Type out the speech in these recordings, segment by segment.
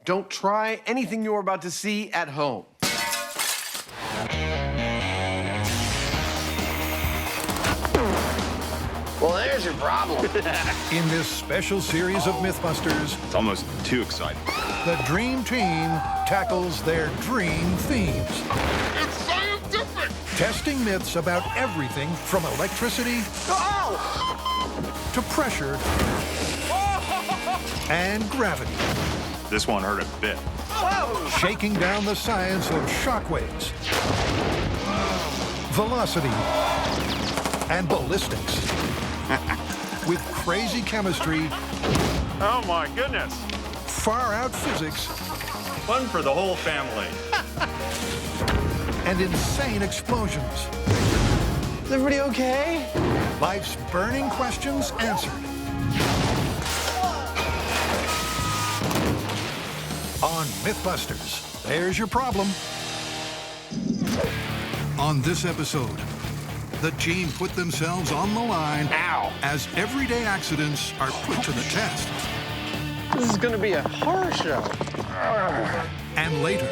Don't try anything you're about to see at home. Well, there's your problem. In this special series of MythBusters, It's almost too exciting. the Dream Team tackles their dream themes. It's scientific! Testing myths about everything from electricity to pressure and gravity. This won't hurt a bit. Shaking down the science of shockwaves, velocity, and ballistics. With crazy chemistry, Oh my goodness. far-out physics, Fun for the whole family. and insane explosions. Is everybody okay? Life's burning questions answered. On MythBusters, there's your problem. On this episode, the team put themselves on the line as everyday accidents are put to the test. This is gonna be a horror show. And later,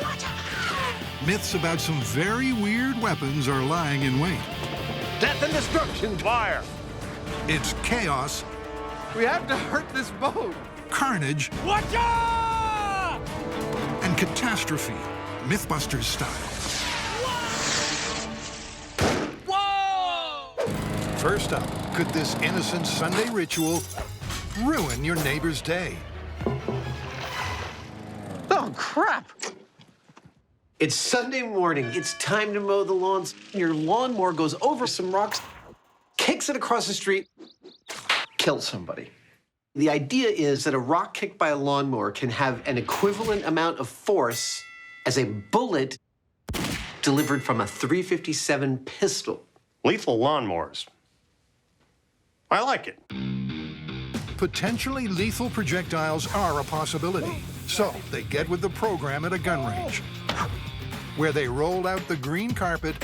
myths about some very weird weapons are lying in wait. Death and destruction. Fire. It's chaos, We have to hurt this boat. carnage, Watch out! and catastrophe, MythBusters style. First up, could this innocent Sunday ritual ruin your neighbor's day? Oh, crap. It's Sunday morning. It's time to mow the lawns. Your lawnmower goes over some rocks, kicks it across the street, kills somebody. The idea is that a rock kicked by a lawnmower can have an equivalent amount of force as a bullet delivered from a .357 pistol. Lethal lawnmowers. I like it. Potentially lethal projectiles are a possibility, so they get with the program at a gun range, where they roll out the green carpet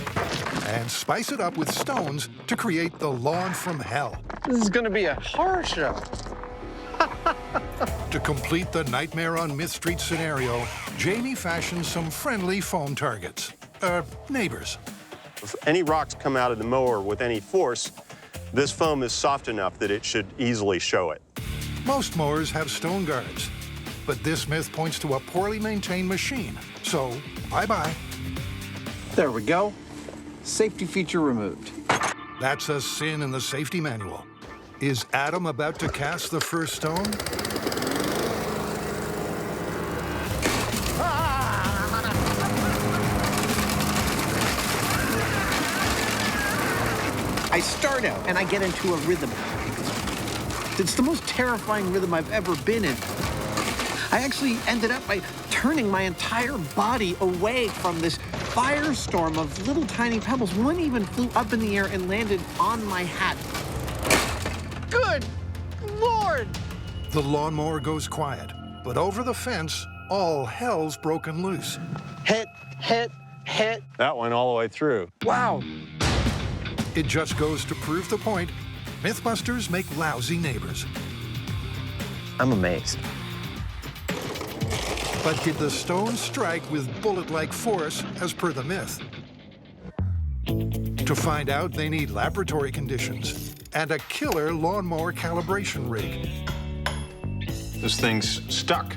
and spice it up with stones to create the lawn from hell. This is gonna be a horror show. To complete the Nightmare on Myth Street scenario, Jamie fashions some friendly foam targets. Neighbors. If any rocks come out of the mower with any force, this foam is soft enough that it should easily show it. Most mowers have stone guards, but this myth points to a poorly maintained machine, so bye-bye. There we go. Safety feature removed. That's a sin in the safety manual. Is Adam about to cast the first stone? I start out and I get into a rhythm. It's the most terrifying rhythm I've ever been in. I actually ended up by turning my entire body away from this firestorm of little tiny pebbles. One even flew up in the air and landed on my hat. Good Lord! The lawnmower goes quiet, but over the fence, all hell's broken loose. Hit, hit, hit. That went all the way through. Wow. It just goes to prove the point, MythBusters make lousy neighbors. I'm amazed. But did the stone strike with bullet-like force as per the myth? To find out, they need laboratory conditions and a killer lawnmower calibration rig. This thing's stuck.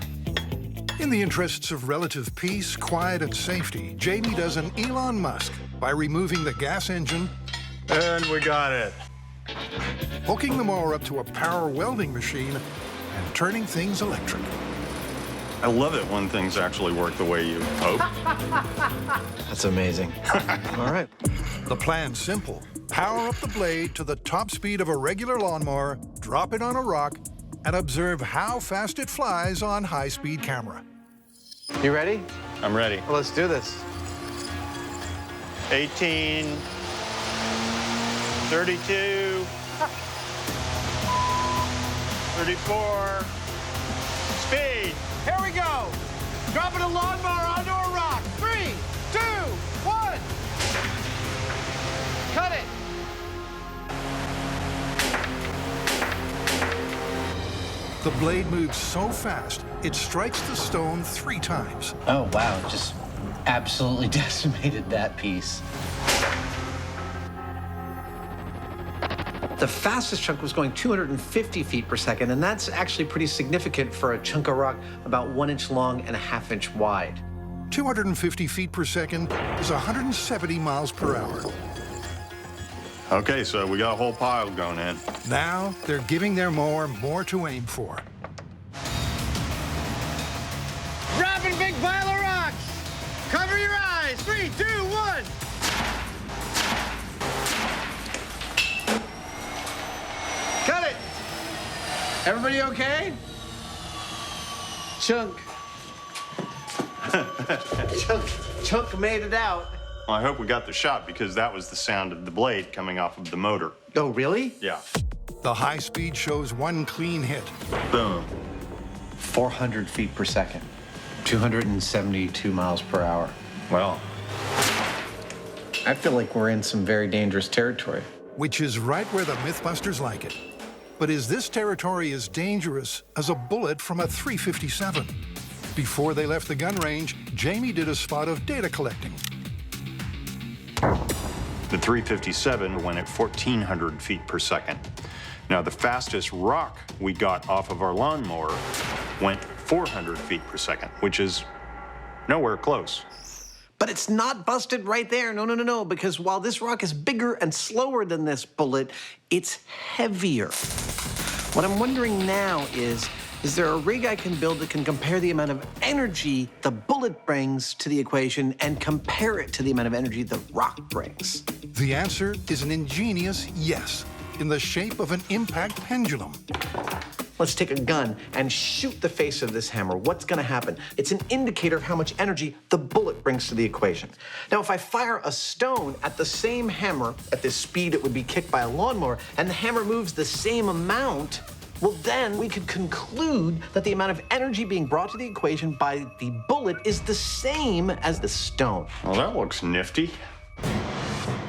In the interests of relative peace, quiet, and safety, Jamie does an Elon Musk by removing the gas engine, And we got it. hooking the mower up to a power welding machine, and turning things electric. I love it when things actually work the way you hope. That's amazing. All right. The plan's simple. Power up the blade to the top speed of a regular lawnmower, drop it on a rock, and observe how fast it flies on high-speed camera. You ready? I'm ready. Well, let's do this. 18, 32, 34, speed. Here we go! Dropping a lawnmower onto a rock. 3, 2, 1! Cut it! The blade moves so fast, it strikes the stone 3 times. Oh, wow. Just absolutely decimated that piece. The fastest chunk was going 250 feet per second, and that's actually pretty significant for a chunk of rock about 1 inch long and a ½ inch wide. 250 feet per second is 170 miles per hour. Okay, so we got a whole pile going in. Now they're giving their mower more to aim for. Dropping big pile of rocks! Cover your eyes! 3, 2, 1! Cut it! Everybody okay? Chunk. Chunk made it out. Well, I hope we got the shot because that was the sound of the blade coming off of the motor. Oh, really? Yeah. The high speed shows 1 clean hit. Boom. 400 feet per second. 272 miles per hour. Well, I feel like we're in some very dangerous territory. Which is right where the MythBusters like it. But is this territory as dangerous as a bullet from a .357? Before they left the gun range, Jamie did a spot of data collecting. the .357 went at 1,400 feet per second. Now, the fastest rock we got off of our lawnmower went 400 feet per second, which is nowhere close. But it's not busted right there. No, because while this rock is bigger and slower than this bullet, it's heavier. What I'm wondering now is there a rig I can build that can compare the amount of energy the bullet brings to the equation and compare it to the amount of energy the rock brings? The answer is an ingenious yes, in the shape of an impact pendulum. Let's take a gun and shoot the face of this hammer. What's gonna happen? It's an indicator of how much energy the bullet brings to the equation. Now, if I fire a stone at the same hammer at this speed it would be kicked by a lawnmower, and the hammer moves the same amount, well, then we could conclude that the amount of energy being brought to the equation by the bullet is the same as the stone. Well, that looks nifty.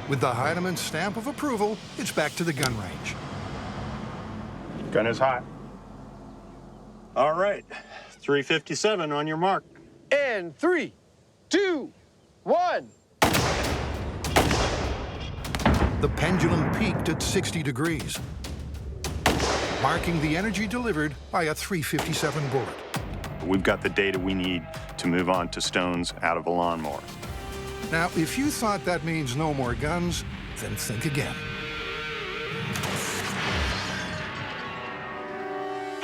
With the Heinemann stamp of approval, it's back to the gun range. Gun is hot. All right, 357 on your mark. And 3, 2, 1. The pendulum peaked at 60 degrees, marking the energy delivered by a .357 bullet. We've got the data we need to move on to stones out of a lawnmower. Now, if you thought that means no more guns, then think again.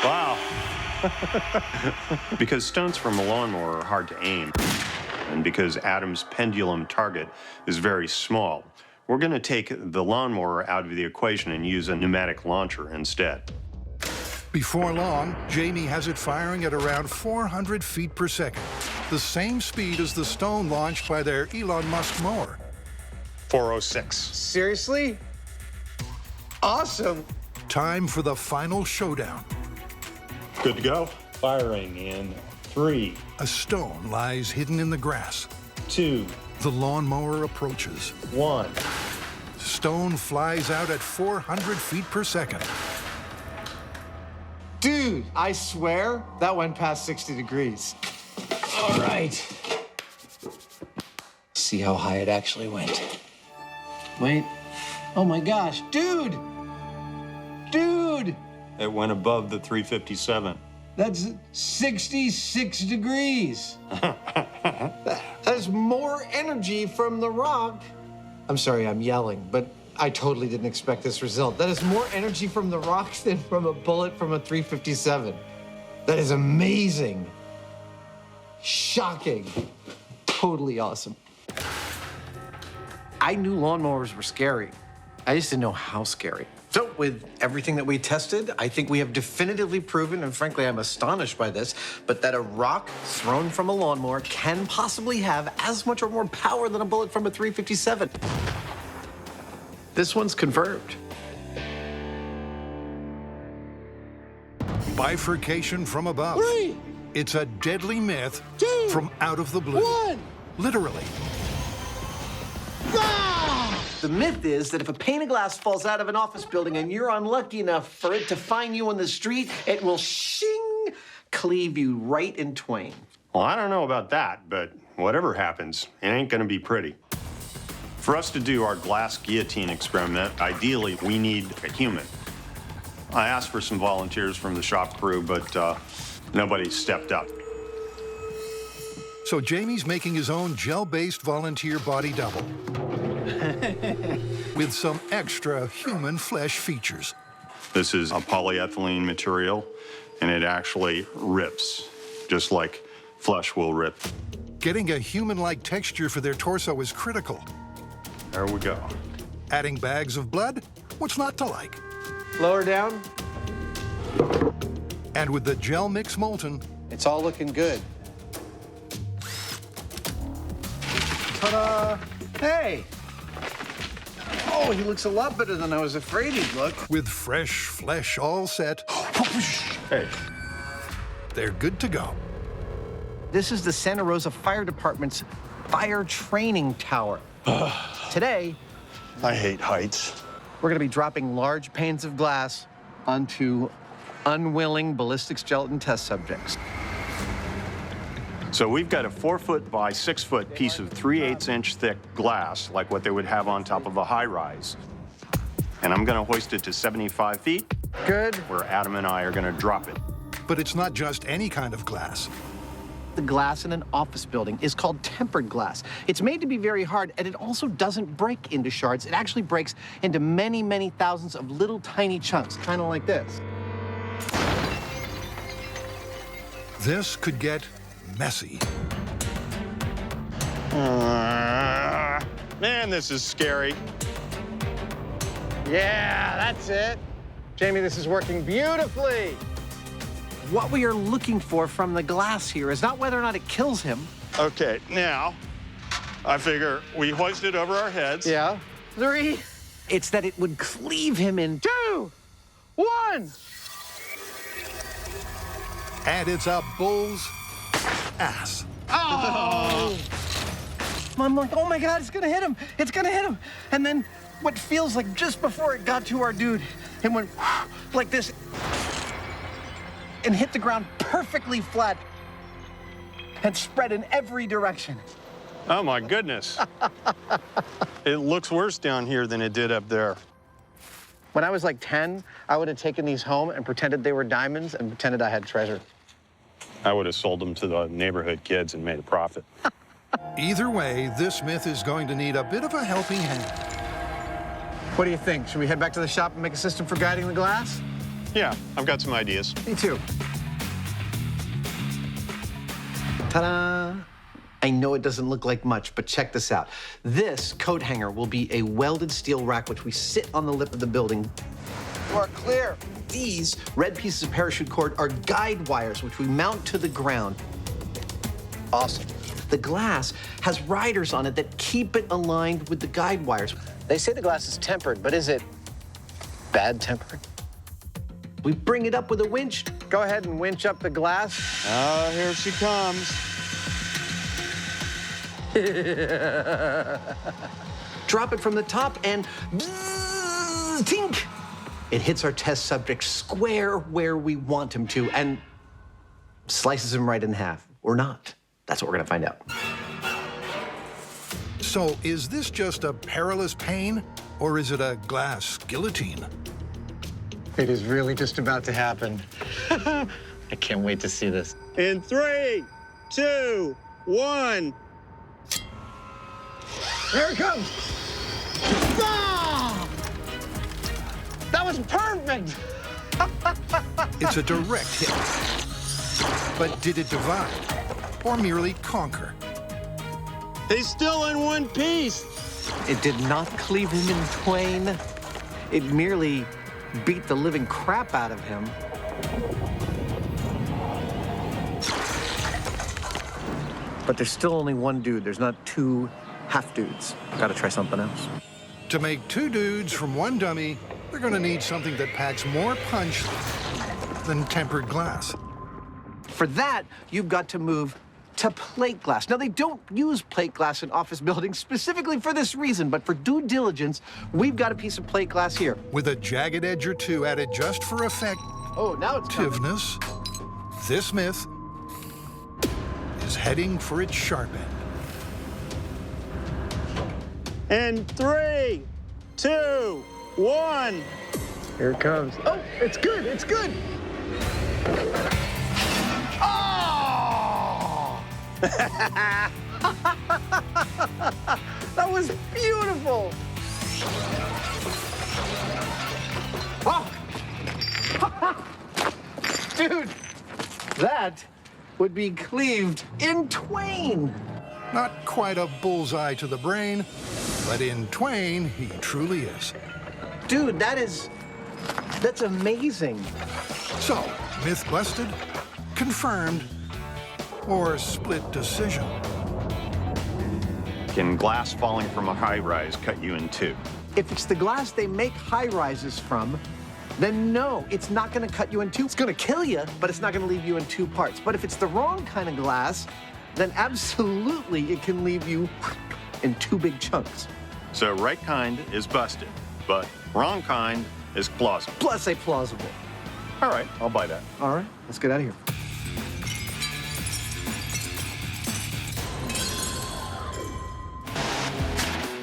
Wow. Because stones from a lawnmower are hard to aim, and because Adam's pendulum target is very small, we're going to take the lawnmower out of the equation and use a pneumatic launcher instead. Before long, Jamie has it firing at around 400 feet per second, the same speed as the stone launched by their Elon Musk mower. 406. Seriously? Awesome. Time for the final showdown. Good to go. Firing in 3, A stone lies hidden in the grass. 2, The lawnmower approaches. 1. Stone flies out at 400 feet per second. Dude, I swear that went past 60 degrees. All right. See how high it actually went. Wait. Oh my gosh, dude! Dude! It went above the 357. That's 66 degrees. That's more energy from the rock. I'm sorry, I'm yelling, but I totally didn't expect this result. That is more energy from the rock than from a bullet from a .357. That is amazing. Shocking. Totally awesome. I knew lawnmowers were scary. I just didn't know how scary. So with everything that we tested, I think we have definitively proven, and frankly, I'm astonished by this, but that a rock thrown from a lawnmower can possibly have as much or more power than a bullet from a .357. This one's confirmed. Bifurcation from above. 3, It's a deadly myth 2, from out of the blue. 1. Literally. Ah! The myth is that if a pane of glass falls out of an office building and you're unlucky enough for it to find you on the street, it will shing, cleave you right in twain. Well, I don't know about that, but whatever happens, it ain't gonna be pretty. For us to do our glass guillotine experiment, ideally, we need a human. I asked for some volunteers from the shop crew, but nobody stepped up. So Jamie's making his own gel-based volunteer body double with some extra human flesh features. This is a polyethylene material, and it actually rips, just like flesh will rip. Getting a human-like texture for their torso is critical. There we go. Adding bags of blood, what's not to like? Lower down. And with the gel mix molten, It's all looking good. Ta-da! Hey! Oh, he looks a lot better than I was afraid he'd look. with fresh flesh all set, Hey. they're good to go. This is the Santa Rosa Fire Department's fire training tower. Today, I hate heights. we're gonna be dropping large panes of glass onto unwilling ballistics gelatin test subjects. So we've got a 4-foot by 6-foot piece of 3/8-inch thick glass, like what they would have on top of a high-rise. And I'm gonna hoist it to 75 feet, Good. where Adam and I are gonna drop it. But it's not just any kind of glass. The glass in an office building is called tempered glass. It's made to be very hard, and it also doesn't break into shards. It actually breaks into many, many thousands of little tiny chunks, kind of like this. This could get messy. Man, this is scary. Yeah, that's it. Jamie, this is working beautifully. What we are looking for from the glass here is not whether or not it kills him. Okay, now, I figure we hoist it over our heads. Yeah. 3, it's that it would cleave him in 2, 1. And it's a bull's ass. I'm like, oh my God, it's gonna hit him. It's gonna hit him. And then what feels like just before it got to our dude, it went like this and hit the ground perfectly flat and spread in every direction. Oh my goodness. It looks worse down here than it did up there. When I was like 10, I would have taken these home and pretended they were diamonds and pretended I had treasure. I would have sold them to the neighborhood kids and made a profit. Either way, this myth is going to need a bit of a helping hand. What do you think? Should we head back to the shop and make a system for guiding the glass? Yeah, I've got some ideas. Me too. Ta-da! I know it doesn't look like much, but check this out. This coat hanger will be a welded steel rack which we sit on the lip of the building. We're clear. These red pieces of parachute cord are guide wires which we mount to the ground. Awesome. The glass has riders on it that keep it aligned with the guide wires. They say the glass is tempered, but is it bad tempered? We bring it up with a winch. Go ahead and winch up the glass. Oh, here she comes. Drop it from the top and bzzz, tink. It hits our test subject square where we want him to and slices him right in half, or not. That's what we're gonna find out. So is this just a perilous pain, or is it a glass guillotine? It is really just about to happen. I can't wait to see this. In 3, 2, 1. There it comes. Ah! That was perfect. It's a direct hit. But did it divide, or merely conquer? He's still in one piece. It did not cleave him in twain. It merely beat the living crap out of him. But there's still only one dude. There's not 2 half dudes. Gotta try something else. To make 2 dudes from 1 dummy, they're gonna need something that packs more punch than tempered glass. For that, you've got to move to plate glass. Now, they don't use plate glass in office buildings specifically for this reason, but for due diligence, we've got a piece of plate glass here. With a jagged edge or two added just for effect, Oh, now it's coming. this myth is heading for its sharp end. In 3, 2, 1. Here it comes. Oh, it's good, it's good. Oh! That was beautiful. Oh! Dude, that would be cleaved in twain. Not quite a bullseye to the brain, but in twain, he truly is. Dude, that's amazing. So, myth busted, confirmed, or split decision? Can glass falling from a high rise cut you in two? If it's the glass they make high rises from, then no, it's not gonna cut you in two. It's gonna kill you, but it's not gonna leave you in two parts. But if it's the wrong kind of glass, then absolutely it can leave you in two big chunks. So right kind is busted, but wrong kind is plausible. Plus a plausible. All right, I'll buy that. All right, let's get out of here.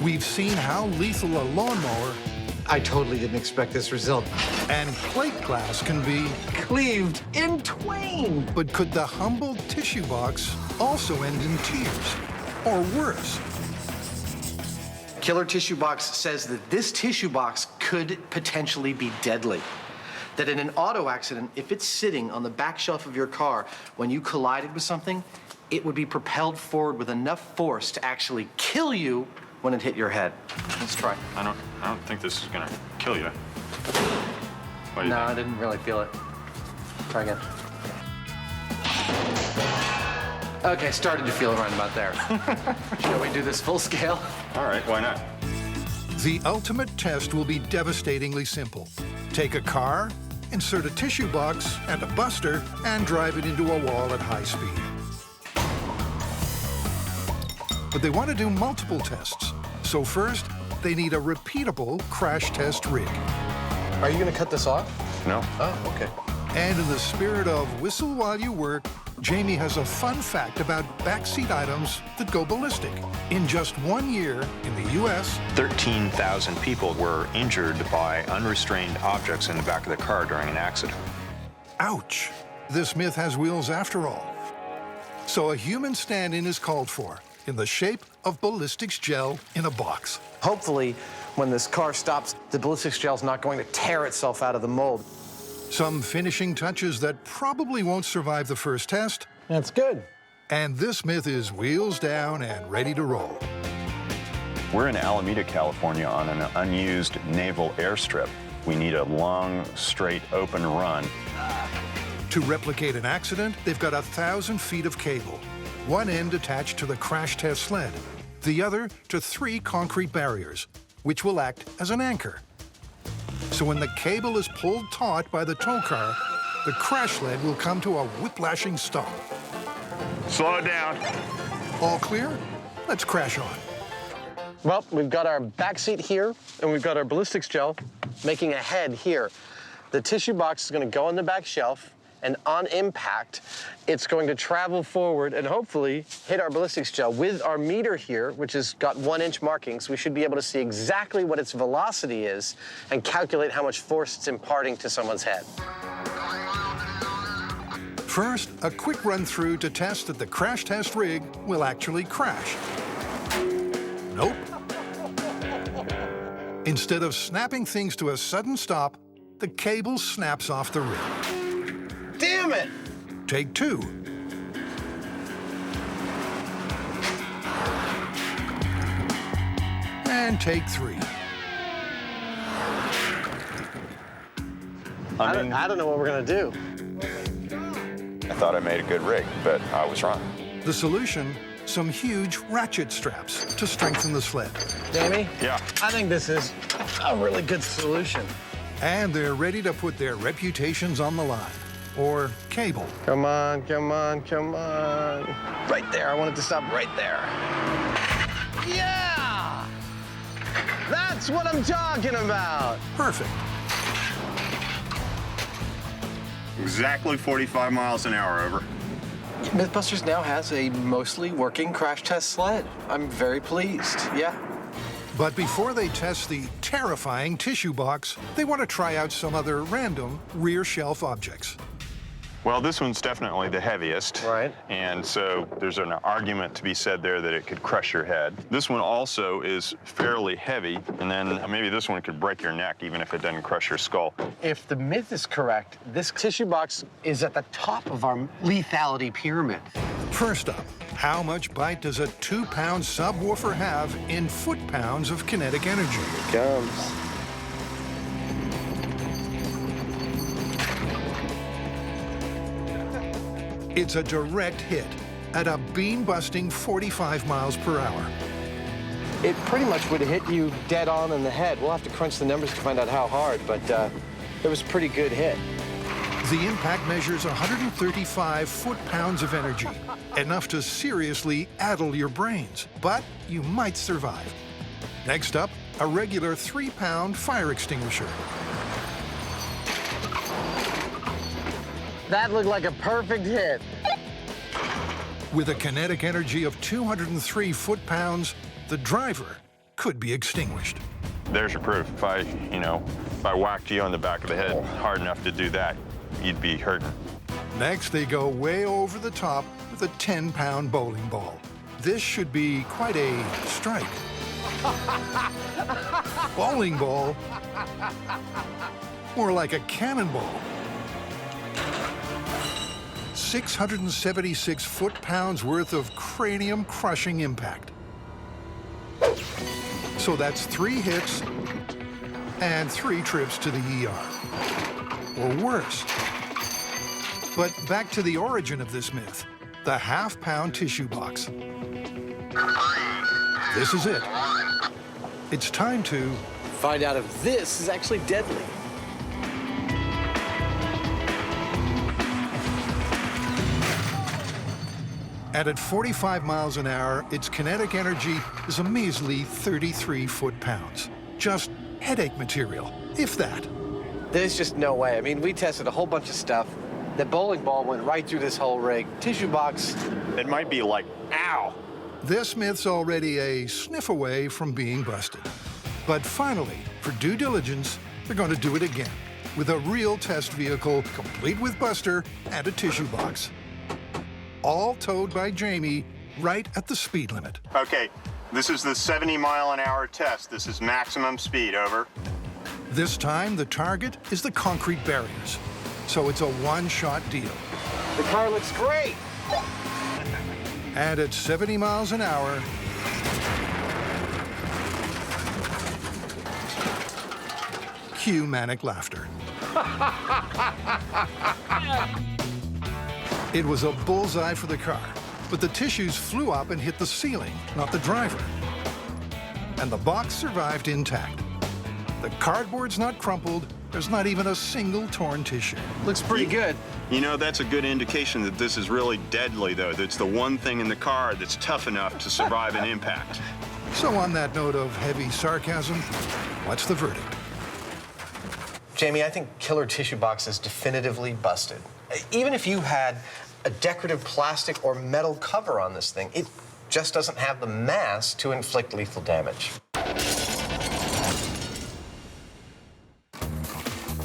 We've seen how lethal a lawnmower I totally didn't expect this result. and plate glass can be, Cleaved in twain. but could the humble tissue box also end in tears? Or worse? Killer Tissue Box says that this tissue box could potentially be deadly. That in an auto accident, if it's sitting on the back shelf of your car when you collided with something, it would be propelled forward with enough force to actually kill you when it hit your head. Let's try. I don't think this is gonna kill you. What do you No, I think? didn't really feel it. Try again. Okay, started to feel it right about there. Shall we do this full scale? All right, why not? The ultimate test will be devastatingly simple. Take a car, insert a tissue box and a buster, and drive it into a wall at high speed. But they want to do multiple tests. So first, they need a repeatable crash test rig. Are you gonna cut this off? No? Oh, okay. And in the spirit of whistle while you work, Jamie has a fun fact about backseat items that go ballistic. In just 1 year in the U.S., 13,000 people were injured by unrestrained objects in the back of the car during an accident. ouch, this myth has wheels after all. So a human stand-in is called for, in the shape of ballistics gel in a box. Hopefully, when this car stops, the ballistics gel's not going to tear itself out of the mold. Some finishing touches that probably won't survive the first test, That's good. and this myth is wheels down and ready to roll. We're in Alameda, California on an unused naval airstrip. We need a long, straight, open run. To replicate an accident, they've got 1,000 feet of cable. One end attached to the crash test sled, the other to 3 concrete barriers, which will act as an anchor. So when the cable is pulled taut by the tow car, the crash sled will come to a whiplashing stop. Slow it down. All clear? Let's crash on. Well, we've got our back seat here, and we've got our ballistics gel making a head here. The tissue box is going to go on the back shelf, and on impact, it's going to travel forward and hopefully hit our ballistics gel. With our meter here, which has got 1-inch markings, we should be able to see exactly what its velocity is and calculate how much force it's imparting to someone's head. First, a quick run through to test that the crash test rig will actually crash. Nope. Instead of snapping things to a sudden stop, the cable snaps off the rig. Damn it! Take 2. And take 3. I don't know what we're going to do. I thought I made a good rig, but I was wrong. The solution, some huge ratchet straps to strengthen the sled. Jamie? Yeah. I think this is a really good solution. And they're ready to put their reputations on the line. or cable. Come on, come on, come on. Right there, I want it to stop right there. Yeah! That's what I'm talking about. Perfect. Exactly 45 miles an hour, over. MythBusters now has a mostly working crash test sled. I'm very pleased, yeah. But before they test the terrifying tissue box, they want to try out some other random rear shelf objects. Well, this one's definitely the heaviest. Right. And so there's an argument to be said there that it could crush your head. This one also is fairly heavy, and then maybe this one could break your neck even if it doesn't crush your skull. If the myth is correct, this tissue box is at the top of our lethality pyramid. First up, how much bite does a 2-pound subwoofer have in foot-pounds of kinetic energy? Comes. It's a direct hit at a beam-busting 45 miles per hour. It pretty much would have hit you dead on in the head. We'll have to crunch the numbers to find out how hard, but it was a pretty good hit. The impact measures 135 foot-pounds of energy, enough to seriously addle your brains, but you might survive. Next up, a regular 3-pound fire extinguisher. That looked like a perfect hit. With a kinetic energy of 203 foot-pounds, the driver could be extinguished. There's your proof. If I whacked you on the back of the head hard enough to do that, you'd be hurting. Next, they go way over the top with a 10-pound bowling ball. This should be quite a strike. Bowling ball? More like a cannonball. 676 foot-pounds worth of cranium-crushing impact. So that's 3 hits and 3 trips to the ER. Or worse. But back to the origin of this myth, the half-pound tissue box. This is it. It's time to Find out if this is actually deadly. And at 45 miles an hour, its kinetic energy is a measly 33 foot-pounds. Just headache material, if that. There's just no way. I mean, we tested a whole bunch of stuff. The bowling ball went right through this whole rig. Tissue box. It might be like, ow! This myth's already a sniff away from being busted. But finally, for due diligence, they're going to do it again with a real test vehicle, complete with buster and a tissue box. All towed by Jamie right at the speed limit. Okay, this is the 70-mile-an-hour test. This is maximum speed, over. This time, the target is the concrete barriers. So it's a one-shot deal. The car looks great. And at 70 miles an hour, cue manic laughter. It was a bullseye for the car, but the tissues flew up and hit the ceiling, not the driver. And the box survived intact. The cardboard's not crumpled. There's not even a single torn tissue. Looks pretty good. You know, that's a good indication that this is really deadly, though. That's the one thing in the car that's tough enough to survive an impact. So on that note of heavy sarcasm, what's the verdict? Jamie, I think killer tissue box is definitively busted. Even if you had a decorative plastic or metal cover on this thing, it just doesn't have the mass to inflict lethal damage.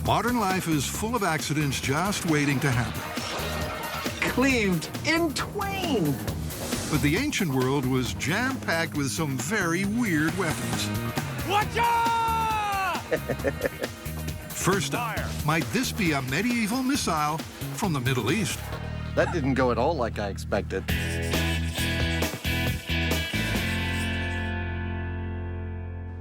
Modern life is full of accidents just waiting to happen. Cleaved in twain. But the ancient world was jam-packed with some very weird weapons. Watch out! First up, might this be a medieval missile from the Middle East? That didn't go at all like I expected.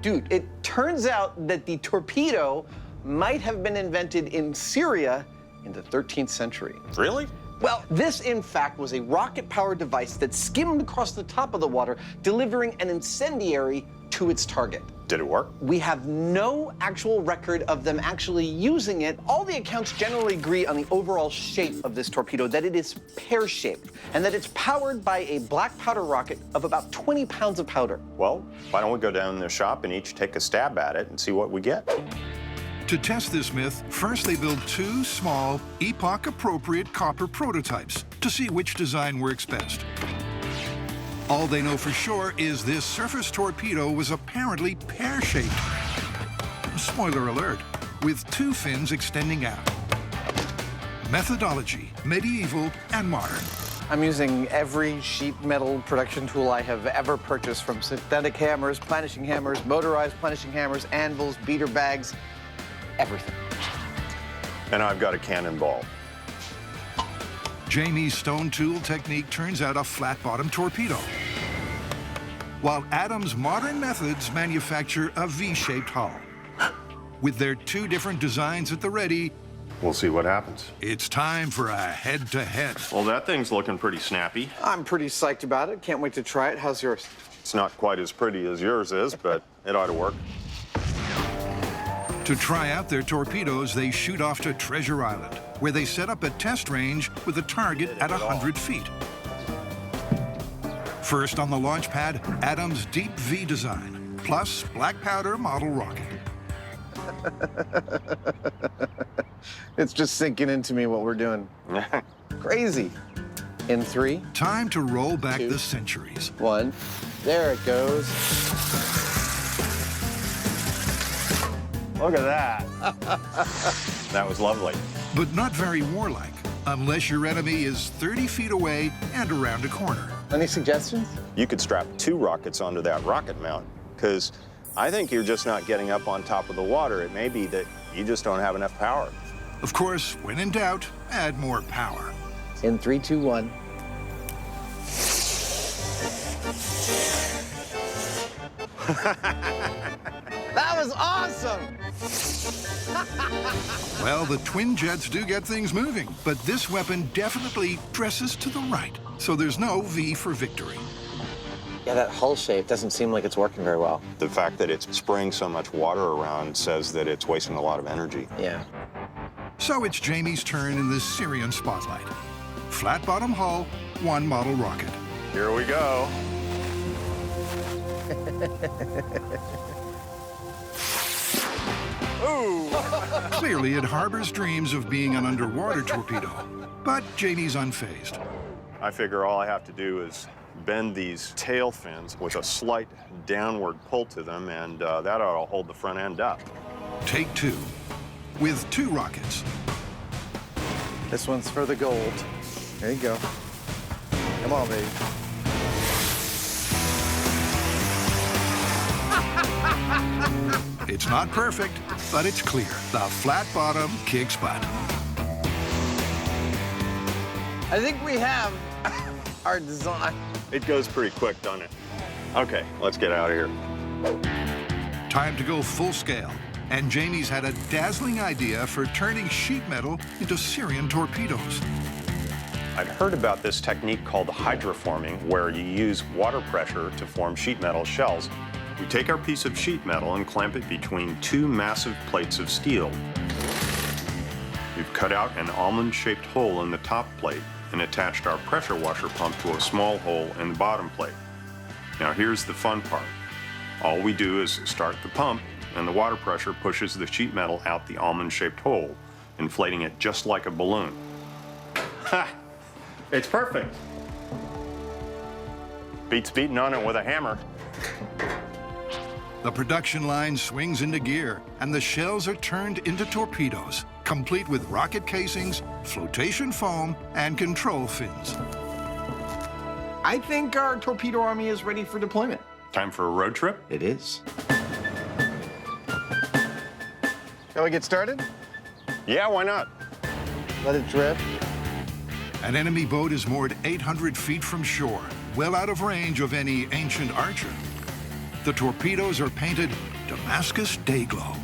Dude, it turns out that the torpedo might have been invented in Syria in the 13th century. Really? Well, this, in fact, was a rocket-powered device that skimmed across the top of the water, delivering an incendiary to its target. Did it work? We have no actual record of them actually using it. All the accounts generally agree on the overall shape of this torpedo, that it is pear-shaped, and that it's powered by a black powder rocket of about 20 pounds of powder. Well, why don't we go down to the shop and each take a stab at it and see what we get? To test this myth, first they build 2 small, epoch-appropriate copper prototypes to see which design works best. All they know for sure is this surface torpedo was apparently pear-shaped. Spoiler alert, with 2 fins extending out. Methodology, medieval and modern. I'm using every sheet metal production tool I have ever purchased, from synthetic hammers, planishing hammers, motorized planishing hammers, anvils, beater bags, everything. And I've got a cannonball. Jamie's stone tool technique turns out a flat-bottom torpedo, while Adam's modern methods manufacture a V-shaped hull. With their 2 different designs at the ready, We'll see what happens. it's time for a head-to-head. Well, that thing's looking pretty snappy. I'm pretty psyched about it. Can't wait to try it. How's yours? It's not quite as pretty as yours is, but it ought to work. To try out their torpedoes, they shoot off to Treasure Island, where they set up a test range with a target at 100 feet. First on the launch pad, Adam's deep V design, plus black powder model rocket. It's just sinking into me what we're doing. Crazy. In 3, Time to roll back 2, the centuries. 1. There it goes. Look at that. That was lovely. But not very warlike, unless your enemy is 30 feet away and around a corner. Any suggestions? You could strap 2 rockets onto that rocket mount, because I think you're just not getting up on top of the water. It may be that you just don't have enough power. Of course, when in doubt, add more power. In 3, 2, 1. That was awesome! Well, the twin jets do get things moving, but this weapon definitely dresses to the right, so there's no V for victory. Yeah, that hull shape doesn't seem like it's working very well. The fact that it's spraying so much water around says that it's wasting a lot of energy. Yeah. So it's Jamie's turn in the Syrian spotlight. Flat bottom hull, 1 model rocket. Here we go. Ooh. Clearly, it harbors dreams of being an underwater torpedo, but Jamie's unfazed. I figure all I have to do is bend these tail fins with a slight downward pull to them, and that ought to hold the front end up. Take 2, with 2 rockets. This one's for the gold. There you go. Come on, baby. It's not perfect, but it's clear. The flat bottom kicks butt. I think we have our design. It goes pretty quick, doesn't it? Okay, let's get out of here. Time to go full scale. And Jamie's had a dazzling idea for turning sheet metal into Syrian torpedoes. I'd heard about this technique called hydroforming, where you use water pressure to form sheet metal shells. We take our piece of sheet metal and clamp it between 2 massive plates of steel. We've cut out an almond-shaped hole in the top plate and attached our pressure washer pump to a small hole in the bottom plate. Now here's the fun part. All we do is start the pump, and the water pressure pushes the sheet metal out the almond-shaped hole, inflating it just like a balloon. Ha! It's perfect. Beats beating on it with a hammer. The production line swings into gear, and the shells are turned into torpedoes, complete with rocket casings, flotation foam, and control fins. I think our torpedo army is ready for deployment. Time for a road trip? It is. Shall we get started? Yeah, why not? Let it drip. An enemy boat is moored 800 feet from shore, well out of range of any ancient archer. The torpedoes are painted Damascus Dayglow,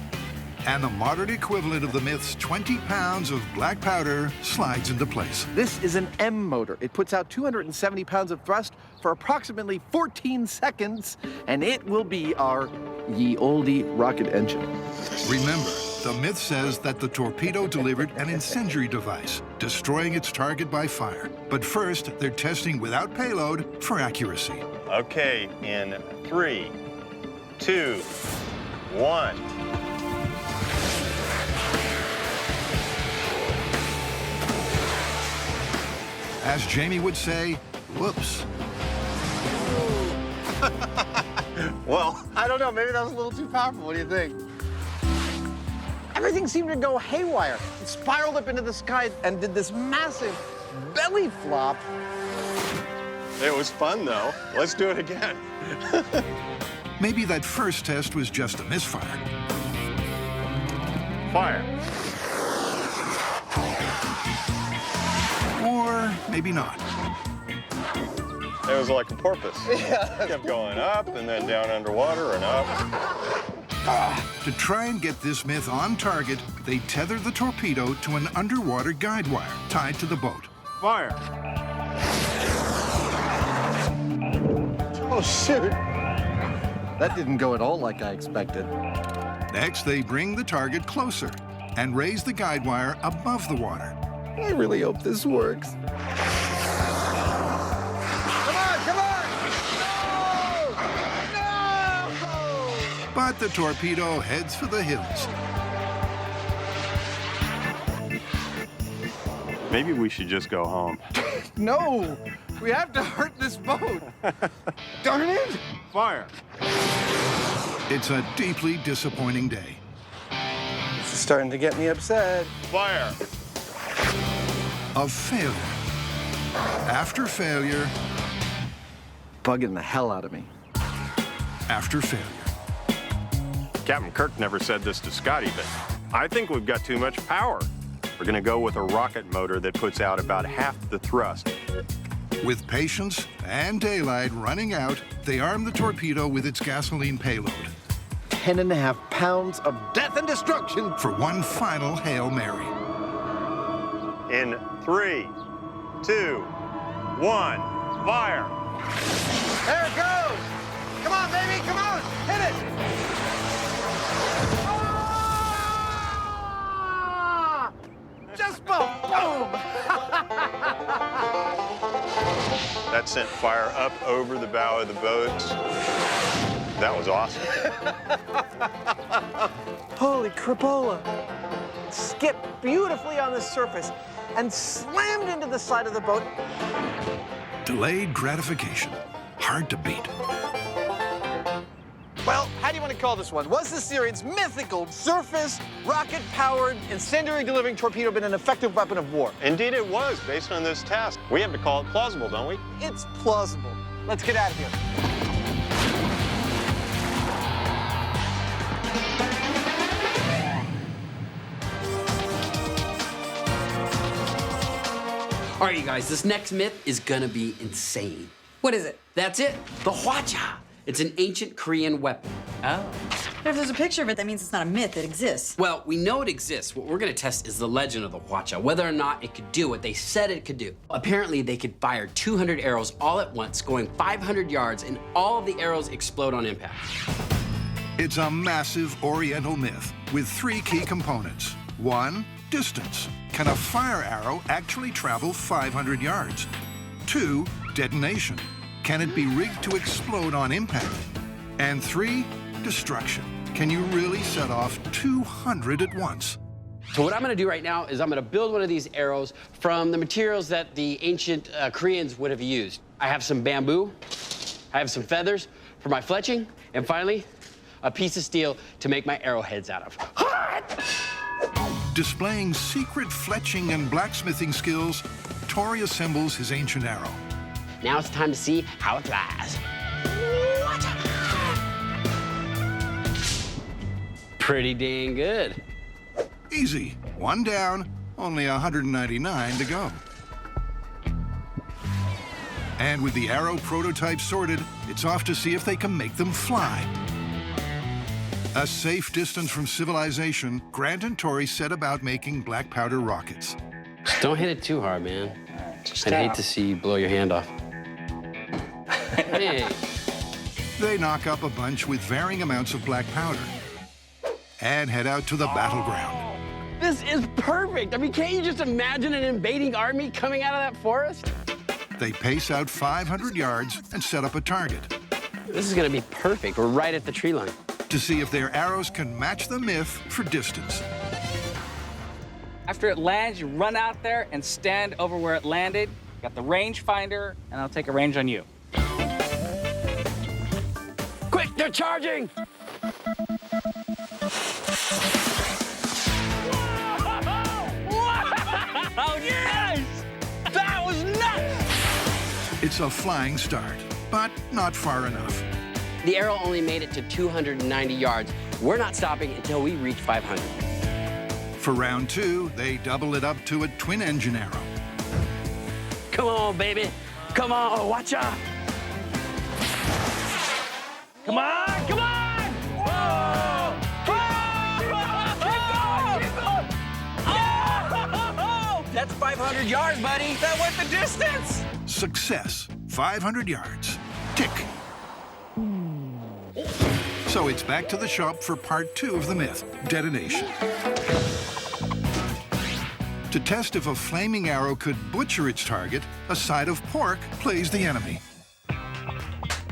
and the modern equivalent of the myth's 20 pounds of black powder slides into place. This is an M motor. It puts out 270 pounds of thrust for approximately 14 seconds, and it will be our ye olde rocket engine. Remember, the myth says that the torpedo delivered an incendiary device, destroying its target by fire. But first, they're testing without payload for accuracy. Okay, in 3, 2, 1. As Jamie would say, whoops. Well, I don't know. Maybe that was a little too powerful. What do you think? Everything seemed to go haywire. It spiraled up into the sky and did this massive belly flop. It was fun, though. Let's do it again. Maybe that first test was just a misfire. Fire. Or maybe not. It was like a porpoise. Yeah. It kept going up and then down underwater and up. To try and get this myth on target, they tether the torpedo to an underwater guide wire tied to the boat. Fire. Oh, shoot. That didn't go at all like I expected. Next, they bring the target closer and raise the guide wire above the water. I really hope this works. Come on, come on! No! No! But the torpedo heads for the hills. Maybe we should just go home. No! We have to hurt this boat. Darn it! Fire. It's a deeply disappointing day. This is starting to get me upset. Fire. Of failure. After failure, Bugging the hell out of me. after failure. Captain Kirk never said this to Scotty, but I think we've got too much power. We're going to go with a rocket motor that puts out about half the thrust. With patience and daylight running out, they arm the torpedo with its gasoline payload 10.5 pounds of death and destruction. for one final Hail Mary. In 3, 2, 1, fire. There it goes! Come on, baby, come on! Hit it! Ah! Just boom! That sent fire up over the bow of the boat. That was awesome. Holy crapola! Skipped beautifully on the surface and slammed into the side of the boat. Delayed gratification. Hard to beat. Well, how do you want to call this one? Was the Syrians' mythical surface, rocket-powered, incendiary-delivering torpedo been an effective weapon of war? Indeed it was, based on this test. We have to call it plausible, don't we? It's plausible. Let's get out of here. All right, you guys, this next myth is gonna be insane. What is it? That's it, the hwacha. It's an ancient Korean weapon. Oh. If there's a picture of it, that means it's not a myth, it exists. Well, we know it exists. What we're gonna test is the legend of the hwacha, whether or not it could do what they said it could do. Apparently, they could fire 200 arrows all at once, going 500 yards, and all of the arrows explode on impact. It's a massive Oriental myth with 3 key components. 1, distance. Can a fire arrow actually travel 500 yards? 2, detonation. Can it be rigged to explode on impact? And 3, destruction. Can you really set off 200 at once? So what I'm gonna do right now is I'm gonna build one of these arrows from the materials that the ancient Koreans would have used. I have some bamboo, I have some feathers for my fletching, and finally, a piece of steel to make my arrowheads out of. Displaying secret fletching and blacksmithing skills, Tori assembles his ancient arrow. Now it's time to see how it flies. Pretty dang good. Easy. 1 down, only 199 to go. And with the arrow prototype sorted, it's off to see if they can make them fly. A safe distance from civilization, Grant and Tori set about making black powder rockets. Don't hit it too hard, man. I'd hate to see you blow your hand off. Hey. They knock up a bunch with varying amounts of black powder and head out to the battleground. This is perfect. I mean, can't you just imagine an invading army coming out of that forest? They pace out 500 yards and set up a target This is gonna be perfect. We're right at the tree line. to see if their arrows can match the myth for distance. After it lands, you run out there and stand over where it landed. Got the rangefinder, and I'll take a range on you. Quick, they're charging! Oh, yes! That was nuts! It's a flying start, but not far enough. The arrow only made it to 290 yards. We're not stopping until we reach 500. For round 2, they double it up to a twin-engine arrow. Come on, baby. Come on, watch out. Come on, come on! Whoa! That's 500 yards, buddy. That went the distance. Success, 500 yards. Tick. So it's back to the shop for part 2 of the myth, detonation. To test if a flaming arrow could butcher its target, a side of pork plays the enemy.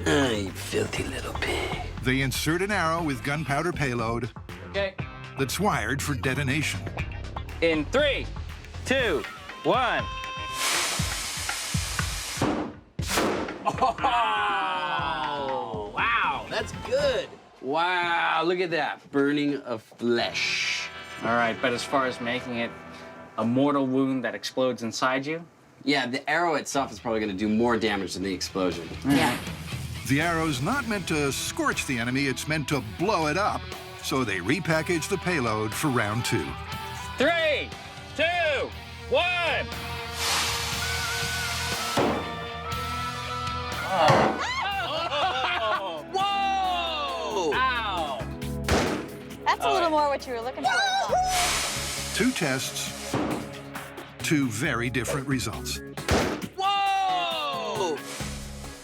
Ah, you filthy little pig. They insert an arrow with gunpowder payload Okay. that's wired for detonation. In 3, 2, 1. Oh, wow, that's good. Wow, look at that. Burning of flesh. All right, but as far as making it a mortal wound that explodes inside you, Yeah, the arrow itself is probably gonna do more damage than the explosion. Yeah. The arrow's not meant to scorch the enemy, it's meant to blow it up. So they repackage the payload for round 2. 3, 2, 1. Whoa! Ow! That's a little more what you were looking for. 2 tests, 2 very different results. Whoa!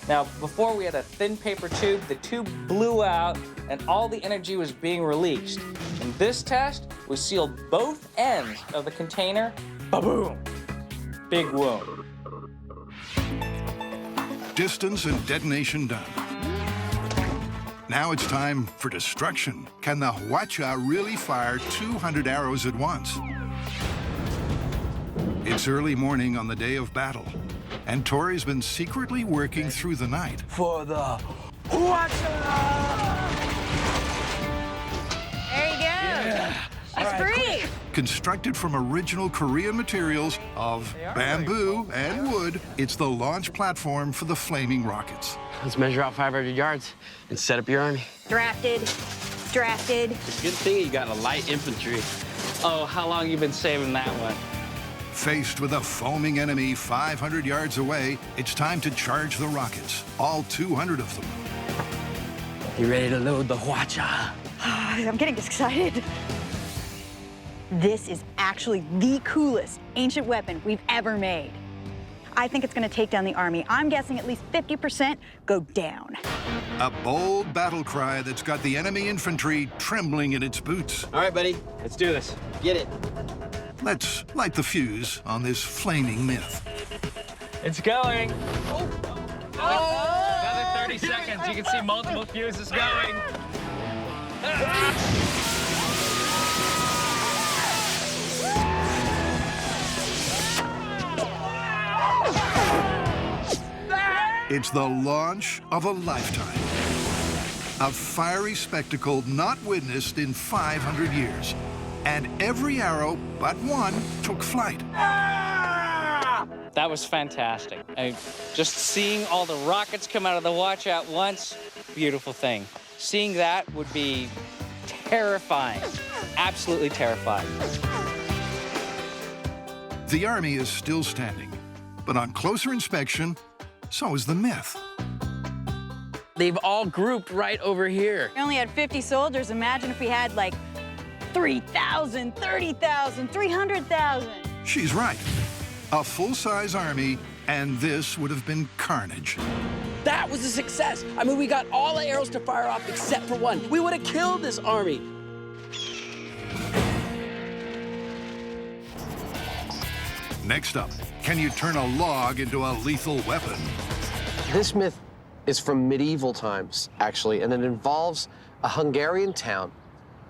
Now, before we had a thin paper tube, the tube blew out and all the energy was being released. In this test, we sealed both ends of the container. Ba-boom! Big wound. Distance and detonation done. Now it's time for destruction. Can the Hwacha really fire 200 arrows at once? It's early morning on the day of battle, and Tori's been secretly working through the night. For the There you go. It's free. Constructed from original Korean materials of bamboo and wood, it's the launch platform for the flaming rockets. Let's measure out 500 yards and set up your army. Drafted. Drafted. Good thing you got a light infantry. Oh, how long you been saving that one? Faced with a foaming enemy 500 yards away, it's time to charge the rockets, all 200 of them. You ready to load the Hwacha? I'm getting excited. This is actually the coolest ancient weapon we've ever made. I think it's gonna take down the army. I'm guessing at least 50% go down. A bold battle cry that's got the enemy infantry trembling in its boots. All right, buddy. Let's do this. Get it. Let's light the fuse on this flaming myth. It's going. Another 30 seconds. You can see multiple fuses going. It's the launch of a lifetime. A fiery spectacle not witnessed in 500 years. And every arrow but one took flight. That was fantastic. Just seeing all the rockets come out of the watch at once, beautiful thing. Seeing that would be terrifying, absolutely terrifying. The army is still standing, but on closer inspection, so is the myth. They've all grouped right over here. We only had 50 soldiers. Imagine if we had like 3,000, 30,000, 300,000. She's right. A full-size army, and this would have been carnage. That was a success. I mean, we got all the arrows to fire off except for one. We would have killed this army. Next up, can you turn a log into a lethal weapon? This myth is from medieval times, actually, and it involves a Hungarian town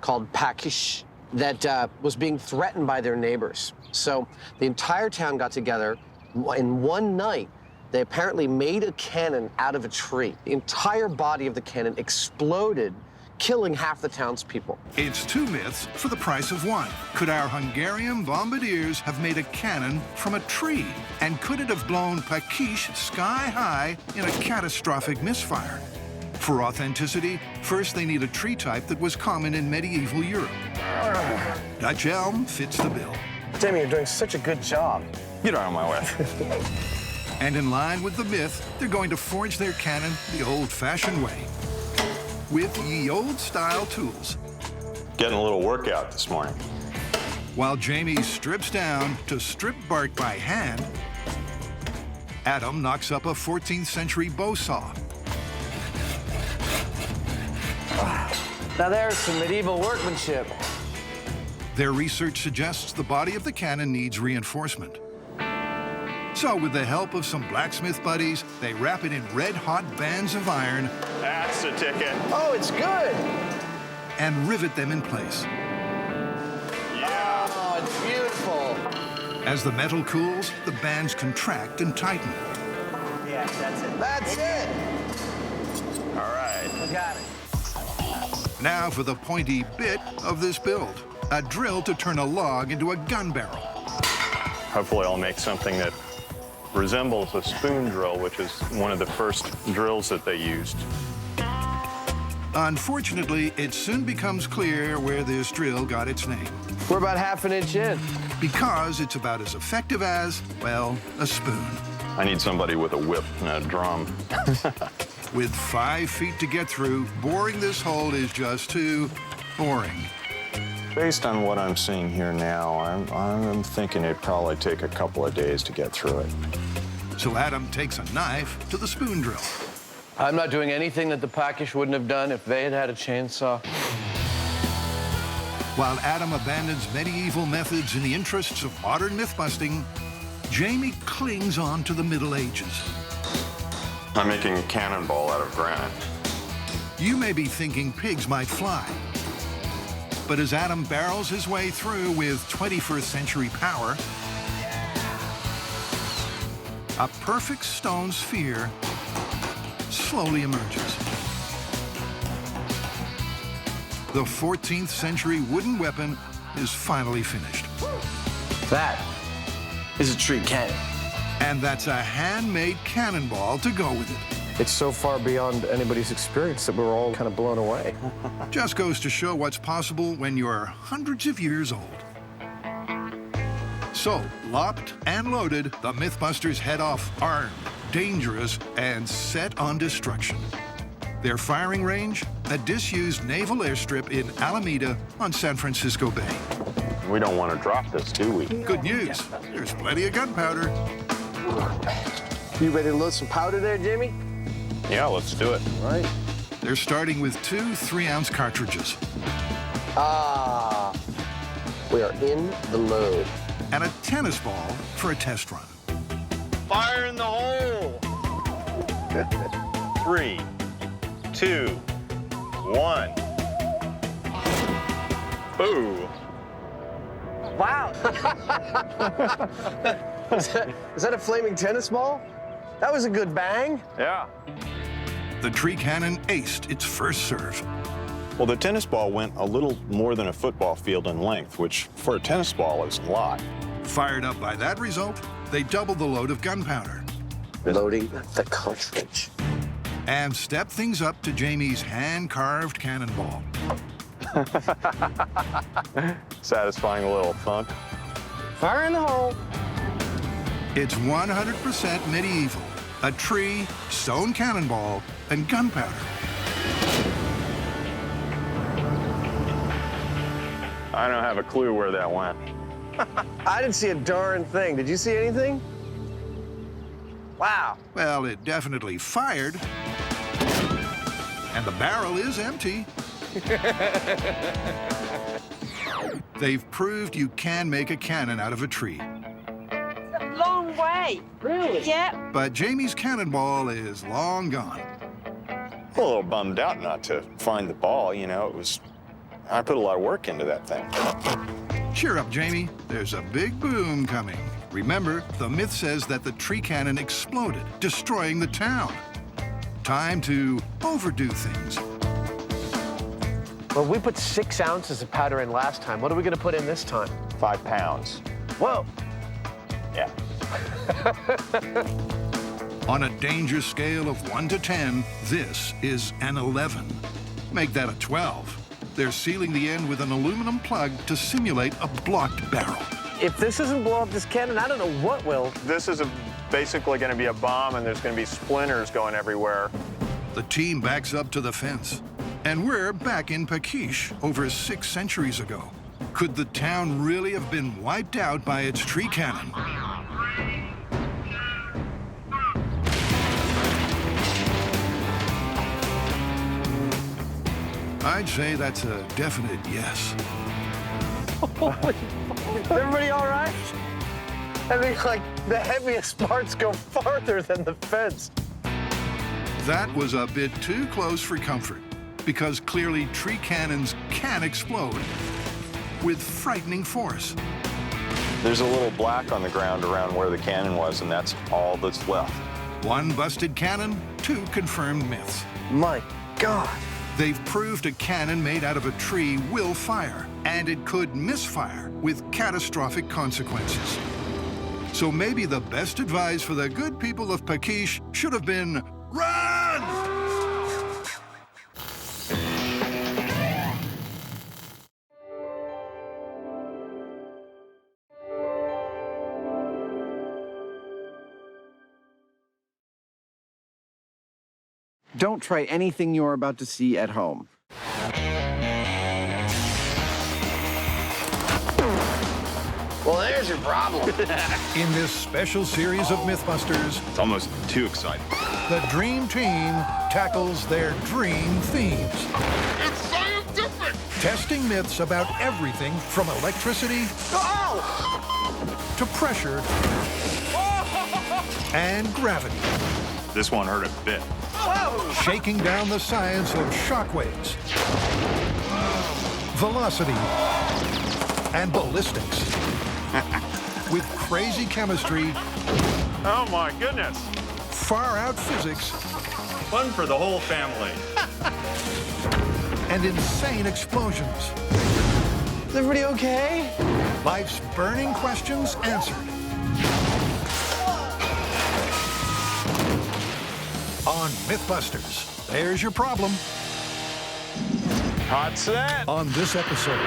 called Pakish that was being threatened by their neighbors. So the entire town got together. In one night, they apparently made a cannon out of a tree. The entire body of the cannon exploded, killing half the townspeople. It's two myths for the price of one. Could our Hungarian bombardiers have made a cannon from a tree? And could it have blown Pakish sky high in a catastrophic misfire? For authenticity, first they need a tree type that was common in medieval Europe. Dutch elm fits the bill. Jamie, you're doing such a good job. Get out of my way. And in line with the myth, they're going to forge their cannon the old-fashioned way, with ye old-style tools. Getting a little workout this morning. While Jamie strips down to strip bark by hand, Adam knocks up a 14th century bow saw. Now there's some medieval workmanship. Their research suggests the body of the cannon needs reinforcement. So with the help of some blacksmith buddies, they wrap it in red-hot bands of iron. That's the ticket. Oh, it's good. And rivet them in place. Yeah. Oh, it's beautiful. As the metal cools, the bands contract and tighten. Yeah, that's it. That's it. All right. I got it. Now for the pointy bit of this build, a drill to turn a log into a gun barrel. Hopefully I'll make something that resembles a spoon drill, which is one of the first drills that they used. Unfortunately, it soon becomes clear where this drill got its name. We're about ½ an inch in. Because it's about as effective as, well, a spoon. I need somebody with a whip and a drum. With 5 feet to get through, boring this hole is just too boring. Based on what I'm seeing here now, I'm thinking it'd probably take a couple of days to get through it. So Adam takes a knife to the spoon drill. I'm not doing anything that the Pakish wouldn't have done if they had had a chainsaw. While Adam abandons medieval methods in the interests of modern myth-busting, Jamie clings on to the Middle Ages. I'm making a cannonball out of granite. You may be thinking pigs might fly. But as Adam barrels his way through with 21st century power, a perfect stone sphere slowly emerges. The 14th century wooden weapon is finally finished. That is a tree cannon. And that's a handmade cannonball to go with it. It's so far beyond anybody's experience that we're all kind of blown away. Just goes to show what's possible when you're hundreds of years old. So, locked and loaded, the MythBusters head off armed, dangerous, and set on destruction. Their firing range, a disused naval airstrip in Alameda on San Francisco Bay. We don't want to drop this, do we? Good news, there's plenty of gunpowder. You ready to load some powder there, Jamie? Yeah, let's do it. All right. They're starting with 2 3-ounce cartridges. Ah, we are in the load. And a tennis ball for a test run. Fire in the hole! 3, 2, 1. Boo! Wow. Is that a flaming tennis ball? That was a good bang. Yeah. The tree cannon aced its first serve. Well, the tennis ball went a little more than a football field in length, which for a tennis ball is a lot. Fired up by that result, they doubled the load of gunpowder. Loading the cartridge. And stepped things up to Jamie's hand-carved cannonball. Satisfying a little thunk. Fire in the hole. It's 100% medieval. A tree, stone cannonball, and gunpowder. I don't have a clue where that went. I didn't see a darn thing. Did you see anything? Wow. Well, it definitely fired. And the barrel is empty. They've proved you can make a cannon out of a tree. It's a long way. Really? Yeah. But Jamie's cannonball is long gone. I'm a little bummed out not to find the ball, you know. I put a lot of work into that thing. Cheer up, Jamie. There's a big boom coming. Remember, the myth says that the tree cannon exploded, destroying the town. Time to overdo things. Well, we put 6 ounces of powder in last time. What are we going to put in this time? 5 pounds. Whoa. Yeah. On a danger scale of 1 to 10, this is an 11. Make that a 12. They're sealing the end with an aluminum plug to simulate a blocked barrel. If this doesn't blow up this cannon, I don't know what will. This is basically going to be a bomb, and there's going to be splinters going everywhere. The team backs up to the fence. And we're back in Pakish over 6 centuries ago. Could the town really have been wiped out by its tree cannon? I'd say that's a definite yes. Is everybody all right? I think, like, the heaviest parts go farther than the fence. That was a bit too close for comfort, because clearly tree cannons can explode with frightening force. There's a little black on the ground around where the cannon was, and that's all that's left. 1 busted cannon, 2 confirmed myths. My God. They've proved a cannon made out of a tree will fire, and it could misfire with catastrophic consequences. So maybe the best advice for the good people of Pakish should have been, run! Don't try anything you're about to see at home. Well, there's your problem. In this special series of MythBusters, It's almost too exciting. the Dream Team tackles their dream themes. It's scientific! Testing myths about everything from electricity to pressure and gravity. This one hurt a bit. Shaking down the science of shockwaves, velocity, and ballistics. With crazy chemistry, Oh, my goodness. far-out physics, Fun for the whole family. and insane explosions. Is everybody okay? Life's burning questions answered. On MythBusters, there's your problem. Hot set. On this episode,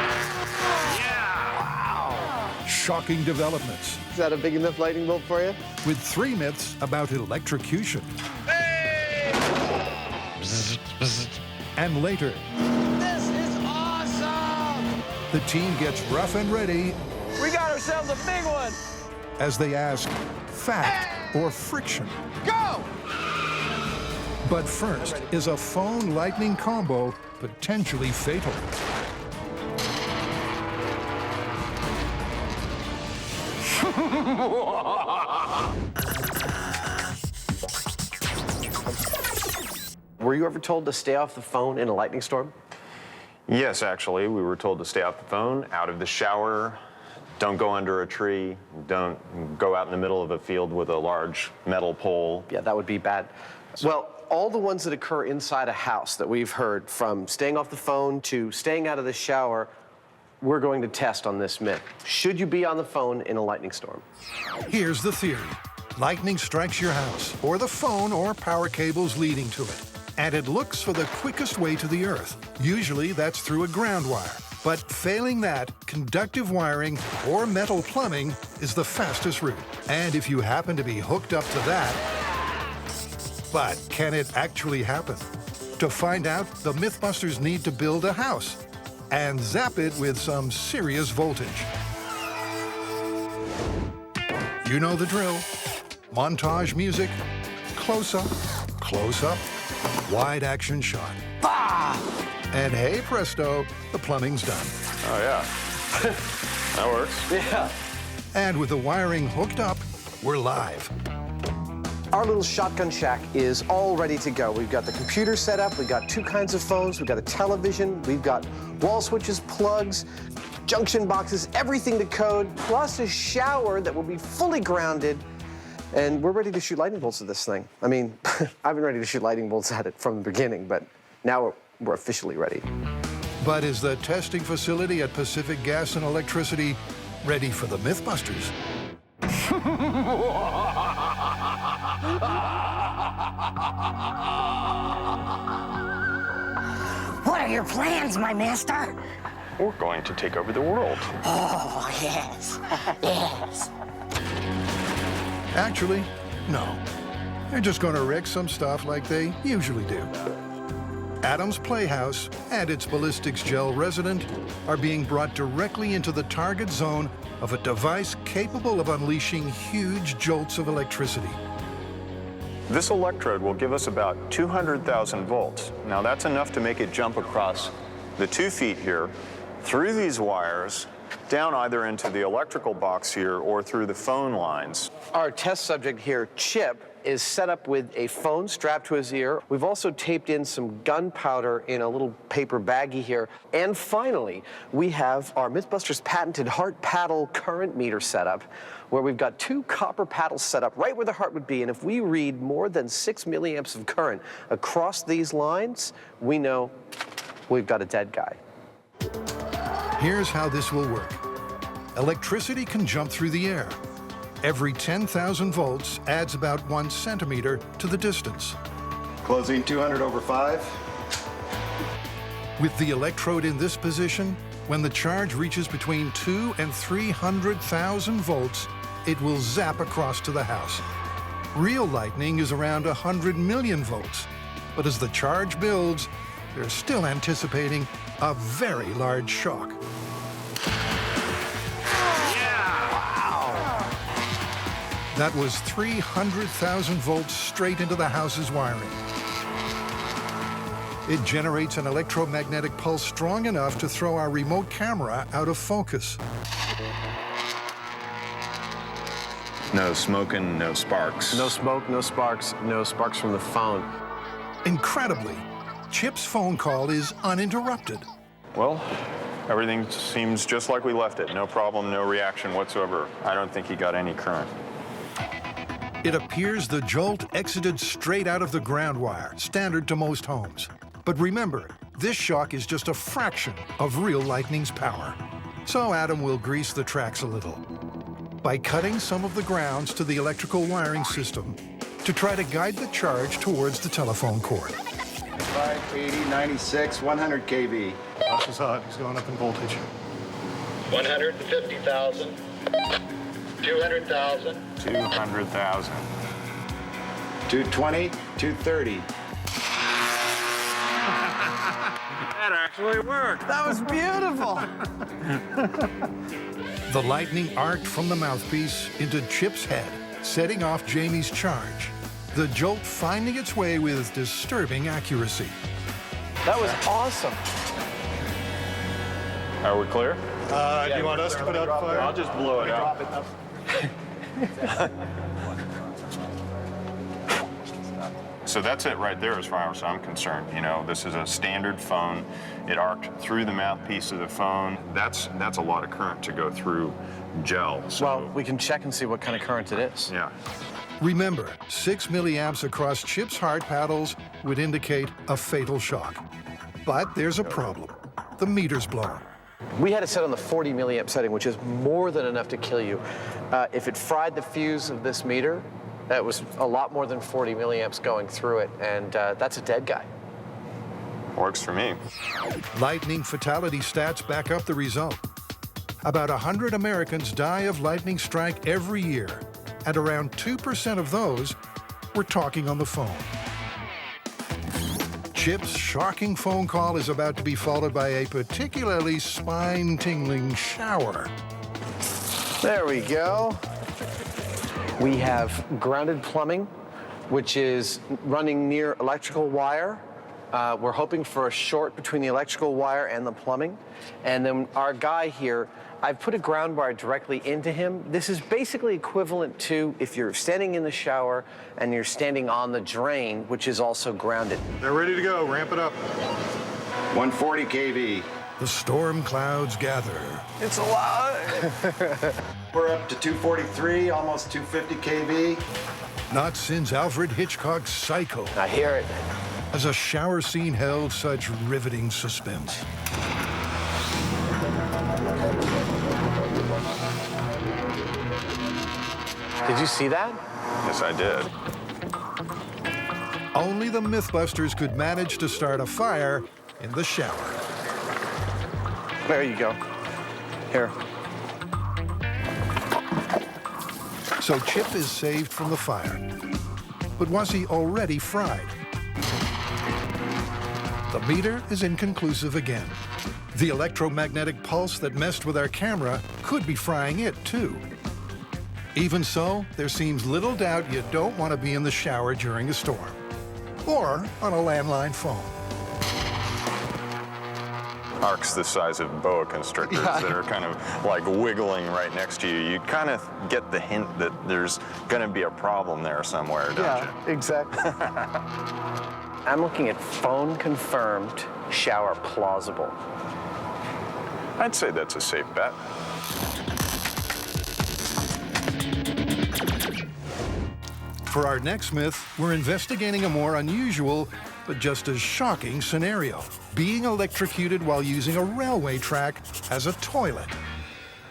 shocking developments Is that a big enough lightning bolt for you? with 3 myths about electrocution. And later, This is awesome! the team gets rough and ready We got ourselves a big one. as they ask fact or friction. Go! But first is a phone lightning combo potentially fatal. Were you ever told to stay off the phone in a lightning storm? Yes, actually, we were told to stay off the phone, out of the shower, don't go under a tree, don't go out in the middle of a field with a large metal pole. Yeah, that would be bad. Well, all the ones that occur inside a house that we've heard, from staying off the phone to staying out of the shower, we're going to test on this myth. Should you be on the phone in a lightning storm? Here's the theory. Lightning strikes your house, or the phone or power cables leading to it, and it looks for the quickest way to the earth. Usually that's through a ground wire. But failing that, conductive wiring or metal plumbing is the fastest route. And if you happen to be hooked up to that, but can it actually happen? To find out, the MythBusters need to build a house and zap it with some serious voltage. You know the drill. montage music, close-up, wide action shot. And hey presto, the plumbing's done. Oh, yeah. That works. Yeah. And with the wiring hooked up, we're live. Our little shotgun shack is all ready to go. We've got the computer set up, we've got 2 kinds of phones, we've got a television, we've got wall switches, plugs, junction boxes, everything to code, plus a shower that will be fully grounded. And we're ready to shoot lightning bolts at this thing. I mean, I've been ready to shoot lightning bolts at it from the beginning, but now we're officially ready. But is the testing facility at Pacific Gas and Electricity ready for the MythBusters? What are your plans, my master? We're going to take over the world. Oh, yes. Yes. Actually, no. They're just going to wreck some stuff like they usually do. Adam's Playhouse and its ballistics gel resident are being brought directly into the target zone of a device capable of unleashing huge jolts of electricity. This electrode will give us about 200,000 volts. Now that's enough to make it jump across the 2 feet here, through these wires, down either into the electrical box here or through the phone lines. Our test subject here, Chip, is set up with a phone strapped to his ear. We've also taped in some gunpowder in a little paper baggie here. And finally, we have our MythBusters patented heart paddle current meter setup, where we've got 2 copper paddles set up right where the heart would be. And if we read more than 6 milliamps of current across these lines, we know we've got a dead guy. Here's how this will work. Electricity can jump through the air. Every 10,000 volts adds about 1 centimeter to the distance. Closing 200 over 5. With the electrode in this position, when the charge reaches between 200,000 and 300,000 volts, it will zap across to the house. Real lightning is around 100 million volts, but as the charge builds, they're still anticipating a very large shock. That was 300,000 volts straight into the house's wiring. It generates an electromagnetic pulse strong enough to throw our remote camera out of focus. No smoking, no sparks. No smoke, no sparks from the phone. Incredibly, Chip's phone call is uninterrupted. Well, everything seems just like we left it. No problem, no reaction whatsoever. I don't think he got any current. It appears the jolt exited straight out of the ground wire, standard to most homes. But remember, this shock is just a fraction of real lightning's power. So Adam will grease the tracks a little by cutting some of the grounds to the electrical wiring system to try to guide the charge towards the telephone cord. 580, 96, 100 kV. Watch his hot, he's going up in voltage. 150,000. 200,000. 200,000. 220, 230. That actually worked. That was beautiful. The lightning arced from the mouthpiece into Chip's head, setting off Jamie's charge. The jolt finding its way with disturbing accuracy. That was awesome. Are we clear? Do you want us to put out the fire? I'll just blow it out. So that's it right there as far as I'm concerned. You know, this is a standard phone. It arced through the mouthpiece of the phone. That's a lot of current to go through gel. So, well, we can check and see what kind of current it is. yeah. Remember, 6 milliamps across Chip's heart paddles would indicate a fatal shock. But there's a problem. The meter's blown. We had it set on the 40 milliamp setting, which is more than enough to kill you. If it fried the fuse of this meter, that was a lot more than 40 milliamps going through it, and that's a dead guy. Works for me. Lightning fatality stats back up the result. About 100 Americans die of lightning strike every year, and around 2% of those were talking on the phone. Chip's shocking phone call is about to be followed by a particularly spine-tingling shower. There we go. We have grounded plumbing, which is running near electrical wire. We're hoping for a short between the electrical wire and the plumbing. And then our guy here, I've put a ground bar directly into him. This is basically equivalent to if you're standing in the shower and you're standing on the drain, which is also grounded. They're ready to go. Ramp it up. 140 kV. The storm clouds gather. It's a lot. We're up to 243, almost 250 kV. Not since Alfred Hitchcock's Psycho I hear it. has a shower scene held such riveting suspense. Did you see that? Yes, I did. Only the MythBusters could manage to start a fire in the shower. There you go. Here. So Chip is saved from the fire. But was he already fried? The meter is inconclusive again. The electromagnetic pulse that messed with our camera could be frying it, too. Even so, there seems little doubt you don't want to be in the shower during a storm. Or on a landline phone. Arcs the size of boa constrictors that are kind of like wiggling right next to you. You kind of get the hint that there's going to be a problem there somewhere, don't you? Exactly. I'm looking at phone confirmed, shower plausible. I'd say that's a safe bet. For our next myth, we're investigating a more unusual, but just as shocking scenario. Being electrocuted while using a railway track as a toilet.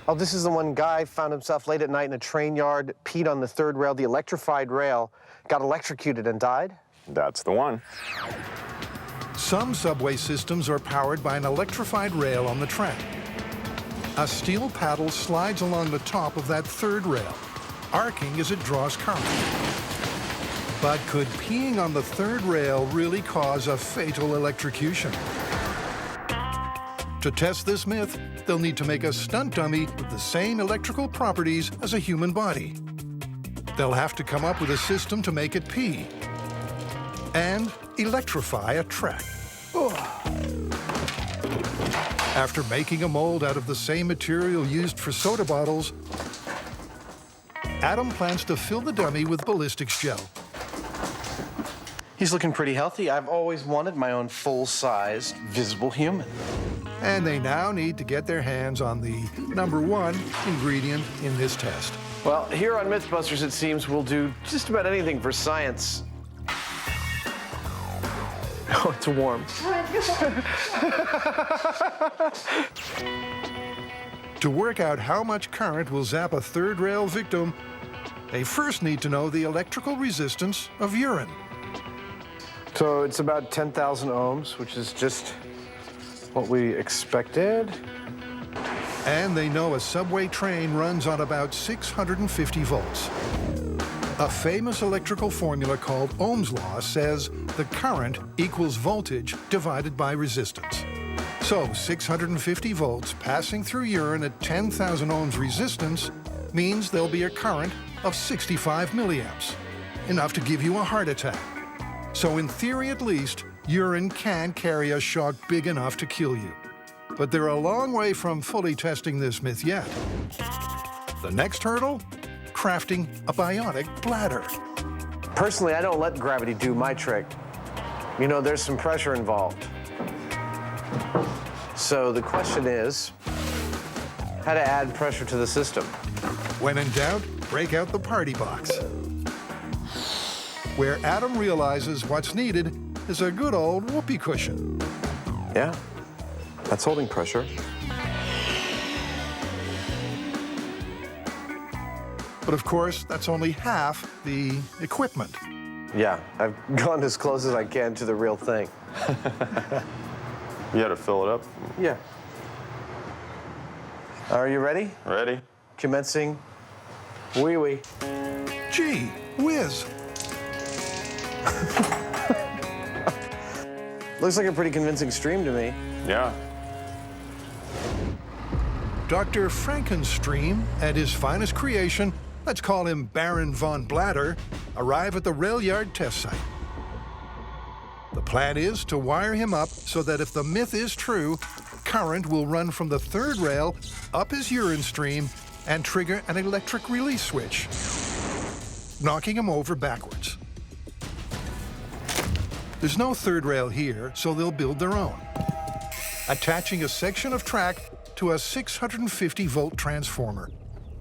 Oh, this is the one guy found himself late at night in a train yard, peed on the third rail, the electrified rail, got electrocuted and died? That's the one. Some subway systems are powered by an electrified rail on the track. A steel paddle slides along the top of that third rail, arcing as it draws current. But could peeing on the third rail really cause a fatal electrocution? To test this myth, they'll need to make a stunt dummy with the same electrical properties as a human body. They'll have to come up with a system to make it pee and electrify a track. After making a mold out of the same material used for soda bottles, Adam plans to fill the dummy with ballistics gel. He's looking pretty healthy. I've always wanted my own full-sized, visible human. And they now need to get their hands on the #1 ingredient in this test. Well, here on MythBusters, it seems we'll do just about anything for science. Oh, it's warm. To work out how much current will zap a third rail victim, they first need to know the electrical resistance of urine. So it's about 10,000 ohms, which is just what we expected. And they know a subway train runs on about 650 volts. A famous electrical formula called Ohm's law says the current equals voltage divided by resistance. So 650 volts passing through urine at 10,000 ohms resistance means there'll be a current of 65 milliamps, enough to give you a heart attack. So in theory at least, urine can carry a shock big enough to kill you. But they're a long way from fully testing this myth yet. The next hurdle? Crafting a bionic bladder. Personally, I don't let gravity do my trick. You know, there's some pressure involved. So the question is, how to add pressure to the system. When in doubt, break out the party box, where Adam realizes what's needed is a good old whoopee cushion. Yeah, that's holding pressure. But of course, that's only half the equipment. Yeah, I've gone as close as I can to the real thing. You had to fill it up? Yeah. Are you ready? Ready. Commencing. Wee-wee. Gee whiz. Looks like a pretty convincing stream to me. Yeah. Dr. Frankenstream, at his finest creation, let's call him Baron von Blatter, arrive at the rail yard test site. The plan is to wire him up so that if the myth is true, current will run from the third rail up his urine stream and trigger an electric release switch, knocking him over backwards. There's no third rail here, so they'll build their own, attaching a section of track to a 650-volt transformer.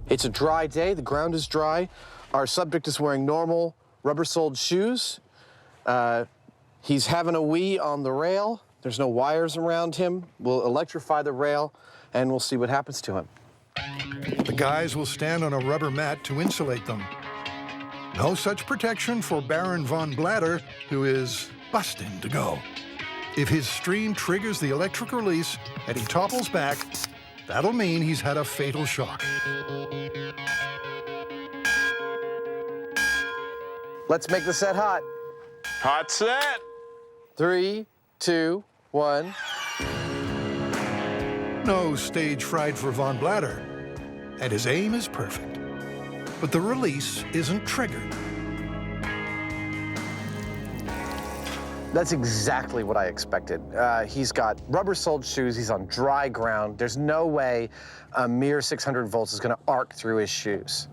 It's a dry day, the ground is dry. Our subject is wearing normal rubber-soled shoes. He's having a wee on the rail. There's no wires around him. We'll electrify the rail, and we'll see what happens to him. The guys will stand on a rubber mat to insulate them. No such protection for Baron von Blatter, who is busting to go. If his stream triggers the electric release and he topples back, that'll mean he's had a fatal shock. Let's make the set hot. Hot set. 3, 2, 1. No stage fright for von Blatter, and his aim is perfect. But the release isn't triggered. That's exactly what I expected. He's got rubber-soled shoes. He's on dry ground. There's no way a mere 600 volts is going to arc through his shoes.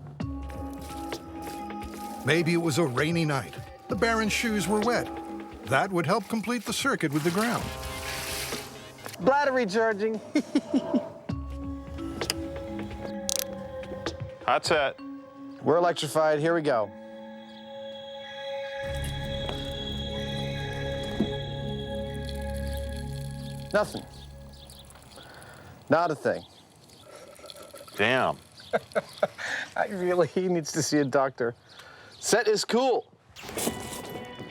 Maybe it was a rainy night. The Baron's shoes were wet. That would help complete the circuit with the ground. Bladder recharging. Hot set. We're electrified. Here we go. Nothing. Not a thing. Damn. He needs to see a doctor. Set is cool.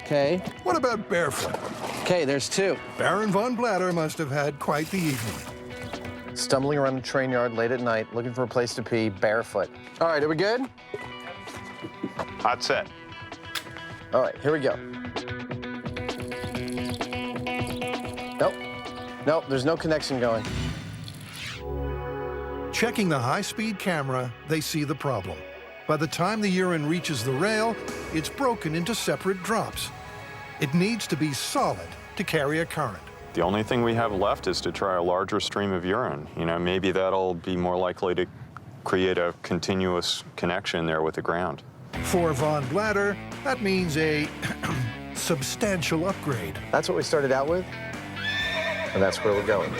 Okay. What about barefoot? Okay, there's 2. Baron von Blatter must have had quite the evening. Stumbling around a train yard late at night, looking for a place to pee, barefoot. All right, are we good? Hot set. All right, here we go. Nope, there's no connection going. Checking the high-speed camera, they see the problem. By the time the urine reaches the rail, it's broken into separate drops. It needs to be solid to carry a current. The only thing we have left is to try a larger stream of urine. You know, maybe that'll be more likely to create a continuous connection there with the ground. For von Blatter, that means a substantial upgrade. That's what we started out with, and that's where we're going.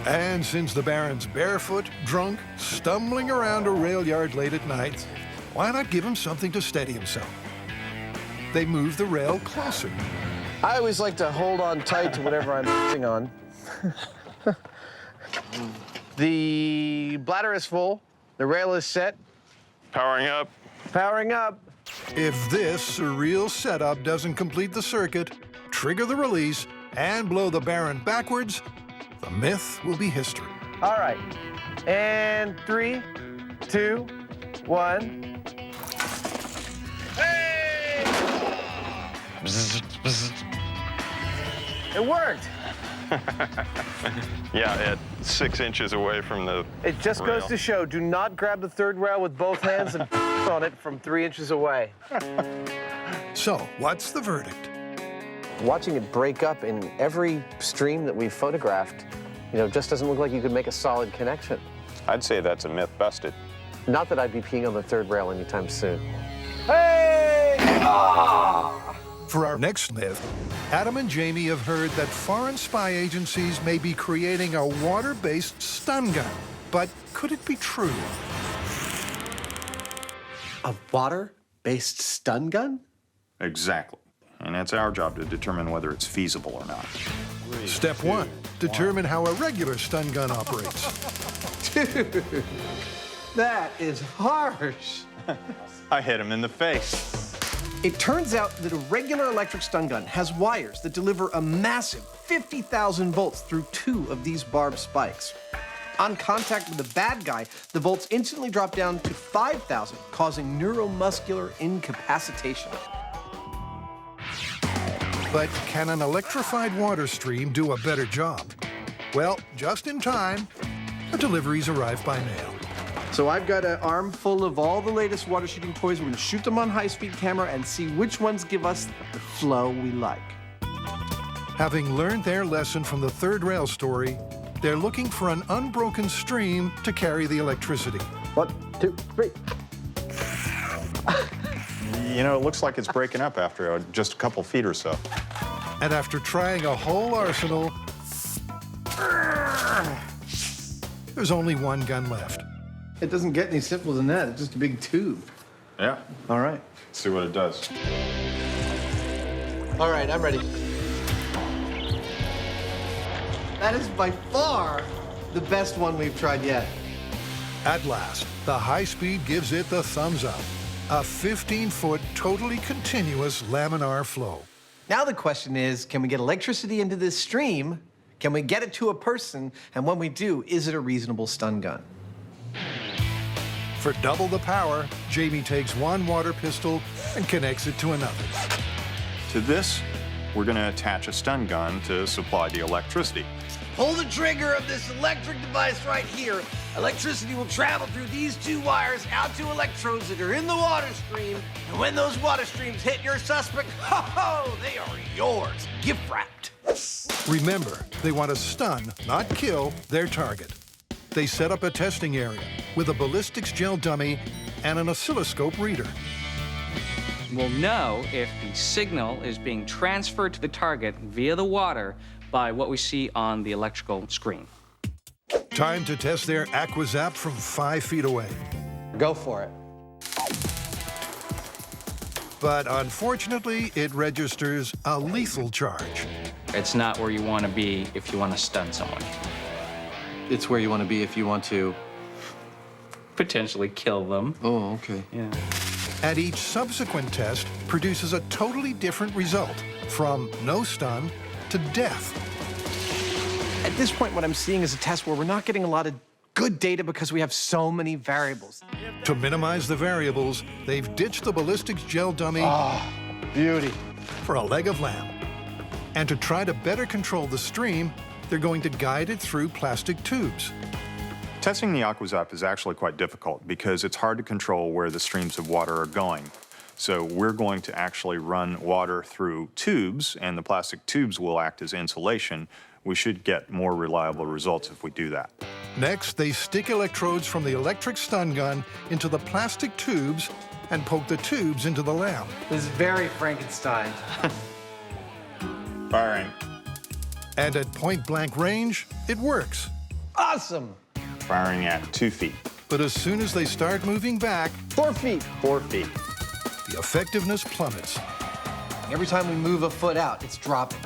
And since the Baron's barefoot, drunk, stumbling around a rail yard late at night, why not give him something to steady himself? They move the rail closer. I always like to hold on tight to whatever I'm sitting on. The bladder is full. The rail is set. Powering up. Powering up. If this surreal setup doesn't complete the circuit, trigger the release, and blow the Baron backwards, the myth will be history. All right. And 3, 2, 1. Hey! It worked. Yeah, at 6 inches away from the It just rail. goes to show, do not grab the third rail with both hands and on it from 3 inches away. So, what's the verdict? Watching it break up in every stream that we've photographed, just doesn't look like you could make a solid connection. I'd say that's a myth busted. Not that I'd be peeing on the third rail anytime soon. Hey! For our next myth, Adam and Jamie have heard that foreign spy agencies may be creating a water-based stun gun. But could it be true? A water-based stun gun? Exactly. And that's our job to determine whether it's feasible or not. Step 1, determine how a regular stun gun operates. Dude, that is harsh. I hit him in the face. It turns out that a regular electric stun gun has wires that deliver a massive 50,000 volts through 2 of these barbed spikes. On contact with the bad guy, the volts instantly drop down to 5,000, causing neuromuscular incapacitation. But can an electrified water stream do a better job? Well, just in time, the deliveries arrive by mail. So I've got an arm full of all the latest water shooting toys. We're gonna shoot them on high-speed camera and see which ones give us the flow we like. Having learned their lesson from the third rail story, they're looking for an unbroken stream to carry the electricity. 1, 2, 3. You know, it looks like it's breaking up after just a couple feet or so. And after trying a whole arsenal, there's only one gun left. It doesn't get any simpler than that. It's just a big tube. Yeah. All right. Let's see what it does. All right, I'm ready. That is by far the best one we've tried yet. At last, the high speed gives it the thumbs up. A 15-foot, totally continuous laminar flow. Now the question is, can we get electricity into this stream? Can we get it to a person? And when we do, is it a reasonable stun gun? For double the power, Jamie takes one water pistol and connects it to another. To this, we're going to attach a stun gun to supply the electricity. Pull the trigger of this electric device right here. Electricity will travel through these two wires out to electrodes that are in the water stream. And when those water streams hit your suspect, ho-ho, they are yours, gift wrapped. Remember, they want to stun, not kill, their target. They set up a testing area with a ballistics gel dummy and an oscilloscope reader. We'll know if the signal is being transferred to the target via the water by what we see on the electrical screen. Time to test their AquaZap from 5 feet away. Go for it. But unfortunately, it registers a lethal charge. It's not where you want to be if you want to stun someone. It's where you want to be if you want to potentially kill them. Oh, okay. Yeah. And each subsequent test produces a totally different result, from no stun to death. At this point, what I'm seeing is a test where we're not getting a lot of good data because we have so many variables. To minimize the variables, they've ditched the ballistics gel dummy Beauty. for a leg of lamb. And to try to better control the stream, they're going to guide it through plastic tubes. Testing the AquaZap is actually quite difficult because it's hard to control where the streams of water are going. So we're going to actually run water through tubes, and the plastic tubes will act as insulation. We should get more reliable results if we do that. Next, they stick electrodes from the electric stun gun into the plastic tubes and poke the tubes into the lamb. This is very Frankenstein. Firing. And at point-blank range, it works. Awesome. Firing at 2 feet. But as soon as they start moving back, 4 feet. 4 feet. the effectiveness plummets. Every time we move a foot out, it's dropping.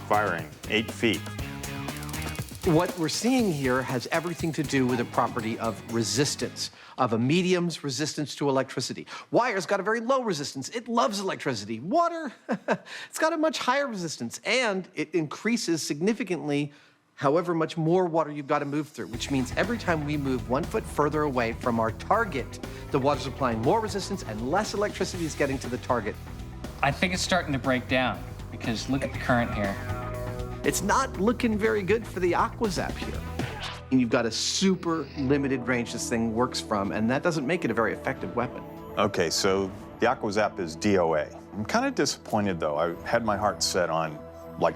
Firing 8 feet. What we're seeing here has everything to do with a property of resistance, of a medium's resistance to electricity. Wire's got a very low resistance. It loves electricity. Water, it's got a much higher resistance, and it increases significantly however much more water you've got to move through, which means every time we move 1 foot further away from our target, the water's applying more resistance and less electricity is getting to the target. I think it's starting to break down, because look at the current here. It's not looking very good for the AquaZap here. And you've got a super limited range this thing works from, and that doesn't make it a very effective weapon. Okay, so the AquaZap is DOA. I'm kind of disappointed, though. I had my heart set on, like,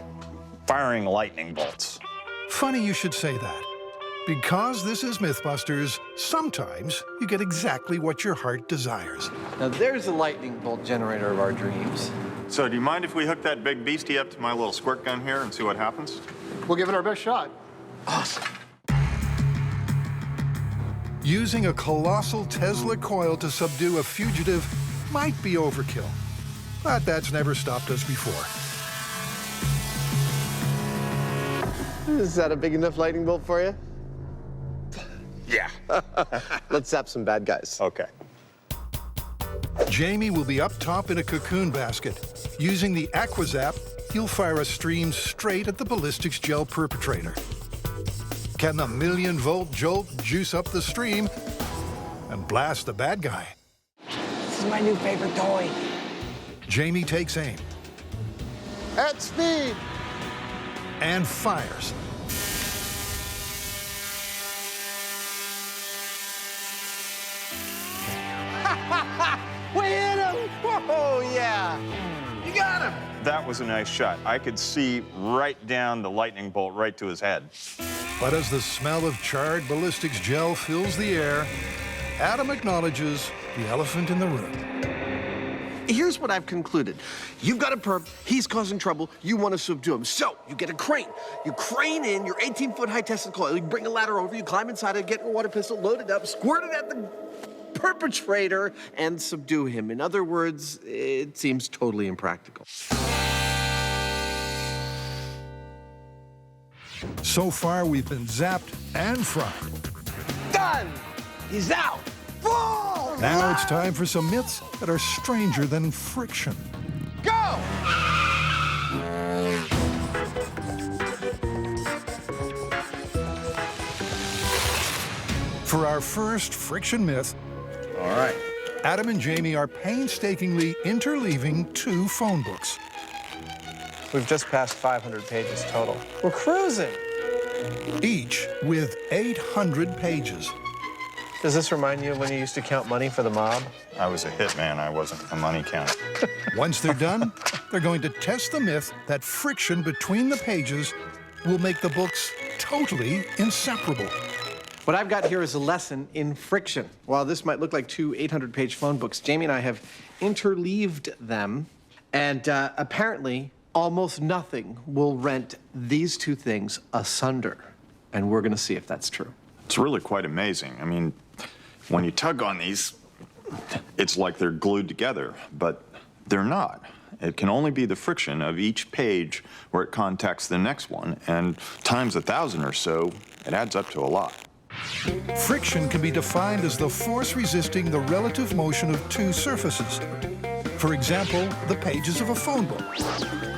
firing lightning bolts. Funny you should say that. Because this is MythBusters, sometimes you get exactly what your heart desires. Now there's the lightning bolt generator of our dreams. So do you mind if we hook that big beastie up to my little squirt gun here and see what happens? We'll give it our best shot. Awesome. Using a colossal Tesla coil to subdue a fugitive might be overkill, but that's never stopped us before. Is that a big enough lightning bolt for you? Yeah. Let's zap some bad guys. Okay. Jamie will be up top in a cocoon basket. Using the AquaZap, he'll fire a stream straight at the ballistics gel perpetrator. Can the 1,000,000-volt jolt juice up the stream and blast the bad guy? This is my new favorite toy. Jamie takes aim At speed. and fires. We hit him! Oh, yeah. You got him! That was a nice shot. I could see right down the lightning bolt right to his head. But as the smell of charred ballistics gel fills the air, Adam acknowledges the elephant in the room. Here's what I've concluded. You've got a perp, he's causing trouble, you want to subdue him. So, you get a crane. You crane in your 18-foot high-tested coil, you bring a ladder over, you climb inside it, get your water pistol, load it up, squirt it at the perpetrator, and subdue him. In other words, it seems totally impractical. So far, we've been zapped and fried. Done! He's out! Whoa! Now it's time for some myths that are stranger than friction. Go! For our first friction myth, All right. Adam and Jamie are painstakingly interleaving two phone books. We've just passed 500 pages total. We're cruising. Each with 800 pages. Does this remind you of when you used to count money for the mob? I was a hitman. I wasn't a money counter. Once they're done, they're going to test the myth that friction between the pages will make the books totally inseparable. What I've got here is a lesson in friction. While this might look like two 800-page phone books, Jamie and I have interleaved them, and apparently almost nothing will rent these two things asunder. And we're going to see if that's true. It's really quite amazing. I mean, when you tug on these, it's like they're glued together, but they're not. It can only be the friction of each page where it contacts the next one, and times 1,000 or so, it adds up to a lot. Friction can be defined as the force resisting the relative motion of two surfaces. For example, the pages of a phone book.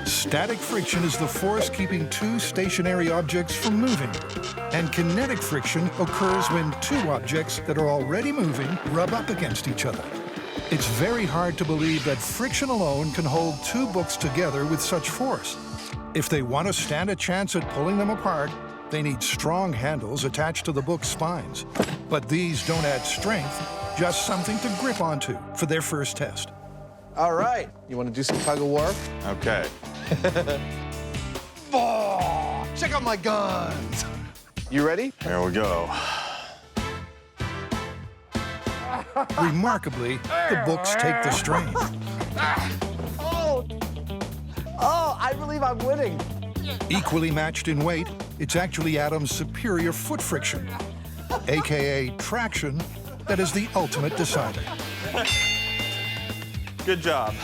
Static friction is the force keeping two stationary objects from moving. And kinetic friction occurs when two objects that are already moving rub up against each other. It's very hard to believe that friction alone can hold two books together with such force. If they want to stand a chance at pulling them apart, they need strong handles attached to the book's spines. But these don't add strength, just something to grip onto for their first test. All right. You want to do some tug of war? Okay. Oh, check out my guns. You ready? Here we go. Remarkably, the books take the strain. Oh, I believe I'm winning. Equally matched in weight, it's actually Adam's superior foot friction, aka traction, that is the ultimate decider. Good job.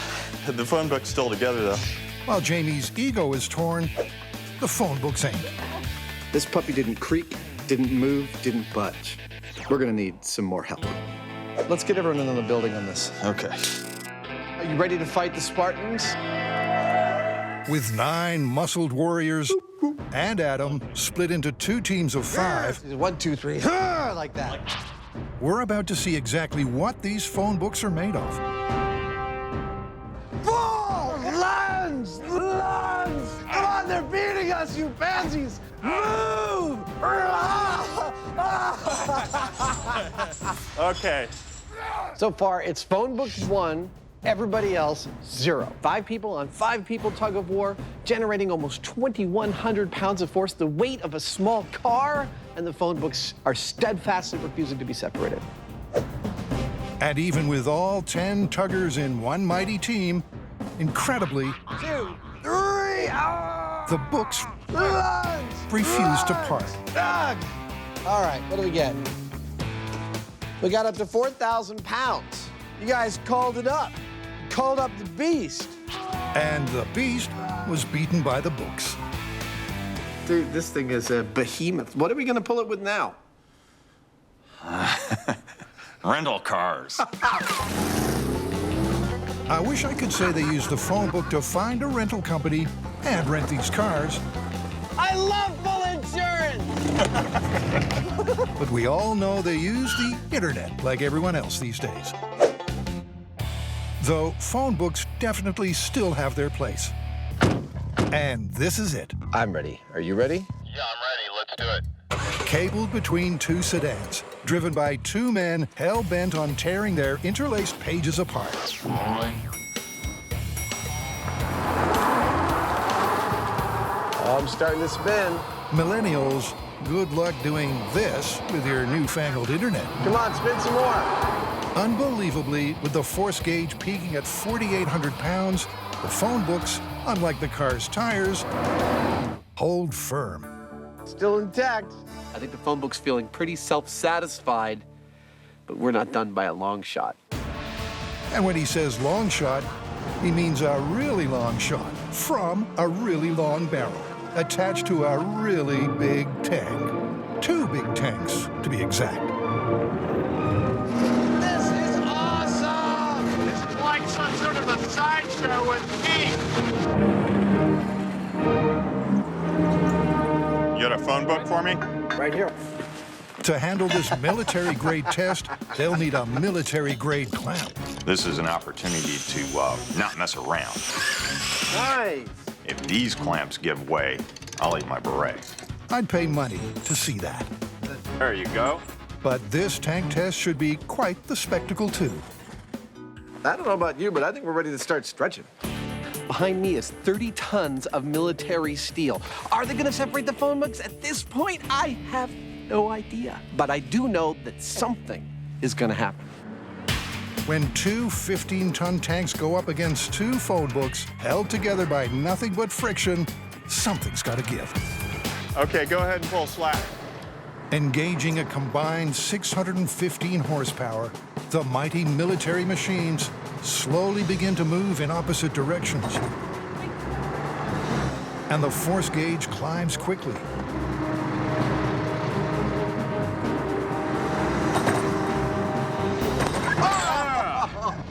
The phone book's still together, though. While Jamie's ego is torn, the phone books ain't. This puppy didn't creak, didn't move, didn't budge. We're gonna need some more help. Let's get everyone in the building on this. Okay. Are you ready to fight the Spartans? With 9 muscled warriors and Adam split into 2 teams of 5, 1, 2, 3, like that. we're about to see exactly what these phone books are made of. Whoa! Lands! Lands! Come on, they're beating us, you pansies! Move! Okay. So far, it's phone book 1, everybody else 0. 5 people on 5 people tug of war, generating almost 2,100 pounds of force, the weight of a small car, and the phone books are steadfastly refusing to be separated. And even with all 10 tuggers in one mighty team, incredibly, 2, 3, the books Lunge! refuse to part. Tug! All right, what do we get? We got up to 4,000 pounds. You guys called it up. Called up the beast. And the beast was beaten by the books. Dude, this thing is a behemoth. What are we gonna pull it with now? Rental cars. I wish I could say they used the phone book to find a rental company and rent these cars, I love full insurance! but we all know they use the internet like everyone else these days. Though phone books definitely still have their place. And this is it. I'm ready. Are you ready? Yeah, I'm ready. Let's do it. cabled between two sedans, driven by two men hell-bent on tearing their interlaced pages apart. I'm starting to spin. Millennials, good luck doing this with your newfangled internet. Come on, spin some more. Unbelievably, with the force gauge peaking at 4,800 pounds, the phone books, unlike the car's tires, hold firm. Still intact. I think the phone book's feeling pretty self-satisfied, but we're not done by a long shot. And when he says long shot, he means a really long shot from a really long barrel attached to a really big tank. 2 big tanks, to be exact. This is awesome! It's like some sort of a sideshow with me. You got a phone book for me? Right here. To handle this military-grade test, they'll need a military-grade clamp. This is an opportunity to not mess around. Nice. If these clamps give way, I'll eat my beret. I'd pay money to see that. There you go. But this tank test should be quite the spectacle, too. I don't know about you, but I think we're ready to start stretching. Behind me is 30 tons of military steel. Are they gonna separate the phone books? At this point, I have no idea. But I do know that something is gonna happen. When 2 15-ton tanks go up against 2 phone books held together by nothing but friction, something's got to give. Okay, go ahead and pull slack. Engaging a combined 615 horsepower, the mighty military machines slowly begin to move in opposite directions. And the force gauge climbs quickly.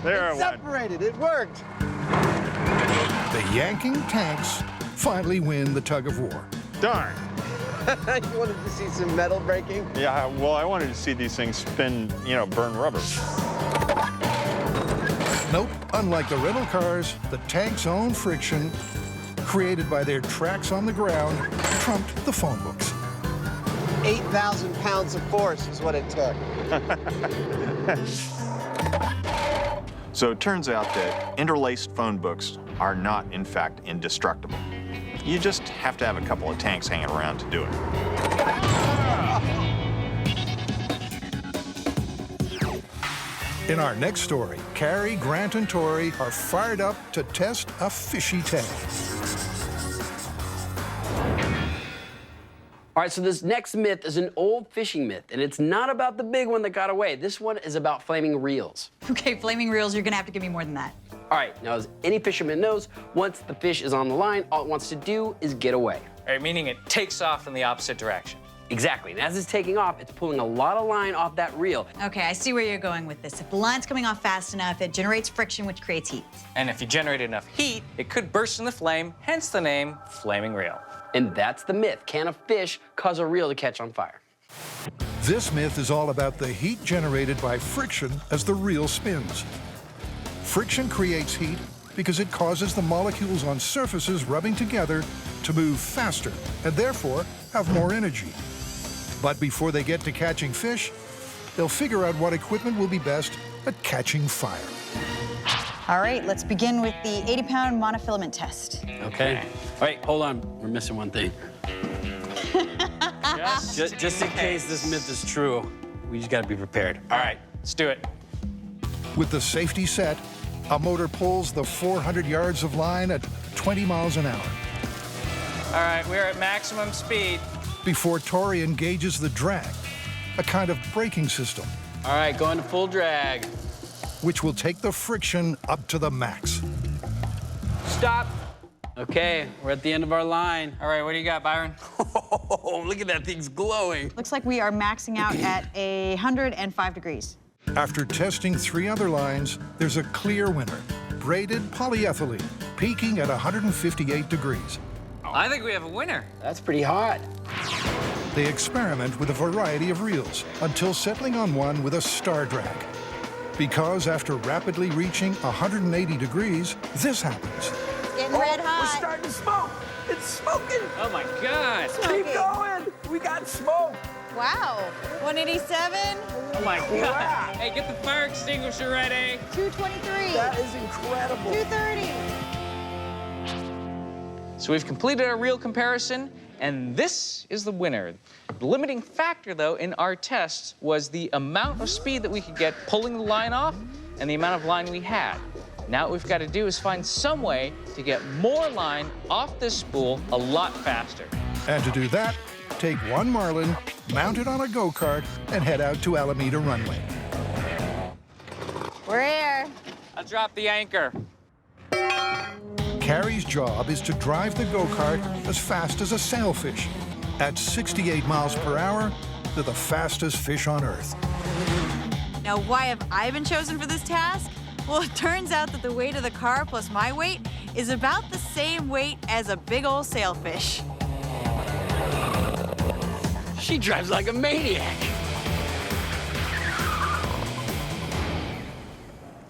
There it went. Separated, it worked. The yanking tanks finally win the tug of war. Darn. You wanted to see some metal breaking? Yeah, well, I wanted to see these things spin, burn rubber. Nope, unlike the rental cars, the tank's own friction, created by their tracks on the ground, trumped the phone books. 8,000 pounds of force is what it took. So it turns out that interlaced phone books are not, in fact, indestructible. You just have to have a couple of tanks hanging around to do it. In our next story, Carrie, Grant, and Tori are fired up to test a fishy tale. All right, so this next myth is an old fishing myth, and it's not about the big one that got away. This one is about flaming reels. Okay, flaming reels, you're gonna have to give me more than that. All right, now as any fisherman knows, once the fish is on the line, all it wants to do is get away. All right, meaning it takes off in the opposite direction. Exactly, and as it's taking off, it's pulling a lot of line off that reel. Okay, I see where you're going with this. If the line's coming off fast enough, it generates friction, which creates heat. And if you generate enough heat, it could burst into flame, hence the name flaming reel. And that's the myth. Can a fish cause a reel to catch on fire? This myth is all about the heat generated by friction as the reel spins. Friction creates heat because it causes the molecules on surfaces rubbing together to move faster and therefore have more energy. But before they get to catching fish, they'll figure out what equipment will be best at catching fire. All right, let's begin with the 80-pound monofilament test. Okay. All right, hold on. We're missing one thing. just in case this myth is true, we just gotta be prepared. All right, let's do it. With the safety set, a motor pulls the 400 yards of line at 20 miles an hour. All right, we're at maximum speed. Before Tori engages the drag, a kind of braking system. All right, going to full drag. Which will take the friction up to the max. Stop. Okay, we're at the end of our line. All right, what do you got, Byron? Oh, look at that, thing's glowing. Looks like we are maxing out at 105 degrees. After testing 3 other lines, there's a clear winner. Braided polyethylene, peaking at 158 degrees. I think we have a winner. That's pretty hot. They experiment with a variety of reels until settling on one with a star drag. Because after rapidly reaching 180 degrees, this happens. Getting red hot. We're starting to smoke. It's smoking. Oh my God. Keep going. We got smoke. Wow. 187. Oh my God. Hey, get the fire extinguisher ready. 223. That is incredible. 230. So we've completed our reel comparison, and this is the winner. The limiting factor, though, in our tests was the amount of speed that we could get pulling the line off and the amount of line we had. Now what we've got to do is find some way to get more line off this spool a lot faster. And to do that, take one marlin, mount it on a go-kart, and head out to Alameda Runway. We're here. I'll drop the anchor. Carrie's job is to drive the go-kart as fast as a sailfish. At 68 miles per hour, they're the fastest fish on Earth. Now, why have I been chosen for this task? Well, it turns out that the weight of the car plus my weight is about the same weight as a big old sailfish. She drives like a maniac.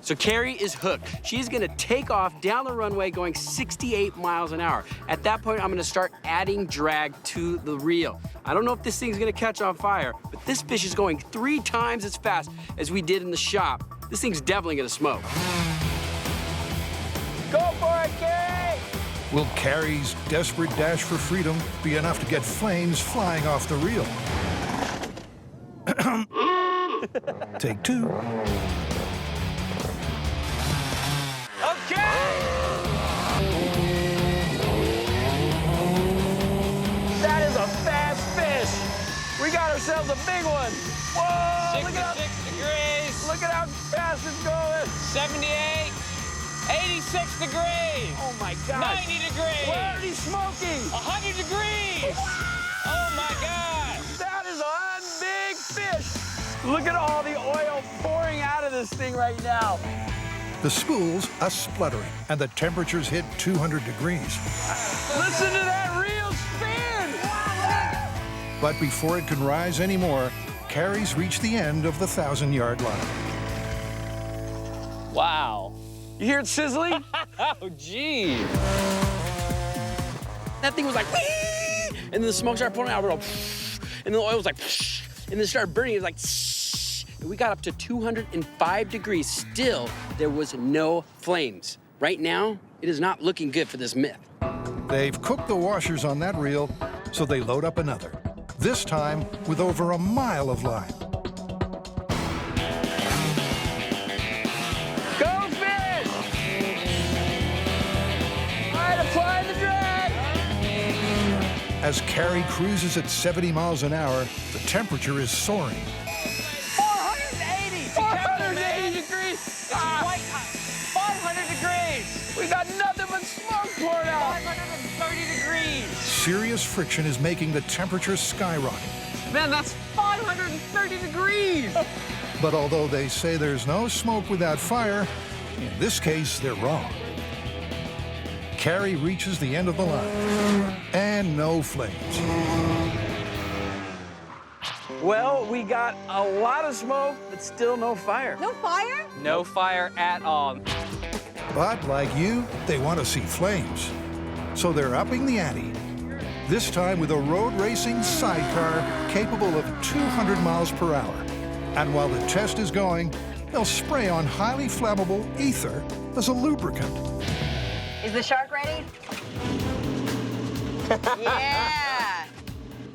So Carrie is hooked. She's gonna take off down the runway going 68 miles an hour. At that point, I'm gonna start adding drag to the reel. I don't know if this thing's gonna catch on fire, but this fish is going 3 times as fast as we did in the shop. This thing's definitely gonna smoke. Go for it, Carrie! Will Carrie's desperate dash for freedom be enough to get flames flying off the reel? Take 2. That is a fast fish. We got ourselves a big one. Whoa! 66 degrees. Look at how fast it's going. 78. 86 degrees. Oh my God. 90 degrees. We're already smoking. 100 degrees. Oh my God. That is a big fish. Look at all the oil pouring out of this thing right now. The spool's a spluttering, and the temperatures hit 200 degrees. Listen to that reel spin. But before it can rise anymore, Carrie's reached the end of the 1,000-yard line. Wow. You hear it sizzling? Oh, gee. That thing was like, whee! And then the smoke started pouring out, and then the oil was like, and then it started burning. It was like, and we got up to 205 degrees. Still, there was no flames. Right now, it is not looking good for this myth. They've cooked the washers on that reel, so they load up another, this time with over a mile of line. Go fish! All right, apply the drag. As Carrie cruises at 70 miles an hour, the temperature is soaring. 480 degrees. It's white hot. 500 degrees. We got nothing but smoke pouring out. 530 degrees. Serious friction is making the temperature skyrocket. Man, that's 530 degrees. But although they say there's no smoke without fire, in this case, they're wrong. Carrie reaches the end of the line, and no flames. Well, we got a lot of smoke, but still no fire. No fire? No fire at all. But like you, they want to see flames. So they're upping the ante. This time with a road racing sidecar capable of 200 miles per hour. And while the test is going, they'll spray on highly flammable ether as a lubricant. Is the shark ready? Yeah.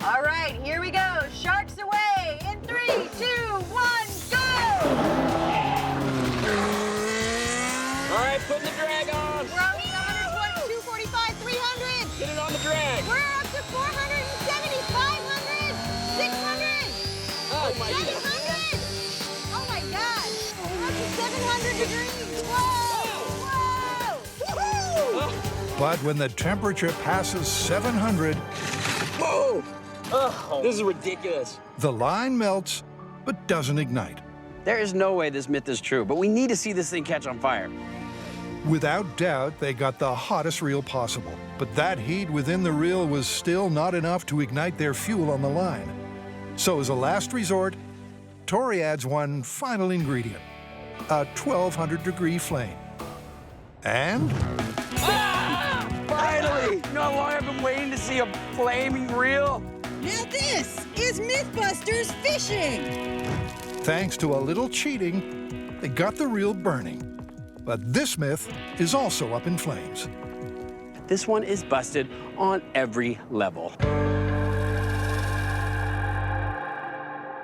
All right, here we go. Sharks away in 3, 2, 1, go! All right, put the drag on. We're up to 120, 245, 300. Get it on the drag. We're up to 470, 500, 600. Oh, my 700. Oh my God. We're up to 700 degrees. Whoa! Whoa! Woohoo! But when the temperature passes 700, Whoa! Oh, this is ridiculous. the line melts but doesn't ignite. There is no way this myth is true, but we need to see this thing catch on fire. Without doubt, they got the hottest reel possible. But that heat within the reel was still not enough to ignite their fuel on the line. So as a last resort, Tori adds one final ingredient, a 1,200-degree flame. And Finally! You know how long I've been waiting to see a flaming reel? Now this is MythBusters Fishing! Thanks to a little cheating, they got the reel burning. But this myth is also up in flames. This one is busted on every level.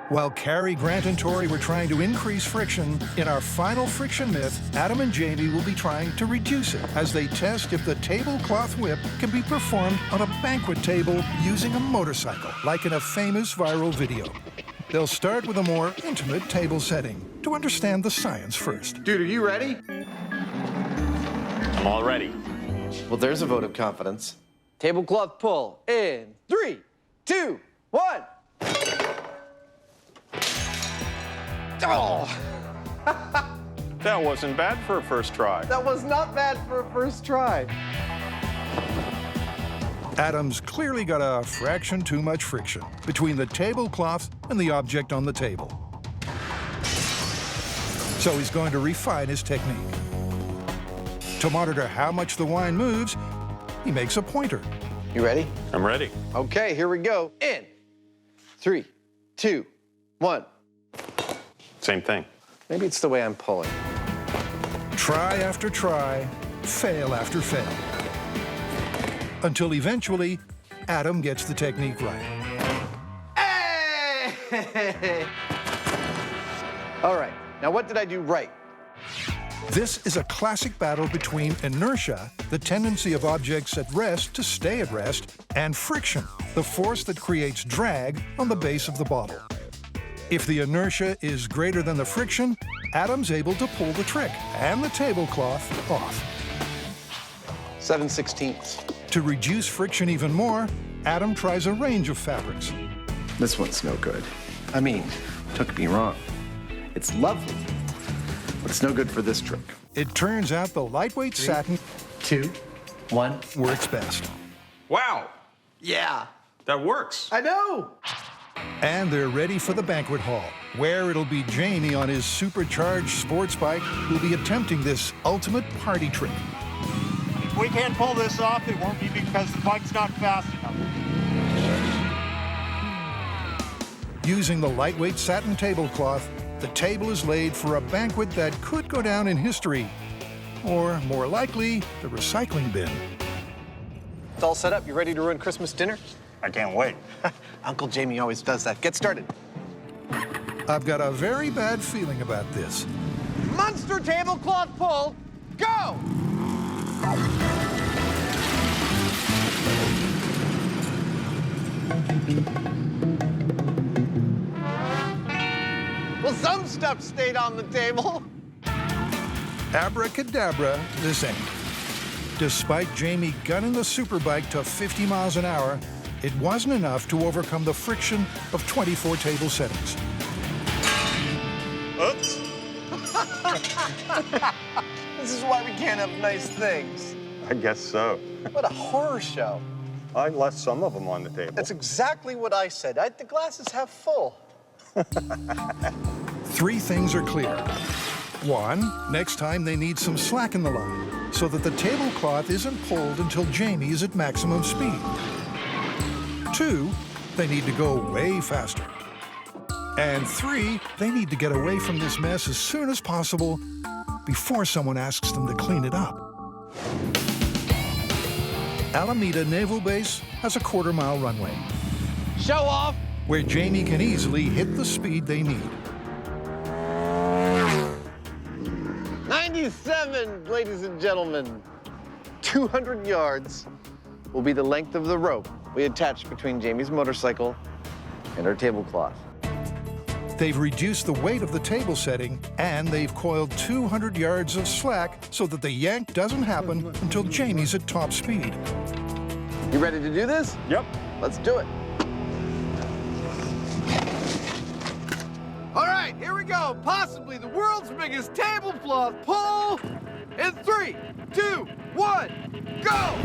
While Carrie, Grant, and Tori were trying to increase friction, in our final friction myth, Adam and Jamie will be trying to reduce it as they test if the tablecloth whip can be performed on a banquet table using a motorcycle, like in a famous viral video. They'll start with a more intimate table setting to understand the science first. Dude, are you ready? I'm all ready. Well, there's a vote of confidence. Tablecloth pull in 3, 2, 1. Oh! That wasn't bad for a first try. That was not bad for a first try. Adam's clearly got a fraction too much friction between the tablecloth and the object on the table. So he's going to refine his technique. To monitor how much the wine moves, he makes a pointer. You ready? I'm ready. Okay, here we go. In 3, 2, 1. Same thing. Maybe it's the way I'm pulling. Try after try, fail after fail. Until eventually, Adam gets the technique right. Hey! All right, now what did I do right? This is a classic battle between inertia, the tendency of objects at rest to stay at rest, and friction, the force that creates drag on the base of the bottle. If the inertia is greater than the friction, Adam's able to pull the trick and the tablecloth off. 7/16. To reduce friction even more, Adam tries a range of fabrics. This one's no good. I mean, took me wrong. It's lovely, but it's no good for this trick. It turns out the lightweight 3, satin 2, 1 works best. Wow, Yeah, that works. I know. And they're ready for the banquet hall, where it'll be Jamie on his supercharged sports bike who'll be attempting this ultimate party trick. If we can't pull this off, it won't be because the bike's not fast enough. Using the lightweight satin tablecloth, the table is laid for a banquet that could go down in history, or more likely, the recycling bin. It's all set up. You ready to ruin Christmas dinner? I can't wait. Uncle Jamie always does that. Get started. I've got a very bad feeling about this. Monster tablecloth pull, go! Well, some stuff stayed on the table. Abracadabra, this ain't. Despite Jamie gunning the superbike to 50 miles an hour, it wasn't enough to overcome the friction of 24 table settings. Oops. This is why we can't have nice things. I guess so. What a horror show. I left some of them on the table. That's exactly what I said. The glasses half full. 3 things are clear. 1, next time they need some slack in the line, so that the tablecloth isn't pulled until Jamie is at maximum speed. 2, they need to go way faster. And 3, they need to get away from this mess as soon as possible before someone asks them to clean it up. Alameda Naval Base has a quarter-mile runway, Show off. where Jamie can easily hit the speed they need. 97, ladies and gentlemen. 200 yards will be the length of the rope we attached between Jamie's motorcycle and our tablecloth. They've reduced the weight of the table setting, and they've coiled 200 yards of slack so that the yank doesn't happen until Jamie's at top speed. You ready to do this? Yep. Let's do it. All right, here we go. Possibly the world's biggest tablecloth pull in 3, 2, 1, go!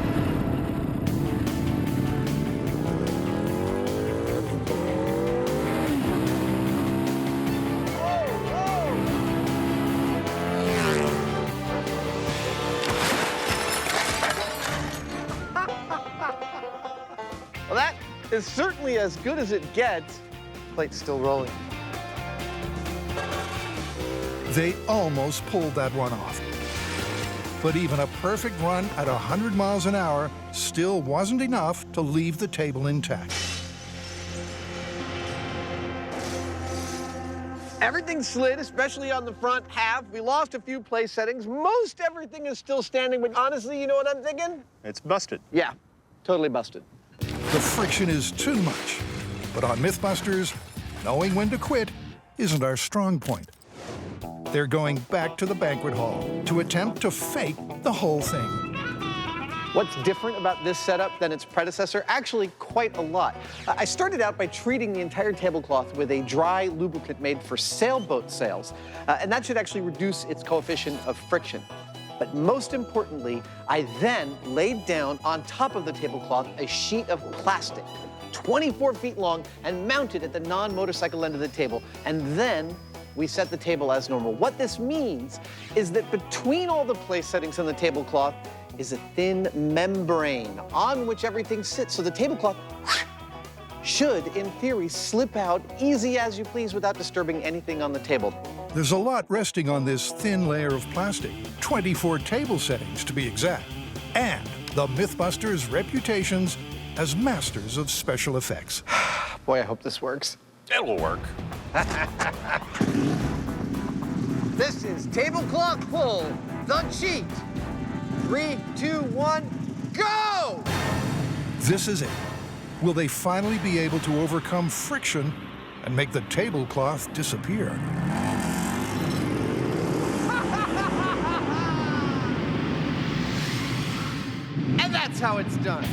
It's certainly as good as it gets. Plate's still rolling. They almost pulled that one off. But even a perfect run at 100 miles an hour still wasn't enough to leave the table intact. Everything slid, especially on the front half. We lost a few place settings. Most everything is still standing, but honestly, you know what I'm thinking? It's busted. Yeah, totally busted. The friction is too much. But on MythBusters, knowing when to quit isn't our strong point. They're going back to the banquet hall to attempt to fake the whole thing. What's different about this setup than its predecessor? Actually, quite a lot. I started out by treating the entire tablecloth with a dry lubricant made for sailboat sails, and that should actually reduce its coefficient of friction. But most importantly, I then laid down on top of the tablecloth a sheet of plastic, 24 feet long, and mounted at the non-motorcycle end of the table. And then we set the table as normal. What this means is that between all the place settings on the tablecloth is a thin membrane on which everything sits. So the tablecloth should, in theory, slip out easy as you please without disturbing anything on the table. There's a lot resting on this thin layer of plastic, 24 table settings to be exact, and the MythBusters' reputations as masters of special effects. Boy, I hope this works. It'll work. This is Tablecloth Pull, the cheat. 3, 2, 1, go! This is it. Will they finally be able to overcome friction and make the tablecloth disappear? And that's how it's done.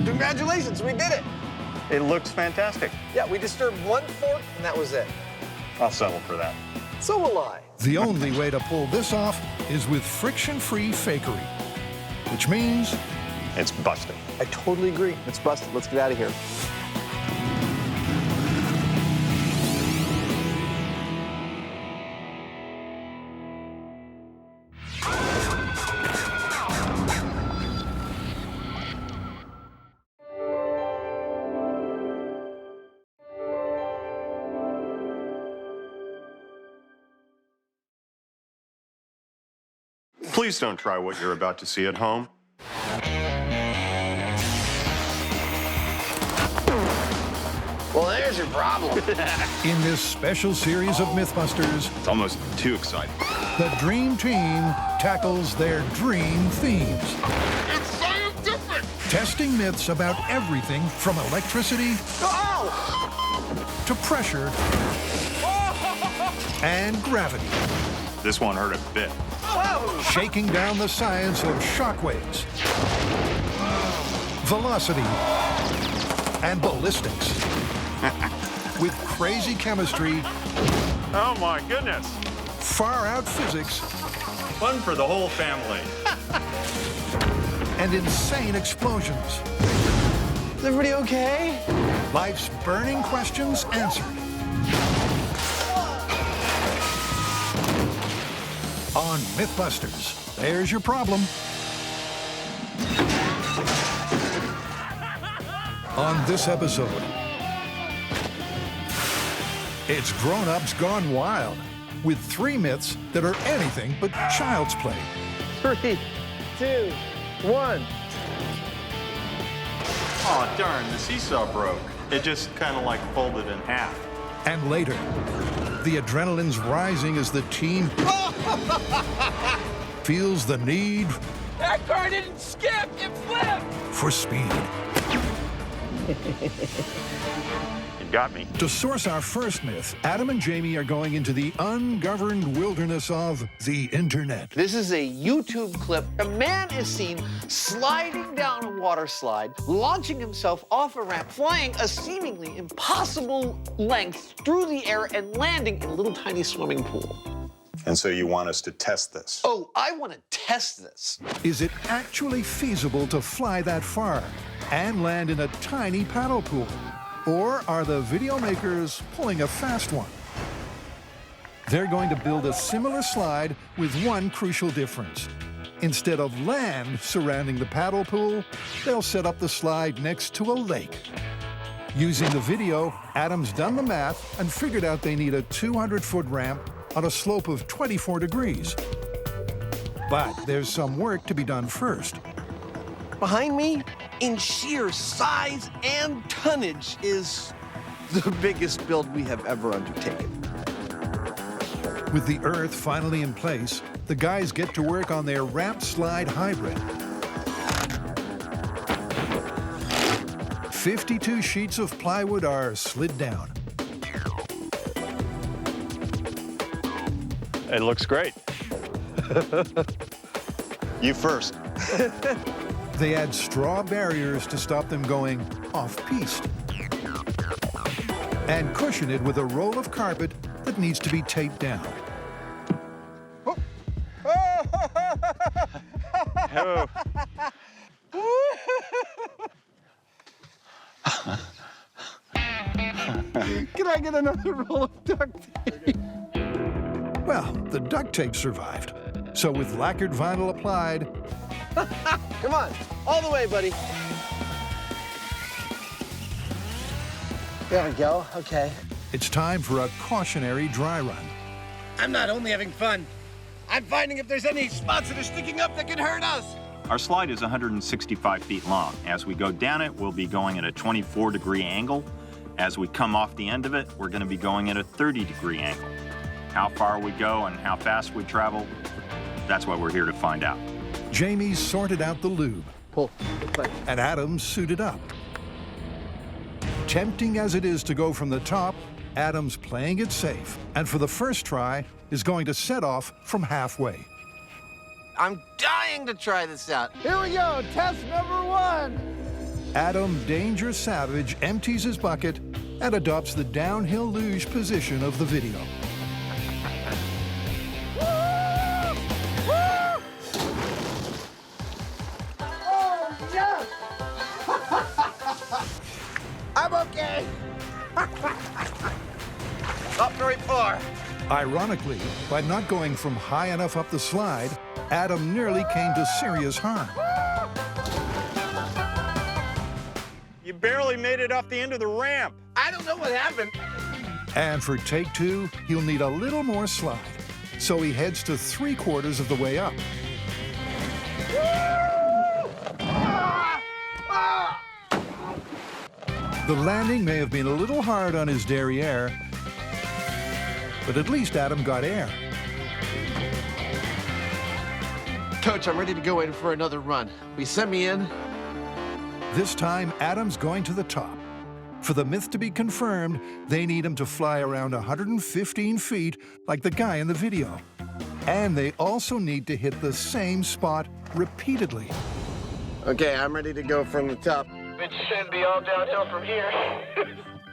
Congratulations, we did it. It looks fantastic. Yeah, we disturbed 1/4, and that was it. I'll settle for that. So will I. The only way to pull this off is with friction-free fakery, which means it's busted. I totally agree. It's busted. Let's get out of here. Please don't try what you're about to see at home. Well, there's your problem. in this special series of MythBusters, It's almost too exciting. the Dream Team tackles their dream themes. It's scientific! Testing myths about everything from electricity to pressure and gravity. This won't hurt a bit. Shaking down the science of shockwaves, velocity, and ballistics. With crazy chemistry, Oh my goodness. far-out physics, Fun for the whole family. and insane explosions. Is everybody okay? Life's burning questions answered. On MythBusters, there's your problem. On this episode, it's grown-ups gone wild with 3 myths that are anything but child's play. 3, 2, 1. Oh, darn, the seesaw broke. It just kind of like folded in half. And later, the adrenaline's rising as the team feels the need That car didn't skip, it flipped! for speed. You got me. To source our first myth, Adam and Jamie are going into the ungoverned wilderness of the internet. This is a YouTube clip. A man is seen sliding down a water slide, launching himself off a ramp, flying a seemingly impossible length through the air, and landing in a little tiny swimming pool. And so you want us to test this? Oh, I want to test this. Is it actually feasible to fly that far and land in a tiny paddle pool? Or are the video makers pulling a fast one? They're going to build a similar slide with one crucial difference. Instead of land surrounding the paddle pool, they'll set up the slide next to a lake. Using the video, Adam's done the math and figured out they need a 200-foot ramp on a slope of 24 degrees. But there's some work to be done first. Behind me, in sheer size and tonnage, is the biggest build we have ever undertaken. With the earth finally in place, the guys get to work on their ramp slide hybrid. 52 sheets of plywood are slid down. It looks great. You first. They add straw barriers to stop them going off-piste. And cushion it with a roll of carpet that needs to be taped down. Oh. Can I get another roll of duct tape? Well, the duct tape survived. So with lacquered vinyl applied, Come on, all the way, buddy. There we go, okay. it's time for a cautionary dry run. I'm not only having fun, I'm finding if there's any spots that are sticking up that could hurt us. Our slide is 165 feet long. As we go down it, we'll be going at a 24-degree angle. As we come off the end of it, we're going to be going at a 30-degree angle. How far we go and how fast we travel, that's what we're here to find out. Jamie's sorted out the lube. Pull. And Adam's suited up. Tempting as it is to go from the top, Adam's playing it safe, and for the first try, is going to set off from halfway. I'm dying to try this out. Here we go, test number 1. Adam Danger Savage empties his bucket and adopts the downhill luge position of the video. Oh, yes! I'm okay. Not very far. Ironically, by not going from high enough up the slide, Adam nearly came to serious harm. You barely made it off the end of the ramp. I don't know what happened. And for take 2, he'll need a little more slide. So he heads to 3/4 of the way up. The landing may have been a little hard on his derriere, but at least Adam got air. Coach, I'm ready to go in for another run. Will you send me in? This time, Adam's going to the top. For the myth to be confirmed, they need him to fly around 115 feet like the guy in the video. And they also need to hit the same spot repeatedly. Okay, I'm ready to go from the top. It should be all downhill from here.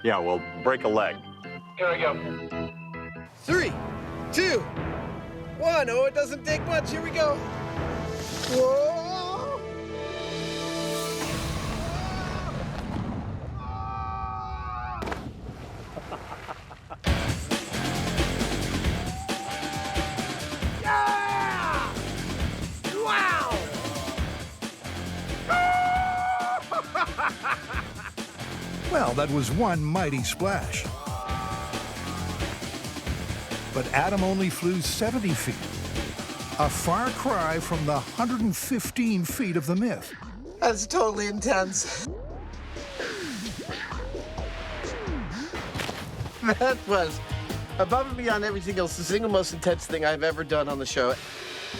Yeah, well, break a leg. Here we go. 3, 2, 1. Oh, it doesn't take much. Here we go. Whoa! Yeah! Wow! Well, that was one mighty splash. But Adam only flew 70 feet. A far cry from the 115 feet of the myth. That's totally intense. That was, above and beyond everything else, the single most intense thing I've ever done on the show.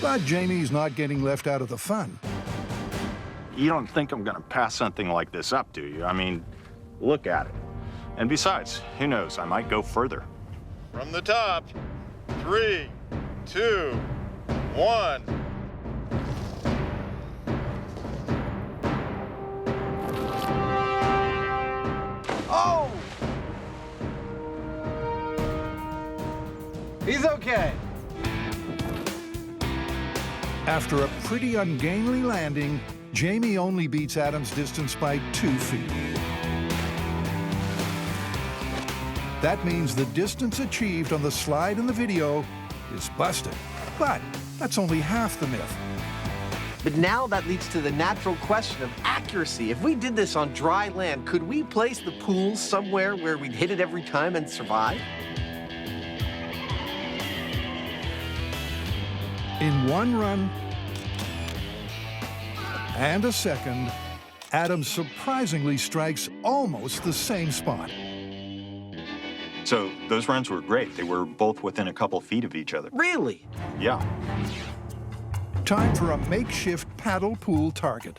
But Jamie's not getting left out of the fun. You don't think I'm gonna pass something like this up, do you? I mean, look at it. And besides, who knows, I might go further. From the top, 3, 2, 1. Oh! He's okay. After a pretty ungainly landing, Jamie only beats Adam's distance by 2 feet. That means the distance achieved on the slide in the video is busted. But that's only half the myth. But now that leads to the natural question of accuracy. If we did this on dry land, could we place the pool somewhere where we'd hit it every time and survive? In one run and a second, Adam surprisingly strikes almost the same spot. So those runs were great. They were both within a couple feet of each other. Really? Yeah. Time for a makeshift paddle pool target.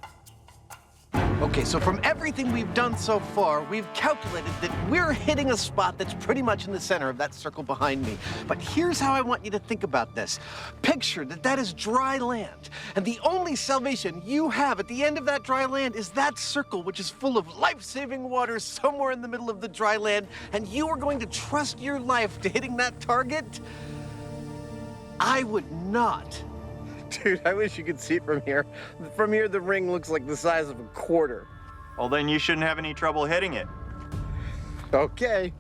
Okay, so from everything we've done so far, we've calculated that we're hitting a spot that's pretty much in the center of that circle behind me. But here's how I want you to think about this. Picture that that is dry land, and the only salvation you have at the end of that dry land is that circle, which is full of life-saving water somewhere in the middle of the dry land, and you are going to trust your life to hitting that target? I would not. Dude, I wish you could see it from here. From here, the ring looks like the size of a quarter. Well, then you shouldn't have any trouble hitting it. Okay.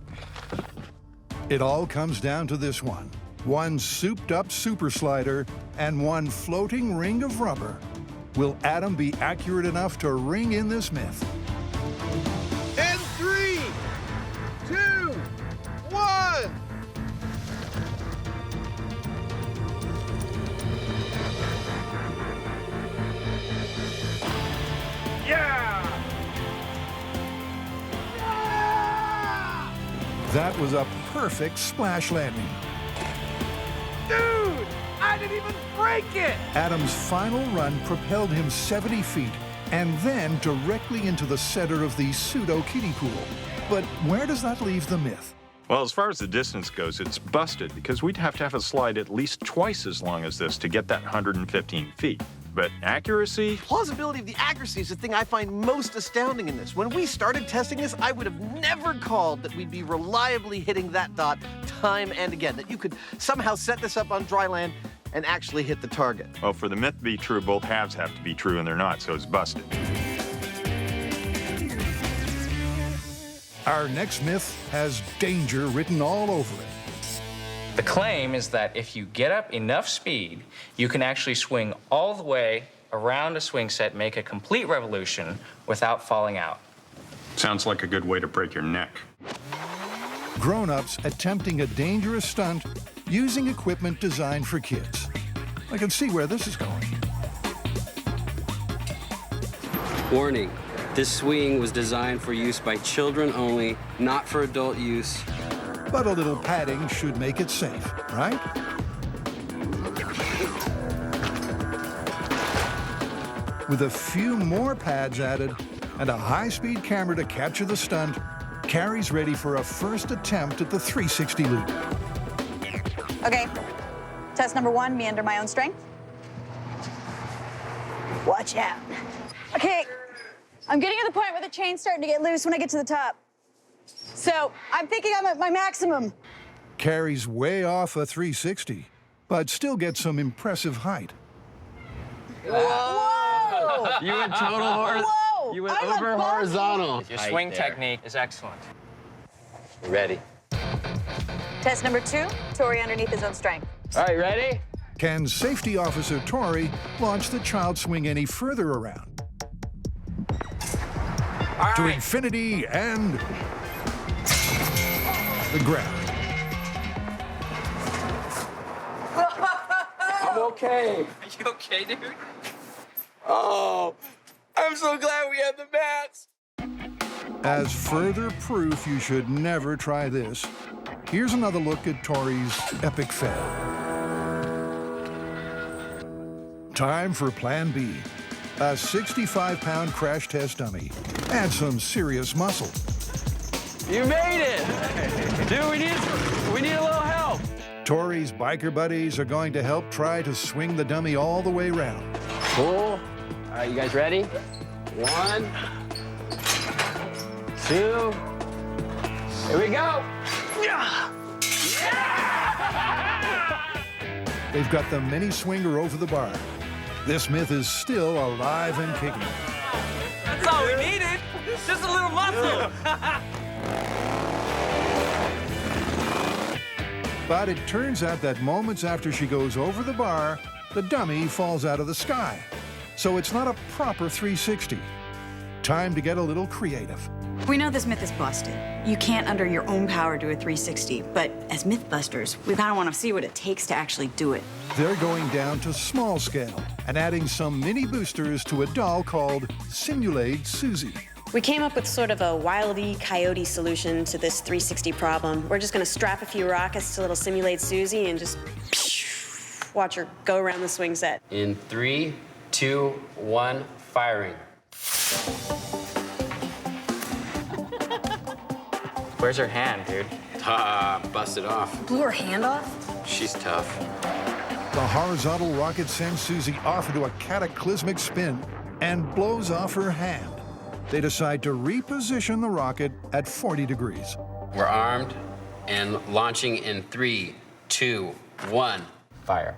It all comes down to this one. One souped-up super slider and one floating ring of rubber. Will Adam be accurate enough to ring in this myth? And 3, 2, 1. Yeah! That was a perfect splash landing. Dude, I didn't even break it! Adam's final run propelled him 70 feet and then directly into the center of the pseudo-kiddie pool. But where does that leave the myth? Well, as far as the distance goes, it's busted because we'd have to have a slide at least twice as long as this to get that 115 feet. But accuracy? Plausibility of the accuracy is the thing I find most astounding in this. When we started testing this, I would have never called that we'd be reliably hitting that dot time and again, that you could somehow set this up on dry land and actually hit the target. Well, for the myth to be true, both halves have to be true, and they're not, so it's busted. Our next myth has danger written all over it. The claim is that if you get up enough speed, you can actually swing all the way around a swing set, make a complete revolution without falling out. Sounds like a good way to break your neck. Grown-ups attempting a dangerous stunt using equipment designed for kids. I can see where this is going. Warning, this swing was designed for use by children only, not for adult use. But a little padding should make it safe, right? With a few more pads added and a high-speed camera to capture the stunt, Carrie's ready for a first attempt at the 360 loop. Okay, test number 1, me under my own strength. Watch out. Okay, I'm getting to the point where the chain's starting to get loose when I get to the top. So I'm thinking I'm at my maximum. Carrie's way off a 360, but still gets some impressive height. Whoa! You went total Whoa! You went I'm over above horizontal. Your swing technique is excellent. Ready. Test number 2, Tori underneath his own strength. All right, ready? Can Safety Officer Tori launch the child swing any further around? All To right. infinity and the ground. I'm okay. Are you okay, dude? Oh, I'm so glad we had the mats. As further proof you should never try this, here's another look at Tori's epic fail. Time for Plan B. A 65-pound crash test dummy. Add some serious muscle. You made it! Dude, we need a little help. Tori's biker buddies are going to help try to swing the dummy all the way round. Cool. All right, you guys ready? 1, 2, here we go. They've got the mini swinger over the bar. This myth is still alive and kicking. That's all we needed. Just a little muscle. But it turns out that moments after she goes over the bar, the dummy falls out of the sky. So it's not a proper 360. Time to get a little creative. We know this myth is busted. You can't, under your own power, do a 360. But as MythBusters, we kind of want to see what it takes to actually do it. They're going down to small scale and adding some mini boosters to a doll called Simulate Susie. We came up with sort of a Wile E. Coyote solution to this 360 problem. We're just going to strap a few rockets to little Simulate Susie and just watch her go around the swing set. In 3, 2, 1, firing. Where's her hand, dude? Busted off. Blew her hand off? She's tough. The horizontal rocket sends Susie off into a cataclysmic spin and blows off her hand. They decide to reposition the rocket at 40 degrees. We're armed and launching in 3, 2, 1, fire.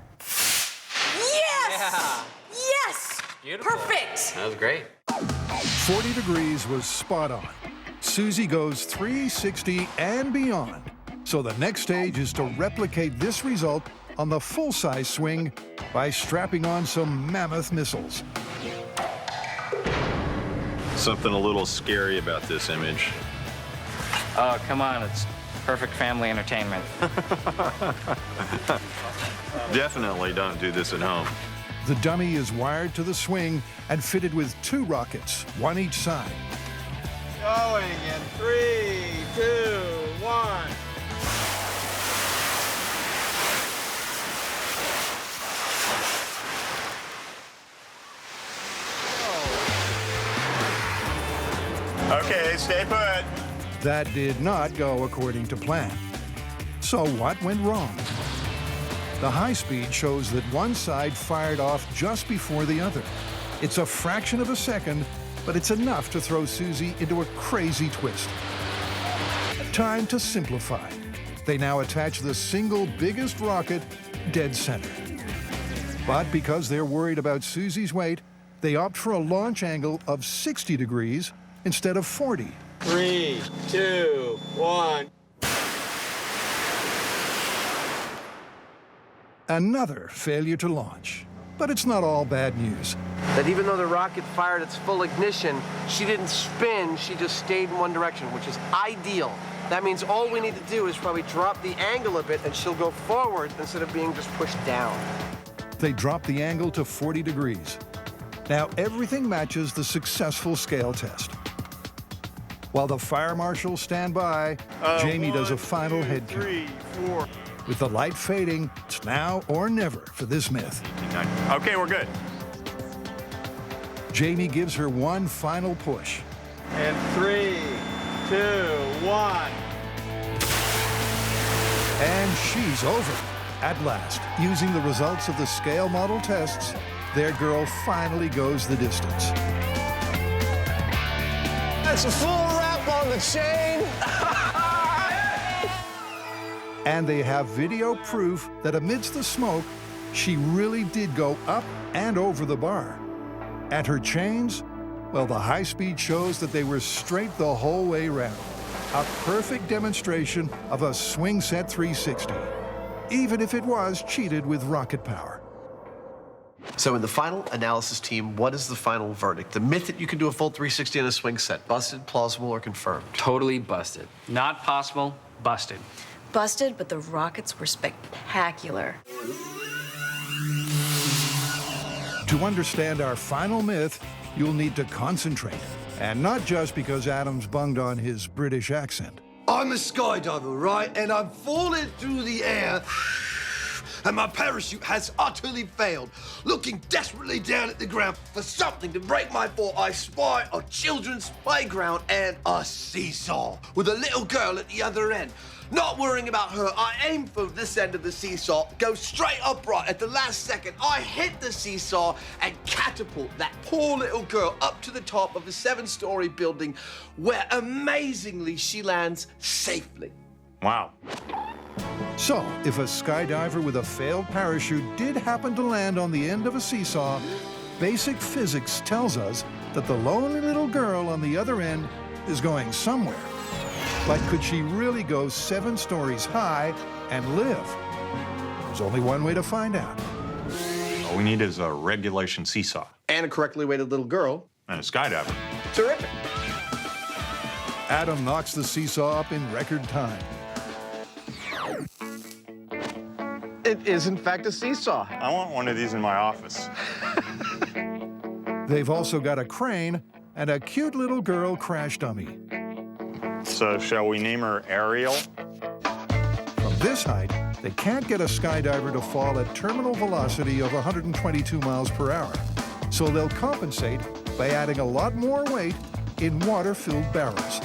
Yes! Yeah. Yes! Beautiful. Perfect! That was great. 40 degrees was spot on. Susie goes 360 and beyond. So the next stage is to replicate this result on the full-size swing by strapping on some mammoth missiles. Something a little scary about this image. Oh, come on, it's perfect family entertainment. Definitely don't do this at home. The dummy is wired to the swing and fitted with 2 rockets, one each side. Going in 3, 2, 1. Okay, stay put. That did not go according to plan. So what went wrong? The high speed shows that one side fired off just before the other. It's a fraction of a second, but it's enough to throw Susie into a crazy twist. Time to simplify. They now attach the single biggest rocket dead center. But because they're worried about Susie's weight, they opt for a launch angle of 60 degrees instead of 40. 3, 2, 1. Another failure to launch. But it's not all bad news. That even though the rocket fired its full ignition, she didn't spin, she just stayed in one direction, which is ideal. That means all we need to do is probably drop the angle a bit and she'll go forward instead of being just pushed down. They drop the angle to 40 degrees. Now everything matches the successful scale test. While the fire marshals stand by, Jamie does a final head count. 3, 4. With the light fading, it's now or never for this myth. Okay, we're good. Jamie gives her one final push. And 3, 2, 1. And she's over. At last, using the results of the scale model tests, their girl finally goes the distance. That's a full wrap on the chain. And they have video proof that amidst the smoke, she really did go up and over the bar. And her chains, well, the high speed shows that they were straight the whole way around. A perfect demonstration of a swing set 360, even if it was cheated with rocket power. So in the final analysis team, what is the final verdict? The myth that you can do a full 360 on a swing set, busted, plausible, or confirmed? Totally busted. Not possible, busted. Busted, but the rockets were spectacular. To understand our final myth, you'll need to concentrate. And not just because Adam's bunged on his British accent. I'm a skydiver, right? And I'm falling through the air, and my parachute has utterly failed. Looking desperately down at the ground for something to break my fall, I spy a children's playground and a seesaw with a little girl at the other end. Not worrying about her, I aim for this end of the seesaw, go straight upright. At the last second, I hit the seesaw and catapult that poor little girl up to the top of a 7-story building where amazingly she lands safely. Wow. So, if a skydiver with a failed parachute did happen to land on the end of a seesaw, basic physics tells us that the lonely little girl on the other end is going somewhere. But could she really go 7 stories high and live? There's only one way to find out. All we need is a regulation seesaw. And a correctly weighted little girl. And a skydiver. Terrific. Adam knocks the seesaw up in record time. It is, in fact, a seesaw. I want one of these in my office. They've also got a crane and a cute little girl crash dummy. So shall we name her Ariel? From this height, they can't get a skydiver to fall at terminal velocity of 122 miles per hour. So they'll compensate by adding a lot more weight in water-filled barrels.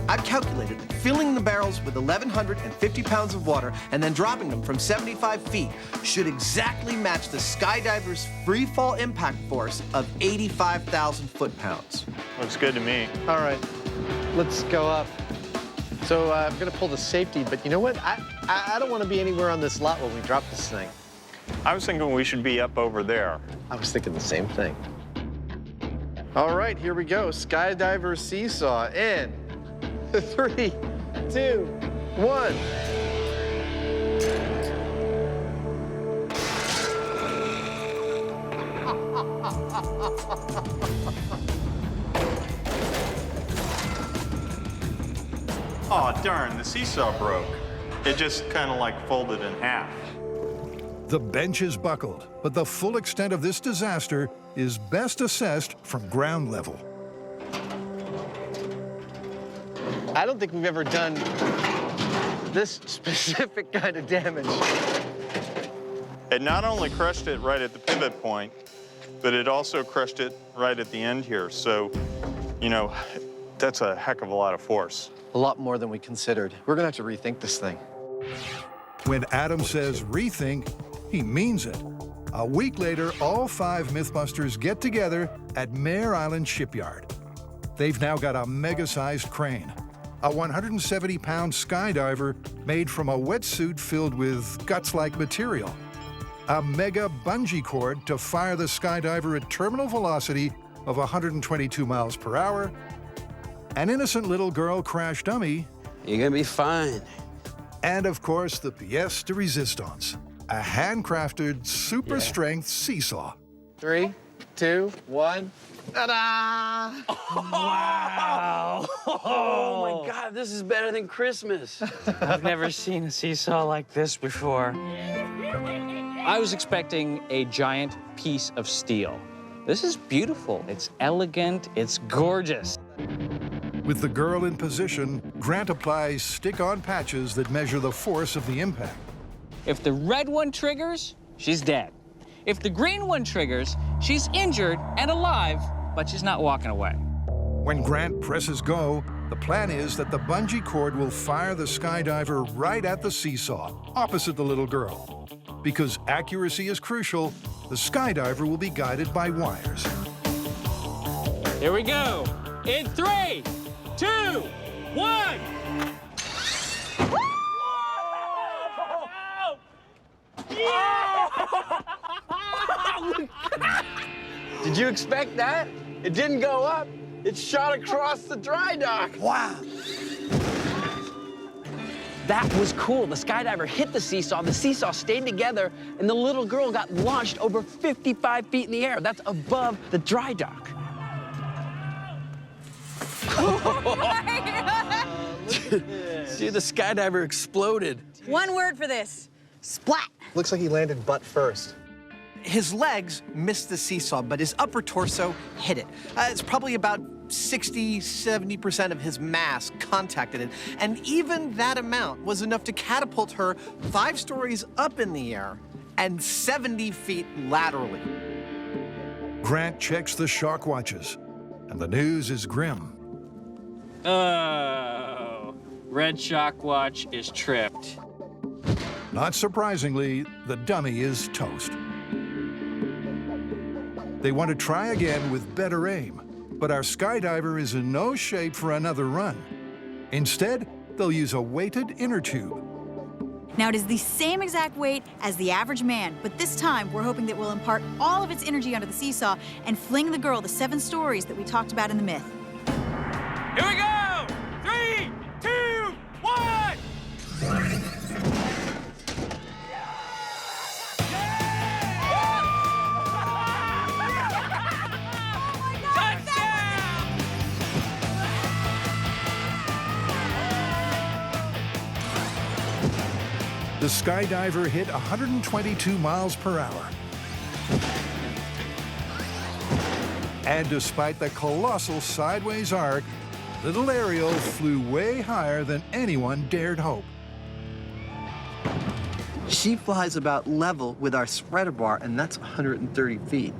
I've calculated that filling the barrels with 1,150 pounds of water and then dropping them from 75 feet should exactly match the skydiver's free fall impact force of 85,000 foot-pounds. Looks good to me. All right, let's go up. So I'm gonna pull the safety, but you know what? I don't want to be anywhere on this lot when we drop this thing. I was thinking we should be up over there. I was thinking the same thing. All right, here we go. Skydiver seesaw in 3, 2, 1. Oh, darn, the seesaw broke. It just kind of like folded in half. The bench is buckled, but the full extent of this disaster is best assessed from ground level. I don't think we've ever done this specific kind of damage. It not only crushed it right at the pivot point, but it also crushed it right at the end here. So, you know, that's a heck of a lot of force. A lot more than we considered. We're gonna have to rethink this thing. When Adam says rethink, he means it. A week later, all 5 MythBusters get together at Mare Island Shipyard. They've now got a mega-sized crane, a 170-pound skydiver made from a wetsuit filled with guts-like material, a mega bungee cord to fire the skydiver at terminal velocity of 122 miles per hour, an innocent little girl crash dummy. You're gonna be fine. And of course, the pièce de résistance, a handcrafted, super-strength seesaw. 3, 2, 1. Ta-da! Wow! Oh my God, this is better than Christmas. I've never seen a seesaw like this before. I was expecting a giant piece of steel. This is beautiful. It's elegant. It's gorgeous. With the girl in position, Grant applies stick-on patches that measure the force of the impact. If the red one triggers, she's dead. If the green one triggers, she's injured and alive, but she's not walking away. When Grant presses go, the plan is that the bungee cord will fire the skydiver right at the seesaw, opposite the little girl. Because accuracy is crucial, the skydiver will be guided by wires. Here we go. In 3, 2, 1. Did you expect that? It didn't go up. It shot across the dry dock. Wow. That was cool. The skydiver hit the seesaw stayed together, and the little girl got launched over 55 feet in the air. That's above the dry dock. Oh my God. See, the skydiver exploded. One word for this. Splat. Looks like he landed butt first. His legs missed the seesaw, but his upper torso hit it. It's probably about 60–70% of his mass contacted it, and even that amount was enough to catapult her 5 stories up in the air and 70 feet laterally. Grant checks the shock watches, and the news is grim. Oh, red shock watch is tripped. Not surprisingly, the dummy is toast. They want to try again with better aim, but our skydiver is in no shape for another run. Instead, they'll use a weighted inner tube. Now it is the same exact weight as the average man, but this time we're hoping that we'll impart all of its energy onto the seesaw and fling the girl the 7 stories that we talked about in the myth. Here we go! 3, 2, 1! the skydiver hit 122 miles per hour. And despite the colossal sideways arc, little Ariel flew way higher than anyone dared hope. She flies about level with our spreader bar, and that's 130 feet.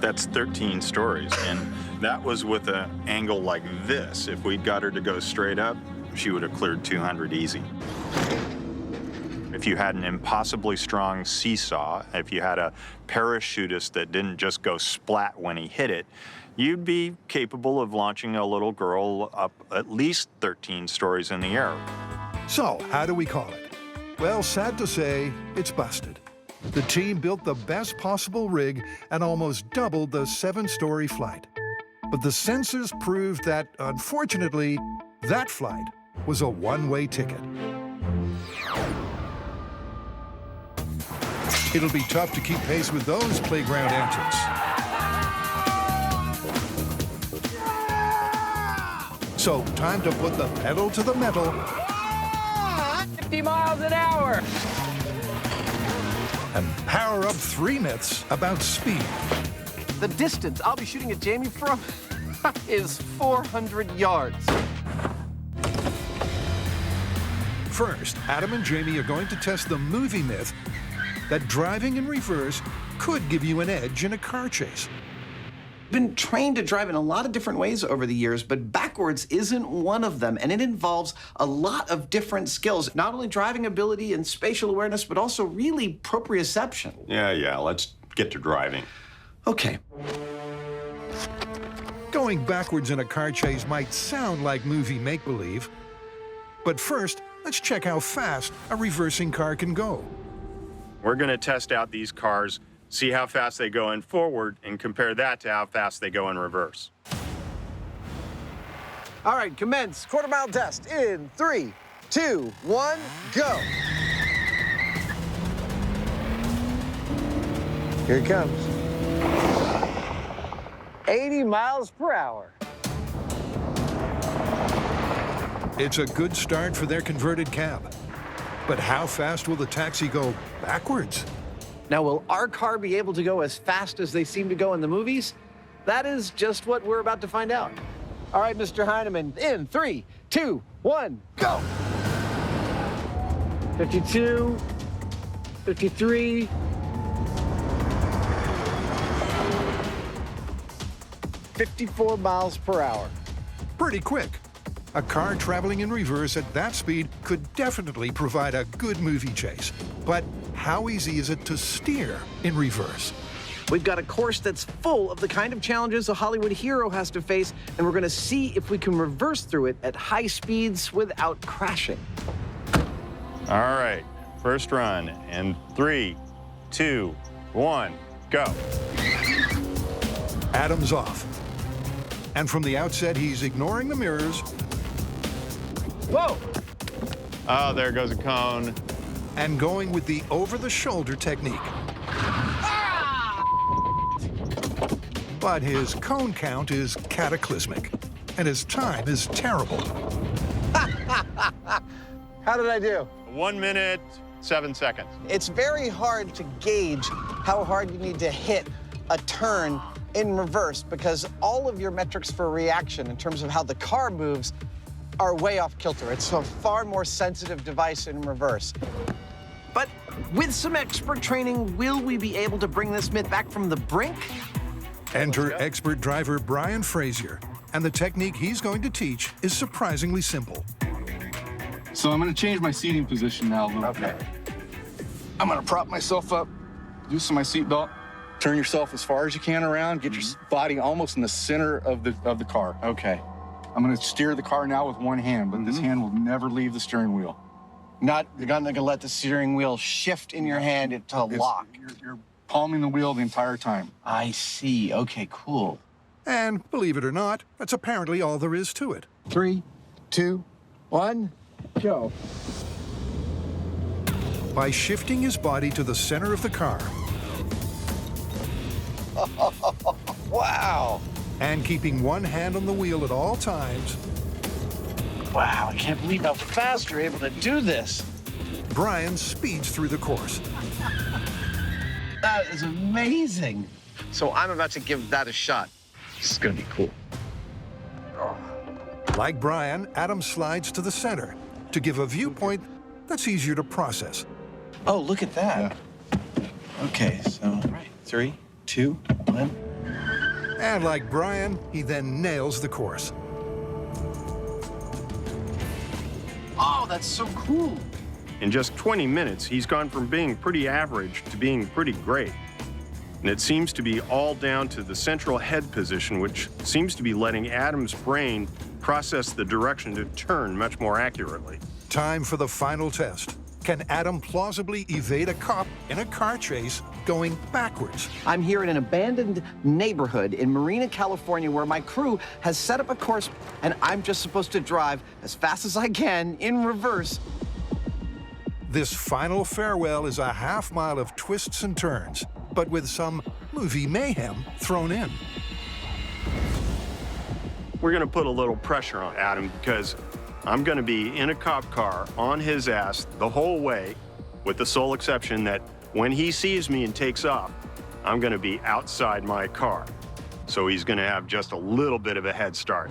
That's 13 stories, and that was with an angle like this. If we'd got her to go straight up, she would have cleared 200 easy. If you had an impossibly strong seesaw, if you had a parachutist that didn't just go splat when he hit it, you'd be capable of launching a little girl up at least 13 stories in the air. So, how do we call it? Well, sad to say, it's busted. The team built the best possible rig and almost doubled the 7-story flight. But the sensors proved that, unfortunately, that flight was a one-way ticket. It'll be tough to keep pace with those playground antics. So, time to put the pedal to the metal 50 miles an hour. and power up 3 myths about speed. The distance I'll be shooting at Jamie from is 400 yards. First, Adam and Jamie are going to test the movie myth that driving in reverse could give you an edge in a car chase. Been trained to drive in a lot of different ways over the years, but backwards isn't one of them, and it involves a lot of different skills, not only driving ability and spatial awareness, but also really proprioception. Yeah, let's get to driving. Okay. Going backwards in a car chase might sound like movie make-believe, but first, let's check how fast a reversing car can go. We're going to test out these cars, see how fast they go in forward, and compare that to how fast they go in reverse. All right, commence quarter-mile test in 3, 2, 1, go. Here it comes. 80 miles per hour. It's a good start for their converted cab. But how fast will the taxi go backwards? Now, will our car be able to go as fast as they seem to go in the movies? That is just what we're about to find out. All right, Mr. Heineman, in 3, 2, 1, go. 52, 53. 54 miles per hour. Pretty quick. A car traveling in reverse at that speed could definitely provide a good movie chase. But how easy is it to steer in reverse? We've got a course that's full of the kind of challenges a Hollywood hero has to face, and we're going to see if we can reverse through it at high speeds without crashing. All right, first run in 3, 2, 1, go. Adam's off. And from the outset, he's ignoring the mirrors. Whoa! Oh, there goes a cone. And going with the over-the-shoulder technique. But his cone count is cataclysmic, and his time is terrible. How did I do? 1 minute, 7 seconds. It's very hard to gauge how hard you need to hit a turn in reverse because all of your metrics for reaction in terms of how the car moves are way off kilter. It's a far more sensitive device in reverse. But with some expert training, will we be able to bring this myth back from the brink? Enter expert driver Brian Frazier, and the technique he's going to teach is surprisingly simple. So I'm going to change my seating position now a little bit. I'm going to prop myself up, loosen my seatbelt, turn yourself as far as you can around, get your body almost in the center of the car. Okay. I'm going to steer the car now with one hand, but this hand will never leave the steering wheel. You're not going to let the steering wheel shift in your hand to lock. You're palming the wheel the entire time. I see. Okay, cool. And believe it or not, that's apparently all there is to it. 3, 2, 1, go. By shifting his body to the center of the car. Wow. And keeping one hand on the wheel at all times. Wow, I can't believe how fast you're able to do this. Brian speeds through the course. That is amazing. So I'm about to give that a shot. This is gonna be cool. Like Brian, Adam slides to the center to give a viewpoint that's easier to process. Oh, look at that. Okay, so 3, 2, 1. And like Brian, he then nails the course. Oh, that's so cool. In just 20 minutes, he's gone from being pretty average to being pretty great. And it seems to be all down to the central head position, which seems to be letting Adam's brain process the direction to turn much more accurately. Time for the final test. Can Adam plausibly evade a cop in a car chase going backwards? I'm here in an abandoned neighborhood in Marina, California, where my crew has set up a course, and I'm just supposed to drive as fast as I can in reverse. This final farewell is a half-mile of twists and turns, but with some movie mayhem thrown in. We're going to put a little pressure on Adam because I'm going to be in a cop car on his ass the whole way, with the sole exception that when he sees me and takes off, I'm going to be outside my car. So he's going to have just a little bit of a head start.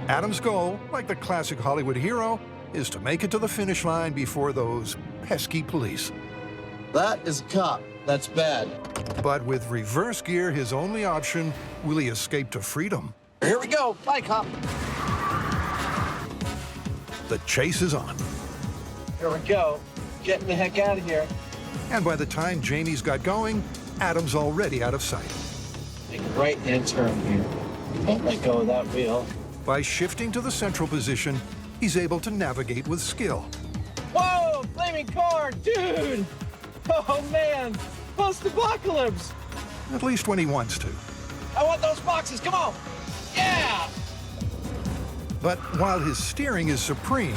Adam's goal, like the classic Hollywood hero, is to make it to the finish line before those pesky police. That is a cop. That's bad. But with reverse gear his only option, will he escape to freedom? Here we go. Bye, cop. The chase is on. Here we go. Getting the heck out of here. And by the time Jamie's got going, Adam's already out of sight. Make a right-hand turn here. Don't let go of that wheel. By shifting to the central position, he's able to navigate with skill. Whoa, flaming car, dude! Oh man, post-apocalypse! At least when he wants to. I want those boxes, come on! Yeah! But while his steering is supreme,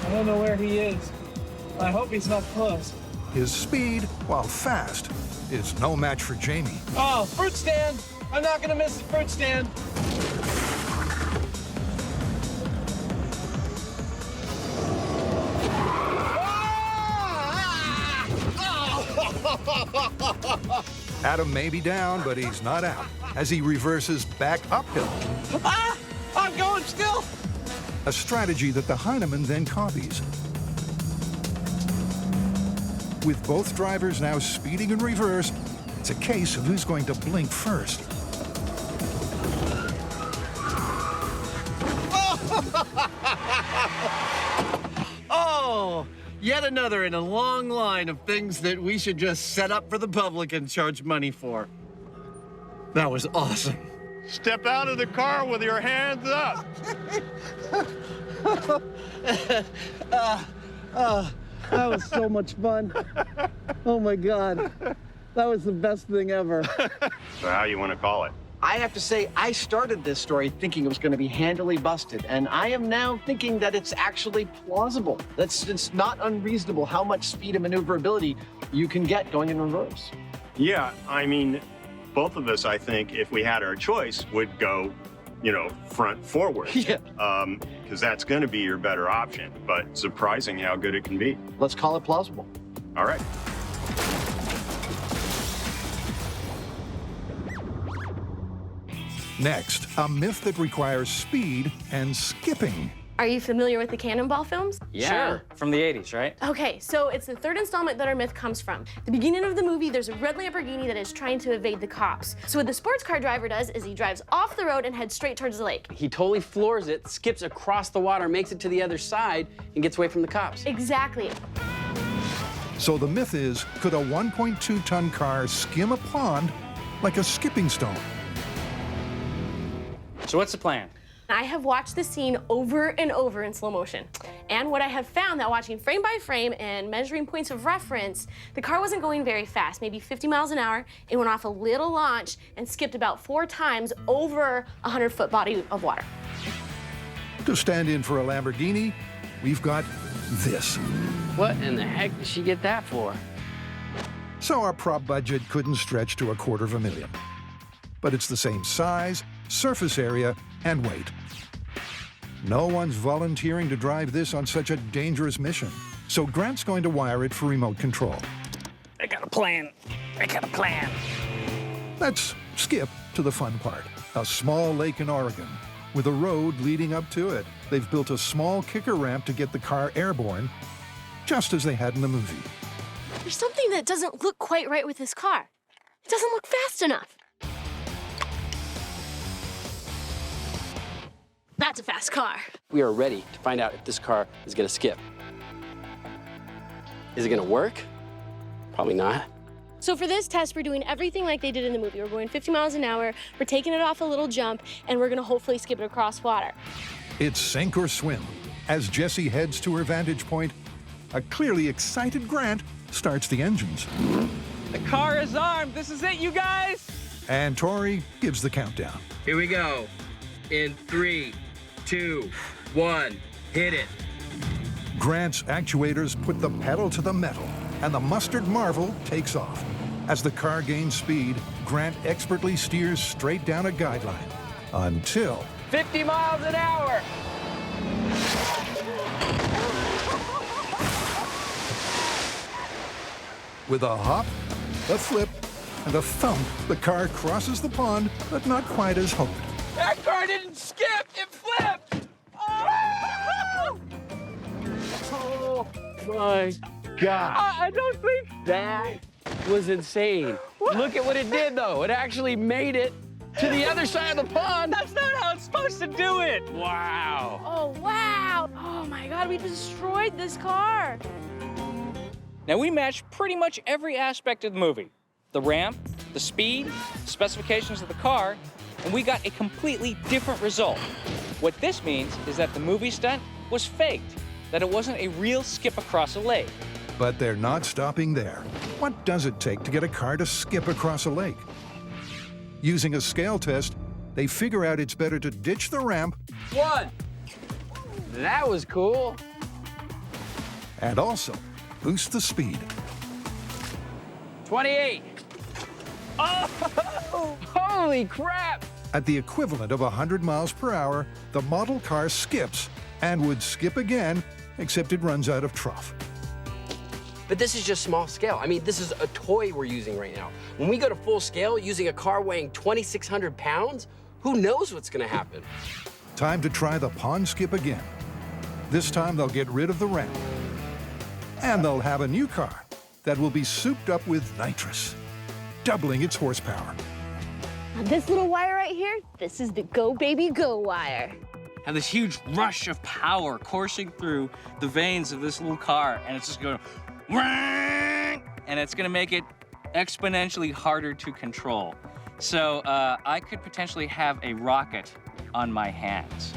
I don't know where he is. I hope he's not close. his speed, while fast, is no match for Jamie. Oh, fruit stand! I'm not gonna miss the fruit stand! Adam may be down, but he's not out, as he reverses back uphill. Ah! I'm going still! A strategy that the Heineman then copies. With both drivers now speeding in reverse, it's a case of who's going to blink first. Oh, yet another in a long line of things that we should just set up for the public and charge money for. That was awesome. Step out of the car with your hands up. That was so much fun. Oh my God. That was the best thing ever. So how you want to call it? I have to say, I started this story thinking it was going to be handily busted, and I am now thinking that it's actually plausible. It's not unreasonable how much speed and maneuverability you can get going in reverse. Yeah, I mean, both of us, I think, if we had our choice, would go, you know, front forward. Yeah. Because that's going to be your better option, but surprising how good it can be. Let's call it plausible. All right. Next, a myth that requires speed and skipping. Are you familiar with the Cannonball films? Sure, from the 80s, right? Okay, so it's the third installment that our myth comes from. The beginning of the movie, there's a red Lamborghini that is trying to evade the cops. So what the sports car driver does is he drives off the road and heads straight towards the lake. He totally floors it, skips across the water, makes it to the other side, and gets away from the cops. Exactly. So the myth is, could a 1.2-ton car skim a pond like a skipping stone? So what's the plan? I have watched the scene over and over in slow motion. And what I have found that watching frame by frame and measuring points of reference, the car wasn't going very fast, maybe 50 miles an hour. It went off a little launch and skipped about 4 times over a 100-foot body of water. To stand in for a Lamborghini, we've got this. What in the heck did she get that for? So our prop budget couldn't stretch to $250,000. But it's the same size, surface area, and weight. No one's volunteering to drive this on such a dangerous mission. So Grant's going to wire it for remote control. I got a plan. I got a plan. Let's skip to the fun part. A small lake in Oregon with a road leading up to it. They've built a small kicker ramp to get the car airborne, just as they had in the movie. There's something that doesn't look quite right with this car. It doesn't look fast enough. That's a fast car. We are ready to find out if this car is gonna skip. Is it gonna work? Probably not. So for this test, we're doing everything like they did in the movie. We're going 50 miles an hour, we're taking it off a little jump, and we're gonna hopefully skip it across water. It's sink or swim. As Jessie heads to her vantage point, a clearly excited Grant starts the engines. The car is armed. This is it, you guys. And Tori gives the countdown. Here we go. In 3, 2, 1, hit it. Grant's actuators put the pedal to the metal, and the mustard marvel takes off. As the car gains speed, Grant expertly steers straight down a guideline until 50 miles an hour. with a hop, a flip, and a thump, the car crosses the pond, but not quite as hoped. That car didn't skip, it flipped! Oh, Oh my God. I don't think That was insane. Look at what it did, though. It actually made it to the other side of the pond. That's not how it's supposed to do it. Wow. Oh, wow. Oh, my God, we destroyed this car. Now, we matched pretty much every aspect of the movie. The ramp, the speed, specifications of the car, and we got a completely different result. What this means is that the movie stunt was faked, that it wasn't a real skip across a lake. But they're not stopping there. What does it take to get a car to skip across a lake? Using a scale test, they figure out it's better to ditch the ramp 1. That was cool. and also boost the speed. 28. Oh, holy crap. At the equivalent of 100 miles per hour, the model car skips and would skip again, except it runs out of trough. But this is just small scale. I mean, this is a toy we're using right now. When we go to full scale, using a car weighing 2,600 pounds, who knows what's gonna happen? Time to try the pond skip again. This time they'll get rid of the ramp. And they'll have a new car that will be souped up with nitrous, doubling its horsepower. Now, this little wire right here, this is the Go Baby Go wire. And this huge rush of power coursing through the veins of this little car, and it's just going, and it's gonna make it exponentially harder to control. So I could potentially have a rocket on my hands.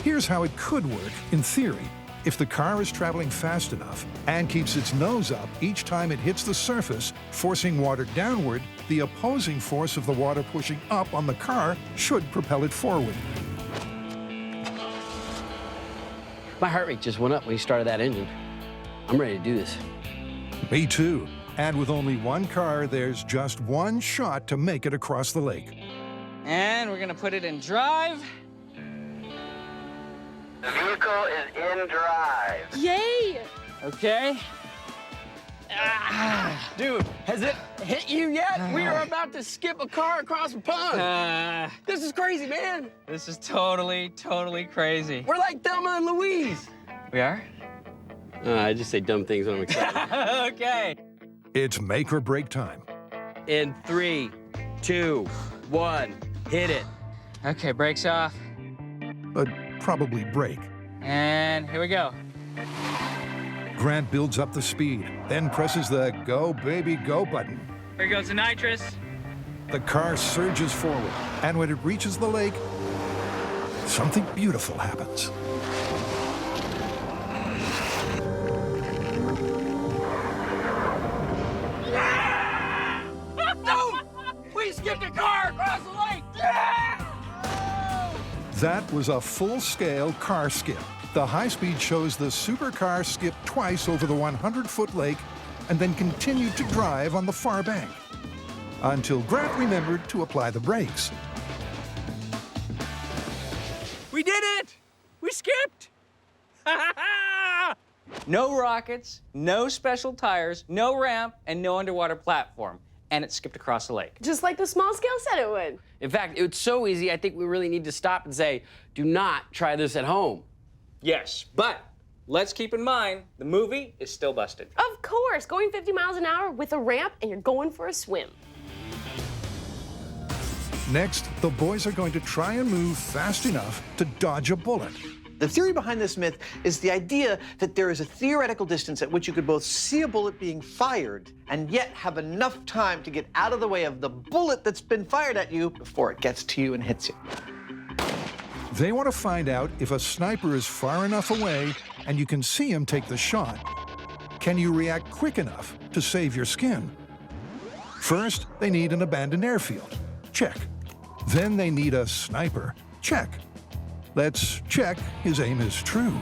Here's how it could work in theory. If the car is traveling fast enough and keeps its nose up each time it hits the surface, forcing water downward, the opposing force of the water pushing up on the car should propel it forward. My heart rate just went up when he started that engine. I'm ready to do this. Me too. And with only one car, there's just one shot to make it across the lake. And we're gonna put it in drive. The vehicle is in drive. Yay! Okay. Dude, has it hit you yet? We are about to skip a car across a pond. This is crazy, man. This is totally, totally crazy. We're like Thelma and Louise. We are? I just say dumb things when I'm excited. Okay. It's make or break time. In 3, 2, 1, hit it. Okay, brakes off. But probably break. And here we go. Grant builds up the speed, then presses the Go Baby Go button. Here goes the nitrous. The car surges forward, and when it reaches the lake, something beautiful happens. We skipped a car across the lake. That was a full-scale car skip. The high speed shows the supercar skipped twice over the 100-foot lake and then continued to drive on the far bank until Grant remembered to apply the brakes. We did it! We skipped! No rockets, no special tires, no ramp, and no underwater platform. And it skipped across the lake. Just like the small scale said it would. In fact, it's so easy, I think we really need to stop and say, do not try this at home. Yes, but let's keep in mind, the movie is still busted. Of course, going 50 miles an hour with a ramp and you're going for a swim. Next, the boys are going to try and move fast enough to dodge a bullet. The theory behind this myth is the idea that there is a theoretical distance at which you could both see a bullet being fired and yet have enough time to get out of the way of the bullet that's been fired at you before it gets to you and hits you. They want to find out if a sniper is far enough away and you can see him take the shot. Can you react quick enough to save your skin? First, they need an abandoned airfield. Check. Then they need a sniper. Check. Let's check his aim is true.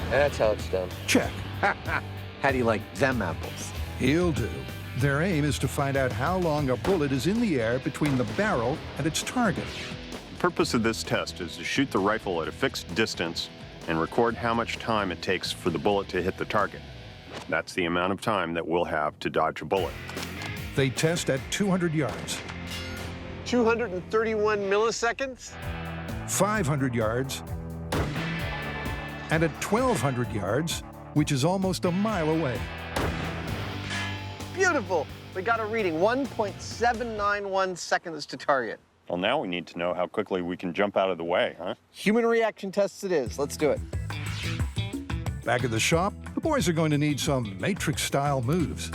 That's how it's done. Check. How do you like them apples? He'll do. Their aim is to find out how long a bullet is in the air between the barrel and its target. The purpose of this test is to shoot the rifle at a fixed distance and record how much time it takes for the bullet to hit the target. That's the amount of time that we'll have to dodge a bullet. They test at 200 yards. 231 milliseconds? 500 yards, and at 1,200 yards, which is almost a mile away. Beautiful. We got a reading, 1.791 seconds to target. Well, now we need to know how quickly we can jump out of the way, huh? Human reaction tests it is. Let's do it. Back at the shop, the boys are going to need some Matrix-style moves.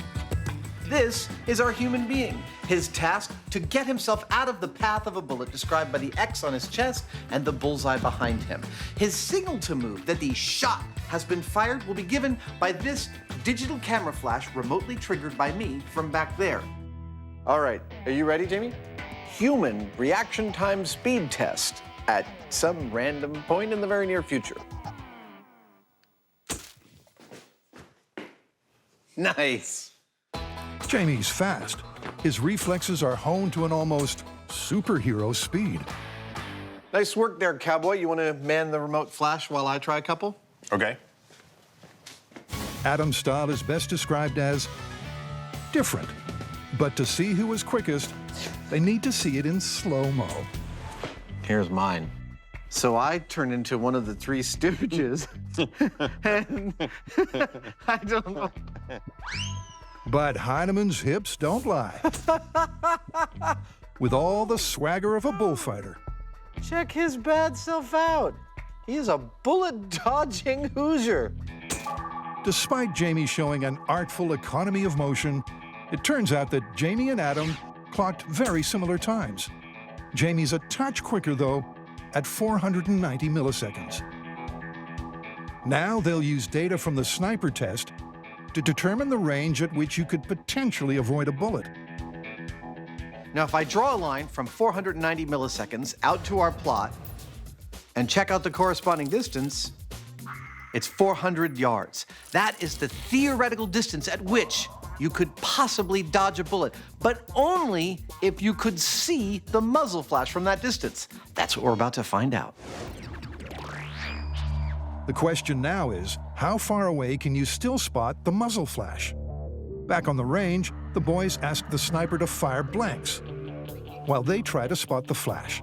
This is our human being. His task, to get himself out of the path of a bullet described by the X on his chest and the bullseye behind him. His signal to move that the shot has been fired will be given by this digital camera flash remotely triggered by me from back there. All right, are you ready, Jamie? Human reaction time speed test at some random point in the very near future. Nice. Jamie's fast. His reflexes are honed to an almost superhero speed. Nice work there, cowboy. You want to man the remote flash while I try a couple? Okay. Adam's style is best described as different. But to see who is quickest, they need to see it in slow-mo. Here's mine. So I turned into one of the Three Stooges, and I don't know. But Heineman's hips don't lie. With all the swagger of a bullfighter. Check his bad self out. He is a bullet-dodging Hoosier. Despite Jamie showing an artful economy of motion, it turns out that Jamie and Adam clocked very similar times. Jamie's a touch quicker, though, at 490 milliseconds. Now they'll use data from the sniper test to determine the range at which you could potentially avoid a bullet. Now, if I draw a line from 490 milliseconds out to our plot and check out the corresponding distance, it's 400 yards. That is the theoretical distance at which you could possibly dodge a bullet, but only if you could see the muzzle flash from that distance. That's what we're about to find out. The question now is, how far away can you still spot the muzzle flash? Back on the range, the boys ask the sniper to fire blanks, while they try to spot the flash.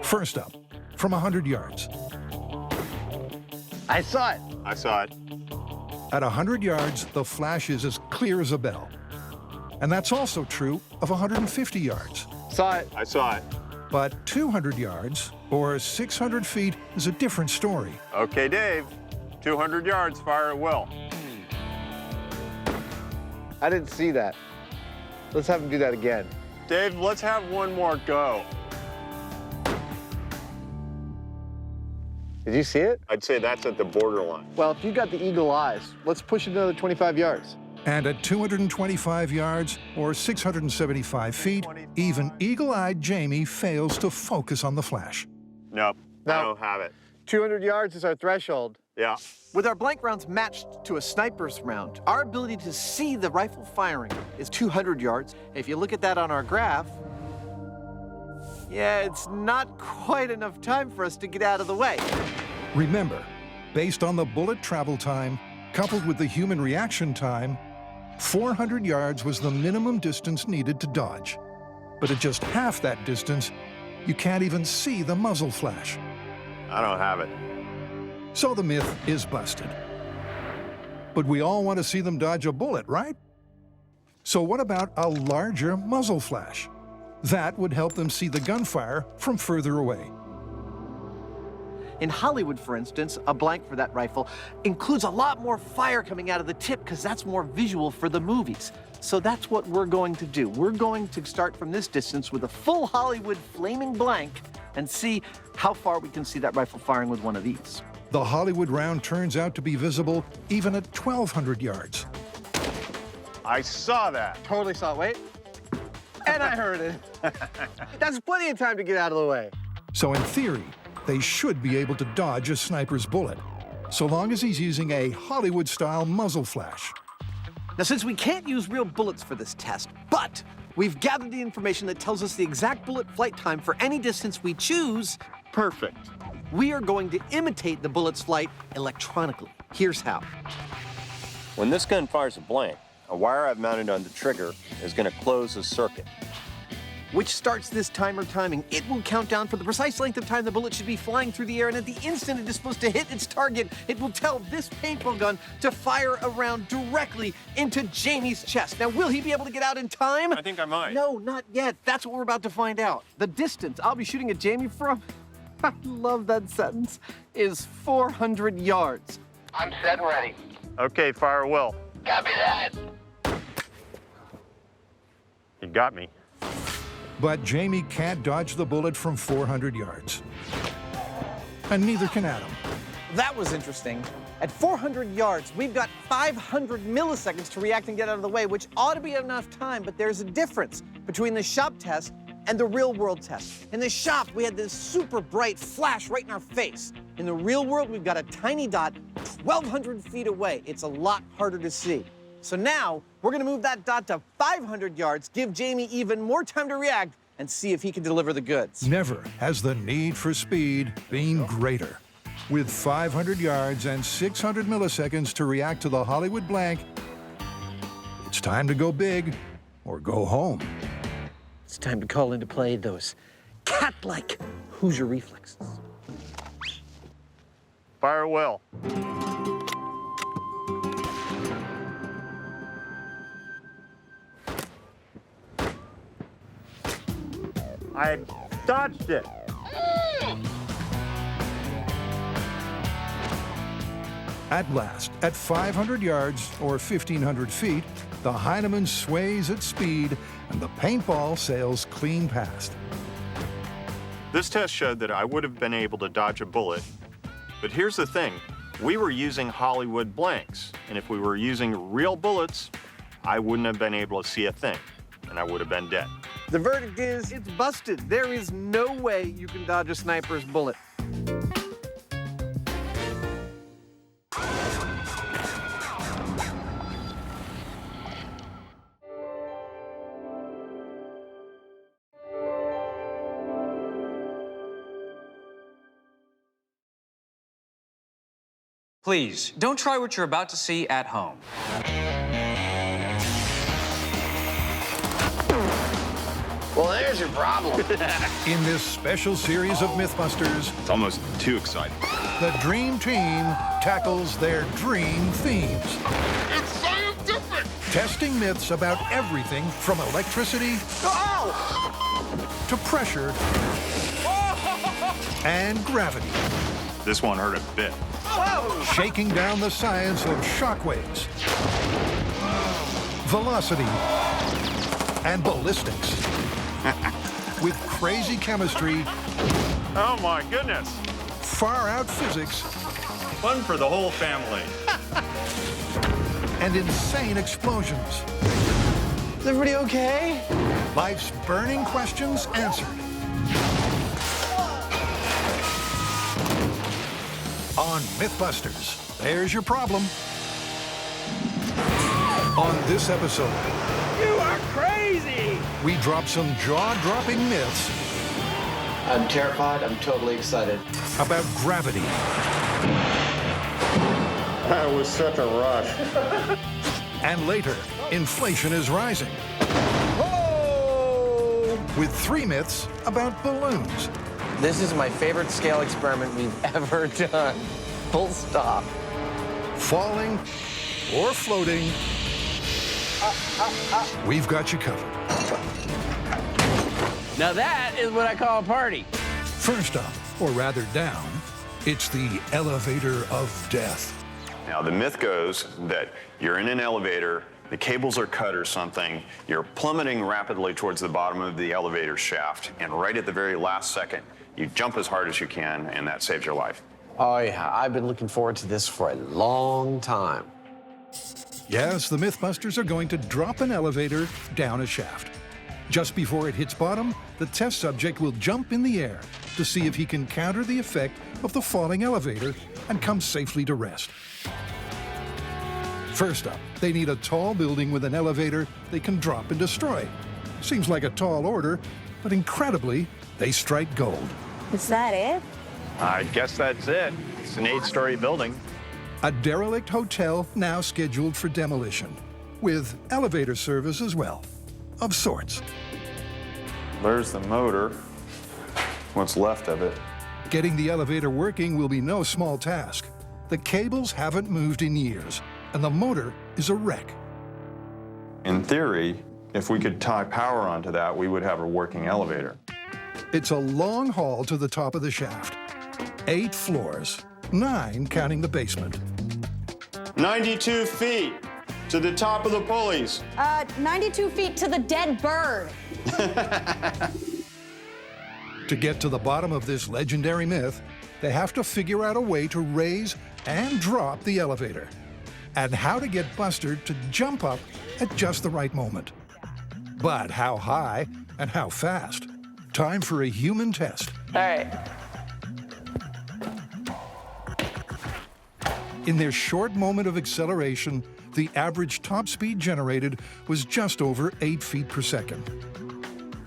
First up, from 100 yards. I saw it. I saw it. At 100 yards, the flash is as clear as a bell. And that's also true of 150 yards. Saw it. I saw it. But 200 yards, or 600 feet, is a different story. Okay, Dave. 200 yards, fire at will. I didn't see that. Let's have him do that again. Dave, let's have one more go. Did you see it? I'd say that's at the borderline. Well, if you got the eagle eyes, let's push it another 25 yards. And at 225 yards, or 675 feet, even eagle-eyed Jamie fails to focus on the flash. Nope, I don't have it. 200 yards is our threshold. Yeah. With our blank rounds matched to a sniper's round, our ability to see the rifle firing is 200 yards. If you look at that on our graph, Yeah, it's not quite enough time for us to get out of the way. Remember, based on the bullet travel time, coupled with the human reaction time, 400 yards was the minimum distance needed to dodge. But at just half that distance, you can't even see the muzzle flash. I don't have it. So the myth is busted. But we all want to see them dodge a bullet, right? So what about a larger muzzle flash? That would help them see the gunfire from further away. In Hollywood, for instance, a blank for that rifle includes a lot more fire coming out of the tip because that's more visual for the movies. So that's what we're going to do. We're going to start from this distance with a full Hollywood flaming blank and see how far we can see that rifle firing with one of these. The Hollywood round turns out to be visible even at 1,200 yards. I saw that. Totally saw it. Wait. And I heard it. That's plenty of time to get out of the way. So in theory, they should be able to dodge a sniper's bullet, so long as he's using a Hollywood-style muzzle flash. Now, since we can't use real bullets for this test, but we've gathered the information that tells us the exact bullet flight time for any distance we choose, perfect. We are going to imitate the bullet's flight electronically. Here's how. When this gun fires a blank, a wire I've mounted on the trigger is going to close a circuit, which starts this timer timing. It will count down for the precise length of time the bullet should be flying through the air, and at the instant it is supposed to hit its target, it will tell this paintball gun to fire a round directly into Jamie's chest. Now, will he be able to get out in time? I think I might. No, not yet. That's what we're about to find out. The distance I'll be shooting at Jamie from, I love that sentence, is 400 yards. I'm set and ready. Okay, fire Will. Copy that. You got me. But Jamie can't dodge the bullet from 400 yards. And neither can Adam. That was interesting. At 400 yards, we've got 500 milliseconds to react and get out of the way, which ought to be enough time, but there's a difference between the shop test and the real world test. In the shop, we had this super bright flash right in our face. In the real world, we've got a tiny dot 1,200 feet away. It's a lot harder to see. So now, we're gonna move that dot to 500 yards, give Jamie even more time to react, and see if he can deliver the goods. Never has the need for speed been greater. With 500 yards and 600 milliseconds to react to the Hollywood blank, it's time to go big or go home. It's time to call into play those cat-like Hoosier reflexes. Fire Will. I dodged it. At last, at 500 yards or 1,500 feet, the Heinemann sways at speed and the paintball sails clean past. This test showed that I would have been able to dodge a bullet, but here's the thing. We were using Hollywood blanks, and if we were using real bullets, I wouldn't have been able to see a thing, and I would have been dead. The verdict is, it's busted. There is no way you can dodge a sniper's bullet. Please, don't try what you're about to see at home. Well, there's your problem. In this special series of MythBusters, It's almost too exciting. the Dream Team tackles their dream themes. It's scientific! Testing myths about everything from electricity to pressure and gravity. This one hurt a bit. Shaking down the science of shockwaves, velocity, and ballistics. With crazy chemistry, Oh my goodness. far-out physics, Fun for the whole family. and insane explosions. Is everybody okay? Life's burning questions answered. On MythBusters, there's your problem. On this episode, You are crazy! we drop some jaw-dropping myths I'm terrified. I'm totally excited. About gravity. That was such a rush. And later, inflation is rising. With 3 myths about balloons. This is my favorite scale experiment we've ever done. Full stop. Falling or floating, we've got you covered. Now that is what I call a party. First up, or rather down, it's the elevator of death. Now, the myth goes that you're in an elevator, the cables are cut or something, you're plummeting rapidly towards the bottom of the elevator shaft, and right at the very last second, you jump as hard as you can, and that saves your life. Oh, yeah. I've been looking forward to this for a long time. Yes, the MythBusters are going to drop an elevator down a shaft. Just before it hits bottom, the test subject will jump in the air to see if he can counter the effect of the falling elevator and come safely to rest. First up, they need a tall building with an elevator they can drop and destroy. Seems like a tall order, but incredibly, they strike gold. Is that it? I guess that's it. It's an 8-story building. A derelict hotel now scheduled for demolition, with elevator service as well, of sorts. There's the motor. What's left of it. Getting the elevator working will be no small task. The cables haven't moved in years, and the motor is a wreck. In theory, if we could tie power onto that, we would have a working elevator. It's a long haul to the top of the shaft. 8 floors, 9 counting the basement. 92 feet to the top of the pulleys. 92 feet to the dead bird. To get to the bottom of this legendary myth, they have to figure out a way to raise and drop the elevator, and how to get Buster to jump up at just the right moment. But how high and how fast? Time for a human test. All right. In their short moment of acceleration, the average top speed generated was just over 8 feet per second.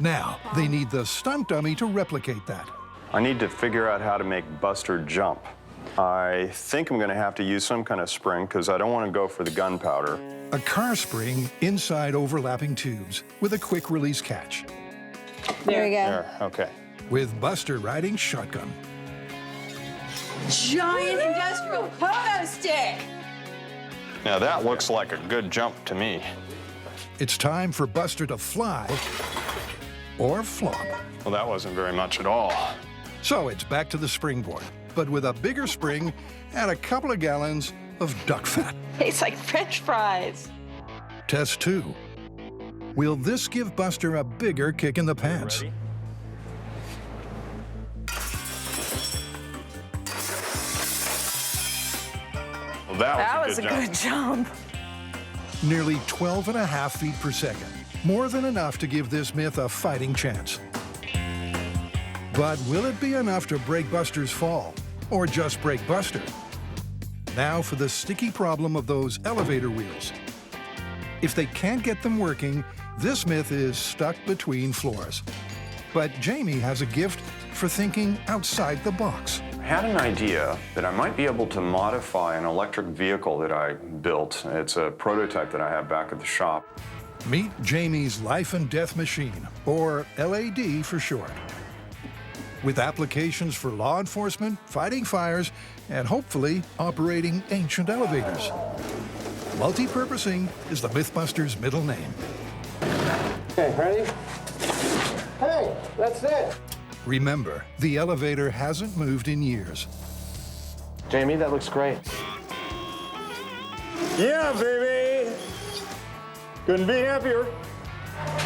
Now, they need the stunt dummy to replicate that. I need to figure out how to make Buster jump. I think I'm going to have to use some kind of spring because I don't want to go for the gunpowder. A car spring inside overlapping tubes with a quick release catch. There we go. There, okay. With Buster riding shotgun. Giant industrial pogo stick. Now that looks like a good jump to me. It's time for Buster to fly or flop. Well, that wasn't very much at all. So it's back to the springboard, but with a bigger spring and a couple of gallons of duck fat. Tastes like French fries. Test 2. Will this give Buster a bigger kick in the pants? Ready? Well, that was a good jump. Nearly 12.5 feet per second. More than enough to give this myth a fighting chance. But will it be enough to break Buster's fall? Or just break Buster? Now for the sticky problem of those elevator wheels. If they can't get them working, this myth is stuck between floors. But Jamie has a gift for thinking outside the box. I had an idea that I might be able to modify an electric vehicle that I built. It's a prototype that I have back at the shop. Meet Jamie's Life and Death Machine, or LAD for short. With applications for law enforcement, fighting fires, and hopefully operating ancient elevators. Multi-purposing is the MythBusters' middle name. Okay, ready? Hey, that's it. Remember, the elevator hasn't moved in years. Jamie, that looks great. Yeah, baby. Couldn't be happier.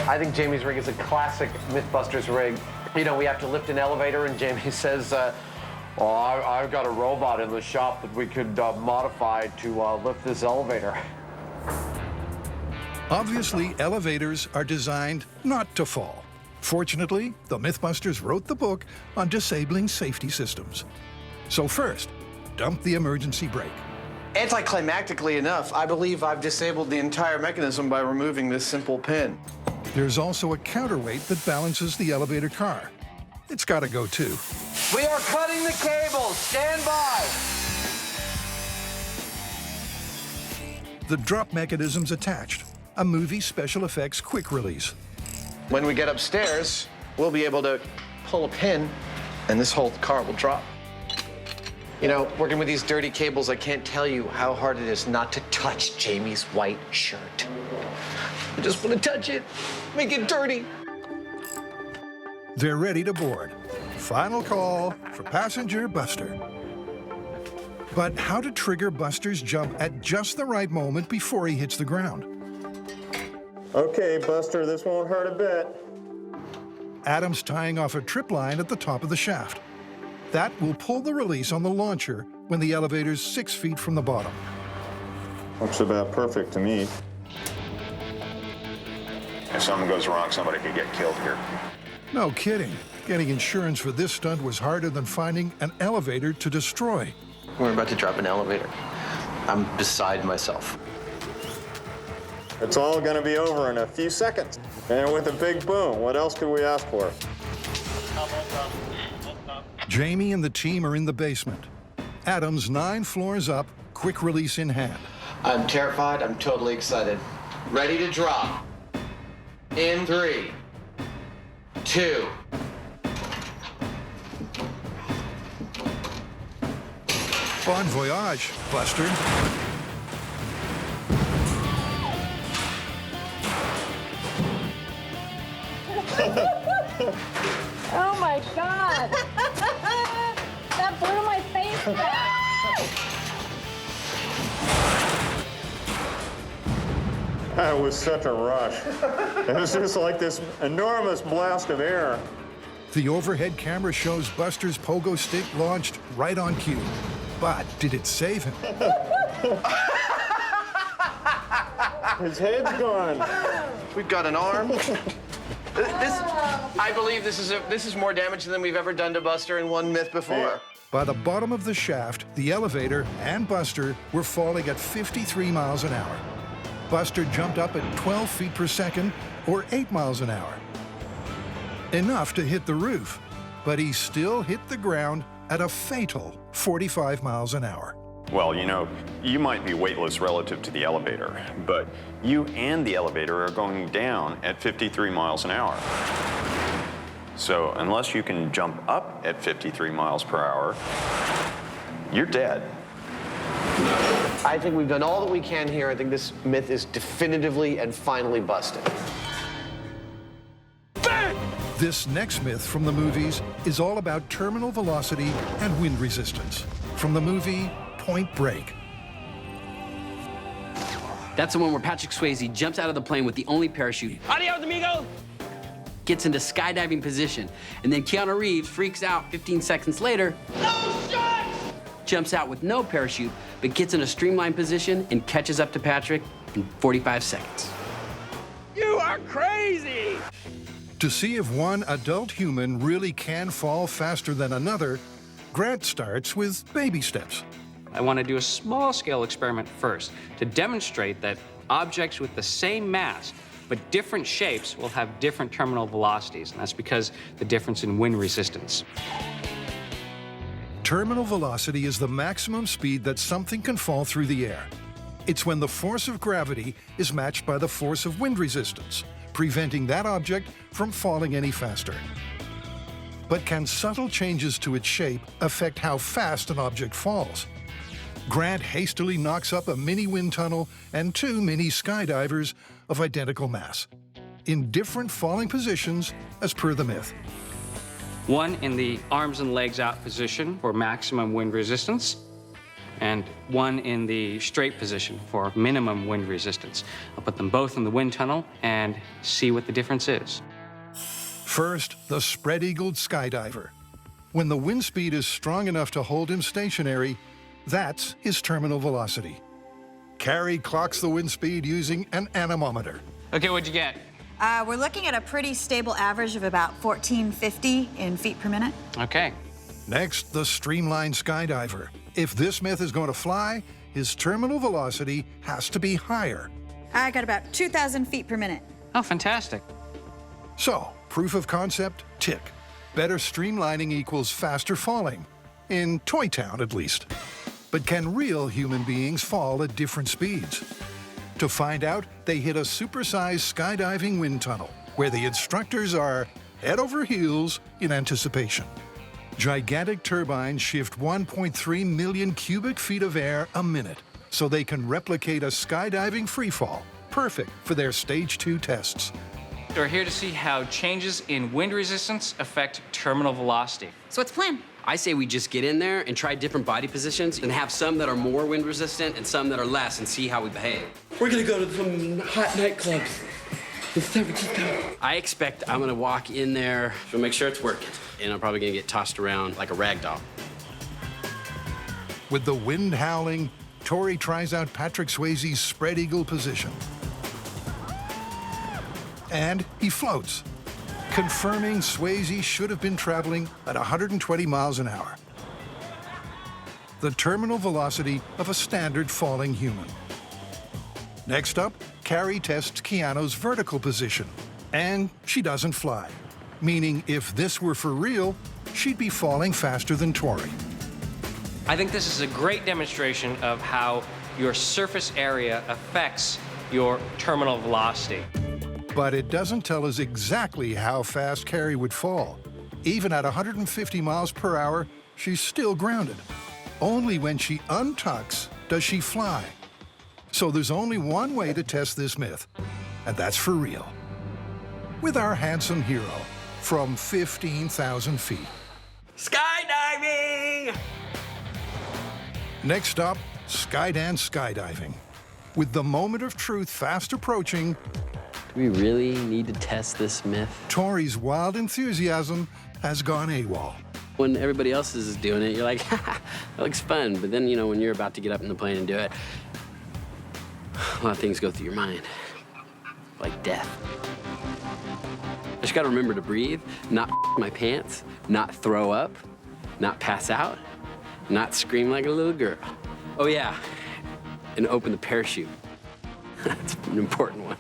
I think Jamie's rig is a classic MythBusters rig. You know, we have to lift an elevator, and Jamie says, well, I've got a robot in the shop that we could modify to lift this elevator. Obviously, elevators are designed not to fall. Fortunately, the MythBusters wrote the book on disabling safety systems. So first, dump the emergency brake. Anticlimactically enough, I believe I've disabled the entire mechanism by removing this simple pin. There's also a counterweight that balances the elevator car. it's got to go too. We are cutting the cable. Stand by. The drop mechanism's attached. A movie special effects quick release. When we get upstairs, we'll be able to pull a pin, and this whole car will drop. You know, working with these dirty cables, I can't tell you how hard it is not to touch Jamie's white shirt. I just want to touch it, make it dirty. They're ready to board. Final call for passenger Buster. But how to trigger Buster's jump at just the right moment before he hits the ground? Okay, Buster, this won't hurt a bit. Adam's tying off a trip line at the top of the shaft. That will pull the release on the launcher when the elevator's 6 feet from the bottom. Looks about perfect to me. If something goes wrong, somebody could get killed here. No kidding. Getting insurance for this stunt was harder than finding an elevator to destroy. We're about to drop an elevator. I'm beside myself. It's all going to be over in a few seconds. And with a big boom, what else could we ask for? Jamie and the team are in the basement. Adam's 9 floors up, quick release in hand. I'm terrified. I'm totally excited. Ready to drop. In 3, 2. Bon voyage, Buster. Oh my God! That blew my face back. That was such a rush. It was just like this enormous blast of air. The overhead camera shows Buster's pogo stick launched right on cue. But did it save him? His head's gone. We've got an arm. I believe this is more damage than we've ever done to Buster in one myth before. By the bottom of the shaft, the elevator and Buster were falling at 53 miles an hour. Buster jumped up at 12 feet per second, or 8 miles an hour. Enough to hit the roof, but he still hit the ground at a fatal 45 miles an hour. Well, you know, you might be weightless relative to the elevator, but you and the elevator are going down at 53 miles an hour. So unless you can jump up at 53 miles per hour, you're dead. I think we've done all that we can here. I think this myth is definitively and finally busted. This next myth from the movies is all about terminal velocity and wind resistance. From the movie Point Break. That's the one where Patrick Swayze jumps out of the plane with the only parachute. Adios, amigo! Gets into skydiving position. And then Keanu Reeves freaks out 15 seconds later. No shot! Jumps out with no parachute, but gets in a streamlined position and catches up to Patrick in 45 seconds. You are crazy! To see if one adult human really can fall faster than another, Grant starts with baby steps. I want to do a small-scale experiment first to demonstrate that objects with the same mass but different shapes will have different terminal velocities, and that's because the difference in wind resistance. Terminal velocity is the maximum speed that something can fall through the air. It's when the force of gravity is matched by the force of wind resistance, preventing that object from falling any faster. But can subtle changes to its shape affect how fast an object falls? Grant hastily knocks up a mini wind tunnel and 2 mini skydivers of identical mass, in different falling positions as per the myth. One in the arms and legs out position for maximum wind resistance, and one in the straight position for minimum wind resistance. I'll put them both in the wind tunnel and see what the difference is. First, the spread-eagled skydiver. When the wind speed is strong enough to hold him stationary, that's his terminal velocity. Carrie clocks the wind speed using an anemometer. Okay, what'd you get? We're looking at a pretty stable average of about 1450 in feet per minute. Okay. Next, the streamlined skydiver. If this myth is going to fly, his terminal velocity has to be higher. I got about 2,000 feet per minute. Oh, fantastic. So, proof of concept, tick. Better streamlining equals faster falling, in Toy Town at least. But can real human beings fall at different speeds? To find out, they hit a supersized skydiving wind tunnel, where the instructors are head over heels in anticipation. Gigantic turbines shift 1.3 million cubic feet of air a minute, so they can replicate a skydiving freefall, perfect for their Stage 2 tests. We're here to see how changes in wind resistance affect terminal velocity. So what's the plan? I say we just get in there and try different body positions and have some that are more wind resistant and some that are less and see how we behave. We're gonna go to some hot nightclubs in San Francisco. I expect I'm gonna walk in there to make sure it's working, and I'm probably gonna get tossed around like a rag doll. With the wind howling, Tori tries out Patrick Swayze's spread eagle position. And he floats, confirming Swayze should have been traveling at 120 miles an hour. The terminal velocity of a standard falling human. Next up, Carrie tests Keanu's vertical position, and she doesn't fly, meaning if this were for real, she'd be falling faster than Tori. I think this is a great demonstration of how your surface area affects your terminal velocity. But it doesn't tell us exactly how fast Carrie would fall. Even at 150 miles per hour, she's still grounded. Only when she untucks does she fly. So there's only one way to test this myth, and that's for real. With our handsome hero from 15,000 feet. Skydiving! Next up, Skydance skydiving. With the moment of truth fast approaching, Do we really need to test this myth? Tori's wild enthusiasm has gone AWOL. When everybody else is doing it, you're like, haha, that looks fun. But then, when you're about to get up in the plane and do it, a lot of things go through your mind, like death. I just gotta remember to breathe, not my pants, not throw up, not pass out, not scream like a little girl. Oh yeah, and open the parachute. That's an important one.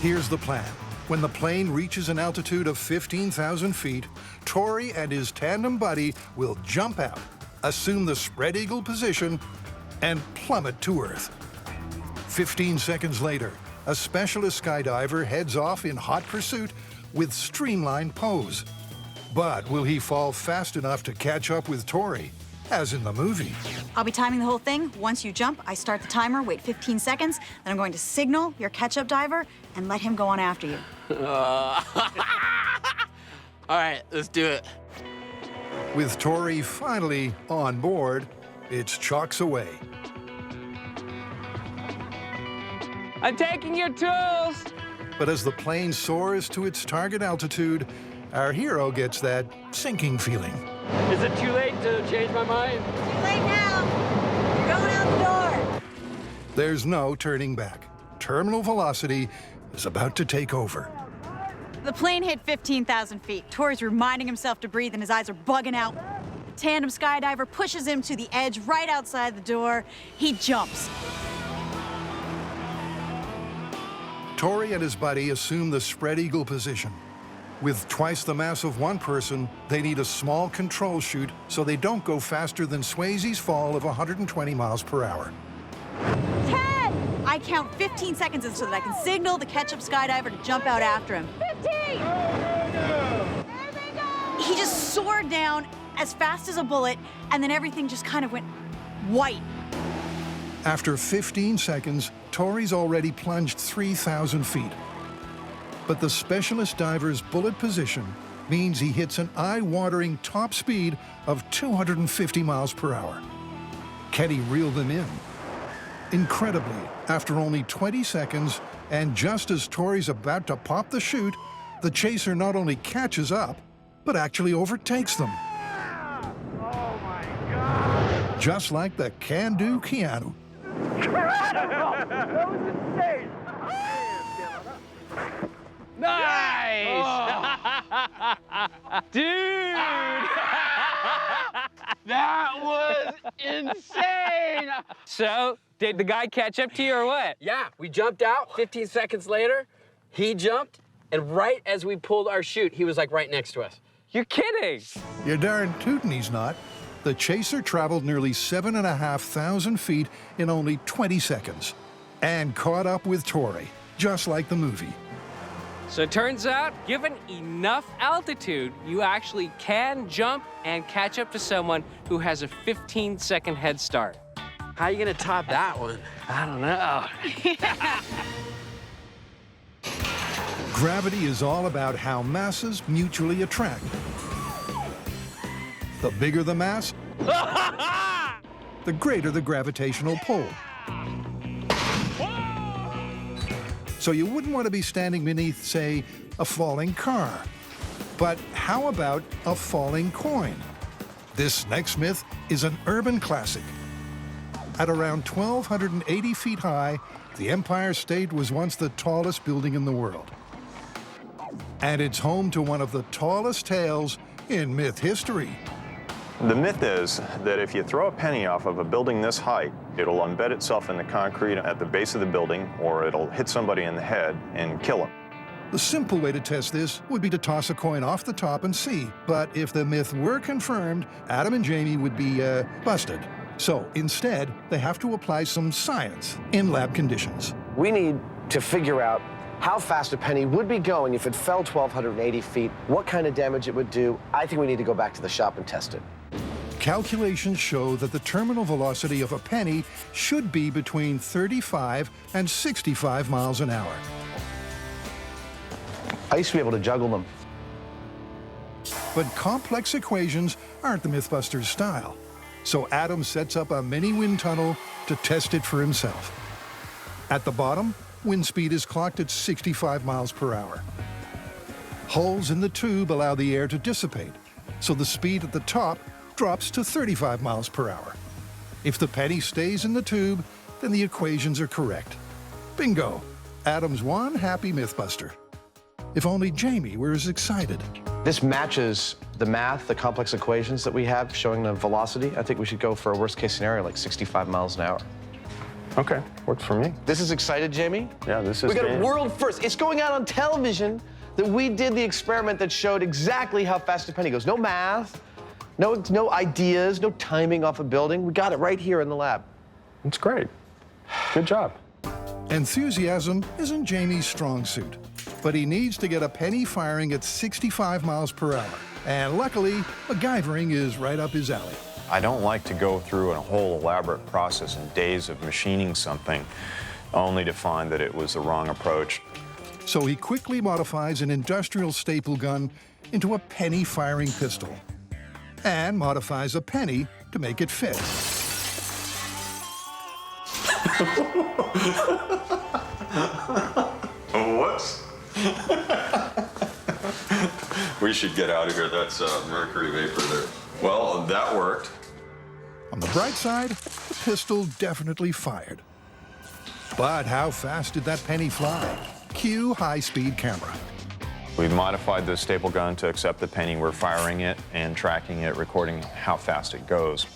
Here's the plan. When the plane reaches an altitude of 15,000 feet, Tori and his tandem buddy will jump out, assume the spread eagle position, and plummet to Earth. 15 seconds later, a specialist skydiver heads off in hot pursuit with streamlined pose. But will he fall fast enough to catch up with Tori, as in the movie? I'll be timing the whole thing. Once you jump, I start the timer, wait 15 seconds, then I'm going to signal your catch-up diver and let him go on after you. All right, let's do it. With Tori finally on board, it's chocks away. I'm taking your tools! But as the plane soars to its target altitude, our hero gets that sinking feeling. Is it too late to change my mind? Too late now. You're going out the door. There's no turning back. Terminal velocity is about to take over. The plane hit 15,000 feet. Tori's reminding himself to breathe and his eyes are bugging out. The tandem skydiver pushes him to the edge right outside the door. He jumps. Tori and his buddy assume the spread eagle position. With twice the mass of one person, they need a small control chute so they don't go faster than Swayze's fall of 120 miles per hour. 10! I count 15 seconds so that I can signal the catch-up skydiver to jump out after him. 15! He just soared down as fast as a bullet, and then everything just kind of went white. After 15 seconds, Tori's already plunged 3,000 feet. But the specialist diver's bullet position means he hits an eye-watering top speed of 250 miles per hour. Can he reel them in? Incredibly, after only 20 seconds, and just as Tori's about to pop the chute, the chaser not only catches up, but actually overtakes them. Oh my God! Just like the can-do Keanu. That was insane! Nice! Dude! That was insane! So, did the guy catch up to you or what? Yeah, we jumped out 15 seconds later. He jumped, And right as we pulled our chute, he was like right next to us. You're kidding. You're darn tootin' he's not. The chaser traveled nearly 7,500 feet in only 20 seconds and caught up with Tori, just like the movie. So it turns out, given enough altitude, you actually can jump and catch up to someone who has a 15-second head start. How are you gonna top that one? I don't know. Gravity is all about how masses mutually attract. The bigger the mass, the greater the gravitational pull. So you wouldn't want to be standing beneath, say, a falling car. But how about a falling coin? This next myth is an urban classic. At around 1,280 feet high, the Empire State was once the tallest building in the world. And it's home to one of the tallest tales in myth history. The myth is that if you throw a penny off of a building this height, it'll embed itself in the concrete at the base of the building, or it'll hit somebody in the head and kill them. The simple way to test this would be to toss a coin off the top and see. But if the myth were confirmed, Adam and Jamie would be, busted. So instead, they have to apply some science in lab conditions. We need to figure out how fast a penny would be going if it fell 1,280 feet, what kind of damage it would do. I think we need to go back to the shop and test it. Calculations show that the terminal velocity of a penny should be between 35 and 65 miles an hour. I used to be able to juggle them. But complex equations aren't the MythBusters style. So Adam sets up a mini wind tunnel to test it for himself. At the bottom, wind speed is clocked at 65 miles per hour. Holes in the tube allow the air to dissipate, so the speed at the top drops to 35 miles per hour. If the penny stays in the tube, then the equations are correct. Bingo! Adam's one happy MythBuster. If only Jamie were as excited. This matches the math, the complex equations that we have showing the velocity. I think we should go for a worst case scenario, like 65 miles an hour. Okay, works for me. This is excited, Jamie? Yeah, this is We got a game. world first. It's going out on television that we did the experiment that showed exactly how fast a penny goes. No math, no ideas, no timing off a building. We got it right here in the lab. It's great. Good job. Enthusiasm isn't Jamie's strong suit, but he needs to get a penny firing at 65 miles per hour. And luckily, MacGyvering is right up his alley. I don't like to go through a whole elaborate process and days of machining something only to find that it was the wrong approach. So he quickly modifies an industrial staple gun into a penny firing pistol and modifies a penny to make it fit. Whoops. We should get out of here. That's mercury vapor there. Well, that worked. On the bright side, the pistol definitely fired. But how fast did that penny fly? Cue high-speed camera. We've modified the staple gun to accept the penny. We're firing it and tracking it, recording how fast it goes.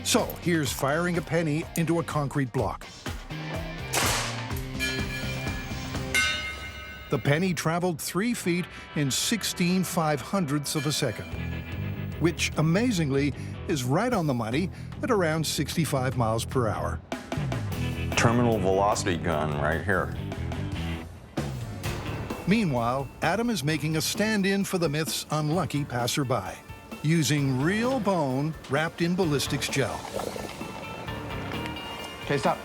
So here's firing a penny into a concrete block. The penny traveled 3 feet in 16/500ths of a second, which amazingly is right on the money at around 65 miles per hour. Terminal velocity gun right here. Meanwhile, Adam is making a stand-in for the myth's unlucky passerby, using real bone wrapped in ballistics gel. Okay, stop.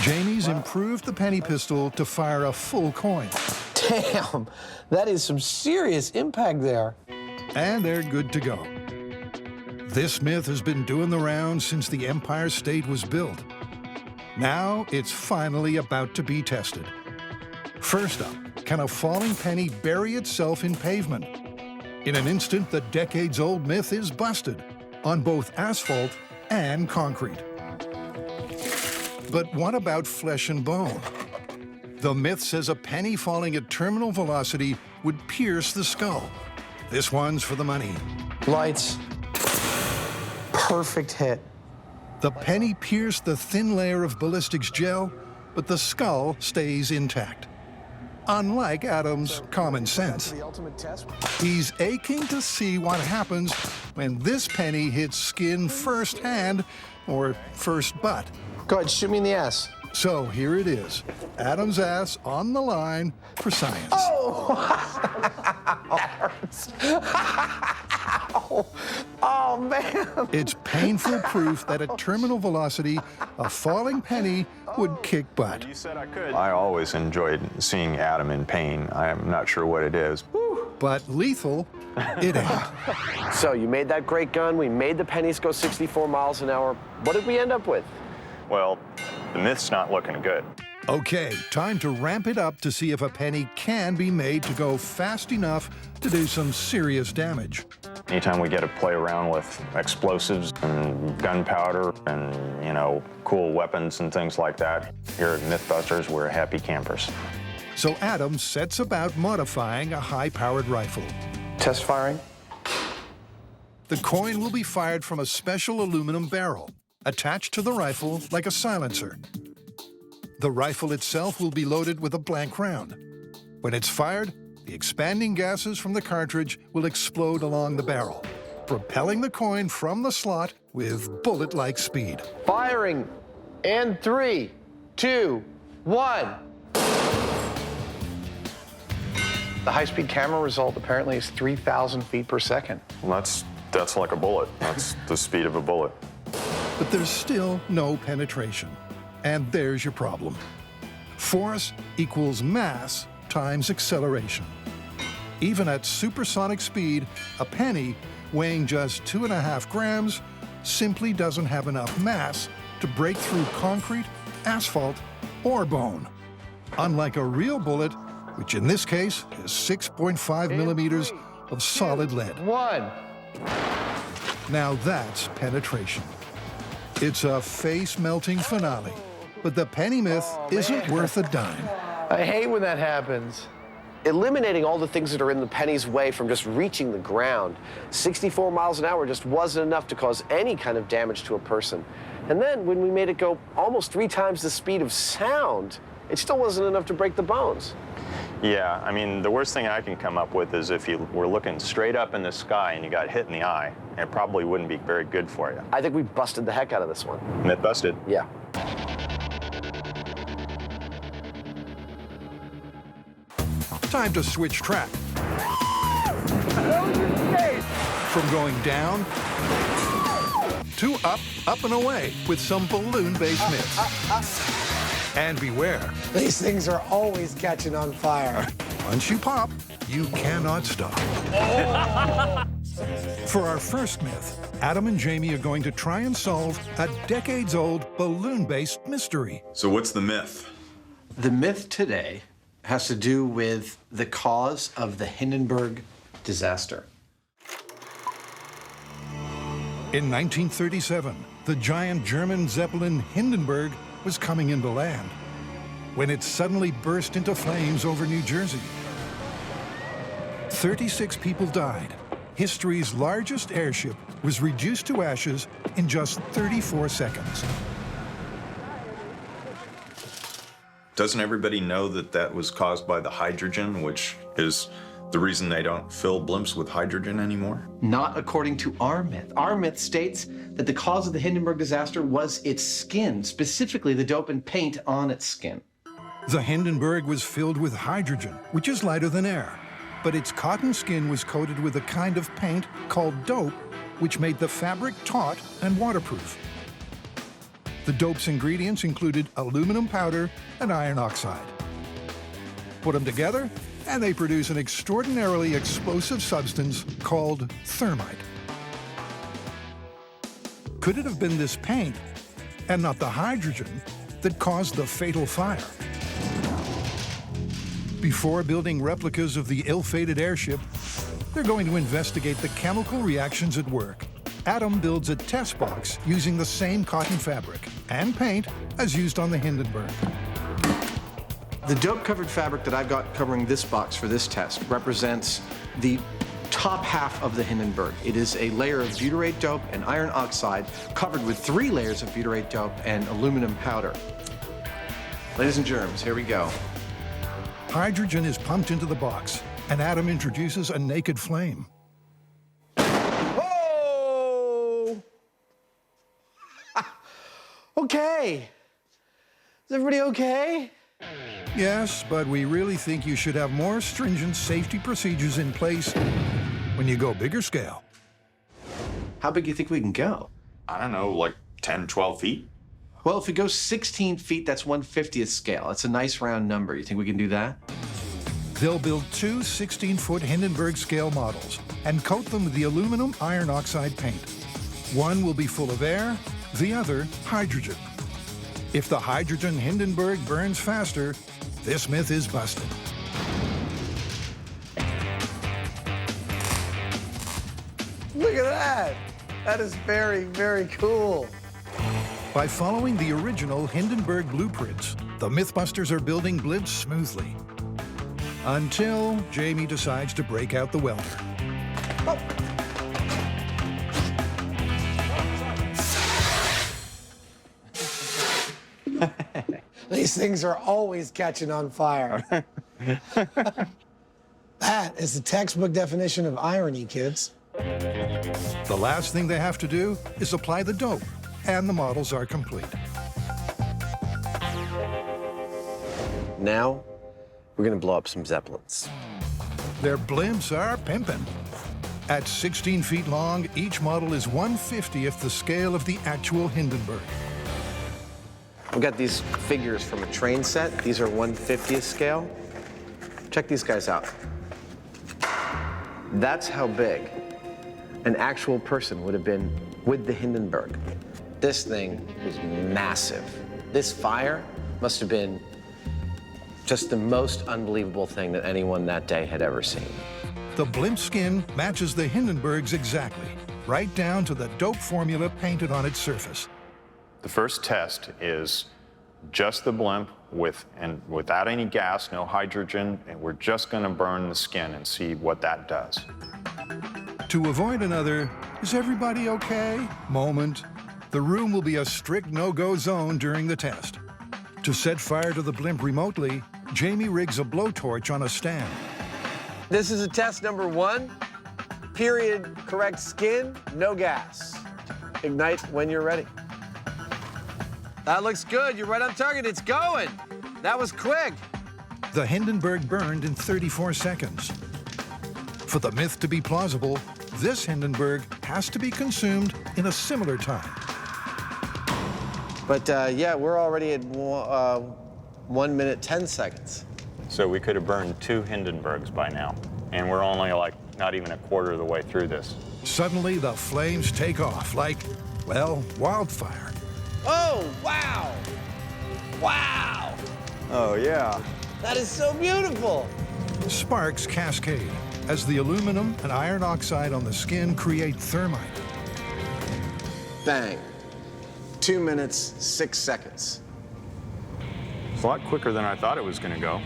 Jamie's improved the penny pistol to fire a full coin. Damn, that is some serious impact there. And they're good to go. This myth has been doing the rounds since the Empire State was built. Now it's finally about to be tested. First up, can a falling penny bury itself in pavement? In an instant, the decades-old myth is busted on both asphalt and concrete. But what about flesh and bone? The myth says a penny falling at terminal velocity would pierce the skull. This one's for the money. Lights. Perfect hit. The penny pierced the thin layer of ballistics gel, but the skull stays intact. unlike Adam's common sense. He's aching to see what happens when this penny hits skin first hand or first butt. Go ahead, shoot me in the ass. So here it is, Adam's ass on the line for science. Oh, that hurts. Oh, man. It's painful proof that at terminal velocity, a falling penny would kick butt. You said I could. I always enjoyed seeing Adam in pain. I'm not sure what it is. But lethal, it ain't. So you made that great gun. We made the pennies go 64 miles an hour. What did we end up with? Well, the myth's not looking good. Okay, time to ramp it up to see if a penny can be made to go fast enough to do some serious damage. Anytime we get to play around with explosives and gunpowder and, you know, cool weapons and things like that, here at MythBusters, we're happy campers. So Adam sets about modifying a high-powered rifle. Test firing. The coin will be fired from a special aluminum barrel, attached to the rifle like a silencer. The rifle itself will be loaded with a blank round. When it's fired, the expanding gases from the cartridge will explode along the barrel, propelling the coin from the slot with bullet-like speed. Firing in 3, 2, 1. The high-speed camera result apparently is 3,000 feet per second. Well, that's like a bullet. That's the speed of a bullet. But there's still no penetration. And there's your problem. Force equals mass times acceleration. Even at supersonic speed, a penny weighing just 2.5 grams simply doesn't have enough mass to break through concrete, asphalt, or bone. Unlike a real bullet, which in this case is 6.5 millimeters of solid lead. 1. Now that's penetration. It's a face-melting finale. But the penny myth isn't worth a dime. I hate when that happens. Eliminating all the things that are in the penny's way from just reaching the ground. 64 miles an hour just wasn't enough to cause any kind of damage to a person. And then when we made it go almost 3 times the speed of sound, it still wasn't enough to break the bones. Yeah, I mean, the worst thing I can come up with is if you were looking straight up in the sky and you got hit in the eye, it probably wouldn't be very good for you. I think we busted the heck out of this one. Myth busted. Yeah. Time to switch track. From going down to up and away with some balloon-based myths. And beware. These things are always catching on fire. Once you pop, you cannot stop. For our first myth, Adam and Jamie are going to try and solve a decades-old balloon-based mystery. So what's the myth? The myth today has to do with the cause of the Hindenburg disaster. In 1937, the giant German Zeppelin Hindenburg was coming into land when it suddenly burst into flames over New Jersey. 36 people died. History's largest airship was reduced to ashes in just 34 seconds. Doesn't everybody know that that was caused by the hydrogen, which is the reason they don't fill blimps with hydrogen anymore? Not according to our myth. Our myth states that the cause of the Hindenburg disaster was its skin, specifically the dope and paint on its skin. The Hindenburg was filled with hydrogen, which is lighter than air, but its cotton skin was coated with a kind of paint called dope, which made the fabric taut and waterproof. The dope's ingredients included aluminum powder and iron oxide. Put them together, and they produce an extraordinarily explosive substance called thermite. Could it have been this paint, and not the hydrogen, that caused the fatal fire? Before building replicas of the ill-fated airship, they're going to investigate the chemical reactions at work. Adam builds a test box using the same cotton fabric and paint as used on the Hindenburg. The dope-covered fabric that I've got covering this box for this test represents the top half of the Hindenburg. It is a layer of butyrate dope and iron oxide covered with 3 layers of butyrate dope and aluminum powder. Ladies and germs, here we go. hydrogen is pumped into the box, and Adam introduces a naked flame. Whoa! Okay. Is everybody okay? Yes, but we really think you should have more stringent safety procedures in place when you go bigger scale. How big do you think we can go? I don't know, like 10, 12 feet? Well, if we go 16 feet, that's 1/50th scale. That's a nice round number. You think we can do that? They'll build two 16-foot Hindenburg scale models and coat them with the aluminum iron oxide paint. One will be full of air, the other hydrogen. If the hydrogen Hindenburg burns faster, this myth is busted. Look at that. That is very, very cool. By following the original Hindenburg blueprints, the MythBusters are building blimps smoothly. Until Jamie decides to break out the welder. These things are always catching on fire. That is the textbook definition of irony, kids. The last thing they have to do is apply the dope, and the models are complete. Now, we're gonna blow up some Zeppelins. Their blimps are pimpin'. At 16 feet long, each model is 1/50th the scale of the actual Hindenburg. We got these figures from a train set. These are 1/50th scale. Check these guys out. That's how big an actual person would have been with the Hindenburg. This thing was massive. This fire must have been just the most unbelievable thing that anyone that day had ever seen. The blimp skin matches the Hindenburg's exactly, right down to the dope formula painted on its surface. The first test is just the blimp without any gas, no hydrogen, and we're just going to burn the skin and see what that does. To avoid another, is everybody okay moment, the room will be a strict no-go zone during the test. To set fire to the blimp remotely, Jamie rigs a blowtorch on a stand. This is a test number 1. Period, correct skin, no gas. Ignite when you're ready. That looks good. You're right on target. It's going. That was quick. The Hindenburg burned in 34 seconds. For the myth to be plausible, this Hindenburg has to be consumed in a similar time. But yeah, we're already at 1 minute, 10 seconds. So we could have burned 2 Hindenburgs by now, and we're only like not even a quarter of the way through this. Suddenly, the flames take off like, well, wildfire. Oh, wow. Wow. Oh, yeah. That is so beautiful. Sparks cascade as the aluminum and iron oxide on the skin create thermite. Bang. 2 minutes, 6 seconds. It's a lot quicker than I thought it was going to go.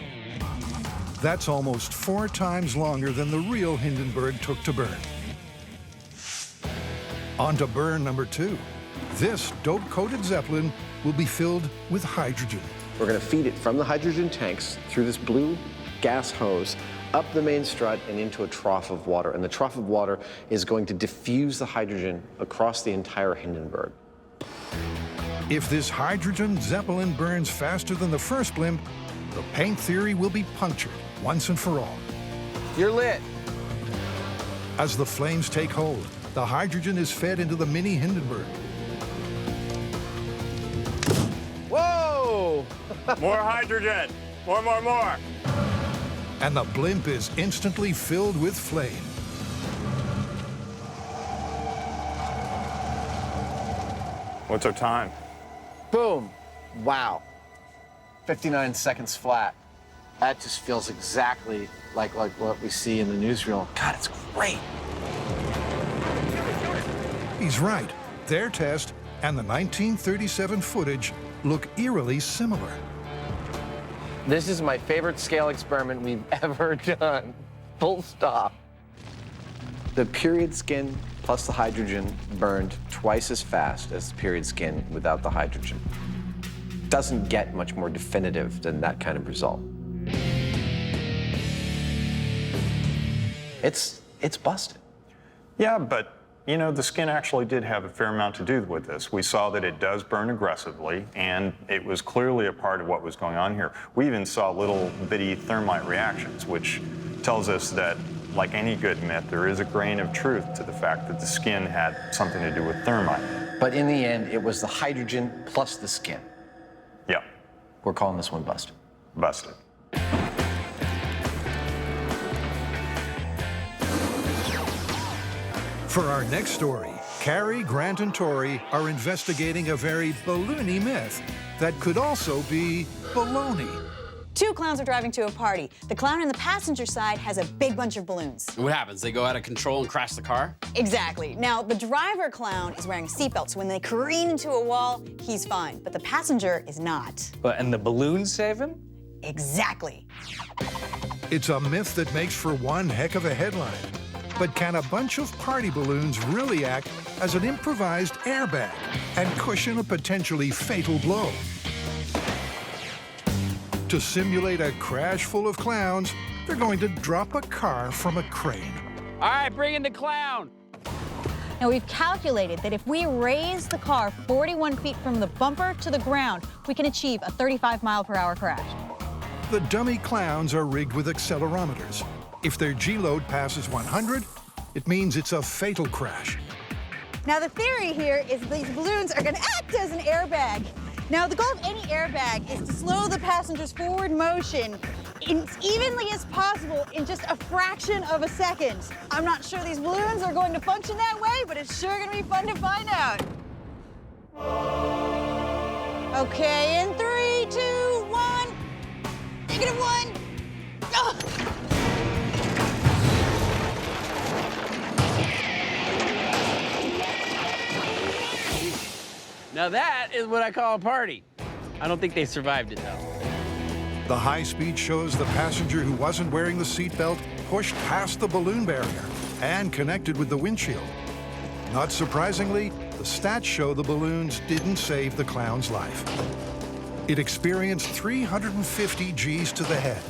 That's almost 4 times longer than the real Hindenburg took to burn. On to burn number 2. This dope-coated Zeppelin will be filled with hydrogen. We're going to feed it from the hydrogen tanks through this blue gas hose up the main strut and into a trough of water. And the trough of water is going to diffuse the hydrogen across the entire Hindenburg. If this hydrogen Zeppelin burns faster than the first blimp, the paint theory will be punctured once and for all. You're lit. As the flames take hold, the hydrogen is fed into the mini Hindenburg. Whoa! More hydrogen! More! And the blimp is instantly filled with flame. What's our time? Boom. Wow. 59 seconds flat. That just feels exactly like what we see in the newsreel. God, it's great. He's right. Their test and the 1937 footage look eerily similar. This is my favorite scale experiment we've ever done. Full stop. The period skin plus the hydrogen burned twice as fast as the period skin without the hydrogen. Doesn't get much more definitive than that kind of result. It's busted. Yeah, but you know, the skin actually did have a fair amount to do with this. We saw that it does burn aggressively, and it was clearly a part of what was going on here. We even saw little bitty thermite reactions, which tells us that, like any good myth, there is a grain of truth to the fact that the skin had something to do with thermite. But in the end, it was the hydrogen plus the skin. Yeah. We're calling this one busted. Busted. For our next story, Carrie, Grant, and Tori are investigating a very balloony myth that could also be baloney. Two clowns are driving to a party. The clown in the passenger side has a big bunch of balloons. What happens? They go out of control and crash the car? Exactly. Now, the driver clown is wearing a seatbelt, so when they careen into a wall, he's fine. But the passenger is not. But, and the balloons save him? Exactly. It's a myth that makes for one heck of a headline. But can a bunch of party balloons really act as an improvised airbag and cushion a potentially fatal blow? To simulate a crash full of clowns, they're going to drop a car from a crane. All right, bring in the clown. Now, we've calculated that if we raise the car 41 feet from the bumper to the ground, we can achieve a 35-mile-per-hour crash. The dummy clowns are rigged with accelerometers. If their G-load passes 100, it means it's a fatal crash. Now, the theory here is these balloons are going to act as an airbag. Now, the goal of any airbag is to slow the passenger's forward motion as evenly as possible in just a fraction of a second. I'm not sure these balloons are going to function that way, but it's sure going to be fun to find out. Okay, in 3, 2, 1. -1. Oh. Now that is what I call a party. I don't think they survived it, though. The high speed shows the passenger who wasn't wearing the seatbelt pushed past the balloon barrier and connected with the windshield. Not surprisingly, the stats show the balloons didn't save the clown's life. It experienced 350 Gs to the head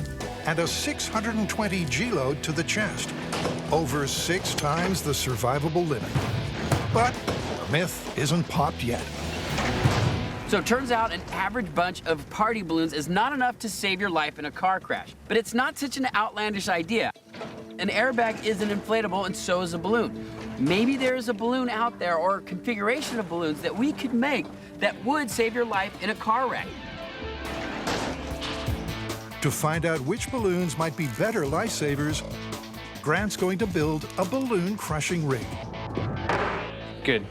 and a 620 G-load to the chest, over 6 times the survivable limit. But the myth isn't popped yet. So it turns out an average bunch of party balloons is not enough to save your life in a car crash. But it's not such an outlandish idea. An airbag is an inflatable, and so is a balloon. Maybe there's a balloon out there or a configuration of balloons that we could make that would save your life in a car wreck. To find out which balloons might be better lifesavers, Grant's going to build a balloon crushing rig. Good.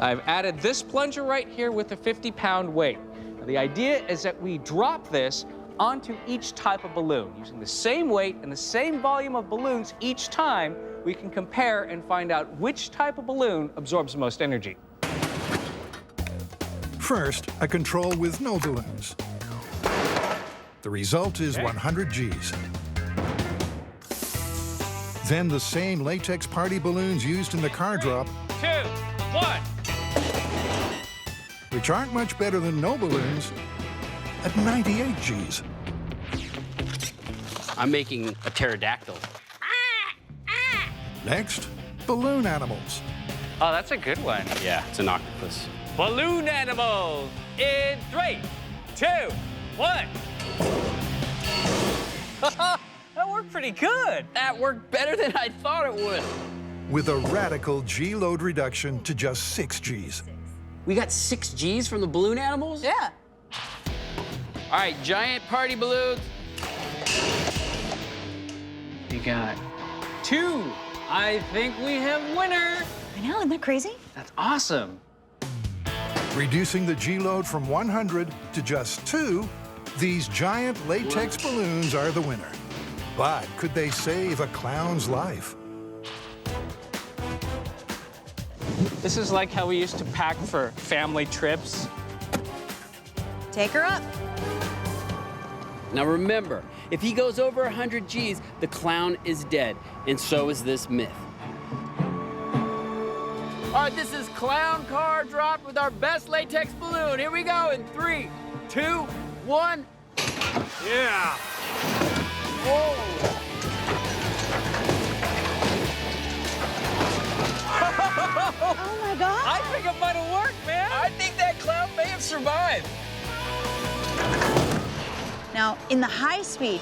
I've added this plunger right here with a 50-pound weight. Now, the idea is that we drop this onto each type of balloon. Using the same weight and the same volume of balloons each time, we can compare and find out which type of balloon absorbs the most energy. First, a control with no balloons. The result is 100 Gs. Then the same latex party balloons used in the car drop, 2, 1. which aren't much better than no balloons, at 98 Gs. I'm making a pterodactyl. Next, balloon animals. Oh, that's a good one. Yeah, it's an octopus. Balloon animals in 3, 2, 1. That worked pretty good. That worked better than I thought it would. With a radical G-load reduction to just 6 Gs. We got 6 Gs from the balloon animals? Yeah. All right, giant party balloons. You got 2. I think we have winner. I know, isn't that crazy? That's awesome. Reducing the G-load from 100 to just 2, these giant latex balloons are the winner. But could they save a clown's life? This is like how we used to pack for family trips. Take her up. Now remember, if he goes over 100 Gs, the clown is dead, and so is this myth. All right, this is clown car drop with our best latex balloon. Here we go in 3, 2, 1. Yeah. Whoa. survive. Now, in the high speed,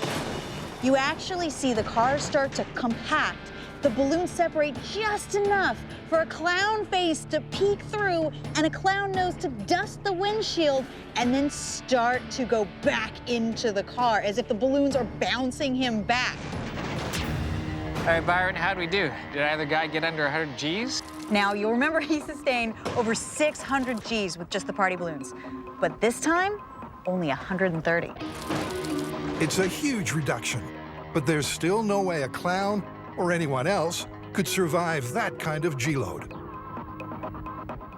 you actually see the cars start to compact. The balloons separate just enough for a clown face to peek through and a clown nose to dust the windshield and then start to go back into the car as if the balloons are bouncing him back. All right, Byron, how'd we do? Did either guy get under 100 Gs? Now, you'll remember he sustained over 600 Gs with just the party balloons. But this time, only 130. It's a huge reduction, but there's still no way a clown or anyone else could survive that kind of G-load.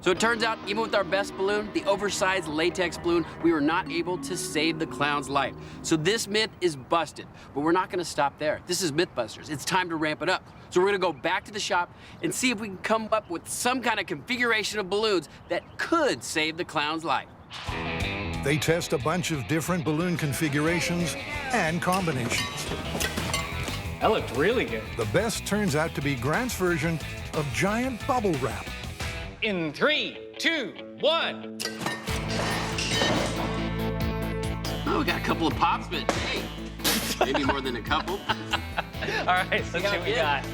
So it turns out, even with our best balloon, the oversized latex balloon, we were not able to save the clown's life. So this myth is busted, but we're not gonna stop there. This is MythBusters. It's time to ramp it up. So we're gonna go back to the shop and see if we can come up with some kind of configuration of balloons that could save the clown's life. They test a bunch of different balloon configurations and combinations. That looked really good. The best turns out to be Grant's version of giant bubble wrap. In 3, 2, 1. Oh, we got a couple of pops, but hey, maybe more than a couple. All right, let's see what we got.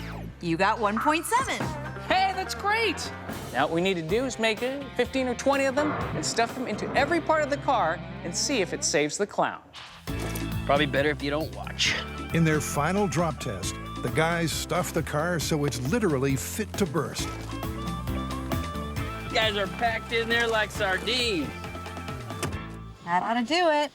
You got 1.7. Hey, that's great. Now what we need to do is make 15 or 20 of them and stuff them into every part of the car and see if it saves the clown. Probably better if you don't watch. In their final drop test, the guys stuff the car so it's literally fit to burst. You guys are packed in there like sardines. That ought to do it.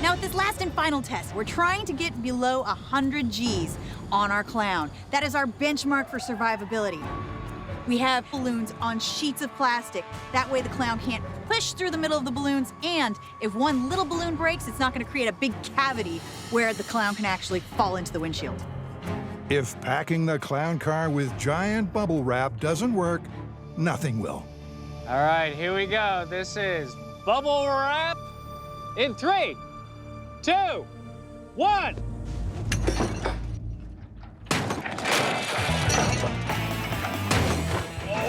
Now, with this last and final test, we're trying to get below 100 Gs on our clown. That is our benchmark for survivability. We have balloons on sheets of plastic. That way the clown can't push through the middle of the balloons, and if one little balloon breaks, it's not gonna create a big cavity where the clown can actually fall into the windshield. If packing the clown car with giant bubble wrap doesn't work, nothing will. All right, here we go. This is bubble wrap in 3, 2, 1.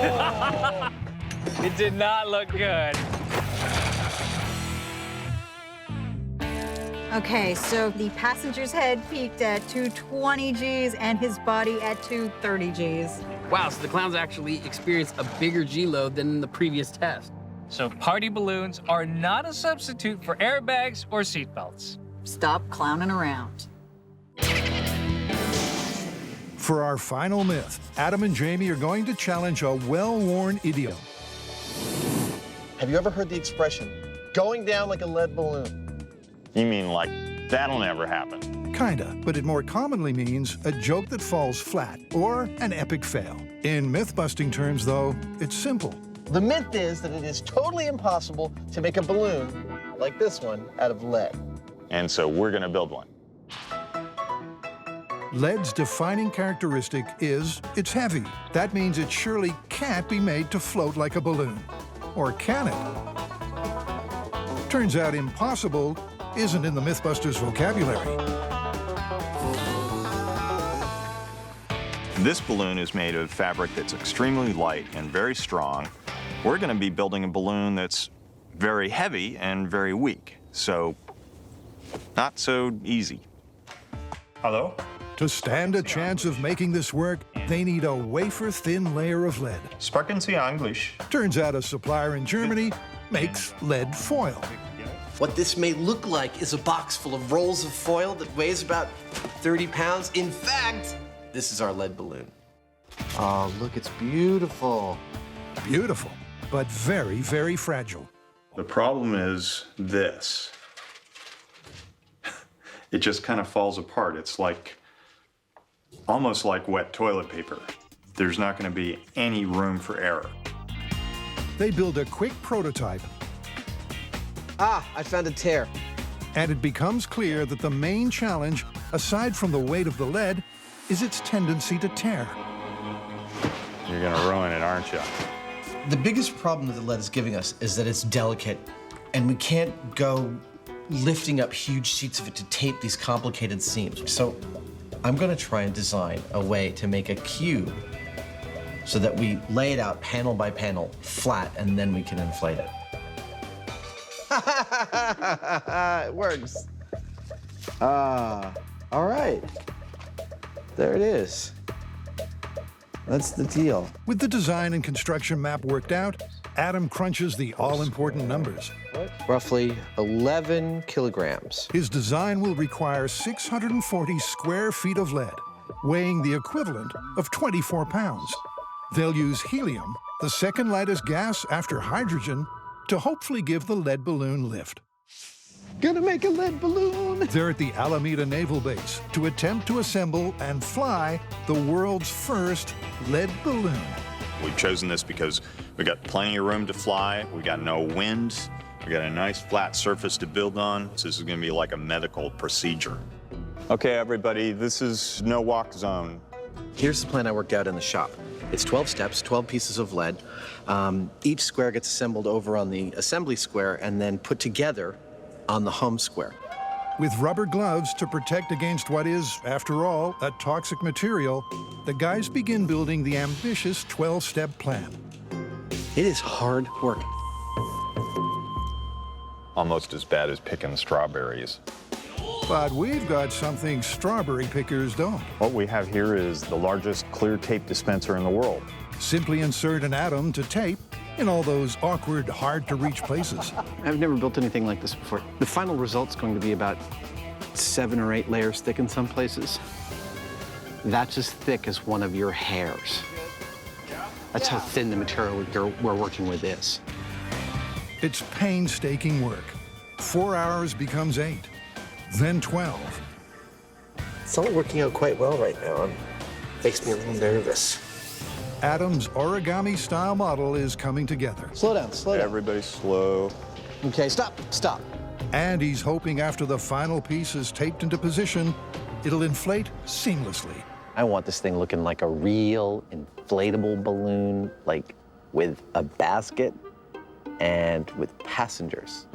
Oh. It did not look good. Okay, so the passenger's head peaked at 220 Gs and his body at 230 Gs. Wow, so the clowns actually experienced a bigger G-load than in the previous test. So party balloons are not a substitute for airbags or seatbelts. Stop clowning around. For our final myth, Adam and Jamie are going to challenge a well-worn idiom. Have you ever heard the expression, going down like a lead balloon? You mean like, that'll never happen? Kinda, but it more commonly means a joke that falls flat or an epic fail. In myth-busting terms, though, it's simple. The myth is that it is totally impossible to make a balloon like this one out of lead. And so we're gonna build one. Lead's defining characteristic is it's heavy. That means it surely can't be made to float like a balloon. Or can it? Turns out impossible isn't in the MythBusters vocabulary. This balloon is made of fabric that's extremely light and very strong. We're gonna be building a balloon that's very heavy and very weak. So, not so easy. Hello? To stand a chance of making this work, they need a wafer-thin layer of lead. Sprechen Sie English? Turns out a supplier in Germany makes lead foil. What this may look like is a box full of rolls of foil that weighs about 30 pounds. In fact, this is our lead balloon. Oh, look, it's beautiful. Beautiful, but very, very fragile. The problem is this. It just kind of falls apart. It's like, almost like wet toilet paper. There's not going to be any room for error. They build a quick prototype. Ah, I found a tear. And it becomes clear that the main challenge, aside from the weight of the lead, is its tendency to tear. You're going to ruin it, aren't you? The biggest problem that the lead is giving us is that it's delicate, and we can't go lifting up huge sheets of it to tape these complicated seams. So I'm going to try and design a way to make a cube so that we lay it out panel by panel, flat, and then we can inflate it. It works. All right. There it is. That's the deal. With the design and construction map worked out, Adam crunches the all-important numbers. Roughly 11 kilograms. His design will require 640 square feet of lead, weighing the equivalent of 24 pounds. They'll use helium, the second lightest gas after hydrogen, to hopefully give the lead balloon lift. Gonna make a lead balloon! They're at the Alameda Naval Base to attempt to assemble and fly the world's first lead balloon. We've chosen this because we got plenty of room to fly, we got no wind, we got a nice flat surface to build on, so this is gonna be like a medical procedure. Okay, everybody, this is no walk zone. Here's the plan I worked out in the shop. It's 12 steps, 12 pieces of lead. Each square gets assembled over on the assembly square and then put together on the home square. With rubber gloves to protect against what is, after all, a toxic material, the guys begin building the ambitious 12-step plan. It is hard work. Almost as bad as picking strawberries. But we've got something strawberry pickers don't. What we have here is the largest clear tape dispenser in the world. Simply insert an atom to tape in all those awkward, hard-to-reach places. I've never built anything like this before. The final result's going to be about 7 or 8 layers thick in some places. That's as thick as one of your hairs. That's how thin the material we're working with is. It's painstaking work. 4 hours becomes 8, then 12. It's all working out quite well right now. It makes me a little nervous. Adam's origami-style model is coming together. Slow down, slow down. Everybody slow. Okay, stop, stop. And he's hoping after the final piece is taped into position, it'll inflate seamlessly. I want this thing looking like a real inflatable balloon, like with a basket and with passengers.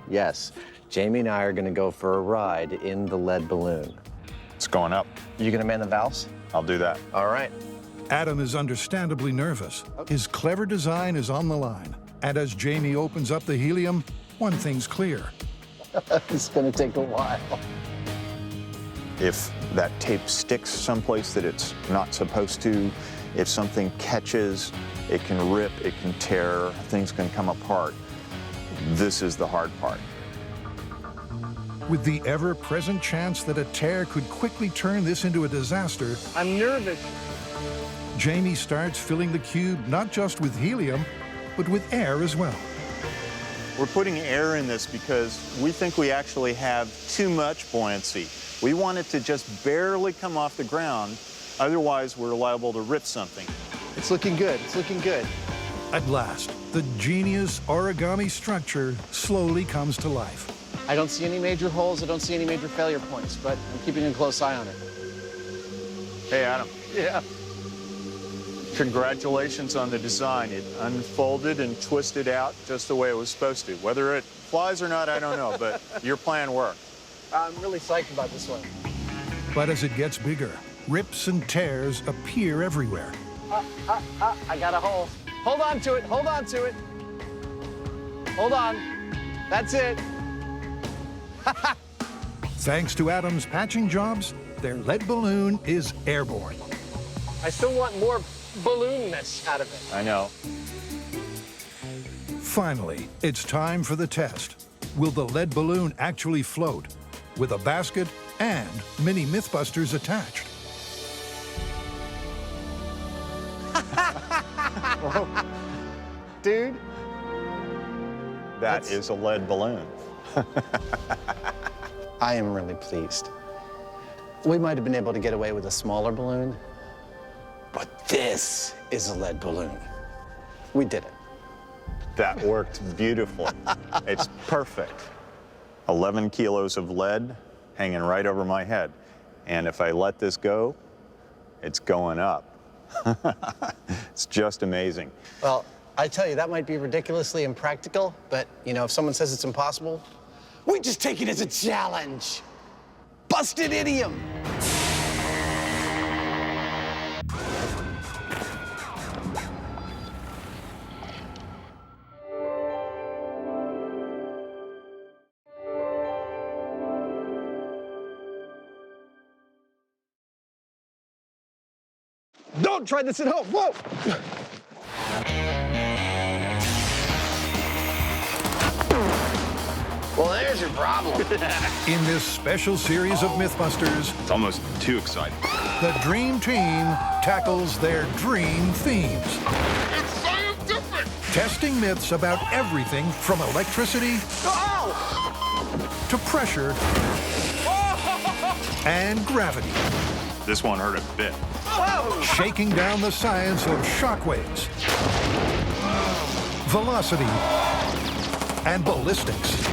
Yes, Jamie and I are gonna go for a ride in the lead balloon. It's going up. You gonna man the valves? I'll do that. All right. Adam is understandably nervous. His clever design is on the line. And as Jamie opens up the helium, one thing's clear. It's gonna take a while. If that tape sticks someplace that it's not supposed to, if something catches, it can rip, it can tear, things can come apart. This is the hard part. With the ever-present chance that a tear could quickly turn this into a disaster, I'm nervous. Jamie starts filling the cube not just with helium, but with air as well. We're putting air in this because we think we actually have too much buoyancy. We want it to just barely come off the ground, otherwise we're liable to rip something. It's looking good, it's looking good. At last, the genius origami structure slowly comes to life. I don't see any major holes, I don't see any major failure points, but I'm keeping a close eye on it. Hey, Adam. Yeah. Congratulations on the design. It unfolded and twisted out just the way it was supposed to. Whether it flies or not, I don't know, but your plan worked. I'm really psyched about this one. But as it gets bigger, rips and tears appear everywhere. I got a hole. Hold on to it, hold on to it. Hold on. That's it. Thanks to Adam's patching jobs, their lead balloon is airborne. I still want more balloonness out of it. I know. Finally, it's time for the test. Will the lead balloon actually float with a basket and mini MythBusters attached? Dude. That is a lead balloon. I am really pleased. We might have been able to get away with a smaller balloon, but this is a lead balloon. We did it. That worked beautifully. It's perfect. 11 kilos of lead hanging right over my head. And if I let this go, it's going up. It's just amazing. Well, I tell you, that might be ridiculously impractical, but, you know, if someone says it's impossible, we just take it as a challenge. Busted idiom. Don't try this at home. Whoa! Well, there's your problem. In this special series of MythBusters, It's almost too exciting. the Dream Team tackles their dream themes. It's scientific! Testing myths about everything from electricity to pressure and gravity. This one hurt a bit. Shaking down the science of shockwaves, velocity, and ballistics.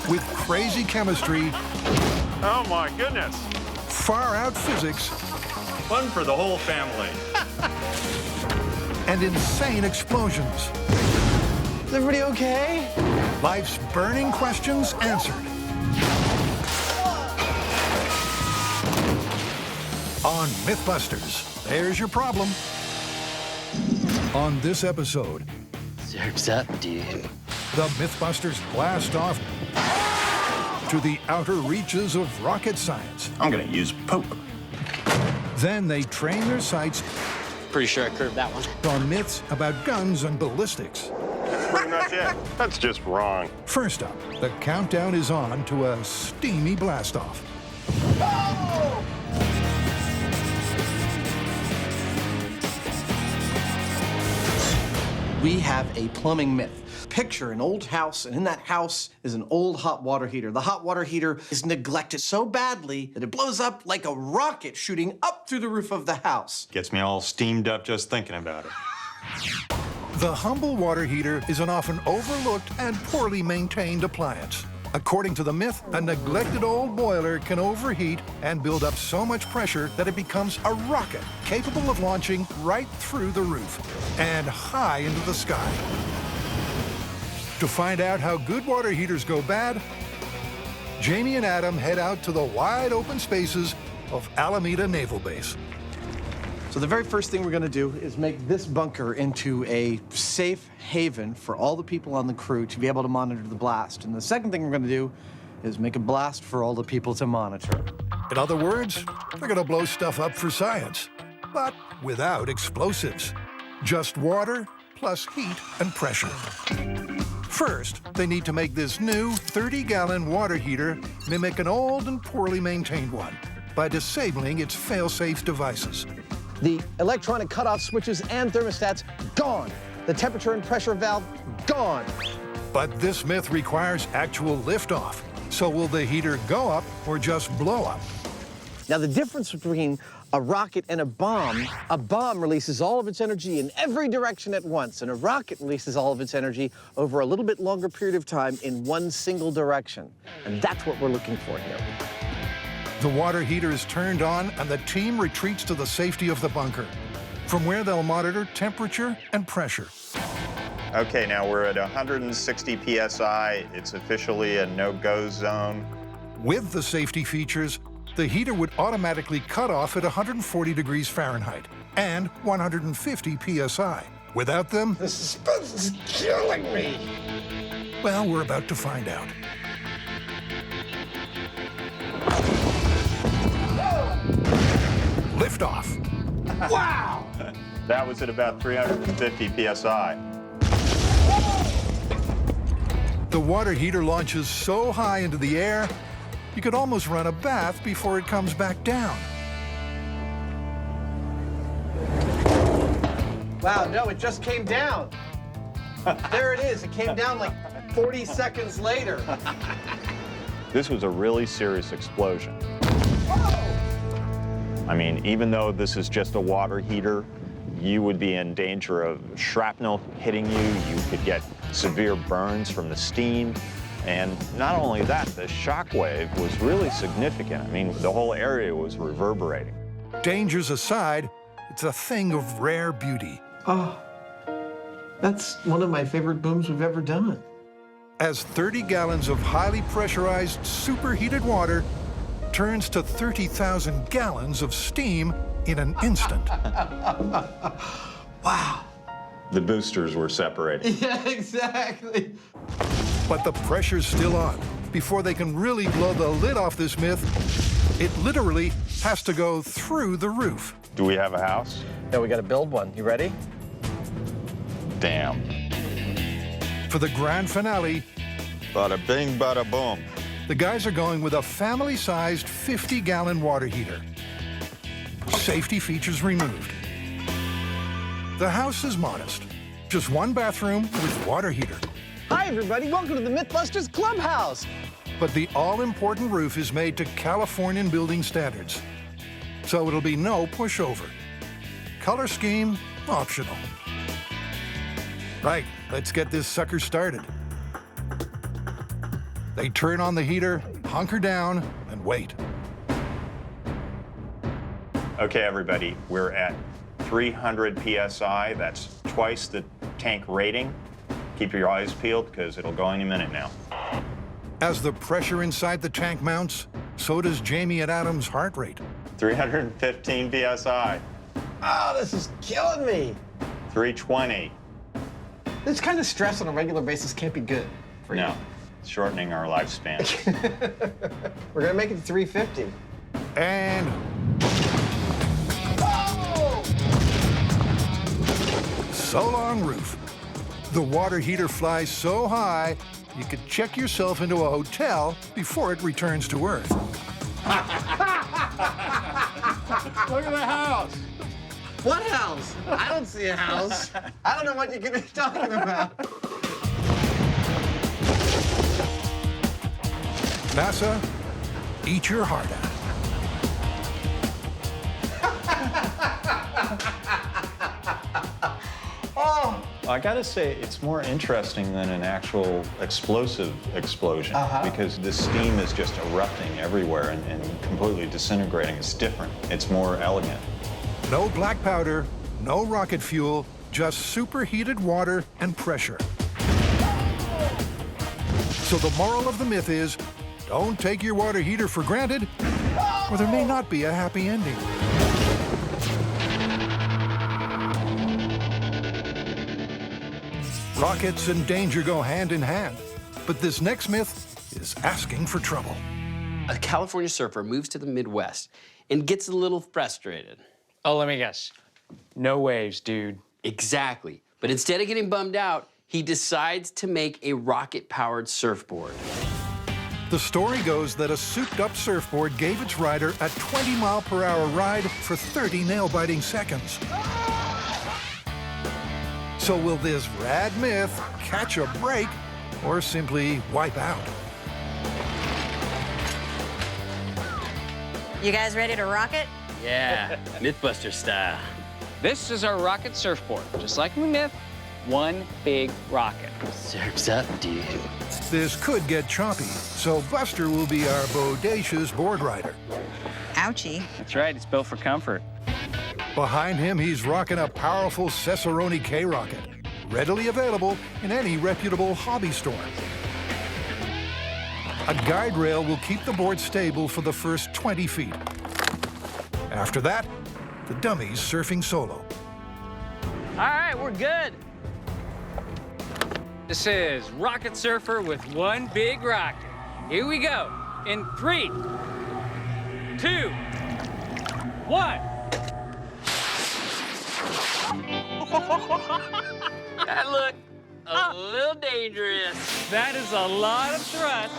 With crazy chemistry, Oh my goodness. far-out physics, Fun for the whole family. and insane explosions. Is everybody okay? Life's burning questions answered. On MythBusters, there's your problem. On this episode, Surf's up, dude. the MythBusters blast off to the outer reaches of rocket science. I'm gonna use poop. Then they train their sights Pretty sure I curved that one. on myths about guns and ballistics. That's pretty much it. That's just wrong. First up, the countdown is on to a steamy blast-off. We have a plumbing myth. Picture an old house, and in that house is an old hot water heater. The hot water heater is neglected so badly that it blows up like a rocket shooting up through the roof of the house. Gets me all steamed up just thinking about it. The humble water heater is an often overlooked and poorly maintained appliance. According to the myth, a neglected old boiler can overheat and build up so much pressure that it becomes a rocket capable of launching right through the roof and high into the sky. To find out how good water heaters go bad, Jamie and Adam head out to the wide open spaces of Alameda Naval Base. So the very first thing we're going to do is make this bunker into a safe haven for all the people on the crew to be able to monitor the blast. And the second thing we're going to do is make a blast for all the people to monitor. In other words, they're going to blow stuff up for science, but without explosives. Just water plus heat and pressure. First, they need to make this new 30-gallon water heater mimic an old and poorly maintained one by disabling its fail-safe devices. The electronic cutoff switches and thermostats, gone. The temperature and pressure valve, gone. But this myth requires actual liftoff. So will the heater go up or just blow up? Now, the difference between a rocket and a bomb releases all of its energy in every direction at once, and a rocket releases all of its energy over a little bit longer period of time in one single direction. And that's what we're looking for here. The water heater is turned on and the team retreats to the safety of the bunker, from where they'll monitor temperature and pressure. Okay, now we're at 160 PSI. It's officially a no-go zone. With the safety features, the heater would automatically cut off at 140 degrees Fahrenheit and 150 PSI. Without them, The suspense is killing me. well, we're about to find out. Liftoff. Wow! That was at about 350 PSI. The water heater launches so high into the air, you could almost run a bath before it comes back down. Wow, no, it just came down. There it is. It came down like 40 seconds later. This was a really serious explosion. I mean, even though this is just a water heater, you would be in danger of shrapnel hitting you. You could get severe burns from the steam. And not only that, the shock wave was really significant. I mean, the whole area was reverberating. Dangers aside, it's a thing of rare beauty. Oh, that's one of my favorite booms we've ever done. As 30 gallons of highly pressurized, superheated water turns to 30,000 gallons of steam in an instant. Wow. The boosters were separated. Yeah, exactly. But the pressure's still on. Before they can really blow the lid off this myth, It literally has to go through the roof. Do we have a house? No, we got to build one. You ready? Damn. For the grand finale, Bada bing, bada boom. the guys are going with a family-sized 50-gallon water heater. Safety features removed. The house is modest. Just one bathroom with water heater. Hi, everybody. Welcome to the MythBusters Clubhouse. But the all-important roof is made to Californian building standards. So it'll be no pushover. Color scheme, optional. Right, let's get this sucker started. They turn on the heater, hunker down, and wait. Okay, everybody, we're at 300 PSI. That's twice the tank rating. Keep your eyes peeled, because it'll go any minute now. As the pressure inside the tank mounts, so does Jamie and Adam's heart rate. 315 PSI. Oh, this is killing me. 320. This kind of stress on a regular basis can't be good for you. No, it's shortening our lifespan. We're gonna make it to 350. And Oh! so long, roof. The water heater flies so high, you could check yourself into a hotel before it returns to Earth. Look at the house. What house? I don't see a house. I don't know what you're gonna be talking about. NASA, eat your heart out. Oh. I gotta say, it's more interesting than an actual explosive explosion, because the steam is just erupting everywhere and completely disintegrating. It's different. It's more elegant. No black powder, no rocket fuel, just superheated water and pressure. So the moral of the myth is, don't take your water heater for granted, or there may not be a happy ending. Rockets and danger go hand in hand, but this next myth is asking for trouble. A California surfer moves to the Midwest and gets a little frustrated. Oh, let me guess. No waves, dude. Exactly. But instead of getting bummed out, he decides to make a rocket-powered surfboard. The story goes that a souped-up surfboard gave its rider a 20-mile-per-hour ride for 30 nail-biting seconds. So will this rad myth catch a break or simply wipe out? You guys ready to rock it? Yeah, MythBuster style. This is our rocket surfboard. Just like in the myth, one big rocket. Surf's up, dude. This could get choppy, so Buster will be our bodacious board rider. Ouchie. That's right, it's built for comfort. Behind him, he's rocking a powerful Cicerone K rocket, readily available in any reputable hobby store. A guide rail will keep the board stable for the first 20 feet. After that, the dummy's surfing solo. All right, we're good. This is Rocket Surfer with one big rocket. Here we go. In 3, 2, 1. That looked a little dangerous. That is a lot of thrust.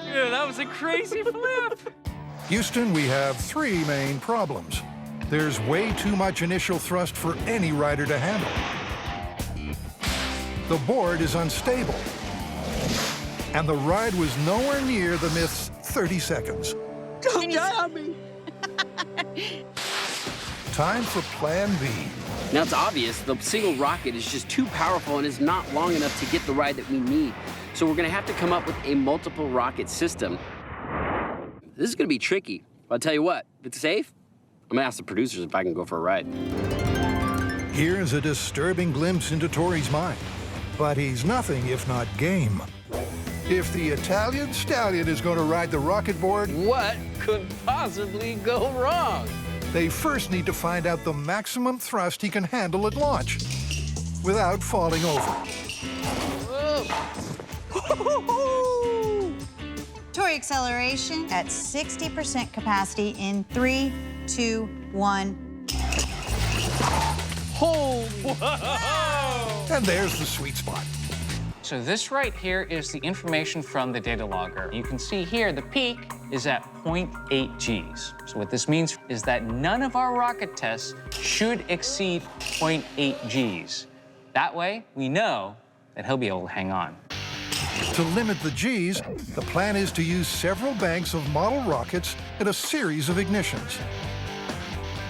Dude, that was a crazy flip. Houston, we have 3 main problems. There's way too much initial thrust for any rider to handle. The board is unstable. And the ride was nowhere near the myth's 30 seconds. Don't die on me. Time for Plan B. Now, it's obvious the single rocket is just too powerful and is not long enough to get the ride that we need. So we're gonna have to come up with a multiple rocket system. This is gonna be tricky. But I'll tell you what, if it's safe, I'm gonna ask the producers if I can go for a ride. Here's a disturbing glimpse into Tori's mind. But he's nothing if not game. If the Italian stallion is going to ride the rocket board, what could possibly go wrong? They first need to find out the maximum thrust he can handle at launch without falling over. Tori, acceleration at 60% capacity in 3, 2, 1. Oh, whoa! And there's the sweet spot. So this right here is the information from the data logger. You can see here the peak is at 0.8 Gs. So what this means is that none of our rocket tests should exceed 0.8 Gs. That way, we know that he'll be able to hang on. To limit the Gs, the plan is to use several banks of model rockets at a series of ignitions.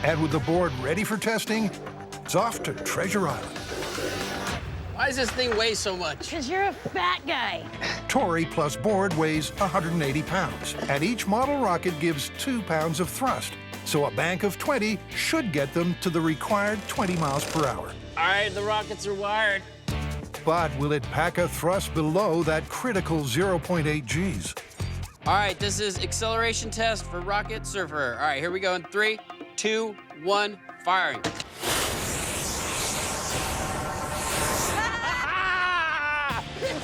And with the board ready for testing, it's off to Treasure Island. Why does this thing weigh so much? Because you're a fat guy. Tori plus board weighs 180 pounds, and each model rocket gives 2 pounds of thrust. So a bank of 20 should get them to the required 20 miles per hour. All right, the rockets are wired. But will it pack a thrust below that critical 0.8 Gs? All right, this is acceleration test for Rocket Surfer. All right, here we go in 3, 2, 1, firing.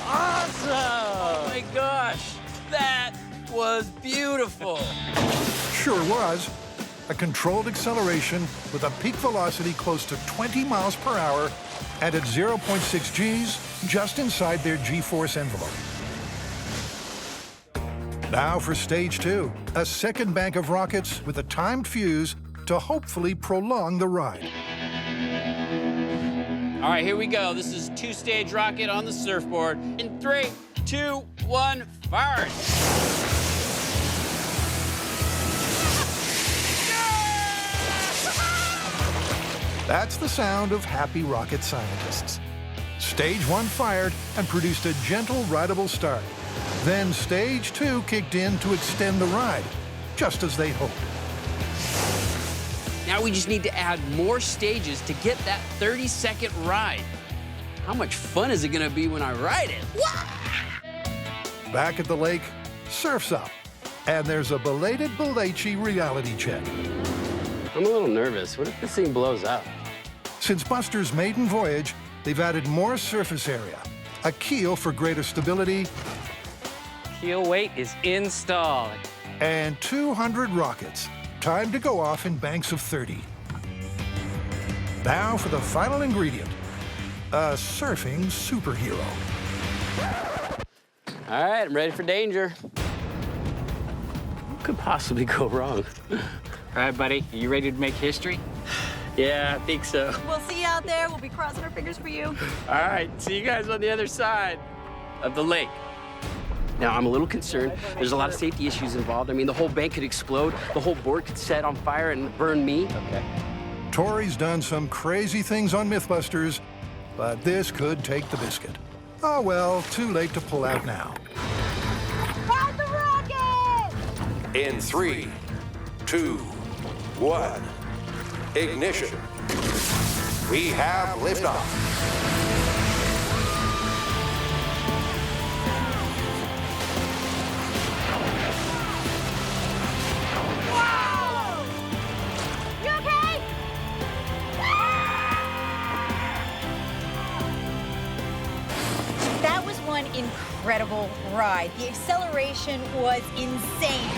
Awesome! Oh my gosh, that was beautiful. Sure was. A controlled acceleration with a peak velocity close to 20 miles per hour and at 0.6 Gs, just inside their G-force envelope. Now for stage 2, a second bank of rockets with a timed fuse to hopefully prolong the ride. All right, here we go. This is 2-stage rocket on the surfboard. In 3, 2, 1, firing. That's the sound of happy rocket scientists. Stage 1 fired and produced a gentle rideable start. Then stage 2 kicked in to extend the ride, just as they hoped. Now we just need to add more stages to get that 30-second ride. How much fun is it gonna be when I ride it? Back at the lake, surf's up, and there's a belated Banijay reality check. I'm a little nervous. What if this thing blows up? Since Buster's maiden voyage, they've added more surface area, a keel for greater stability, Keel weight is installed. and 200 rockets. Time to go off in banks of 30. Now for the final ingredient, a surfing superhero. All right, I'm ready for danger. What could possibly go wrong? All right, buddy, are you ready to make history? Yeah, I think so. We'll see you out there. We'll be crossing our fingers for you. All right, see you guys on the other side of the lake. Now, I'm a little concerned. There's a lot of safety issues involved. I mean, the whole bank could explode, the whole board could set on fire and burn me. Okay. Tori's done some crazy things on MythBusters, but this could take the biscuit. Oh well, too late to pull out now. Fire the rocket! In 3, 2, 1, ignition. We have liftoff. You okay? That was one incredible ride. The acceleration was insane.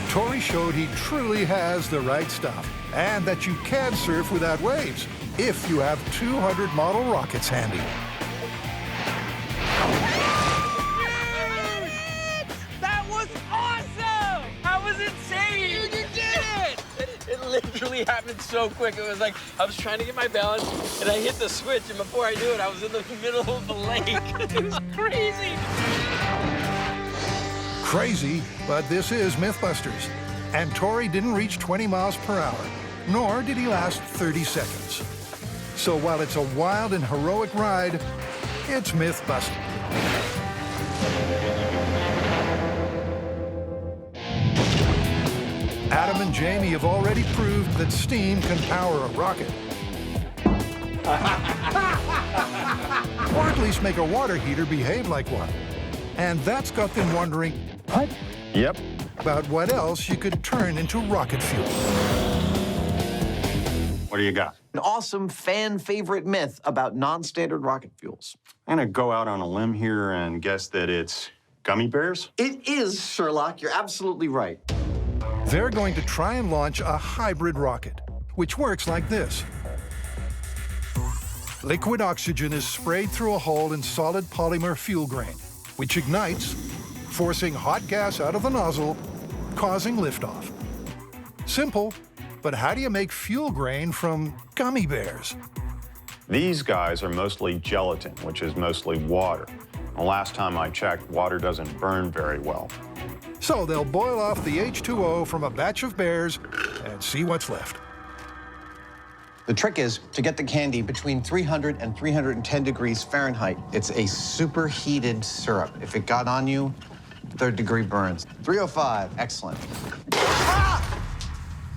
Tori showed he truly has the right stuff, and that you can surf without waves if you have 200 model rockets handy. That was awesome! That was insane! You did it! It literally happened so quick. It was like I was trying to get my balance, and I hit the switch, and before I knew it, I was in the middle of the lake. It was crazy. Crazy, but this is MythBusters. And Tori didn't reach 20 miles per hour, nor did he last 30 seconds. So while it's a wild and heroic ride, it's MythBusters. Adam and Jamie have already proved that steam can power a rocket. Or at least make a water heater behave like one. And that's got them wondering, what? Yep. About what else you could turn into rocket fuel. What do you got? An awesome fan favorite myth about non-standard rocket fuels. I'm gonna go out on a limb here and guess that it's gummy bears? It is, Sherlock. You're absolutely right. They're going to try and launch a hybrid rocket, which works like this. Liquid oxygen is sprayed through a hole in solid polymer fuel grain, which ignites, forcing hot gas out of the nozzle, causing liftoff. Simple, but how do you make fuel grain from gummy bears? These guys are mostly gelatin, which is mostly water. The last time I checked, water doesn't burn very well. So they'll boil off the H2O from a batch of bears and see what's left. The trick is to get the candy between 300 and 310 degrees Fahrenheit. It's a superheated syrup. If it got on you, third-degree burns. 305, excellent. Ah!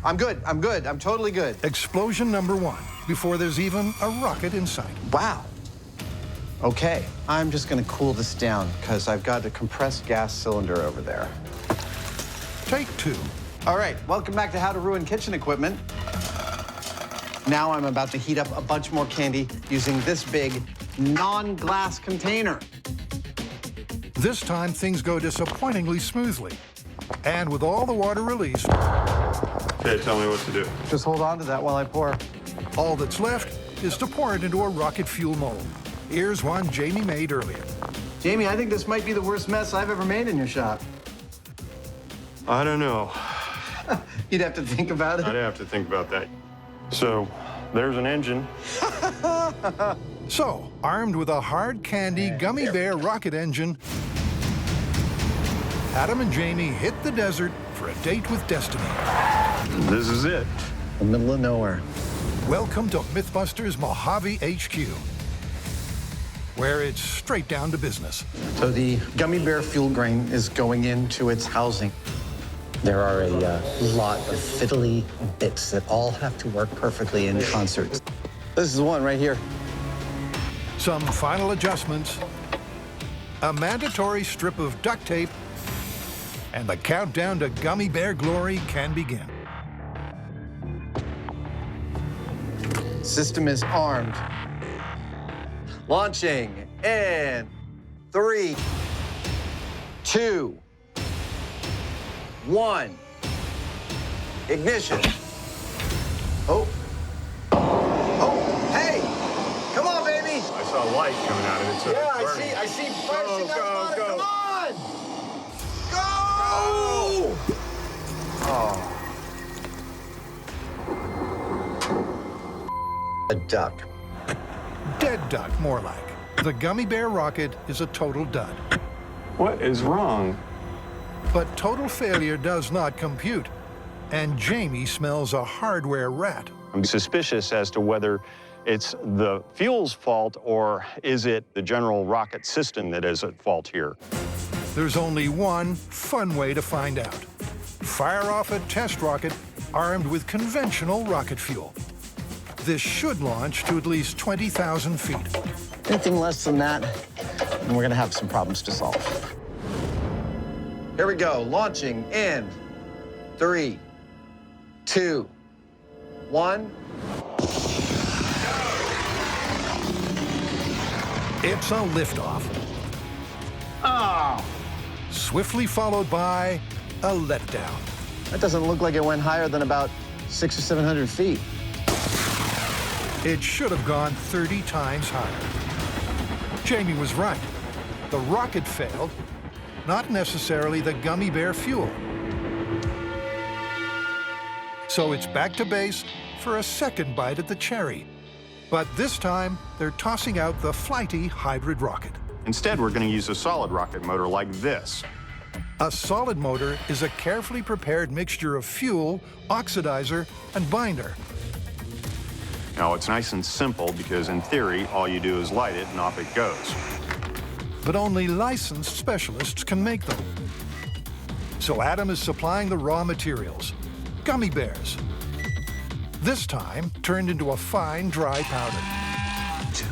I'm good, I'm totally good. Explosion number 1, before there's even a rocket in sight. Wow. Okay, I'm just gonna cool this down because I've got a compressed gas cylinder over there. Take 2. All right, welcome back to How to Ruin Kitchen Equipment. Now I'm about to heat up a bunch more candy using this big non-glass container. This time, things go disappointingly smoothly. And with all the water released... Okay, tell me what to do. Just hold on to that while I pour. All that's left is to pour it into a rocket fuel mold. Here's one Jamie made earlier. Jamie, I think this might be the worst mess I've ever made in your shop. I don't know. You'd have to think about it. I'd have to think about that. So, there's an engine. So, armed with a hard candy gummy bear rocket engine, Adam and Jamie hit the desert for a date with destiny. This is it. The middle of nowhere. Welcome to MythBusters Mojave HQ, where it's straight down to business. So the gummy bear fuel grain is going into its housing. There are a lot of fiddly bits that all have to work perfectly in concert. This is one right here. Some final adjustments, a mandatory strip of duct tape, and the countdown to gummy bear glory can begin. System is armed. Launching in 3, 2, 1. Ignition. Oh. Oh, hey! Come on, baby! I saw light coming out of it, so Yeah, it's burning. I see fire signals on it. Come on! Go! Oh. A duck. Dead duck, more like. The gummy bear rocket is a total dud. What is wrong? But total failure does not compute, and Jamie smells a hardware rat. I'm suspicious as to whether it's the fuel's fault or is it the general rocket system that is at fault here. There's only one fun way to find out. Fire off a test rocket armed with conventional rocket fuel. This should launch to at least 20,000 feet. Anything less than that, and we're gonna have some problems to solve. Here we go, launching in 3, 2, 1. It's a liftoff. Oh! Swiftly followed by a letdown. That doesn't look like it went higher than about 600 or 700 feet. It should have gone 30 times higher. Jamie was right. The rocket failed, not necessarily the gummy bear fuel. So it's back to base for a second bite at the cherry. But this time, they're tossing out the flighty hybrid rocket. Instead, we're going to use a solid rocket motor like this. A solid motor is a carefully prepared mixture of fuel, oxidizer, and binder. Now, it's nice and simple because, in theory, all you do is light it and off it goes. But only licensed specialists can make them. So Adam is supplying the raw materials, gummy bears. This time, turned into a fine, dry powder.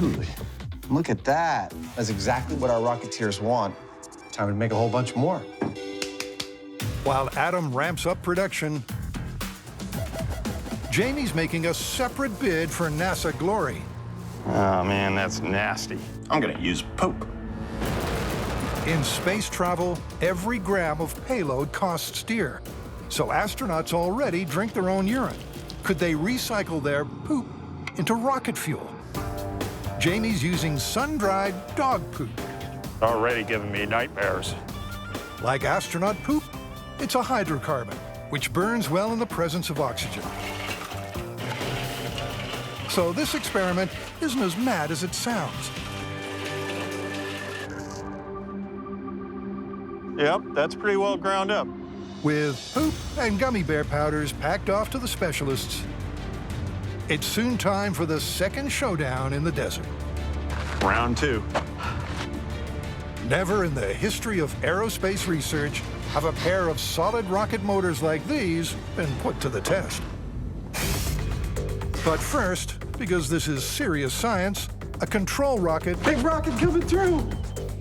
Dude, look at that. That's exactly what our Rocketeers want. Time to make a whole bunch more. While Adam ramps up production, Jamie's making a separate bid for NASA glory. Oh, man, that's nasty. I'm gonna use poop. In space travel, every gram of payload costs dear. So astronauts already drink their own urine. Could they recycle their poop into rocket fuel? Jamie's using sun-dried dog poop. Already giving me nightmares. Like astronaut poop, it's a hydrocarbon, which burns well in the presence of oxygen. So this experiment isn't as mad as it sounds. Yep, that's pretty well ground up. With poop and gummy bear powders packed off to the specialists, it's soon time for the second showdown in the desert. Round 2. Never in the history of aerospace research have a pair of solid rocket motors like these been put to the test. But first, because this is serious science, a control rocket, Big rocket coming through.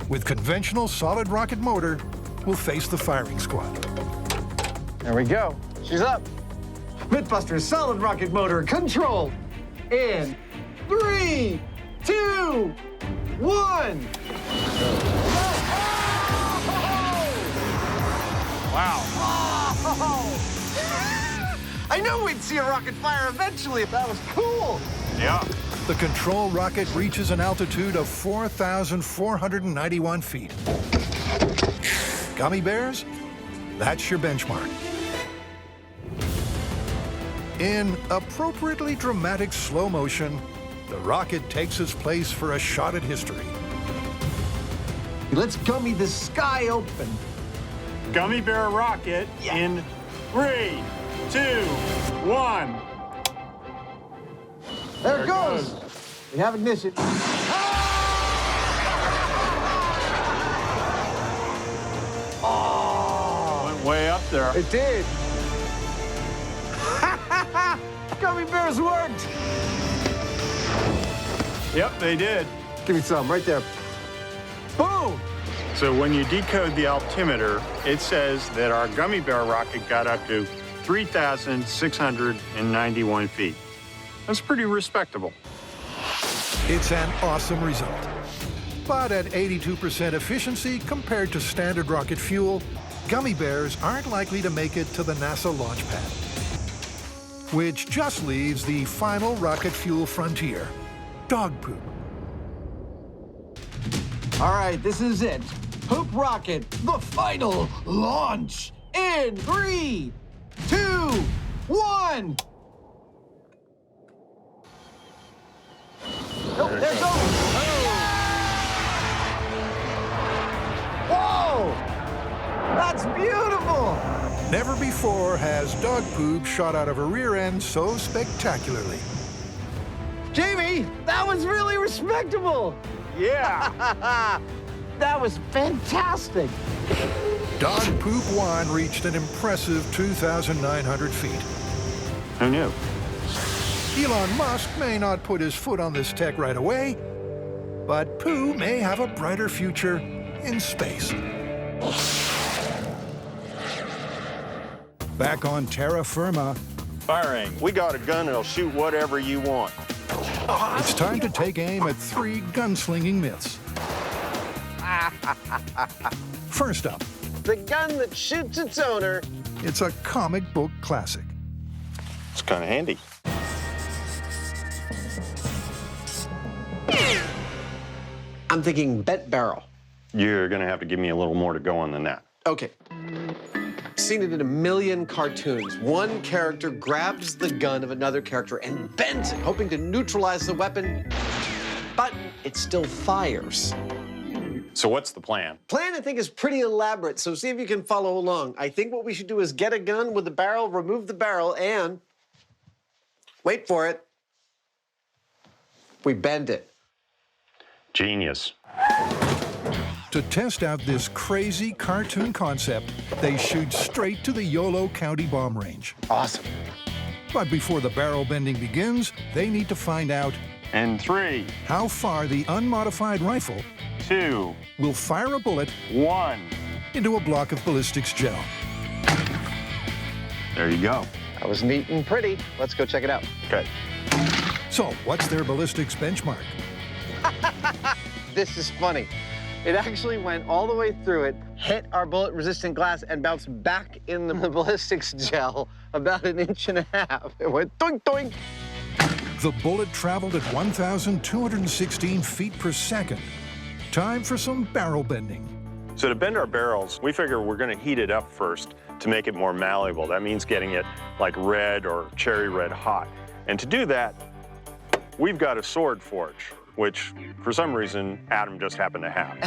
with conventional solid rocket motor will face the firing squad. There we go. She's up. MythBusters solid rocket motor control. In 3, 2, 1. Wow. I knew we'd see a rocket fire eventually. That was cool. Yeah. The control rocket reaches an altitude of 4,491 feet. Gummy bears? That's your benchmark. In appropriately dramatic slow motion, the rocket takes its place for a shot at history. Let's gummy the sky open. Gummy bear rocket in 3, 2, 1. There it goes. We have ignition. Oh, went way up there. It did. Gummy bears worked. Yep, they did. Give me some right there. Boom. So when you decode the altimeter, it says that our gummy bear rocket got up to 3,691 feet. That's pretty respectable. It's an awesome result. But at 82% efficiency compared to standard rocket fuel, gummy bears aren't likely to make it to the NASA launch pad. Which just leaves the final rocket fuel frontier, dog poop. All right, this is it. Poop rocket, the final launch. In 3, 2, 1. Oh, there it goes. Whoa! That's beautiful! Never before has dog poop shot out of a rear end so spectacularly. Jamie, that was really respectable. Yeah. That was fantastic. Dog Poop 1 reached an impressive 2,900 feet. Who knew? Elon Musk may not put his foot on this tech right away, but Pooh may have a brighter future in space. Back on terra firma, Firing. We got a gun that'll shoot whatever you want. it's time to take aim at 3 gunslinging myths. First up, The gun that shoots its owner. it's a comic book classic. It's kind of handy. I'm thinking bent barrel. You're going to have to give me a little more to go on than that. Okay. Seen it in a million cartoons. One character grabs the gun of another character and bends it, hoping to neutralize the weapon, but it still fires. So what's the plan? Plan, I think, is pretty elaborate, so see if you can follow along. I think what we should do is get a gun with the barrel, remove the barrel, and wait for it. We bend it. Genius. To test out this crazy cartoon concept, they shoot straight to the Yolo County bomb range. Awesome. But before the barrel bending begins, they need to find out In 3, how far the unmodified rifle 2, will fire a bullet 1. into a block of ballistics gel. There you go. That was neat and pretty. Let's go check it out. Okay. So, what's their ballistics benchmark? This is funny. It actually went all the way through it, hit our bullet-resistant glass, and bounced back in the ballistics gel about 1.5 inches. It went doink, doink. The bullet traveled at 1,216 feet per second. Time for some barrel bending. So to bend our barrels, we figure we're going to heat it up first to make it more malleable. That means getting it like red or cherry red hot. And to do that, we've got a sword forge, which for some reason Adam just happened to have.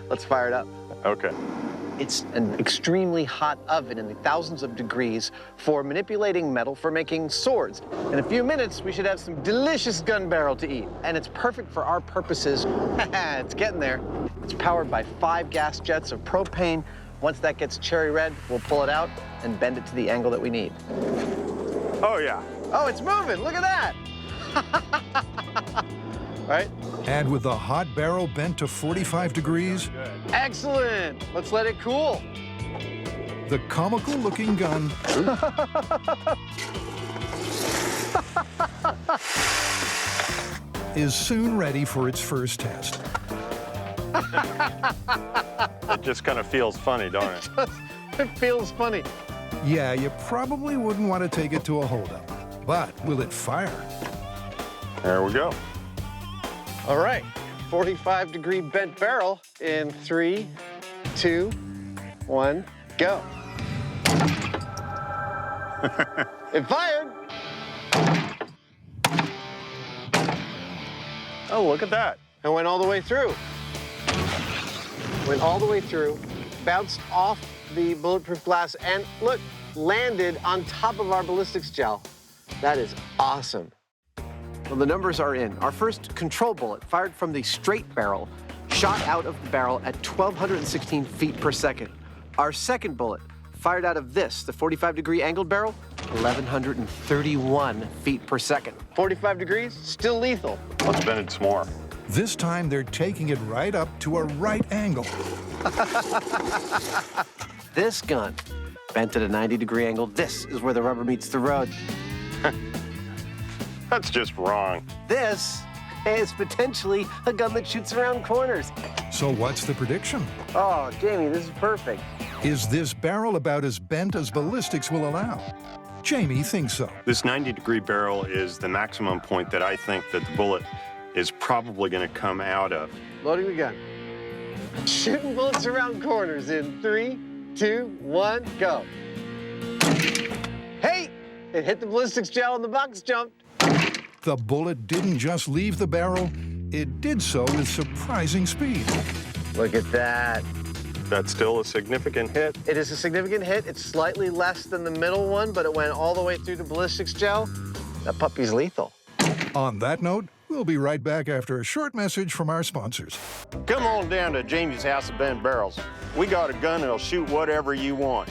Let's fire it up. Okay. It's an extremely hot oven in the thousands of degrees for manipulating metal for making swords. In a few minutes, we should have some delicious gun barrel to eat. And it's perfect for our purposes. It's getting there. It's powered by 5 gas jets of propane. Once that gets cherry red, we'll pull it out and bend it to the angle that we need. Oh, yeah. Oh, it's moving. Look at that. Right? And with the hot barrel bent to 45 degrees, Excellent. Let's let it cool. the comical-looking gun is soon ready for its first test. It just kind of feels funny, don't it? It feels funny. Yeah, you probably wouldn't want to take it to a holdup, but will it fire? There we go. All right, 45-degree bent barrel in 3, 2, 1, go. It fired. Oh, look at that. It went all the way through. Went all the way through, bounced off the bulletproof glass, and look, landed on top of our ballistics gel. That is awesome. Well, the numbers are in. Our first control bullet, fired from the straight barrel, shot out of the barrel at 1,216 feet per second. Our second bullet, fired out of this, the 45-degree angled barrel, 1,131 feet per second. 45 degrees, still lethal. Let's bend it some more. This time, they're taking it right up to a right angle. This gun, bent at a 90-degree angle, this is where the rubber meets the road. That's just wrong. This is potentially a gun that shoots around corners. So what's the prediction? Oh, Jamie, this is perfect. Is this barrel about as bent as ballistics will allow? Jamie thinks so. This 90-degree barrel is the maximum point that I think that the bullet is probably going to come out of. Loading the gun. Shooting bullets around corners in 3, 2, 1, go. Hey! It hit the ballistics gel and the box jumped. The bullet didn't just leave the barrel, it did so with surprising speed. Look at that. That's still a significant hit. It is a significant hit. It's slightly less than the middle one, but it went all the way through the ballistics gel. That puppy's lethal. On that note, we'll be right back after a short message from our sponsors. Come on down to Jamie's House of Bent Barrels. We got a gun that'll shoot whatever you want.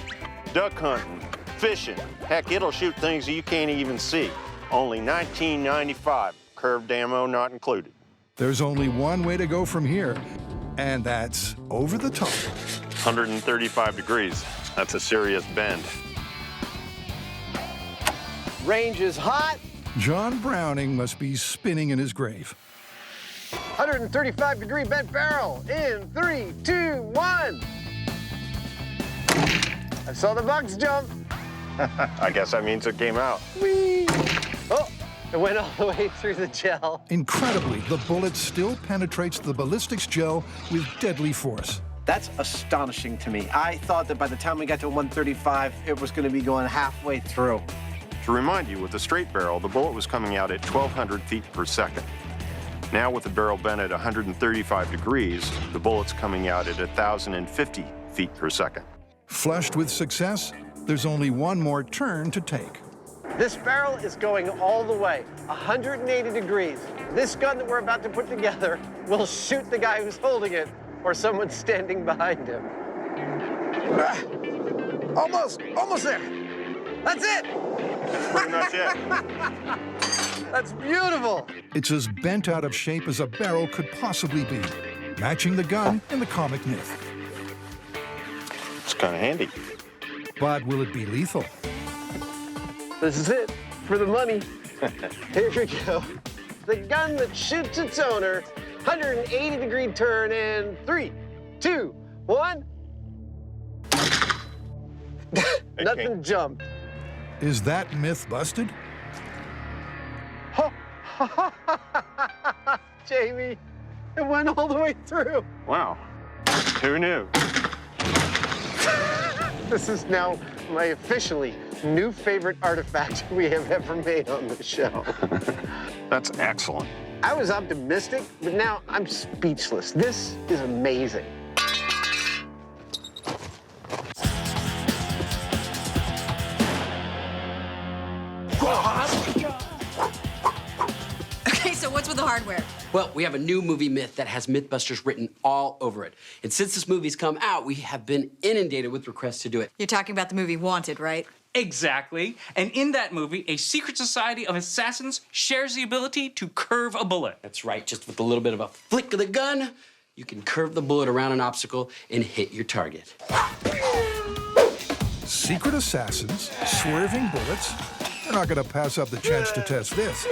Duck hunting, fishing, heck, it'll shoot things you can't even see. Only $19.95, curved ammo not included. There's only one way to go from here, and that's over the top. 135 degrees. That's a serious bend. Range is hot. John Browning must be spinning in his grave. 135-degree bent barrel in 3, 2, 1. I saw the box jump. I guess that means it came out. Whee! Oh, it went all the way through the gel. Incredibly, the bullet still penetrates the ballistics gel with deadly force. That's astonishing to me. I thought that by the time we got to 135, it was going to be going halfway through. To remind you, with the straight barrel, the bullet was coming out at 1,200 feet per second. Now with the barrel bent at 135 degrees, the bullet's coming out at 1,050 feet per second. Flushed with success, there's only one more turn to take. This barrel is going all the way, 180 degrees. This gun that we're about to put together will shoot the guy who's holding it or someone standing behind him. Almost there. That's it. Pretty much it. That's beautiful. It's as bent out of shape as a barrel could possibly be, matching the gun in the comic myth. It's kind of handy. But will it be lethal? This is it, for the money. Here we go. The gun that shoots its owner, 180-degree turn, and 3, 2, 1. Nothing jumped. Is that myth busted? Jamie, it went all the way through. Wow. Who knew? This is now my officially new favorite artifact we have ever made on the show. That's excellent. I was optimistic, but now I'm speechless. This is amazing. Okay, so what's with the hardware? Well, we have a new movie myth that has MythBusters written all over it. And since this movie's come out, we have been inundated with requests to do it. You're talking about the movie Wanted, right? Exactly. And in that movie, a secret society of assassins shares the ability to curve a bullet. That's right, just with a little bit of a flick of the gun, you can curve the bullet around an obstacle and hit your target. Secret assassins, swerving bullets. They're not going to pass up the chance to test this.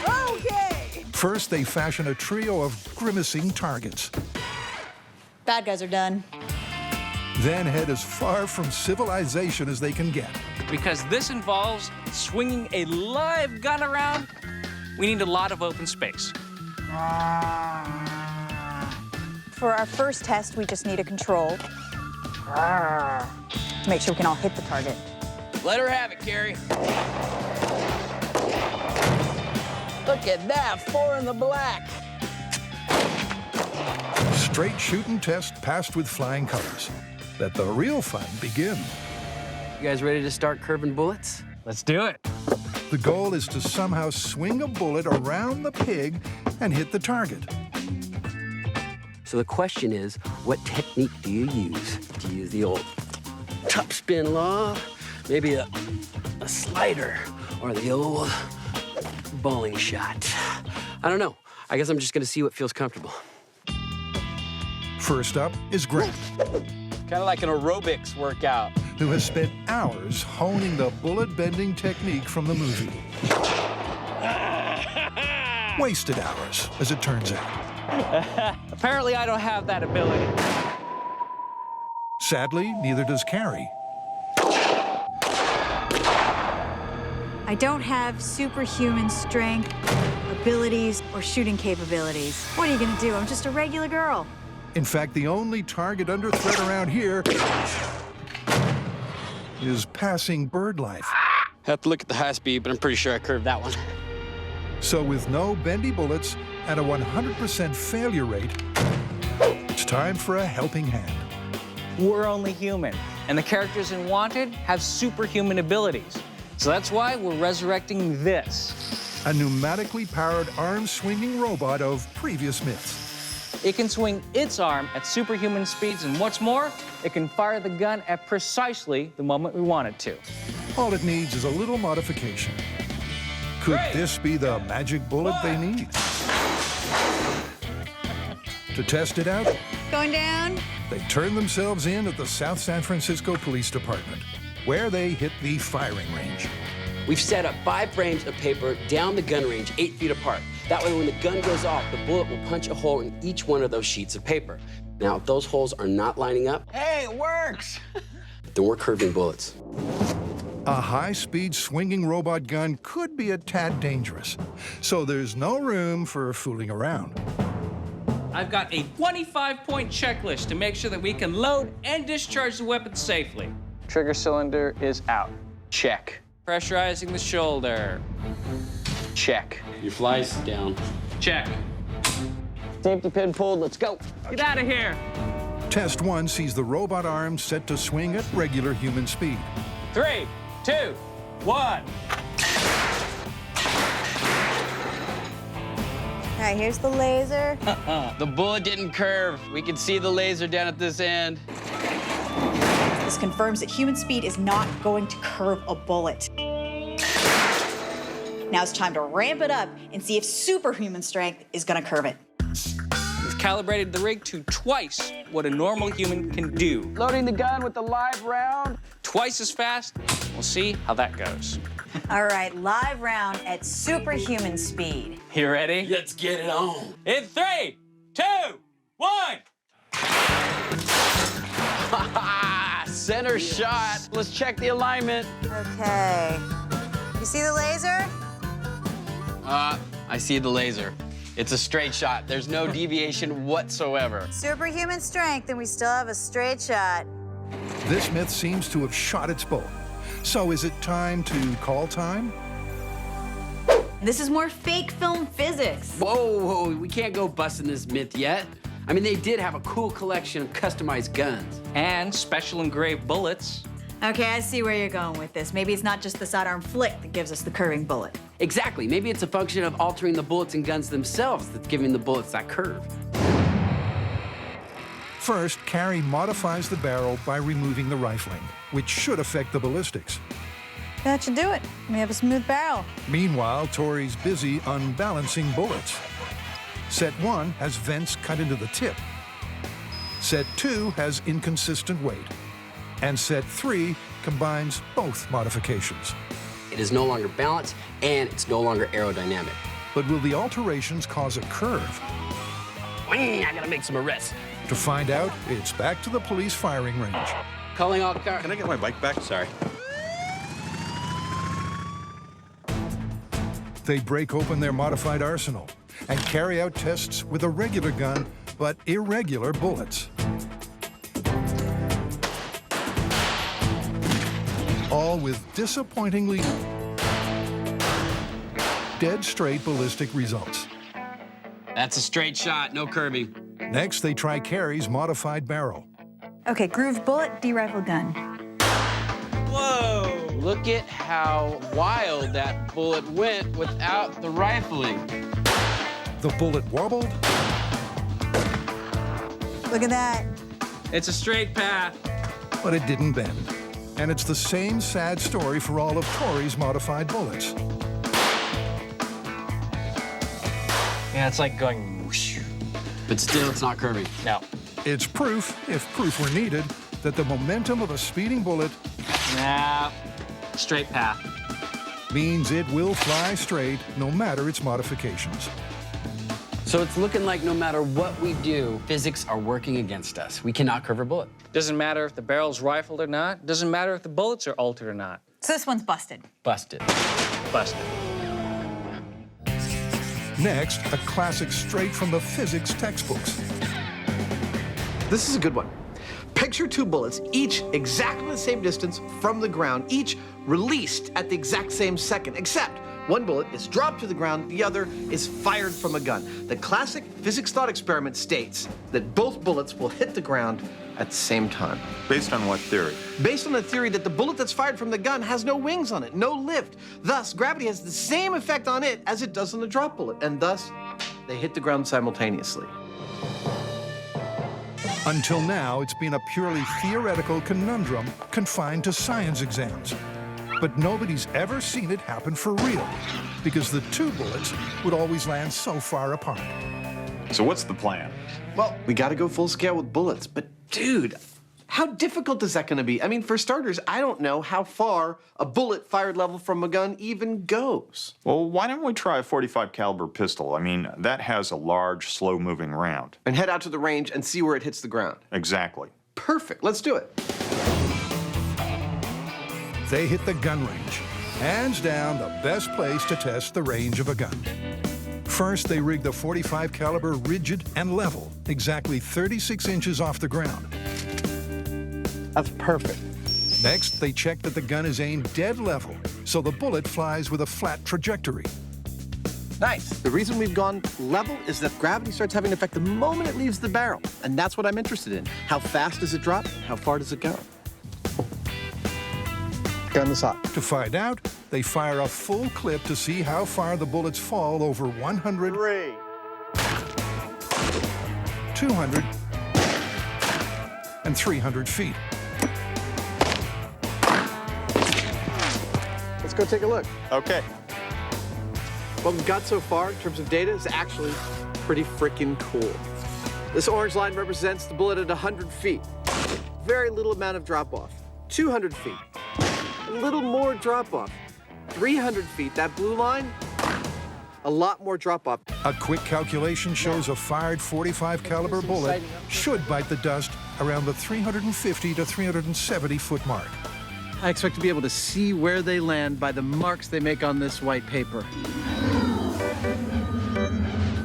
Okay. First, they fashion a trio of grimacing targets. Bad guys are done. Then head as far from civilization as they can get. Because this involves swinging a live gun around, we need a lot of open space. For our first test, we just need a control to make sure we can all hit the target. Let her have it, Carrie. Look at that, 4 in the black. Straight shooting test passed with flying colors. Let the real fun begin. You guys ready to start curving bullets? Let's do it. The goal is to somehow swing a bullet around the pig and hit the target. So the question is, what technique do you use? Do you use the old top spin law, maybe a slider, or the old bowling shot? I don't know. I guess I'm just gonna see what feels comfortable. First up is Grant, Kind of like an aerobics workout. who has spent hours honing the bullet-bending technique from the movie. Wasted hours, as it turns out. Apparently, I don't have that ability. Sadly, neither does Carrie. I don't have superhuman strength, abilities, or shooting capabilities. What are you gonna do? I'm just a regular girl. In fact, the only target under threat around here is passing bird life. Have to look at the high speed, but I'm pretty sure I curved that one. So with no bendy bullets and a 100% failure rate, it's time for a helping hand. We're only human, and the characters in Wanted have superhuman abilities. So that's why we're resurrecting this. A pneumatically powered arm-swinging robot of previous myths. It can swing its arm at superhuman speeds, and what's more, it can fire the gun at precisely the moment we want it to. All it needs is a little modification. Could this be the magic bullet they need? To test it out, Going down? they turn themselves in at the South San Francisco Police Department, where they hit the firing range. We've set up 5 frames of paper down the gun range 8 feet apart. That way, when the gun goes off, the bullet will punch a hole in each one of those sheets of paper. Now, if those holes are not lining up, Hey, it works! then we're curving bullets. A high-speed swinging robot gun could be a tad dangerous, so there's no room for fooling around. I've got a 25-point checklist to make sure that we can load and discharge the weapon safely. Trigger cylinder is out. Check. Pressurizing the shoulder. Check. Your fly's down. Check. Safety pin pulled, let's go. Get out of here. Test 1 sees the robot arm set to swing at regular human speed. 3, 2, 1. All right, here's the laser. The bullet didn't curve. We can see the laser down at this end. This confirms that human speed is not going to curve a bullet. Now it's time to ramp it up and see if superhuman strength is gonna curve it. calibrated the rig to twice what a normal human can do. Loading the gun with the live round. Twice as fast. We'll see how that goes. All right, live round at superhuman speed. You ready? Let's get it on. In 3, 2, 1. Center shot. Let's check the alignment. Okay. You see the laser? I see the laser. It's a straight shot. There's no deviation whatsoever. Superhuman strength, and we still have a straight shot. This myth seems to have shot its bolt. So is it time to call time? This is more fake film physics. Whoa, we can't go busting this myth yet. I mean, they did have a cool collection of customized guns. And special engraved bullets. Okay, I see where you're going with this. Maybe it's not just the sidearm flick that gives us the curving bullet. Exactly. Maybe it's a function of altering the bullets and guns themselves that's giving the bullets that curve. First, Carrie modifies the barrel by removing the rifling, which should affect the ballistics. That should do it. We have a smooth barrel. Meanwhile, Tori's busy unbalancing bullets. Set 1 has vents cut into the tip. Set 2 has inconsistent weight. And Set 3 combines both modifications. It is no longer balanced, and it's no longer aerodynamic. But will the alterations cause a curve? I gotta make some arrests. To find out, it's back to the police firing range. Calling all cars. Can I get my bike back? Sorry. They break open their modified arsenal and carry out tests with a regular gun, but irregular bullets. All with disappointingly dead straight ballistic results. That's a straight shot, no curving. Next, they try Carrie's modified barrel. Okay, grooved bullet, de-rifle gun. Whoa! Look at how wild that bullet went without the rifling. The bullet wobbled. Look at that. It's a straight path. But it didn't bend. And it's the same sad story for all of Tori's modified bullets. Yeah, it's like going whoosh. But still, it's not curving. No. It's proof, if proof were needed, that the momentum of a speeding bullet Nah, straight path. means it will fly straight no matter its modifications. So it's looking like no matter what we do, physics are working against us. We cannot curve a bullet. Doesn't matter if the barrel's rifled or not. Doesn't matter if the bullets are altered or not. So this one's busted. Busted. Busted. Next, a classic straight from the physics textbooks. This is a good one. Picture two bullets, each exactly the same distance from the ground, each released at the exact same second, except one bullet is dropped to the ground, the other is fired from a gun. The classic physics thought experiment states that both bullets will hit the ground at the same time. Based on what theory? Based on the theory that the bullet that's fired from the gun has no wings on it, no lift. Thus, gravity has the same effect on it as it does on the drop bullet, and thus, they hit the ground simultaneously. Until now, it's been a purely theoretical conundrum confined to science exams. But nobody's ever seen it happen for real, because the two bullets would always land so far apart. So what's the plan? Well, we gotta go full scale with bullets, but dude, how difficult is that gonna be? I mean, for starters, I don't know how far a bullet fired level from a gun even goes. Well, why don't we try a .45 caliber pistol? I mean, that has a large, slow-moving round. And head out to the range and see where it hits the ground. Exactly. Perfect, let's do it. They hit the gun range. Hands down, the best place to test the range of a gun. First, they rig the .45 caliber rigid and level, exactly 36 inches off the ground. That's perfect. Next, they check that the gun is aimed dead level, so the bullet flies with a flat trajectory. Nice. The reason we've gone level is that gravity starts having an effect the moment it leaves the barrel. And that's what I'm interested in. How fast does it drop? How far does it go? Gun is hot. To find out, they fire a full clip to see how far the bullets fall over 100, 200, and 300 feet. Let's go take a look. Okay. What we've got so far in terms of data is actually pretty freaking cool. This orange line represents the bullet at 100 feet. Very little amount of drop-off. 200 feet. A little more drop-off. 300 feet, that blue line, a lot more drop-off. A quick calculation shows a fired .45 caliber bullet should bite the dust around the 350 to 370 foot mark. I expect to be able to see where they land by the marks they make on this white paper.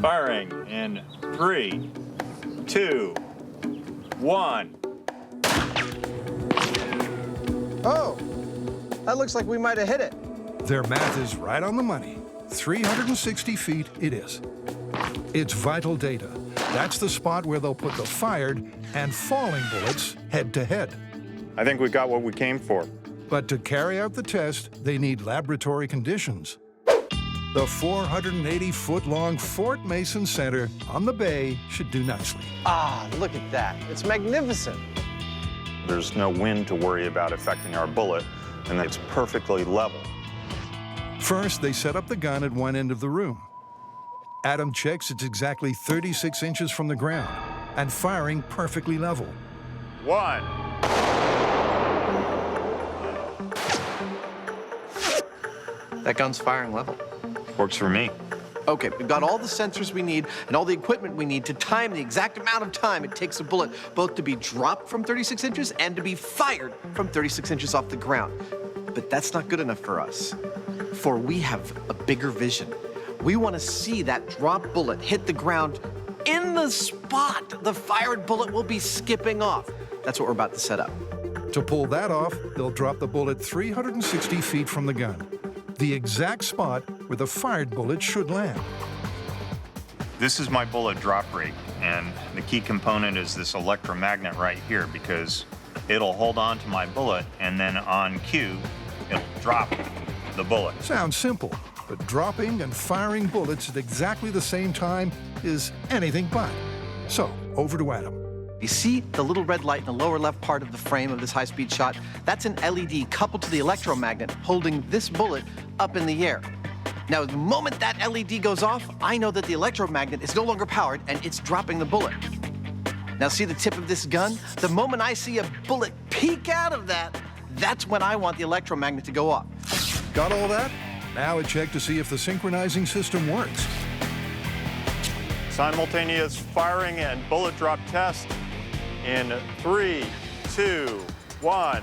Firing in 3, 2, 1. Oh, that looks like we might have hit it. Their math is right on the money. 360 feet it is. It's vital data. That's the spot where they'll put the fired and falling bullets head to head. I think we got what we came for. But to carry out the test, they need laboratory conditions. The 480-foot-long Fort Mason Center on the bay should do nicely. Ah, look at that. It's magnificent. There's no wind to worry about affecting our bullet, and it's perfectly level. First, they set up the gun at one end of the room. Adam checks it's exactly 36 inches from the ground and firing perfectly level. 1. That gun's firing level. Works for me. Okay, we've got all the sensors we need and all the equipment we need to time the exact amount of time it takes a bullet both to be dropped from 36 inches and to be fired from 36 inches off the ground. But that's not good enough for us, for we have a bigger vision. We want to see that drop bullet hit the ground in the spot the fired bullet will be skipping off. That's what we're about to set up. To pull that off, they'll drop the bullet 360 feet from the gun, the exact spot where the fired bullet should land. This is my bullet drop rig, and the key component is this electromagnet right here, because it'll hold on to my bullet, and then on cue, it'll drop the bullet. Sounds simple, but dropping and firing bullets at exactly the same time is anything but. So, over to Adam. You see the little red light in the lower left part of the frame of this high-speed shot? That's an LED coupled to the electromagnet holding this bullet up in the air. Now, the moment that LED goes off, I know that the electromagnet is no longer powered and it's dropping the bullet. Now, see the tip of this gun? The moment I see a bullet peek out of that, that's when I want the electromagnet to go off. Got all that? Now a check to see if the synchronizing system works. Simultaneous firing and bullet drop test in 3, 2, 1.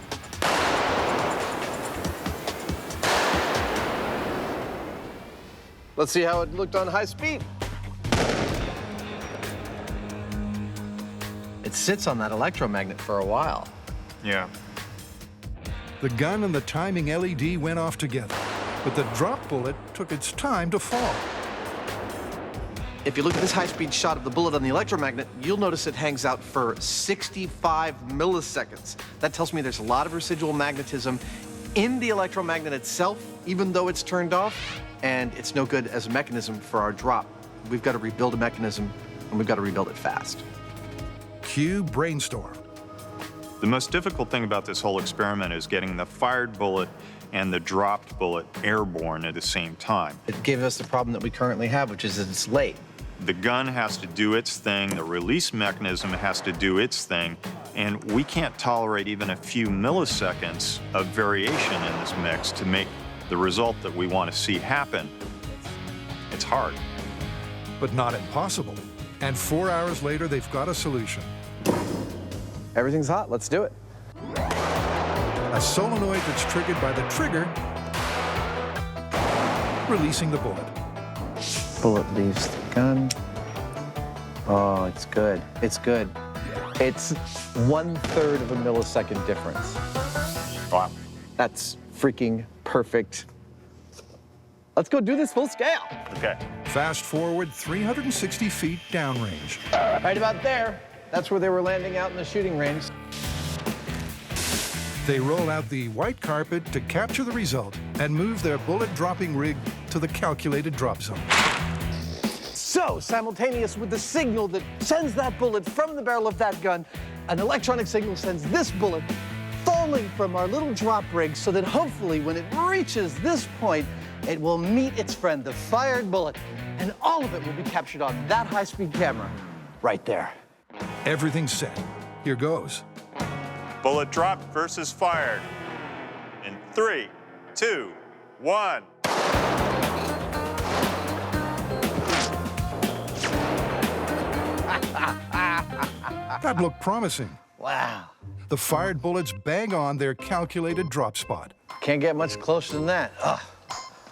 Let's see how it looked on high speed. It sits on that electromagnet for a while. Yeah. The gun and the timing LED went off together, but the drop bullet took its time to fall. If you look at this high-speed shot of the bullet on the electromagnet, you'll notice it hangs out for 65 milliseconds. That tells me there's a lot of residual magnetism in the electromagnet itself, even though it's turned off, and it's no good as a mechanism for our drop. We've got to rebuild a mechanism, and we've got to rebuild it fast. Cue brainstorm. The most difficult thing about this whole experiment is getting the fired bullet and the dropped bullet airborne at the same time. It gave us the problem that we currently have, which is that it's late. The gun has to do its thing, the release mechanism has to do its thing, and we can't tolerate even a few milliseconds of variation in this mix to make the result that we want to see happen. It's hard. But not impossible. And 4 hours later, they've got a solution. Everything's hot, let's do it. A solenoid that's triggered by the trigger, releasing the bullet. Bullet leaves the gun. Oh, it's good. It's good. It's 1/3 of a millisecond difference. Wow. That's freaking perfect. Let's go do this full scale. Okay. Fast forward 360 feet downrange. Right about there. That's where they were landing out in the shooting range. They roll out the white carpet to capture the result and move their bullet-dropping rig to the calculated drop zone. So, simultaneous with the signal that sends that bullet from the barrel of that gun, an electronic signal sends this bullet falling from our little drop rig so that hopefully when it reaches this point, it will meet its friend, the fired bullet, and all of it will be captured on that high-speed camera right there. Everything's set. Here goes. Bullet dropped versus fired. In 3, 2, 1. That looked promising. Wow. The fired bullets bang on their calculated drop spot. Can't get much closer than that. Ugh.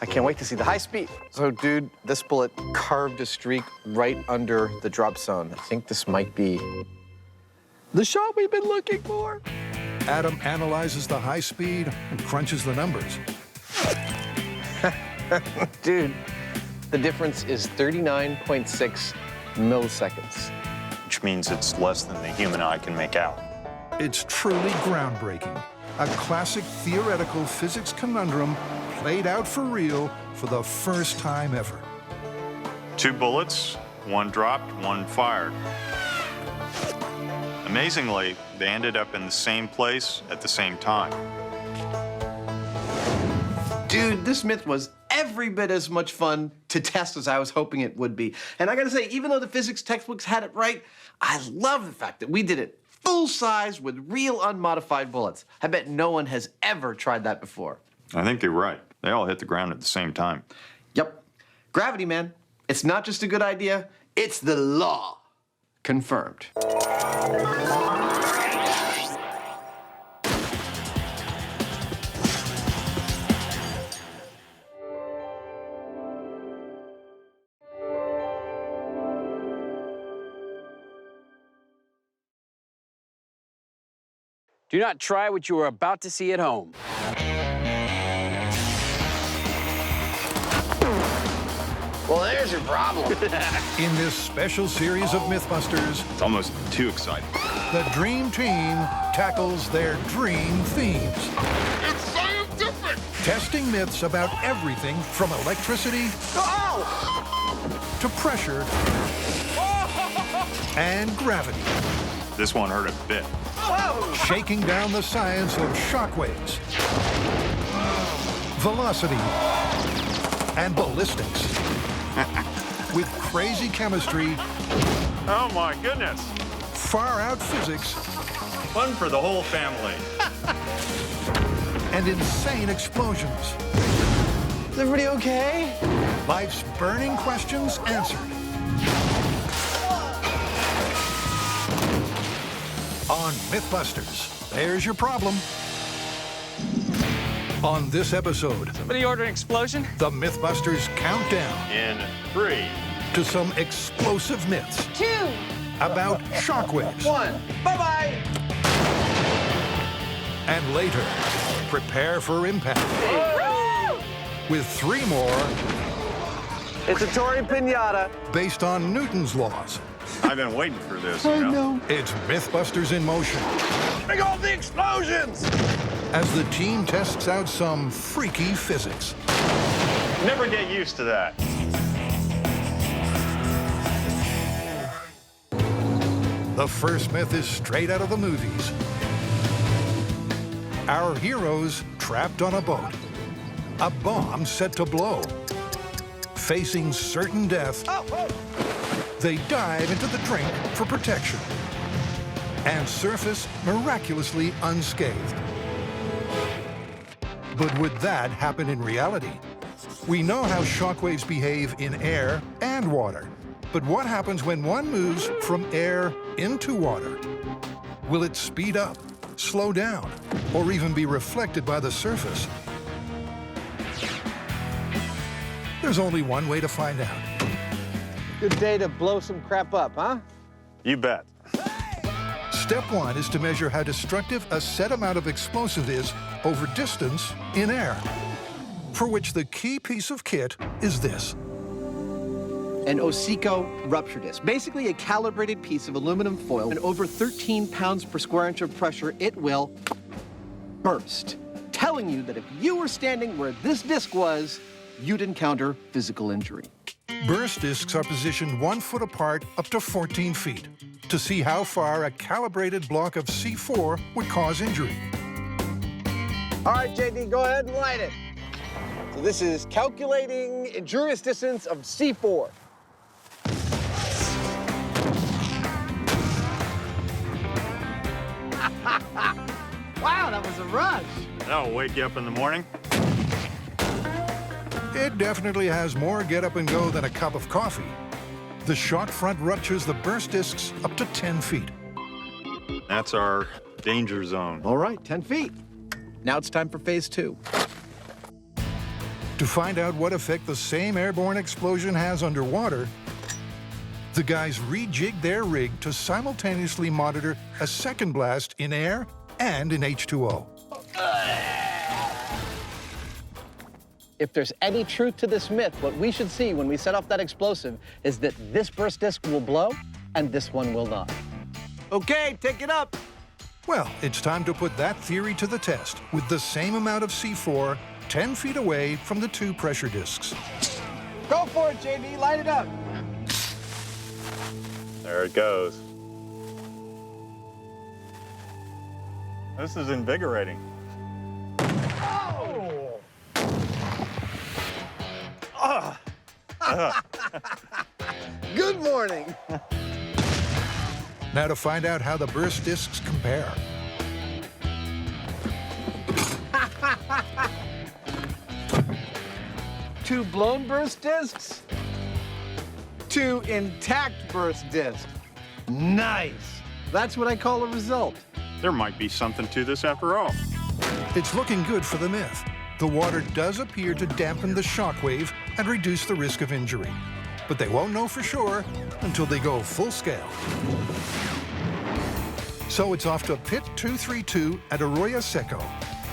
I can't wait to see the high speed. So, dude, this bullet carved a streak right under the drop zone. I think this might be the shot we've been looking for. Adam analyzes the high speed and crunches the numbers. Dude, the difference is 39.6 milliseconds. Which means it's less than the human eye can make out. It's truly groundbreaking. A classic theoretical physics conundrum played out for real for the first time ever. 2 bullets, 1 dropped, 1 fired. Amazingly, they ended up in the same place at the same time. Dude, this myth was every bit as much fun to test as I was hoping it would be. And I gotta say, even though the physics textbooks had it right, I love the fact that we did it full size with real unmodified bullets. I bet no one has ever tried that before. I think you're right. They all hit the ground at the same time. Yep. Gravity, man. It's not just a good idea, it's the law. Confirmed. Do not try what you are about to see at home. Well, there's your problem. In this special series of MythBusters, It's almost too exciting. the Dream Team tackles their dream themes. It's scientific! Testing myths about everything from electricity to pressure and gravity. This one hurt a bit. Shaking down the science of shockwaves, velocity, and ballistics. With crazy chemistry, Oh my goodness. far-out physics, Fun for the whole family. and insane explosions. Is everybody okay? Life's burning questions answered. On MythBusters, there's your problem. On this episode, Somebody order an explosion? the MythBusters countdown In 3, to some explosive myths 2, about shockwaves. 1. Bye-bye. And later, prepare for impact. With 3 more It's a Tory Pinata. based on Newton's laws. I've been waiting for this, you know. It's MythBusters in motion Bring on the explosions! as the team tests out some freaky physics. Never get used to that. The first myth is straight out of the movies. Our heroes trapped on a boat. A bomb set to blow. Facing certain death, they dive into the drink for protection and surface miraculously unscathed. But would that happen in reality? We know how shockwaves behave in air and water. But what happens when one moves from air into water? Will it speed up, slow down, or even be reflected by the surface? There's only one way to find out. Good day to blow some crap up, huh? You bet. Step 1 is to measure how destructive a set amount of explosive is over distance in air, for which the key piece of kit is this. An Osico rupture disc, basically a calibrated piece of aluminum foil, and over 13 pounds per square inch of pressure, it will burst, telling you that if you were standing where this disc was, you'd encounter physical injury. Burst discs are positioned 1 foot apart up to 14 feet to see how far a calibrated block of C4 would cause injury. All right, JD, go ahead and light it. So this is calculating injurious distance of C4. Wow, that was a rush. That'll wake you up in the morning. It definitely has more get up and go than a cup of coffee. The shock front ruptures the burst discs up to 10 feet. That's our danger zone. All right, 10 feet. Now it's time for phase 2. To find out what effect the same airborne explosion has underwater, the guys rejigged their rig to simultaneously monitor a second blast in air and in H2O. If there's any truth to this myth, what we should see when we set off that explosive is that this burst disc will blow and this one will not. Okay, take it up. Well, it's time to put that theory to the test with the same amount of C4 10 feet away from the 2 pressure discs. Go for it, JV, light it up. There it goes. This is invigorating. Good morning. Now to find out how the burst discs compare. Two blown burst discs, 2 intact burst discs. Nice. That's what I call a result. There might be something to this after all. It's looking good for the myth. The water does appear to dampen the shock wave and reduce the risk of injury. But they won't know for sure until they go full scale. So it's off to Pit 232 at Arroyo Seco.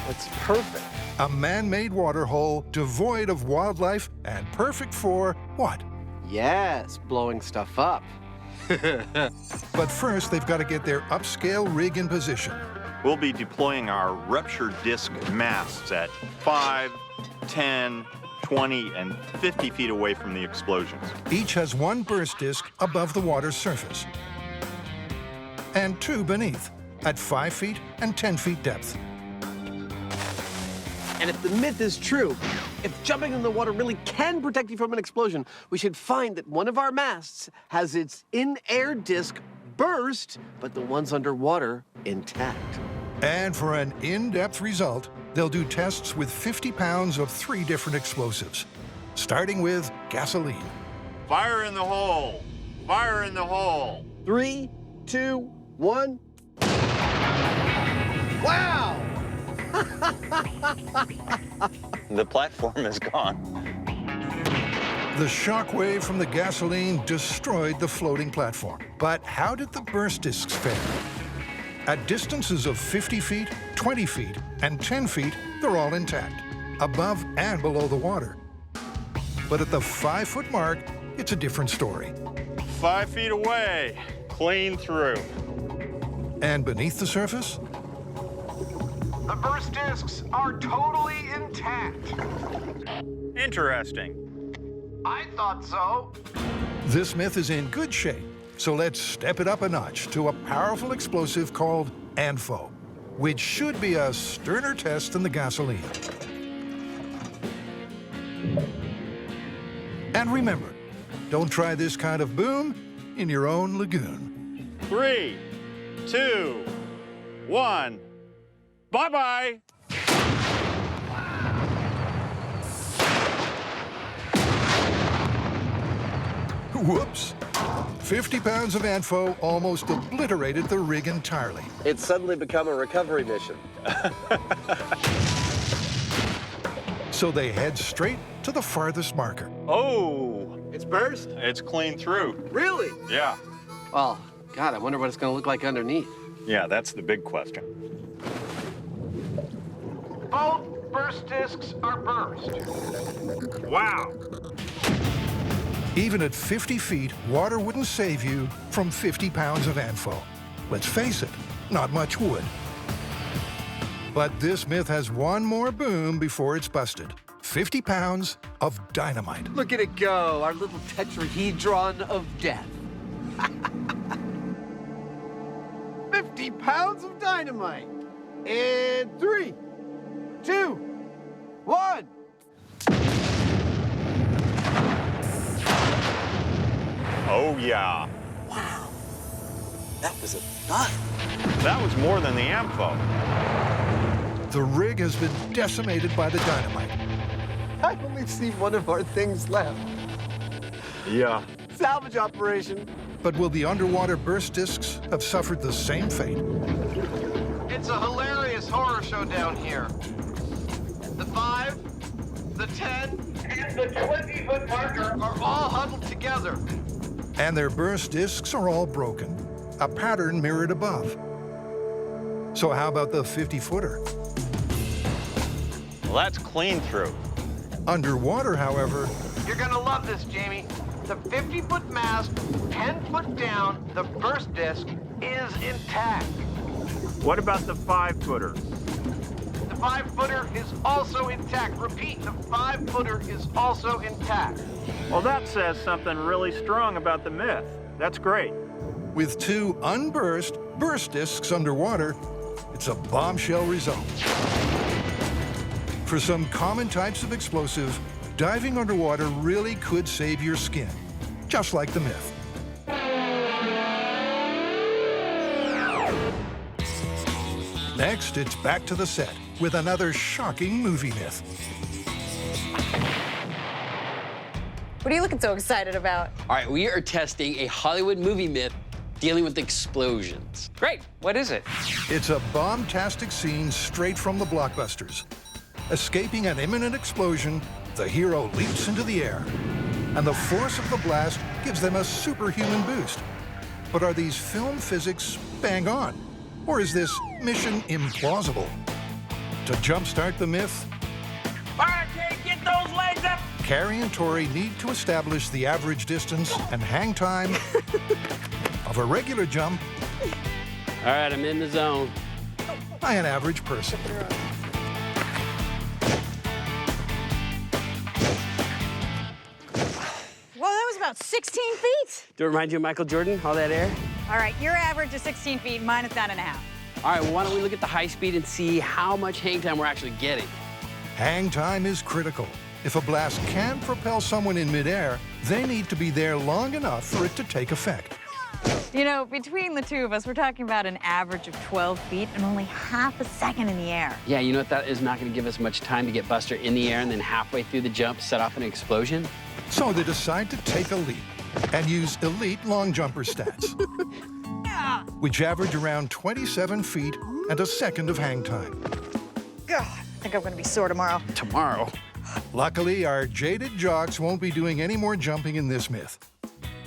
That's perfect. A man-made water hole devoid of wildlife and perfect for what? Yes, blowing stuff up. But first, they've got to get their upscale rig in position. We'll be deploying our ruptured disc masts at 5, 10, 20, and 50 feet away from the explosions. Each has 1 burst disc above the water's surface and 2 beneath at 5 feet and 10 feet depth. And if the myth is true, if jumping in the water really can protect you from an explosion, we should find that one of our masts has its in-air disc burst, but the ones underwater intact. And for an in-depth result, they'll do tests with 50 pounds of 3 different explosives, starting with gasoline. Fire in the hole! Fire in the hole! 3, 2, 1. Wow! The platform is gone. The shock wave from the gasoline destroyed the floating platform. But how did the burst discs fare? At distances of 50 feet, 20 feet, and 10 feet, they're all intact, above and below the water. But at the 5-foot mark, it's a different story. 5 feet away, clean through. And beneath the surface? The burst discs are totally intact. Interesting. I thought so. This myth is in good shape, so let's step it up a notch to a powerful explosive called ANFO, which should be a sterner test than the gasoline. And remember, don't try this kind of boom in your own lagoon. 3, 2, 1. Bye-bye. Whoops. 50 pounds of ANFO almost obliterated the rig entirely. It's suddenly become a recovery mission. So they head straight to the farthest marker. Oh! It's burst? It's clean through. Really? Yeah. Well, God, I wonder what it's going to look like underneath. Yeah, that's the big question. Both burst discs are burst. Wow! Even at 50 feet, water wouldn't save you from 50 pounds of ANFO. Let's face it, not much would. But this myth has one more boom before it's busted. 50 pounds of dynamite. Look at it go, our little tetrahedron of death. 50 pounds of dynamite. And 3, 2, 1. Oh, yeah. Wow. That was a thud. That was more than the ANFO. The rig has been decimated by the dynamite. I only see one of our things left. Yeah. Salvage operation. But will the underwater burst discs have suffered the same fate? It's a hilarious horror show down here. The 5, the 10, and the 20-foot marker are all huddled together. And their burst discs are all broken, a pattern mirrored above. So how about the 50-footer? Well, that's clean through. Underwater, however, You're gonna love this, Jamie. The 50-foot mast, 10 foot down, the burst disc is intact. What about the 5-footer? The 5-footer is also intact. Repeat, the 5-footer is also intact. Well, that says something really strong about the myth. That's great. with 2 unburst burst discs underwater, it's a bombshell result. For some common types of explosive, diving underwater really could save your skin, just like the myth. Next, it's back to the set with another shocking movie myth. What are you looking so excited about? All right, we are testing a Hollywood movie myth dealing with explosions. Great. What is it? It's a bomb-tastic scene straight from the blockbusters. Escaping an imminent explosion, the hero leaps into the air, and the force of the blast gives them a superhuman boost. But are these film physics bang on? Or is this mission implausible? To jumpstart the myth, Barricade, get those legs up! Carrie and Tori need to establish the average distance and hang time of a regular jump All right, I'm in the zone. by an average person. Whoa, that was about 16 feet. Do it remind you of Michael Jordan, all that air? All right, your average is 16 feet, mine is 9.5. All right, well, why don't we look at the high speed and see how much hang time we're actually getting? Hang time is critical. If a blast can propel someone in midair, they need to be there long enough for it to take effect. You know, between the two of us, we're talking about an average of 12 feet and only half a second in the air. Yeah, you know what? That is not going to give us much time to get Buster in the air and then halfway through the jump set off an explosion. So they decide to take a leap and use elite long jumper stats, which average around 27 feet and a second of hang time. God, I think I'm gonna be sore tomorrow. Tomorrow? Luckily, our jaded jocks won't be doing any more jumping in this myth.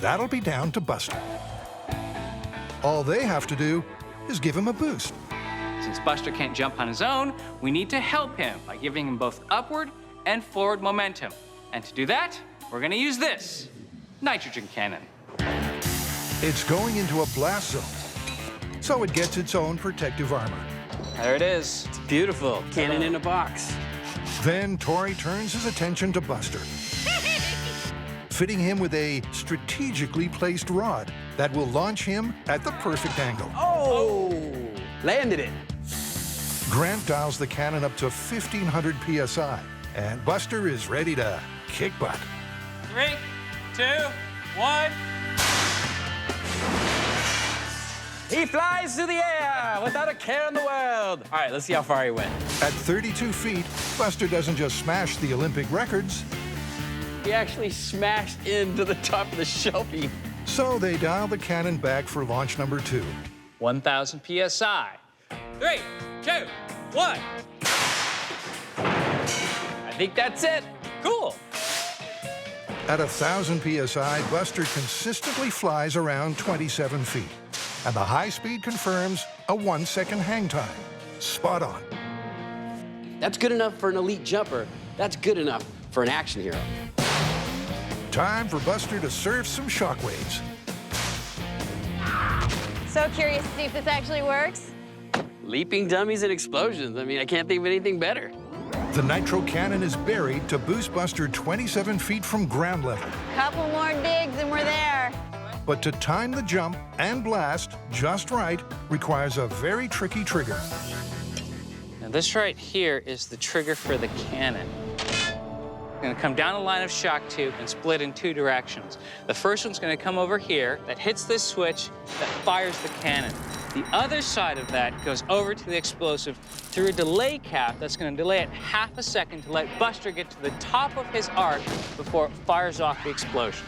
That'll be down to Buster. All they have to do is give him a boost. Since Buster can't jump on his own, we need to help him by giving him both upward and forward momentum. And to do that, we're gonna use this nitrogen cannon. It's going into a blast zone, so it gets its own protective armor. There it is. It's beautiful. Cannon in a box. Then Tori turns his attention to Buster, fitting him with a strategically placed rod that will launch him at the perfect angle. Oh! Landed it. Grant dials the cannon up to 1,500 PSI, and Buster is ready to kick butt. 3, 2, 1. He flies through the air without a care in the world. All right, let's see how far he went. At 32 feet, Buster doesn't just smash the Olympic records. He actually smashed into the top of the shelving. So they dial the cannon back for launch number 2. 1,000 PSI. 3, 2, 1. I think that's it. Cool. At 1,000 PSI, Buster consistently flies around 27 feet. And the high speed confirms a 1-second hang time. Spot on. That's good enough for an elite jumper. That's good enough for an action hero. Time for Buster to surf some shockwaves. So curious to see if this actually works. Leaping dummies and explosions. I mean, I can't think of anything better. The nitro cannon is buried to boost Buster 27 feet from ground level. Couple more digs and we're there. But to time the jump and blast just right requires a very tricky trigger. Now this right here is the trigger for the cannon. It's gonna come down a line of shock tube and split in 2 directions. The first one's gonna come over here, that hits this switch, that fires the cannon. The other side of that goes over to the explosive through a delay cap that's going to delay it half a second to let Buster get to the top of his arc before it fires off the explosion.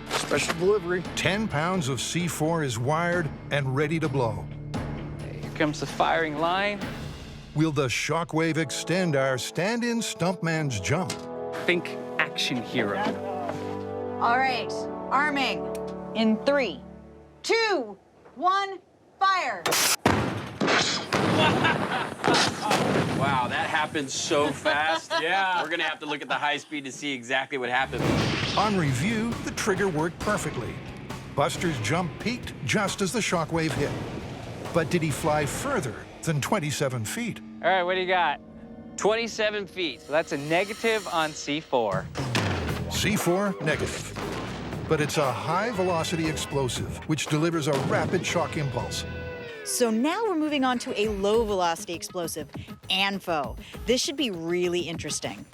Special delivery. 10 pounds of C4 is wired and ready to blow. Here comes the firing line. Will the shockwave extend our stand-in stumpman's jump? Think action hero. All right, arming in 3, 2, 1, fire. Wow, that happened so fast. Yeah. We're gonna have to look at the high speed to see exactly what happened. On review, the trigger worked perfectly. Buster's jump peaked just as the shockwave hit. But did he fly further than 27 feet? All right, what do you got? 27 feet. So that's a negative on C4. C4, negative. But it's a high-velocity explosive, which delivers a rapid shock impulse. So now we're moving on to a low-velocity explosive, ANFO. This should be really interesting.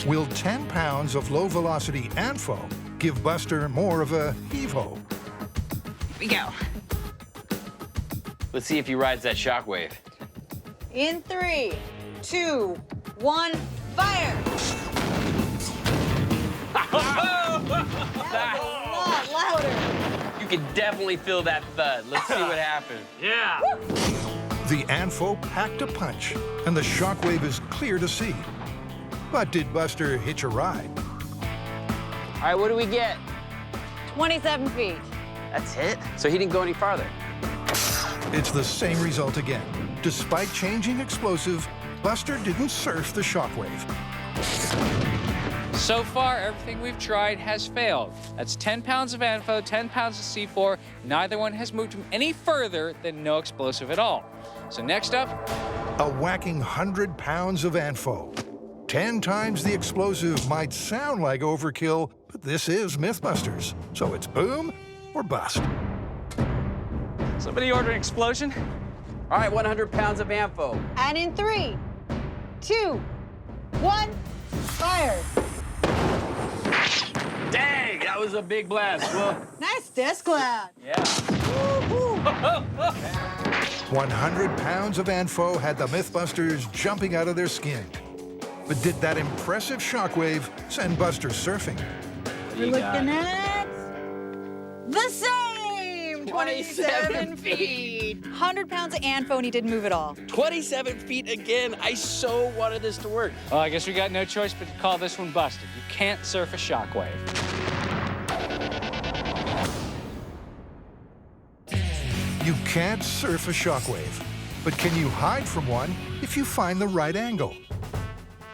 Will 10 pounds of low-velocity ANFO give Buster more of a heave-ho? Here we go. Let's see if he rides that shockwave. In 3, 2, 1, fire. That was a lot louder. You can definitely feel that thud. Let's see what happened. Yeah. The ANFO packed a punch, and the shockwave is clear to see. But did Buster hitch a ride? All right, what do we get? 27 feet. That's it? So he didn't go any farther. It's the same result again. Despite changing explosive, Buster didn't surf the shockwave. So far, everything we've tried has failed. That's 10 pounds of ANFO, 10 pounds of C4. Neither one has moved him any further than no explosive at all. So next up, a whacking 100 pounds of ANFO. 10 times the explosive might sound like overkill, but this is MythBusters. So it's boom or bust. Somebody order an explosion? All right, 100 pounds of ANFO. And in 3, 2, 1, fire. Dang, that was a big blast. Well, nice disc cloud. Yeah. 100 pounds of ANFO had the MythBusters jumping out of their skin. But did that impressive shockwave send Buster surfing? We're looking at the same 27 feet. 100 pounds of ANFO and he didn't move at all. 27 feet again. I so wanted this to work. Well, I guess we got no choice but to call this one busted. You can't surf a shockwave. You can't surf a shockwave, but can you hide from one if you find the right angle?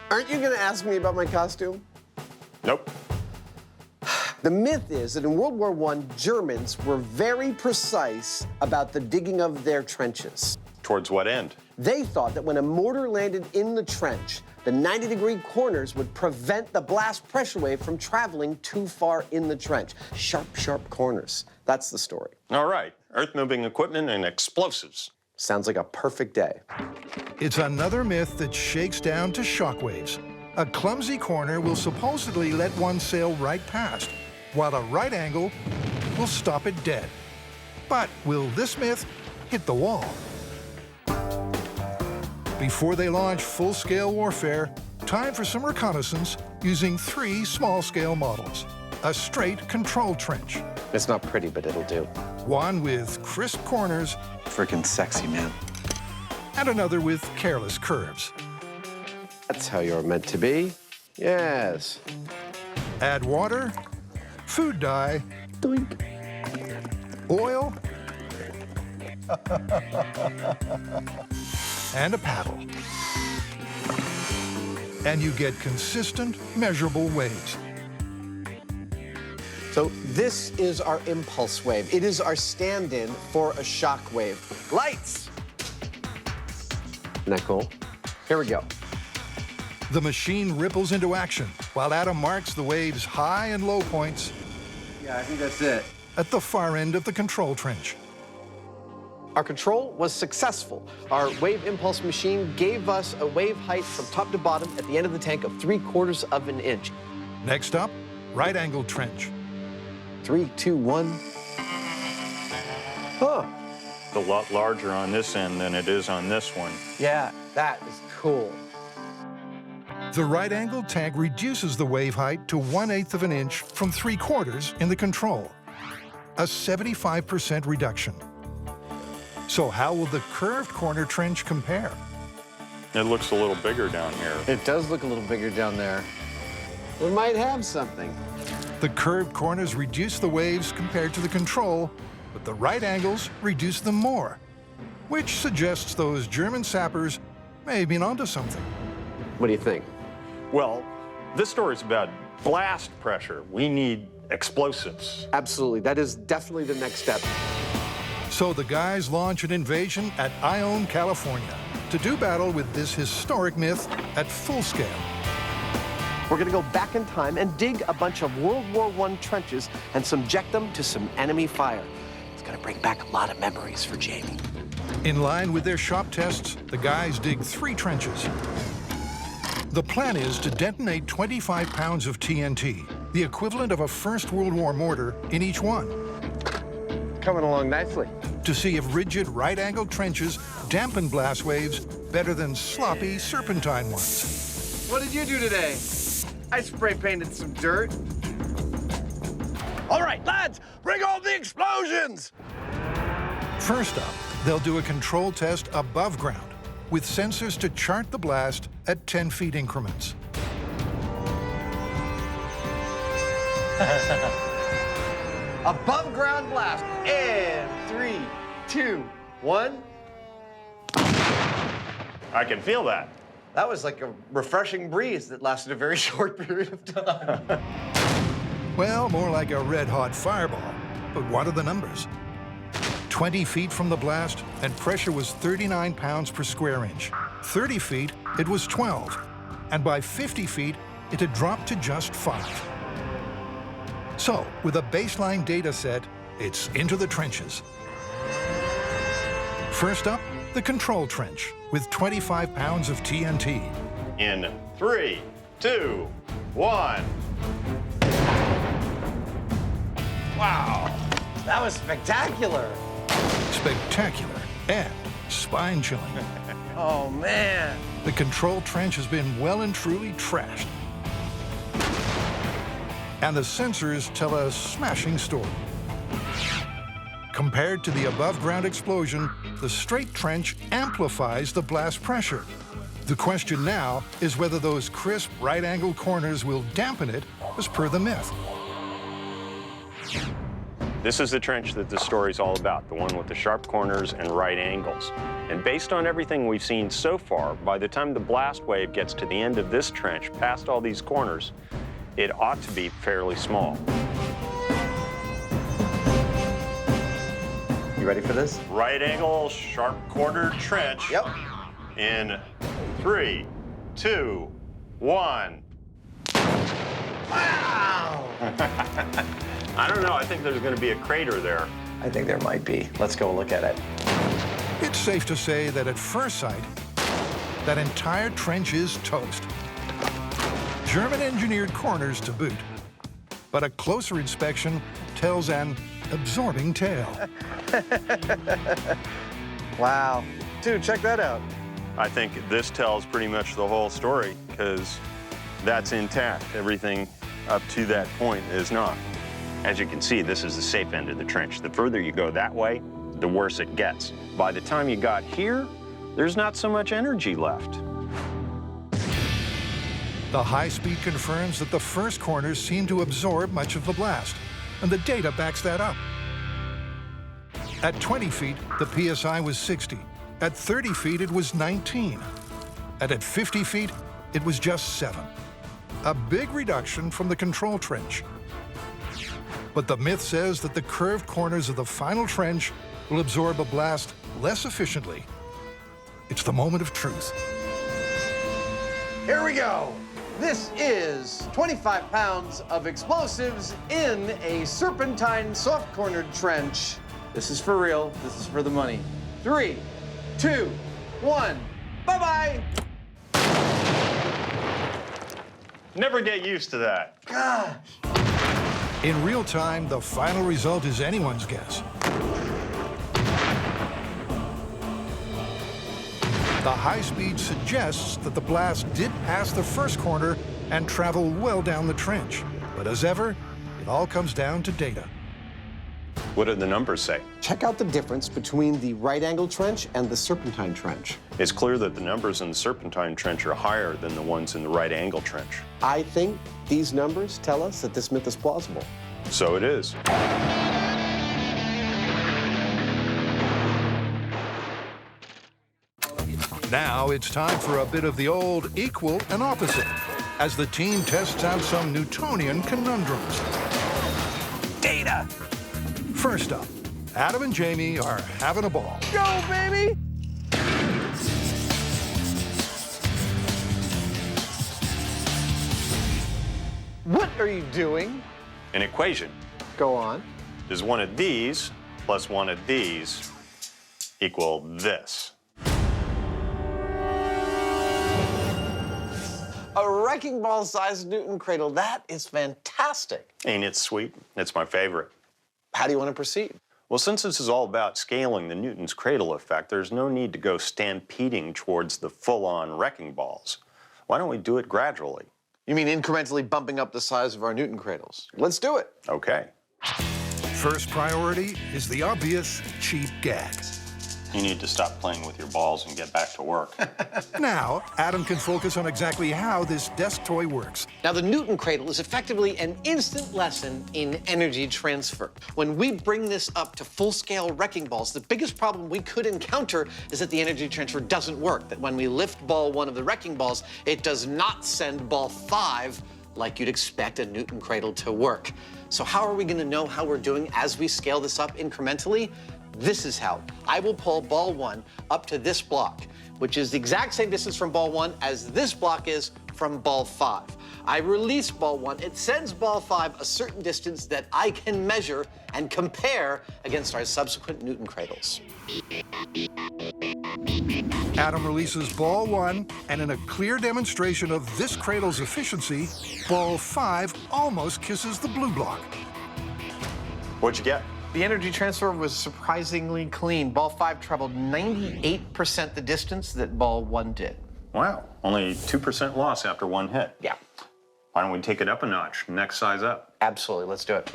Aren't you gonna ask me about my costume? Nope. The myth is that in World War I, Germans were very precise about the digging of their trenches. Towards what end? They thought that when a mortar landed in the trench, the 90-degree corners would prevent the blast pressure wave from traveling too far in the trench. Sharp, sharp corners. That's the story. All right, earth-moving equipment and explosives. Sounds like a perfect day. It's another myth that shakes down to shockwaves. A clumsy corner will supposedly let one sail right past, while a right angle will stop it dead. But will this myth hit the wall? Before they launch full-scale warfare, time for some reconnaissance using 3 small-scale models. A straight control trench. It's not pretty, but it'll do. One with crisp corners. Freaking sexy, man. And another with careless curves. That's how you're meant to be. Yes. Add water, food dye, doink, oil, and a paddle. And you get consistent, measurable waves. So this is our impulse wave. It is our stand-in for a shock wave. Lights! Isn't that cool? Here we go. The machine ripples into action, while Adam marks the wave's high and low points. Yeah, I think that's it. At the far end of the control trench. Our control was successful. Our wave impulse machine gave us a wave height from top to bottom at the end of the tank of 3/4 of an inch. Next up, right angle trench. 3, 2, 1. Huh. a lot larger on this end than it is on this one. Yeah, that is cool. The right-angled tank reduces the wave height to 1/8 of an inch from 3/4 in the control. A 75% reduction. So how will the curved corner trench compare? It looks a little bigger down here. It does look a little bigger down there. We might have something. The curved corners reduce the waves compared to the control, but the right angles reduce them more, which suggests those German sappers may have been onto something. What do you think? Well, this story's about blast pressure. We need explosives. Absolutely. That is definitely the next step. So the guys launch an invasion at Ione, California, to do battle with this historic myth at full scale. We're gonna go back in time and dig a bunch of World War I trenches and subject them to some enemy fire. It's gonna bring back a lot of memories for Jamie. In line with their shop tests, the guys dig 3 trenches. The plan is to detonate 25 pounds of TNT, the equivalent of a First World War mortar, in each one. Coming along nicely. To see if rigid right-angled trenches dampen blast waves better than sloppy serpentine ones. What did you do today? I spray painted some dirt. All right, lads, bring on the explosions! First up, they'll do a control test above ground with sensors to chart the blast at 10 feet increments. Above ground blast. And 3, 2, 1. I can feel that. That was like a refreshing breeze that lasted a very short period of time. Well, more like a red-hot fireball. But what are the numbers? 20 feet from the blast, and pressure was 39 pounds per square inch. 30 feet, it was 12. And by 50 feet, it had dropped to just 5. So, with a baseline data set, it's into the trenches. First up, the control trench, with 25 pounds of TNT. In 3, 2, 1. Wow, that was spectacular. Spectacular and spine-chilling. Oh, man. The control trench has been well and truly trashed. And the sensors tell a smashing story. Compared to the above-ground explosion, the straight trench amplifies the blast pressure. The question now is whether those crisp right-angled corners will dampen it, as per the myth. This is the trench that the story's all about, the one with the sharp corners and right angles. And based on everything we've seen so far, by the time the blast wave gets to the end of this trench, past all these corners, it ought to be fairly small. You ready for this? Right angle, sharp cornered trench. Yep. In 3, 2, 1. Wow! I don't know, I think there's gonna be a crater there. I think there might be. Let's go look at it. It's safe to say that at first sight, that entire trench is toast. German-engineered corners to boot. But a closer inspection tells an absorbing tale. Wow. Dude, check that out. I think this tells pretty much the whole story, because that's intact. Everything up to that point is not. As you can see, this is the safe end of the trench. The further you go that way, the worse it gets. By the time you got here, there's not so much energy left. The high speed confirms that the first corners seem to absorb much of the blast, and the data backs that up. At 20 feet, the PSI was 60. At 30 feet, it was 19. And at 50 feet, it was just 7. A big reduction from the control trench. But the myth says that the curved corners of the final trench will absorb a blast less efficiently. It's the moment of truth. Here we go. This is 25 pounds of explosives in a serpentine soft-cornered trench. This is for real. This is for the money. 3, 2, 1. Bye-bye. Never get used to that. Gosh. In real time, the final result is anyone's guess. The high speed suggests that the blast did pass the first corner and travel well down the trench. But as ever, it all comes down to data. What did the numbers say? Check out the difference between the right-angle trench and the serpentine trench. It's clear that the numbers in the serpentine trench are higher than the ones in the right-angle trench. I think these numbers tell us that this myth is plausible. So it is. Now it's time for a bit of the old equal and opposite, as the team tests out some Newtonian conundrums. Data! First up, Adam and Jamie are having a ball. Go, baby! What are you doing? An equation. Go on. Does one of these plus one of these equal this? A wrecking ball-sized Newton cradle. That is fantastic. Ain't it sweet? It's my favorite. How do you want to proceed? Well, since this is all about scaling the Newton's cradle effect, there's no need to go stampeding towards the full-on wrecking balls. Why don't we do it gradually? You mean incrementally bumping up the size of our Newton cradles? Let's do it. Okay. First priority is the obvious cheap gag. You need to stop playing with your balls and get back to work. Now, Adam can focus on exactly how this desk toy works. Now, the Newton cradle is effectively an instant lesson in energy transfer. When we bring this up to full-scale wrecking balls, the biggest problem we could encounter is that the energy transfer doesn't work, that when we lift ball 1 of the wrecking balls, it does not send ball 5 like you'd expect a Newton cradle to work. So how are we going to know how we're doing as we scale this up incrementally? This is how. I will pull ball 1 up to this block, which is the exact same distance from ball 1 as this block is from ball 5. I release ball 1. It sends ball 5 a certain distance that I can measure and compare against our subsequent Newton cradles. Adam releases ball 1, and in a clear demonstration of this cradle's efficiency, ball 5 almost kisses the blue block. What'd you get? The energy transfer was surprisingly clean. Ball 5 traveled 98% the distance that ball 1 did. Wow, only 2% loss after one hit. Yeah. Why don't we take it up a notch, next size up? Absolutely, let's do it.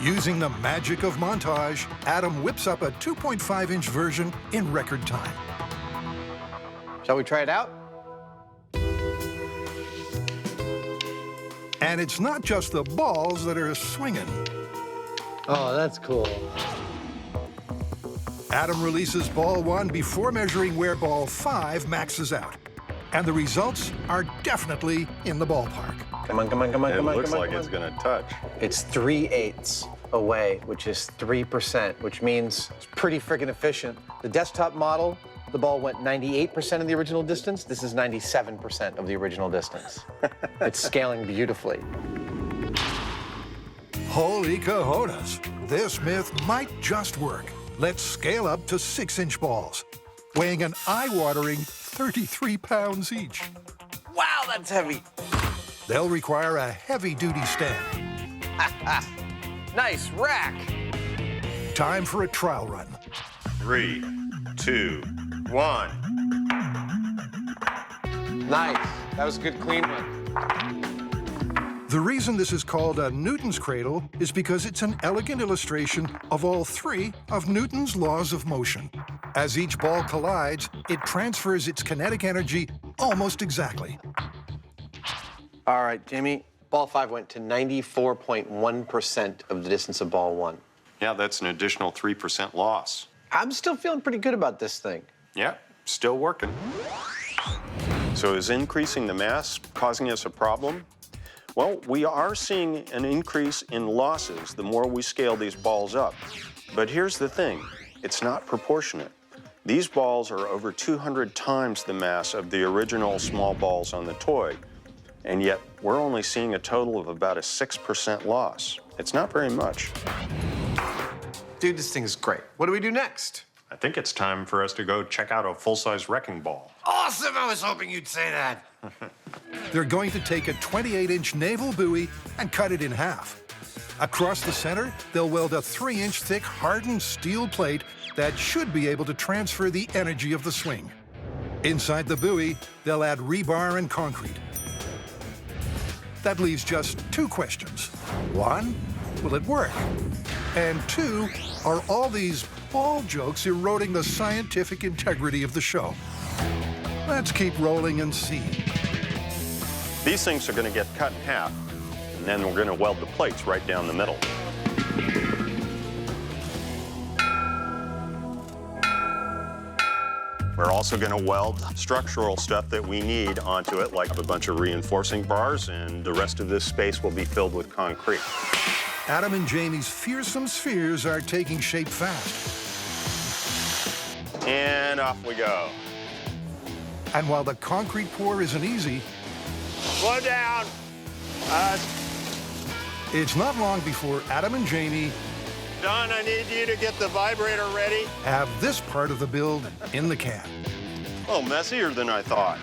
Using the magic of montage, Adam whips up a 2.5-inch version in record time. Shall we try it out? And it's not just the balls that are swinging. Oh, that's cool. Adam releases ball 1 before measuring where ball 5 maxes out. And the results are definitely in the ballpark. Come on, come on, come on, come on, It looks come on, like it's gonna touch. It's 3/8 away, which is 3%, which means it's pretty freaking efficient. The desktop model, the ball went 98% of the original distance. This is 97% of the original distance. It's scaling beautifully. Holy cojones, this myth might just work. Let's scale up to 6-inch balls, weighing an eye-watering 33 pounds each. Wow, that's heavy. They'll require a heavy-duty stand. Nice rack. Time for a trial run. 3, 2, 1. Nice. That was a good clean one. The reason this is called a Newton's cradle is because it's an elegant illustration of all 3 of Newton's laws of motion. As each ball collides, it transfers its kinetic energy almost exactly. All right, Jamie, ball 5 went to 94.1% of the distance of ball 1. Yeah, that's an additional 3% loss. I'm still feeling pretty good about this thing. Yeah, still working. So is increasing the mass causing us a problem? Well, we are seeing an increase in losses the more we scale these balls up. But here's the thing, it's not proportionate. These balls are over 200 times the mass of the original small balls on the toy, and yet we're only seeing a total of about a 6% loss. It's not very much. Dude, this thing is great. What do we do next? I think it's time for us to go check out a full-size wrecking ball. Awesome! I was hoping you'd say that. They're going to take a 28-inch naval buoy and cut it in half. Across the center, they'll weld a 3-inch thick hardened steel plate that should be able to transfer the energy of the swing. Inside the buoy, they'll add rebar and concrete. That leaves just two questions. One, will it work? And two, are all these ball jokes eroding the scientific integrity of the show? Let's keep rolling and see. These things are going to get cut in half, and then we're going to weld the plates right down the middle. We're also going to weld structural stuff that we need onto it, like a bunch of reinforcing bars, and the rest of this space will be filled with concrete. Adam and Jamie's fearsome spheres are taking shape fast. And off we go. And while the concrete pour isn't easy, Slow down. It's not long before Adam and Jamie Don, I need you to get the vibrator ready. have this part of the build in the can. Oh, messier than I thought.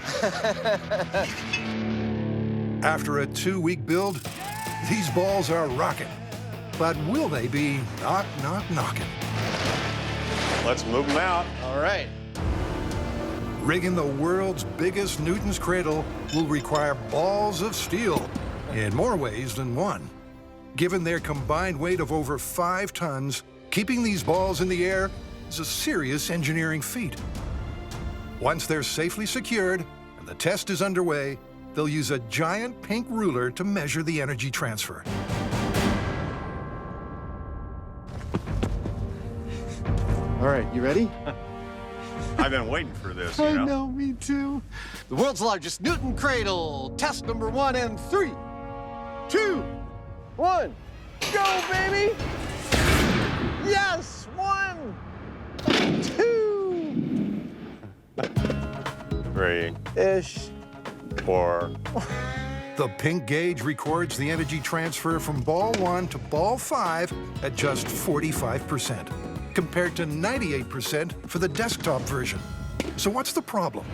After a 2-week build, these balls are rocking. But will they be knocking? Let's move them out. All right. Rigging the world's biggest Newton's cradle will require balls of steel in more ways than one. Given their combined weight of over 5 tons, keeping these balls in the air is a serious engineering feat. Once they're safely secured and the test is underway, they'll use a giant pink ruler to measure the energy transfer. All right, you ready? I've been waiting for this, I know, me too. The world's largest Newton cradle. Test number 1 and 3, 2, 1. Go, baby! Yes! 1, 2. 3. Ish. 4. The pink gauge records the energy transfer from ball 1 to ball 5 at just 45%, compared to 98% for the desktop version. So what's the problem?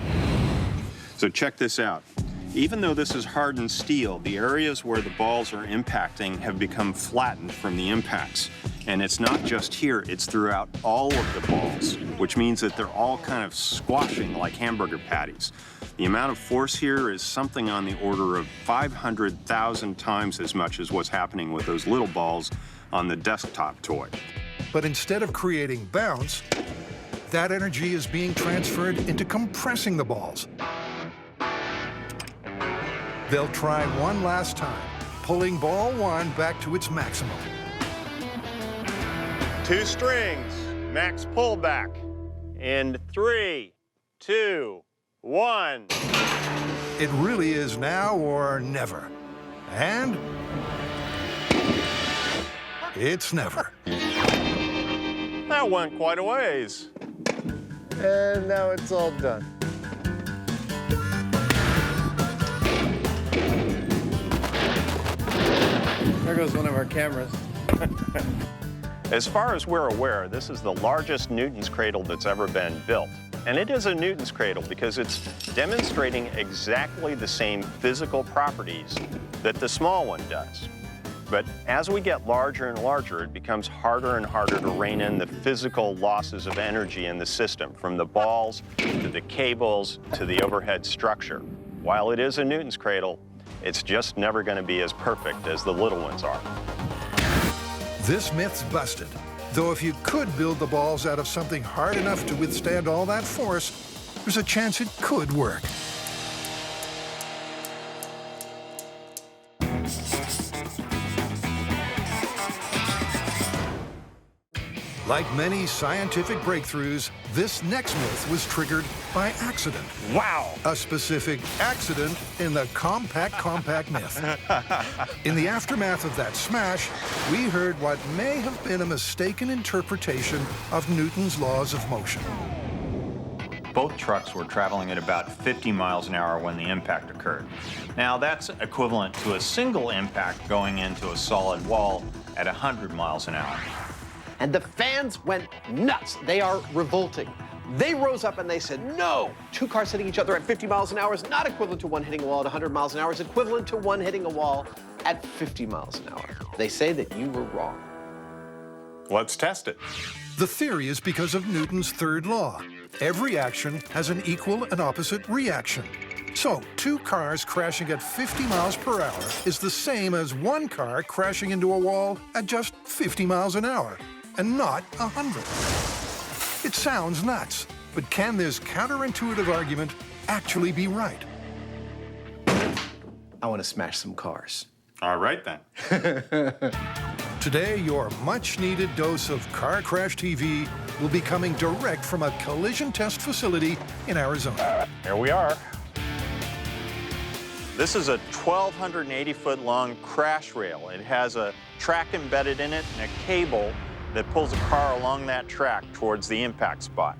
So check this out. Even though this is hardened steel, the areas where the balls are impacting have become flattened from the impacts. And it's not just here, it's throughout all of the balls, which means that they're all kind of squashing like hamburger patties. The amount of force here is something on the order of 500,000 times as much as what's happening with those little balls on the desktop toy. But instead of creating bounce, that energy is being transferred into compressing the balls. They'll try one last time, pulling ball 1 back to its maximum. 2 strings, max pullback. In 3, 2, 1. It really is now or never. And it's never. That went quite a ways. And now it's all done. There goes one of our cameras. As far as we're aware, this is the largest Newton's cradle that's ever been built. And it is a Newton's cradle because it's demonstrating exactly the same physical properties that the small one does. But as we get larger and larger, it becomes harder and harder to rein in the physical losses of energy in the system, from the balls to the cables to the overhead structure. While it is a Newton's cradle, it's just never going to be as perfect as the little ones are. This myth's busted. Though if you could build the balls out of something hard enough to withstand all that force, there's a chance it could work. Like many scientific breakthroughs, this next myth was triggered by accident. Wow! A specific accident in the compact myth. In the aftermath of that smash, we heard what may have been a mistaken interpretation of Newton's laws of motion. Both trucks were traveling at about 50 miles an hour when the impact occurred. Now, that's equivalent to a single impact going into a solid wall at 100 miles an hour. And the fans went nuts. They are revolting. They rose up and they said, no, 2 cars hitting each other at 50 miles an hour is not equivalent to one hitting a wall at 100 miles an hour. It's equivalent to one hitting a wall at 50 miles an hour. They say that you were wrong. Let's test it. The theory is because of Newton's third law. Every action has an equal and opposite reaction. So, two cars crashing at 50 miles per hour is the same as one car crashing into a wall at just 50 miles an hour, and not 100. It sounds nuts, but can this counterintuitive argument actually be right? I want to smash some cars. All right, then. Today, your much-needed dose of car crash TV will be coming direct from a collision test facility in Arizona. Here we are. This is a 1,280-foot long crash rail. It has a track embedded in it and a cable that pulls a car along that track towards the impact spot.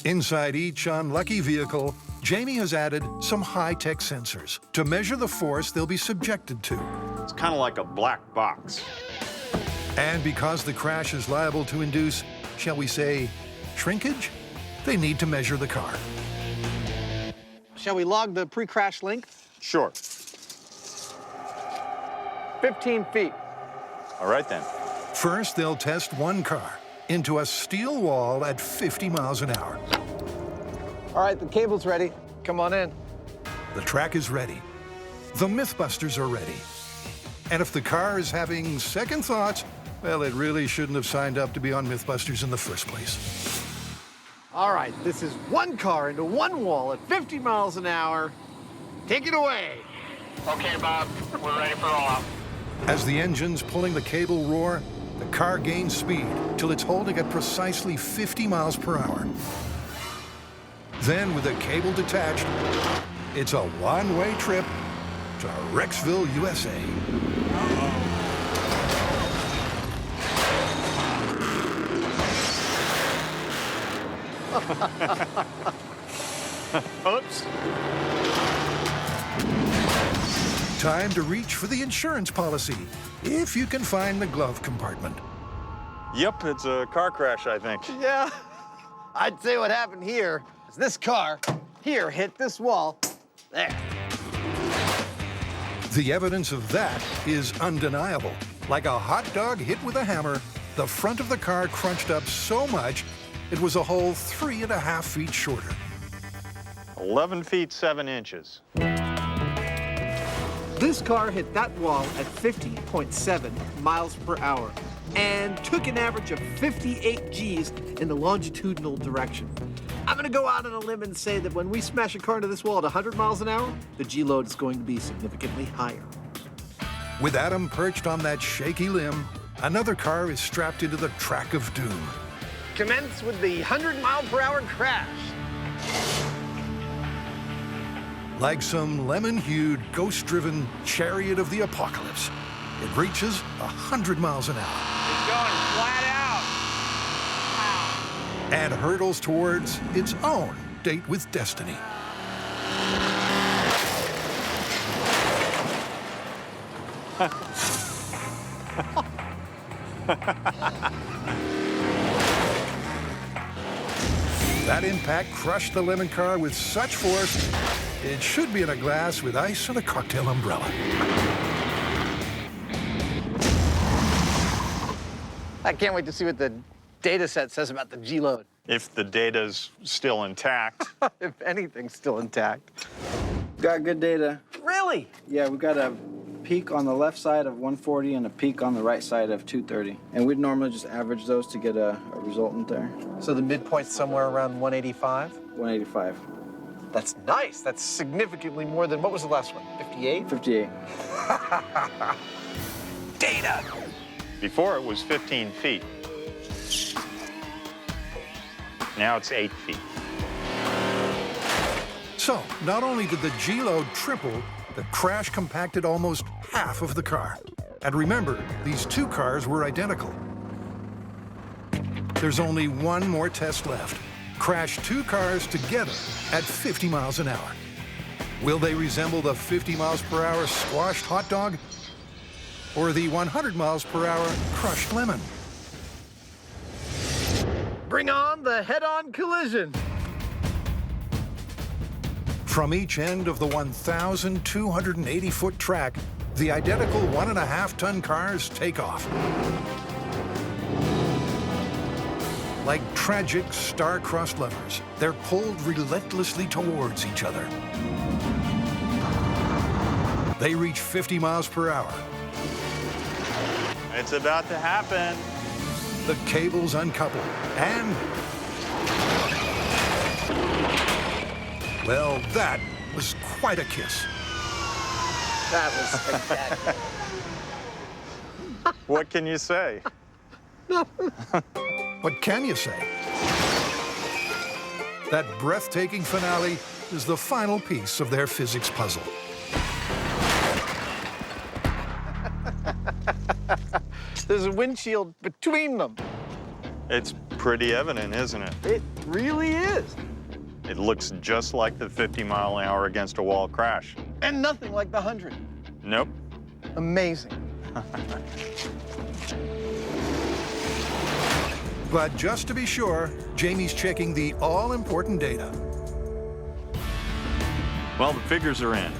Inside each unlucky vehicle, Jamie has added some high-tech sensors to measure the force they'll be subjected to. It's kind of like a black box. And because the crash is liable to induce, shall we say, shrinkage, they need to measure the car. Shall we log the pre-crash length? Sure. 15 feet. All right, then. First, they'll test one car into a steel wall at 50 miles an hour. All right, the cable's ready. Come on in. The track is ready. The MythBusters are ready. And if the car is having second thoughts, well, it really shouldn't have signed up to be on MythBusters in the first place. All right, this is one car into one wall at 50 miles an hour. Take it away. Okay, Bob, we're ready for roll-up. As the engines pulling the cable roar, the car gains speed till it's holding at precisely 50 miles per hour. Then, with the cable detached, it's a one-way trip to Rexville, USA. Oops. Time to reach for the insurance policy, if you can find the glove compartment. Yep, it's a car crash, I think. Yeah, I'd say what happened here is this car here hit this wall. There. The evidence of that is undeniable. Like a hot dog hit with a hammer, the front of the car crunched up so much, it was a whole 3.5 feet shorter. 11 feet 7 inches. This car hit that wall at 50.7 miles per hour and took an average of 58 Gs in the longitudinal direction. I'm gonna go out on a limb and say that when we smash a car into this wall at 100 miles an hour, the G load is going to be significantly higher. With Adam perched on that shaky limb, another car is strapped into the track of doom. Commence with the 100-mile-per-hour crash. Like some lemon-hued, ghost-driven chariot of the apocalypse, it reaches 100 miles an hour. It's going flat out. And hurtles towards its own date with destiny. That impact crushed the lemon car with such force, it should be in a glass with ice and a cocktail umbrella. I can't wait to see what the data set says about the G load. If the data's still intact. If anything's still intact. Got good data. Really? Yeah, we got a peak on the left side of 140 and a peak on the right side of 230. And we'd normally just average those to get a resultant there. So the midpoint's somewhere around 185? 185. That's nice. That's significantly more than, what was the last one, 58? 58. Data! Before it was 15 feet. Now it's 8 feet. So, not only did the G-load triple, the crash compacted almost half of the car. And remember, these two cars were identical. There's only one more test left. Crash two cars together at 50 miles an hour. Will they resemble the 50 miles per hour squashed hot dog? Or the 100 miles per hour crushed lemon? Bring on the head-on collision. From each end of the 1,280-foot track, the identical 1.5-ton cars take off. Like tragic star-crossed lovers, they're pulled relentlessly towards each other. They reach 50 miles per hour. It's about to happen. The cables uncouple, and... well, that was quite a kiss. That was spectacular. What can you say? What can you say? That breathtaking finale is the final piece of their physics puzzle. There's a windshield between them. It's pretty evident, isn't it? It really is. It looks just like the 50-mile-an-hour against a wall crash. And nothing like the 100. Nope. Amazing. But just to be sure, Jamie's checking the all-important data. Well, the figures are in.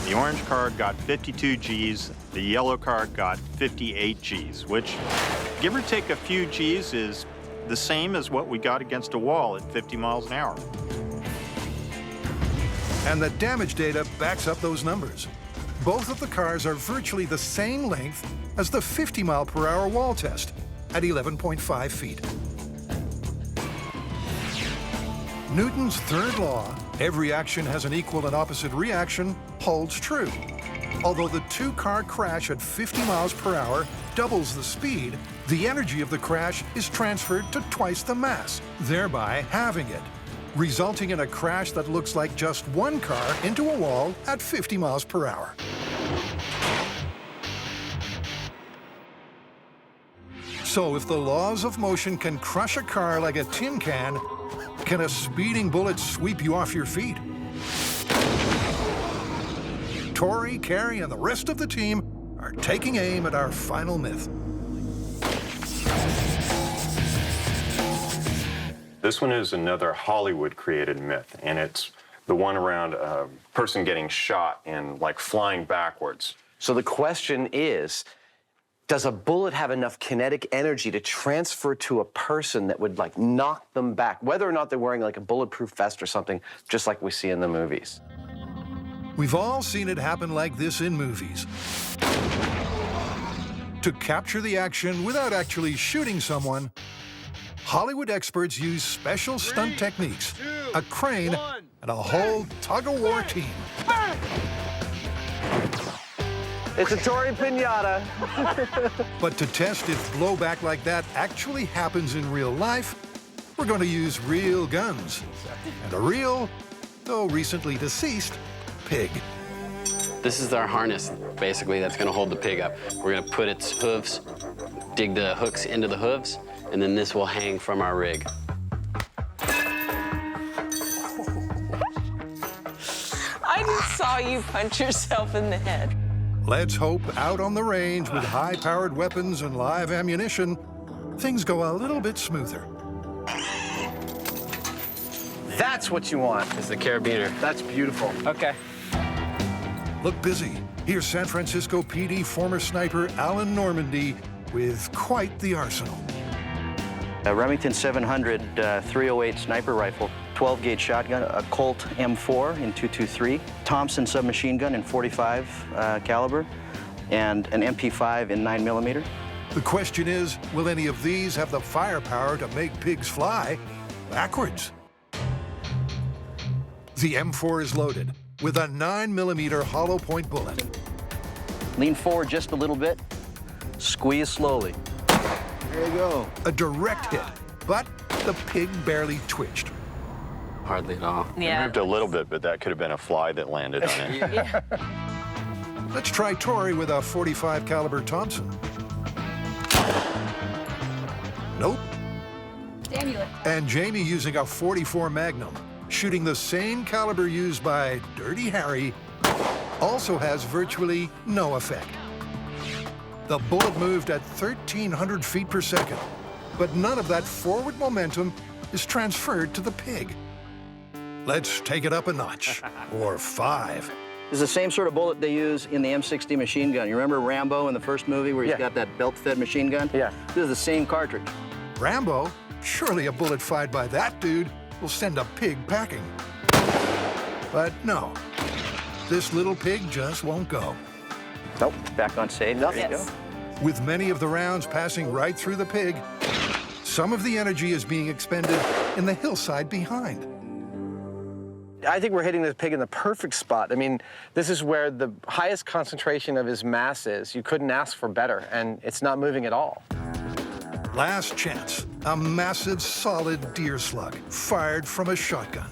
The orange card got 52 Gs, the yellow card got 58 Gs, which, give or take a few Gs, is the same as what we got against a wall at 50 miles an hour. And the damage data backs up those numbers. Both of the cars are virtually the same length as the 50-mile-per-hour wall test at 11.5 feet. Newton's third law, every action has an equal and opposite reaction, holds true. Although the two-car crash at 50 miles per hour doubles the speed, the energy of the crash is transferred to twice the mass, thereby halving it, resulting in a crash that looks like just one car into a wall at 50 miles per hour. So if the laws of motion can crush a car like a tin can, can a speeding bullet sweep you off your feet? Tori, Carrie, and the rest of the team are taking aim at our final myth. This one is another Hollywood-created myth, and it's the one around a person getting shot and, like, flying backwards. So the question is, does a bullet have enough kinetic energy to transfer to a person that would, like, knock them back, whether or not they're wearing, like, a bulletproof vest or something, just like we see in the movies? We've all seen it happen like this in movies. To capture the action without actually shooting someone, Hollywood experts use special stunt techniques, a crane, and a whole tug-of-war team. It's a Tory Pinata. But to test if blowback like that actually happens in real life, we're going to use real guns and a real, though recently deceased, pig. This is our harness, basically, that's gonna hold the pig up. We're gonna put its hooves, dig the hooks into the hooves, and then this will hang from our rig. I just saw you punch yourself in the head. Let's hope out on the range with high-powered weapons and live ammunition, things go a little bit smoother. That's what you want. It's the carabiner. That's beautiful. Okay. Look busy. Here's San Francisco PD former sniper Alan Normandy with quite the arsenal. A Remington 700 308 sniper rifle, 12-gauge shotgun, a Colt M4 in .223, Thompson submachine gun in .45 caliber, and an MP5 in 9mm. The question is, will any of these have the firepower to make pigs fly backwards? The M4 is loaded with a 9mm hollow point bullet. Lean forward just a little bit, squeeze slowly. There you go. A direct hit, but the pig barely twitched. Hardly at all. It moved a little bit, but that could have been a fly that landed on it. Yeah. Let's try Tori with a .45 caliber Thompson. Nope. And Jamie using a .44 Magnum, shooting the same caliber used by Dirty Harry, also has virtually no effect. The bullet moved at 1,300 feet per second, but none of that forward momentum is transferred to the pig. Let's take it up a notch, or 5. It's the same sort of bullet they use in the M60 machine gun. You remember Rambo in the first movie where he's got that belt-fed machine gun? Yeah. This is the same cartridge. Rambo? Surely a bullet fired by that dude will send a pig packing. But no, this little pig just won't go. Nope, back on stage. There you go. With many of the rounds passing right through the pig, some of the energy is being expended in the hillside behind. I think we're hitting this pig in the perfect spot. I mean, this is where the highest concentration of his mass is. You couldn't ask for better, and it's not moving at all. Last chance, a massive solid deer slug fired from a shotgun.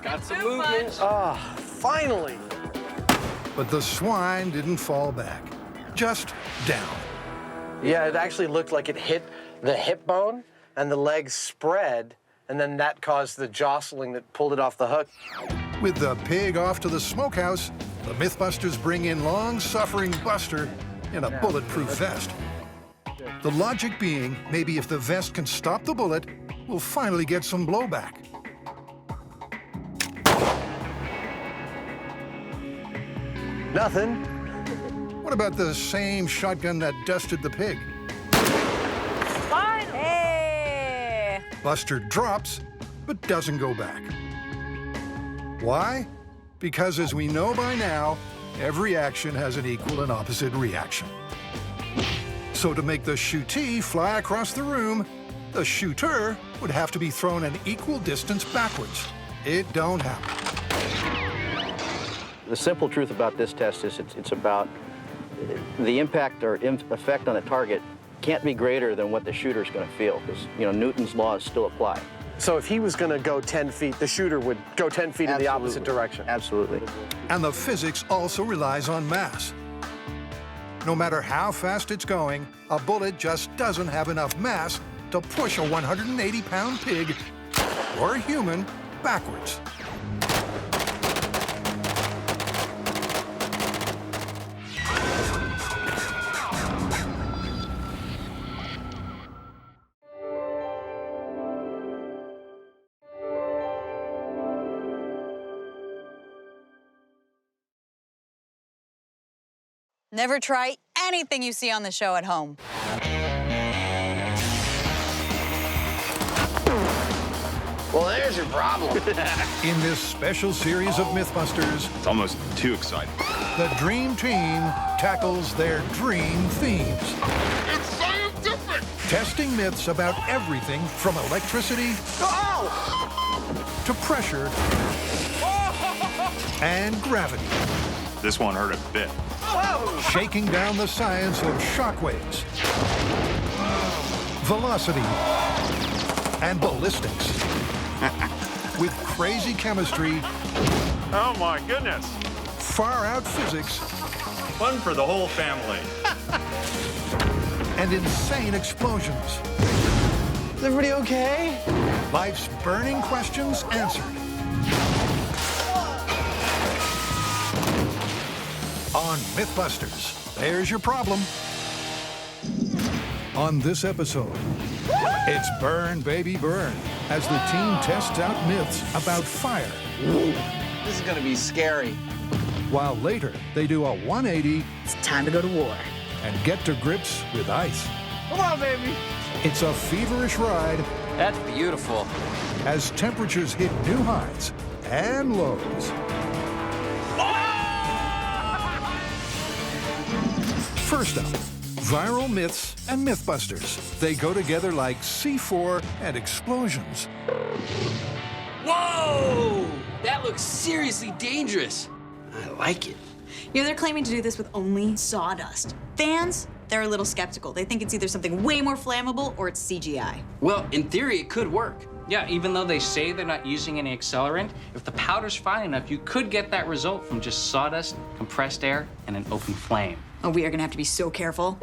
Got some movement. Ah, finally. But the swine didn't fall back, just down. Yeah, it actually looked like it hit the hip bone and the legs spread, and then that caused the jostling that pulled it off the hook. With the pig off to the smokehouse, the MythBusters bring in long-suffering Buster in a bulletproof vest. The logic being, maybe if the vest can stop the bullet, we'll finally get some blowback. Nothing. What about the same shotgun that dusted the pig? Hey! Buster drops, but doesn't go back. Why? Because as we know by now, every action has an equal and opposite reaction. So to make the shootee fly across the room, the shooter would have to be thrown an equal distance backwards. It don't happen. The simple truth about this test is it's about the impact or effect on a target can't be greater than what the shooter's going to feel, because, you know, Newton's laws still apply. So if he was going to go 10 feet, the shooter would go 10 feet in the opposite direction. Absolutely. And the physics also relies on mass. No matter how fast it's going, a bullet just doesn't have enough mass to push a 180-pound pig or a human backwards. Never try anything you see on the show at home. Well, there's your problem. In this special series of MythBusters, It's almost too exciting. the Dream Team tackles their dream themes. It's scientific! Testing myths about everything from electricity to pressure and gravity. This one hurt a bit. Shaking down the science of shockwaves, velocity, and ballistics. With crazy chemistry, Oh my goodness. far-out physics, Fun for the whole family. and insane explosions. Is everybody okay? Life's burning questions answered. On MythBusters, there's your problem. On this episode, it's Burn, Baby, Burn, as the team tests out myths about fire. This is gonna be scary. While later, they do a 180 It's time to go to war. and get to grips with ice. Come on, baby. It's a feverish ride That's beautiful. as temperatures hit new highs and lows. First up, viral myths and MythBusters. They go together like C4 and explosions. Whoa! That looks seriously dangerous. I like it. You know, they're claiming to do this with only sawdust. Fans, they're a little skeptical. They think it's either something way more flammable or it's CGI. Well, in theory, it could work. Yeah, even though they say they're not using any accelerant, if the powder's fine enough, you could get that result from just sawdust, compressed air, and an open flame. Oh, we are gonna have to be so careful.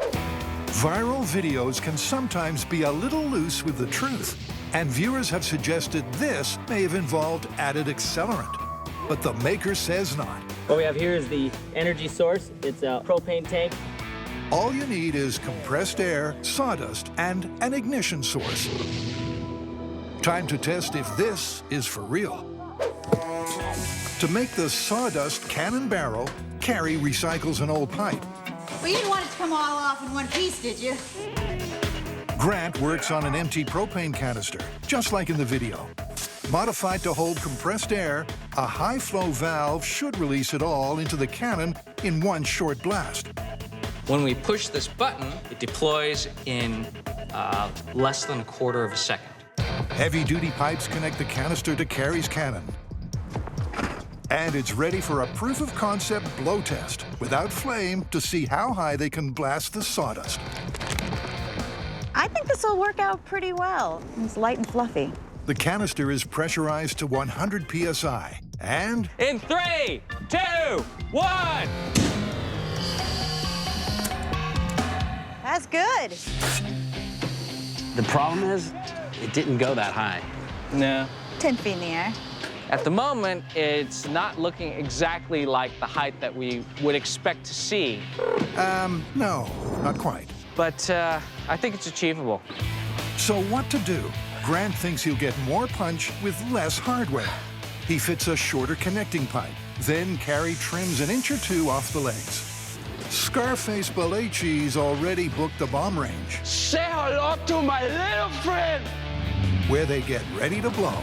Viral videos can sometimes be a little loose with the truth, and viewers have suggested this may have involved added accelerant, but the maker says not. What we have here is the energy source. It's a propane tank. All you need is compressed air, sawdust, and an ignition source. Time to test if this is for real. To make the sawdust cannon barrel, Carrie recycles an old pipe. Well, you didn't want it to come all off in one piece, did you? Grant works on an empty propane canister, just like in the video. Modified to hold compressed air, a high-flow valve should release it all into the cannon in one short blast. When we push this button, it deploys in less than a quarter of a second. Heavy-duty pipes connect the canister to Carrie's cannon. And it's ready for a proof-of-concept blow test without flame to see how high they can blast the sawdust. I think this will work out pretty well. It's light and fluffy. The canister is pressurized to 100 psi, and... In 3, 2, 1! That's good. The problem is, it didn't go that high. No. 10 feet in the air. At the moment, it's not looking exactly like the height that we would expect to see. No, not quite. But I think it's achievable. So what to do? Grant thinks he'll get more punch with less hardware. He fits a shorter connecting pipe. Then Carrie trims an inch or two off the legs. Scarface Balachi's already booked the bomb range, Say hello to my little friend! where they get ready to blow.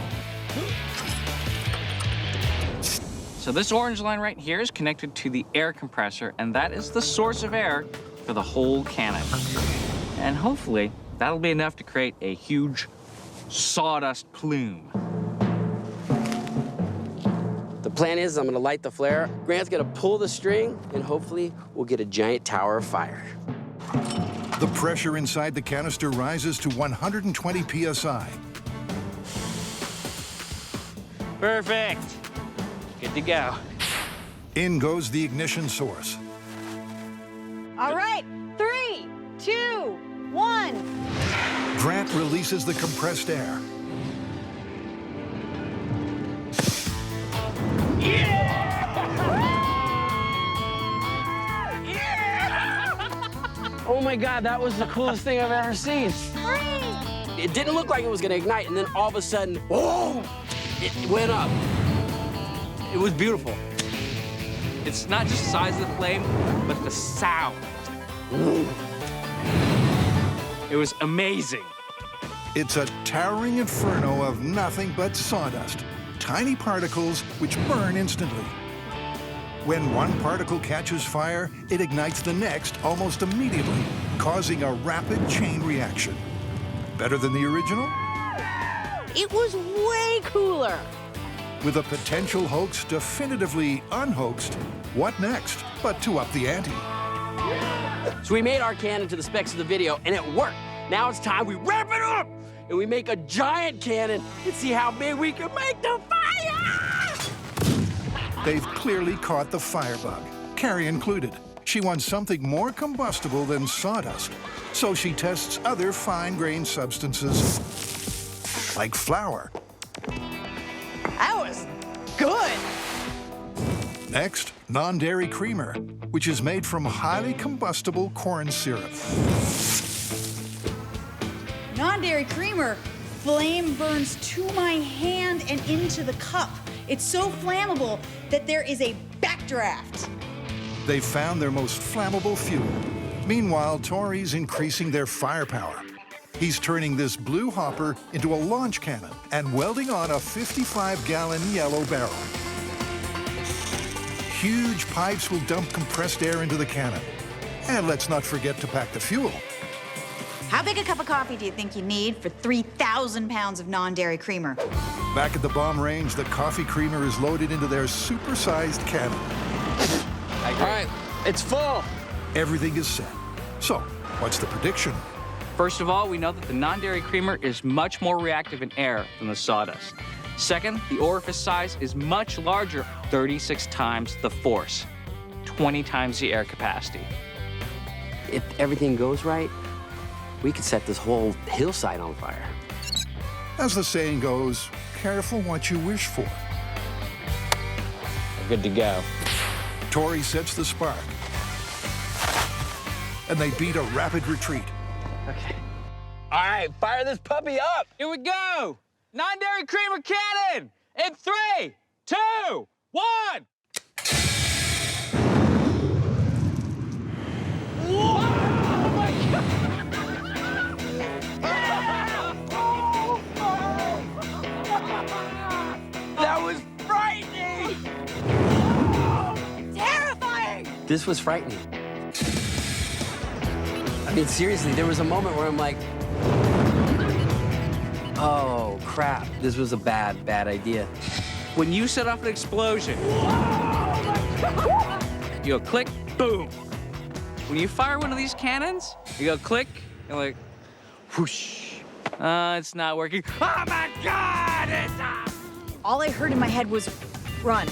So this orange line right here is connected to the air compressor, and that is the source of air for the whole cannon. And hopefully, that'll be enough to create a huge sawdust plume. The plan is I'm gonna light the flare, Grant's gonna pull the string, and hopefully we'll get a giant tower of fire. The pressure inside the canister rises to 120 psi. Perfect. Good to go. In goes the ignition source. All right, 3, 2, 1. Grant releases the compressed air. Oh my God, that was the coolest thing I've ever seen. It didn't look like it was gonna ignite, and then all of a sudden, whoa, it went up. It was beautiful. It's not just the size of the flame, but the sound. It was amazing. It's a towering inferno of nothing but sawdust, tiny particles which burn instantly. When one particle catches fire, it ignites the next almost immediately, causing a rapid chain reaction. Better than the original? It was way cooler. With a potential hoax definitively unhoaxed, what next but to up the ante? So we made our cannon to the specs of the video, and it worked. Now it's time we ramp it up, and we make a giant cannon and see how big we can make the fire! They've clearly caught the firebug, Carrie included. She wants something more combustible than sawdust, so she tests other fine-grained substances, like flour. That was good. Next, non-dairy creamer, which is made from highly combustible corn syrup. Non-dairy creamer, flame burns to my hand and into the cup. It's so flammable that there is a backdraft. They've found their most flammable fuel. Meanwhile, Tori's increasing their firepower. He's turning this blue hopper into a launch cannon and welding on a 55-gallon yellow barrel. Huge pipes will dump compressed air into the cannon. And let's not forget to pack the fuel. How big a cup of coffee do you think you need for 3,000 pounds of non-dairy creamer? Back at the bomb range, the coffee creamer is loaded into their super-sized cannon. All right, it's full. Everything is set. So, what's the prediction? First of all, we know that the non-dairy creamer is much more reactive in air than the sawdust. Second, the orifice size is much larger, 36 times the force, 20 times the air capacity. If everything goes right, we could set this whole hillside on fire. As the saying goes, careful what you wish for. Good to go. Tori sets the spark. And they beat a rapid retreat. Okay. All right, fire this puppy up. Here we go. Non-dairy creamer cannon in 3, 2, 1. That was frightening! Terrifying! This was frightening. I mean, seriously, there was a moment where I'm like, oh, crap. This was a bad idea. When you set off an explosion, you go click, boom. When you fire one of these cannons, you go click, and like, whoosh. It's not working. Oh my God! All I heard in my head was, run.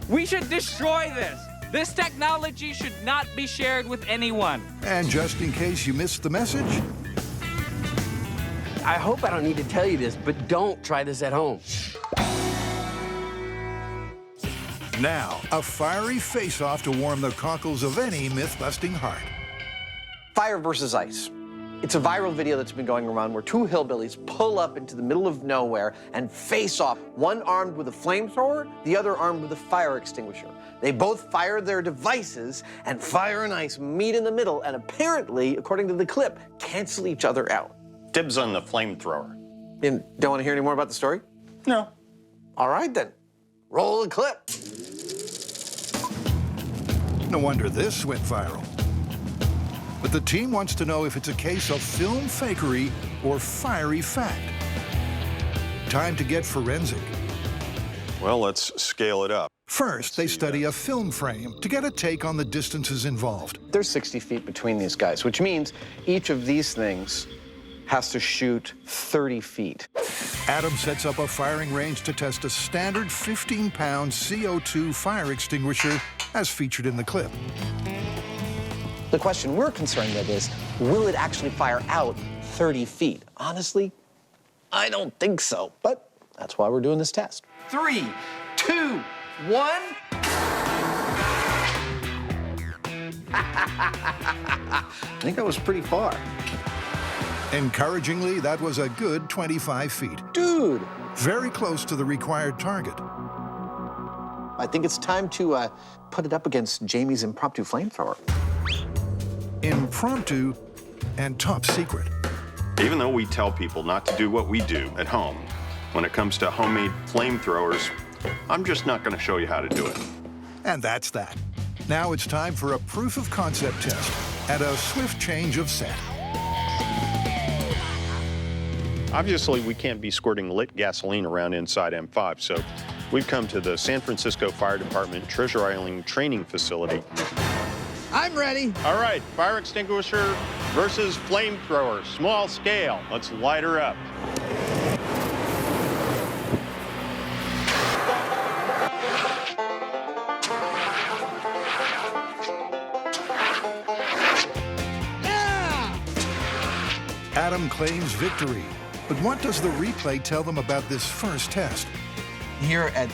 We should destroy this. This technology should not be shared with anyone. And just in case you missed the message, I hope I don't need to tell you this, but don't try this at home. now a fiery face-off to warm the cockles of any myth-busting heart. Fire versus ice. It's a viral video that's been going around where two hillbillies pull up into the middle of nowhere and face off, one armed with a flamethrower, the other armed with a fire extinguisher. They both fire their devices, and fire and ice meet in the middle and apparently, according to the clip, cancel each other out. Dibs on the flamethrower. And don't want to hear any more about the story? No. All right, then. Roll the clip. No wonder this went viral. But the team wants to know if it's a case of film fakery or fiery fact. Time to get forensic. Well, let's scale it up. First, they study a film frame to get a take on the distances involved. There's 60 feet between these guys, which means each of these things has to shoot 30 feet. Adam sets up a firing range to test a standard 15-pound CO2 fire extinguisher as featured in the clip. The question we're concerned with is, will it actually fire out 30 feet? Honestly, I don't think so, but that's why we're doing this test. 3, 2, 1. I think that was pretty far. Encouragingly, that was a good 25 feet. Dude! Very close to the required target. I think it's time to put it up against Jamie's impromptu flamethrower. Impromptu and top secret. Even though we tell people not to do what we do at home, when it comes to homemade flamethrowers, I'm just not going to show you how to do it. And that's that. Now it's time for a proof of concept test and a swift change of set. Obviously, we can't be squirting lit gasoline around inside M5, so we've come to the San Francisco Fire Department Treasure Island Training Facility. I'm ready. All right, fire extinguisher versus flamethrower, small scale. Let's light her up. Adam claims victory. But what does the replay tell them about this first test? Here at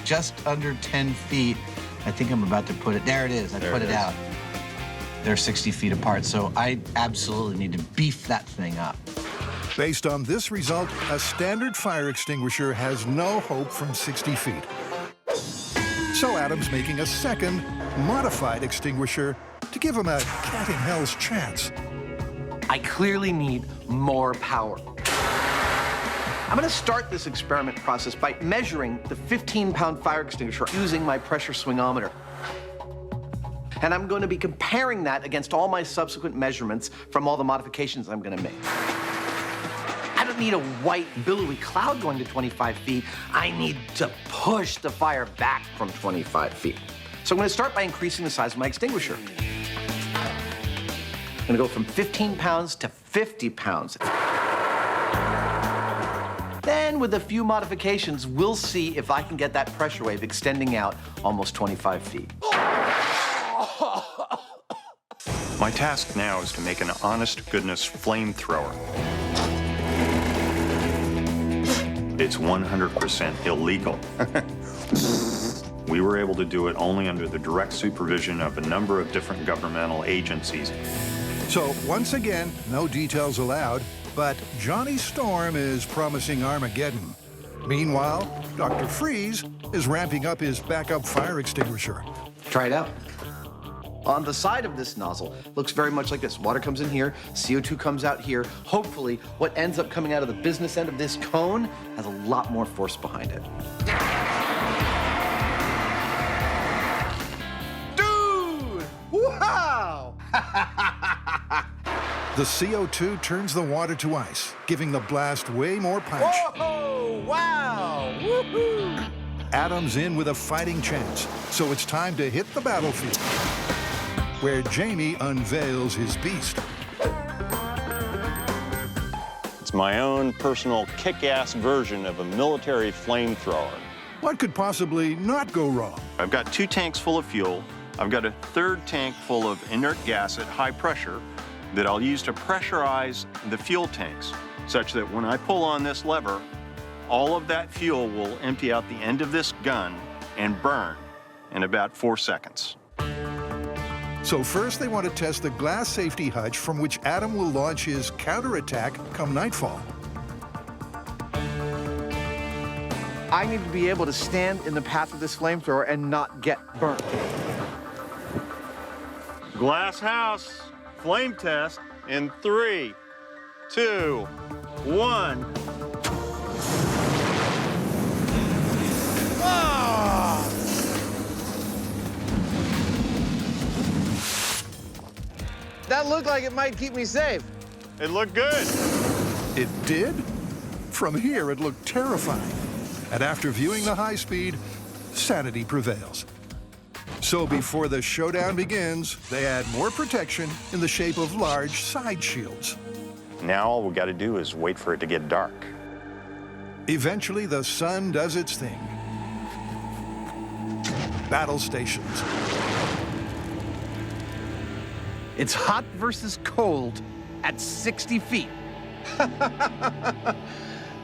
just under 10 feet, I think I'm about to put it, there it is, I put it out. They're 60 feet apart, so I absolutely need to beef that thing up. Based on this result, a standard fire extinguisher has no hope from 60 feet. So Adam's making a second, modified extinguisher to give him a cat-in-hell's chance. I clearly need more power. I'm going to start this experiment process by measuring the 15-pound fire extinguisher using my pressure swingometer. And I'm going to be comparing that against all my subsequent measurements from all the modifications I'm going to make. I don't need a white, billowy cloud going to 25 feet. I need to push the fire back from 25 feet. So I'm going to start by increasing the size of my extinguisher. I'm going to go from 15 pounds to 50 pounds. Then, with a few modifications, we'll see if I can get that pressure wave extending out almost 25 feet. My task now is to make an honest-to-goodness flamethrower. It's 100% illegal. We were able to do it only under the direct supervision of a number of different governmental agencies. So, once again, no details allowed, but Johnny Storm is promising Armageddon. Meanwhile, Dr. Freeze is ramping up his backup fire extinguisher. Try it out. On the side of this nozzle, looks very much like this. Water comes in here, CO2 comes out here. Hopefully, what ends up coming out of the business end of this cone has a lot more force behind it. Dude! Wow! The CO2 turns the water to ice, giving the blast way more punch. Whoa! Wow! Woohoo! Adam's in with a fighting chance, so it's time to hit the battlefield, where Jamie unveils his beast. It's my own personal kick-ass version of a military flamethrower. What could possibly not go wrong? I've got 2 tanks full of fuel. I've got a 3rd tank full of inert gas at high pressure that I'll use to pressurize the fuel tanks, such that when I pull on this lever, all of that fuel will empty out the end of this gun and burn in about 4 seconds. So first they want to test the glass safety hutch from which Adam will launch his counterattack come nightfall. I need to be able to stand in the path of this flamethrower and not get burnt. Glass house, flame test in 3, 2, 1. That looked like it might keep me safe. It looked good. It did? From here, it looked terrifying. And after viewing the high speed, sanity prevails. So before the showdown begins, they add more protection in the shape of large side shields. Now all we got to do is wait for it to get dark. Eventually, the sun does its thing. Battle stations. It's hot versus cold at 60 feet.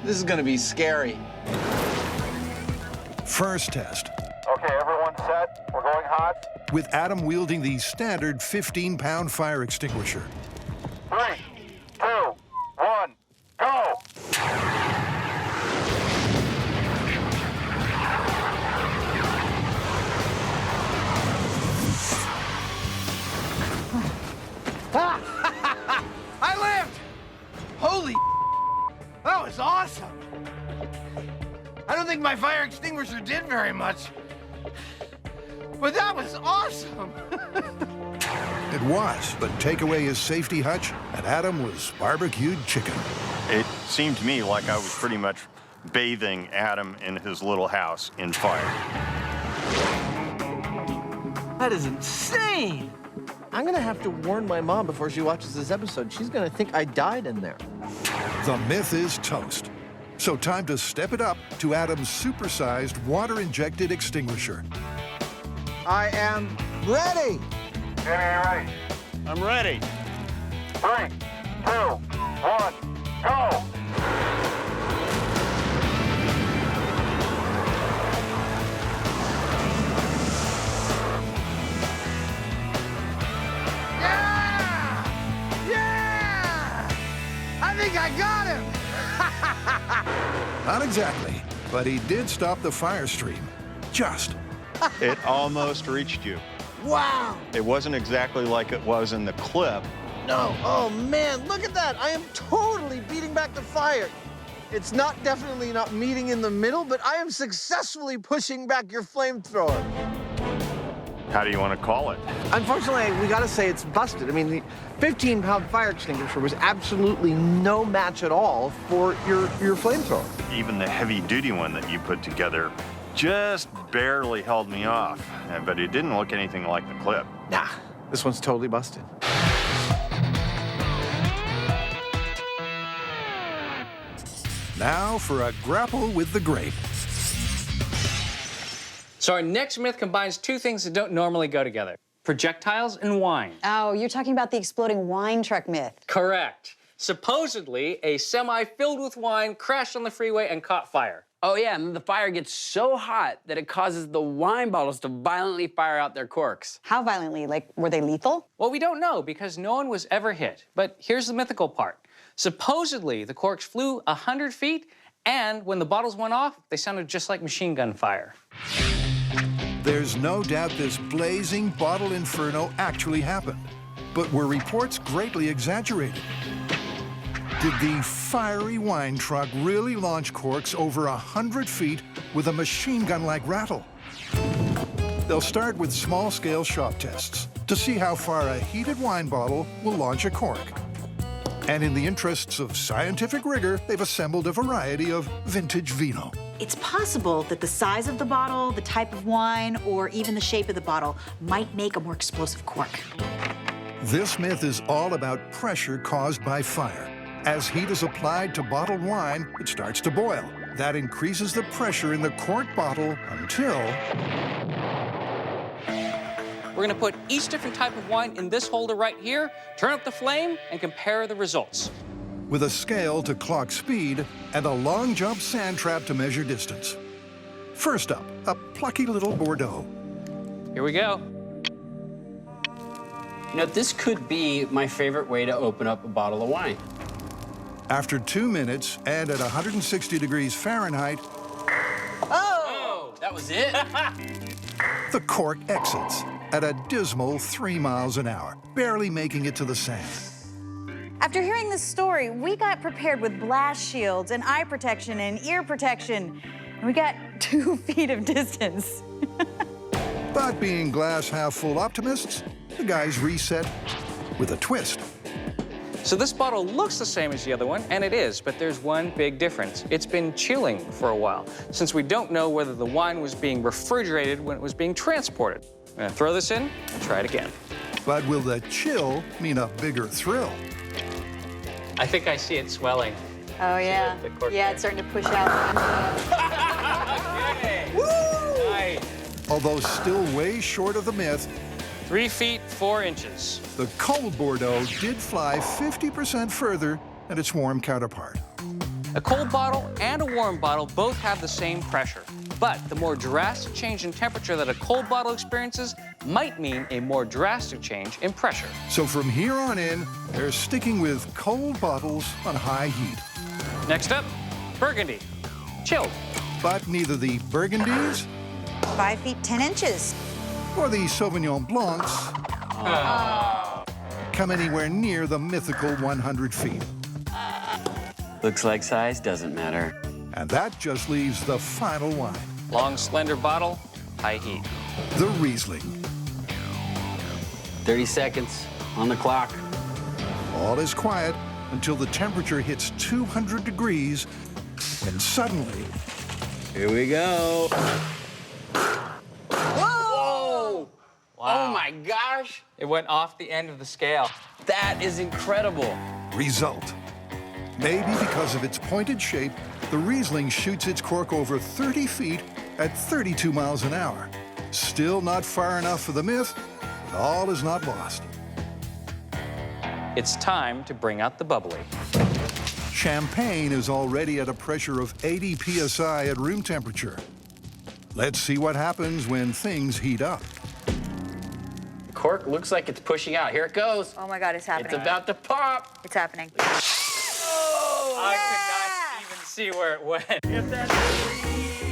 This is gonna be scary. First test. Okay, everyone set. We're going hot. With Adam wielding the standard 15-pound fire extinguisher. 3, 2, 1, go! I lived! Holy that was awesome! I don't think my fire extinguisher did very much, but that was awesome! It was, but take away his safety hutch, and Adam was barbecued chicken. It seemed to me like I was pretty much bathing Adam in his little house in fire. That is insane! I'm gonna have to warn my mom before she watches this episode. She's gonna think I died in there. The myth is toast. So time to step it up to Adam's supersized water-injected extinguisher. I am ready! Jimmy, you ready? I'm ready. 3, 2, 1, go! I think I got him! Not exactly, but he did stop the fire stream. Just. It almost reached you. Wow! It wasn't exactly like it was in the clip. No, oh man, look at that! I am totally beating back the fire. It's definitely not meeting in the middle, but I am successfully pushing back your flamethrower. How do you want to call it? Unfortunately, we gotta say it's busted. I mean, the 15-pound fire extinguisher was absolutely no match at all for your flamethrower. Even the heavy-duty one that you put together just barely held me off, but it didn't look anything like the clip. Nah, this one's totally busted. Now for a grapple with the grape. So our next myth combines 2 things that don't normally go together: projectiles and wine. Oh, you're talking about the exploding wine truck myth. Correct. Supposedly, a semi filled with wine crashed on the freeway and caught fire. Oh, yeah, and then the fire gets so hot that it causes the wine bottles to violently fire out their corks. How violently? Like, were they lethal? Well, we don't know because no one was ever hit. But here's the mythical part. Supposedly, the corks flew 100 feet, and when the bottles went off, they sounded just like machine gun fire. There's no doubt this blazing bottle inferno actually happened, but were reports greatly exaggerated? Did the fiery wine truck really launch corks over 100 feet with a machine gun-like rattle? They'll start with small-scale shop tests to see how far a heated wine bottle will launch a cork. And in the interests of scientific rigor, they've assembled a variety of vintage vino. It's possible that the size of the bottle, the type of wine, or even the shape of the bottle might make a more explosive cork. This myth is all about pressure caused by fire. As heat is applied to bottled wine, it starts to boil. That increases the pressure in the cork bottle until... We're gonna put each different type of wine in this holder right here, turn up the flame, and compare the results. With a scale to clock speed and a long jump sand trap to measure distance. First up, a plucky little Bordeaux. Here we go. You know, this could be my favorite way to open up a bottle of wine. After 2 minutes and at 160 degrees Fahrenheit, Oh, that was it? the cork exits at a dismal 3 miles an hour, barely making it to the sand. After hearing this story, we got prepared with blast shields and eye protection and ear protection. And we got 2 feet of distance. But being glass half full optimists, the guys reset with a twist. So this bottle looks the same as the other one, and it is, but there's one big difference. It's been chilling for a while, since we don't know whether the wine was being refrigerated when it was being transported. I'm gonna throw this in and try it again. But will the chill mean a bigger thrill? I think I see it swelling. Oh, yeah. Yeah, it's starting to push out. Okay. Woo! Nice. Although still way short of the myth, 3 feet, 4 inches. the cold Bordeaux did fly 50% further than its warm counterpart. A cold bottle and a warm bottle both have the same pressure. But the more drastic change in temperature that a cold bottle experiences might mean a more drastic change in pressure. So from here on in, they're sticking with cold bottles on high heat. Next up, Burgundy. Chilled. But neither the Burgundies 5 feet, 10 inches. or the Sauvignon Blancs come anywhere near the mythical 100 feet. Looks like size doesn't matter. And that just leaves the final wine. Long, slender bottle, high heat. The Riesling. 30 seconds on the clock. All is quiet until the temperature hits 200 degrees, and suddenly... Here we go. Whoa! Wow. Oh my gosh! It went off the end of the scale. That is incredible. Result. Maybe because of its pointed shape, the Riesling shoots its cork over 30 feet at 32 miles an hour. Still not far enough for the myth, but all is not lost. It's time to bring out the bubbly. Champagne is already at a pressure of 80 psi at room temperature. Let's see what happens when things heat up. The cork looks like it's pushing out. Here it goes. Oh my God, it's happening. It's about to pop. It's happening. I could not even see where it went.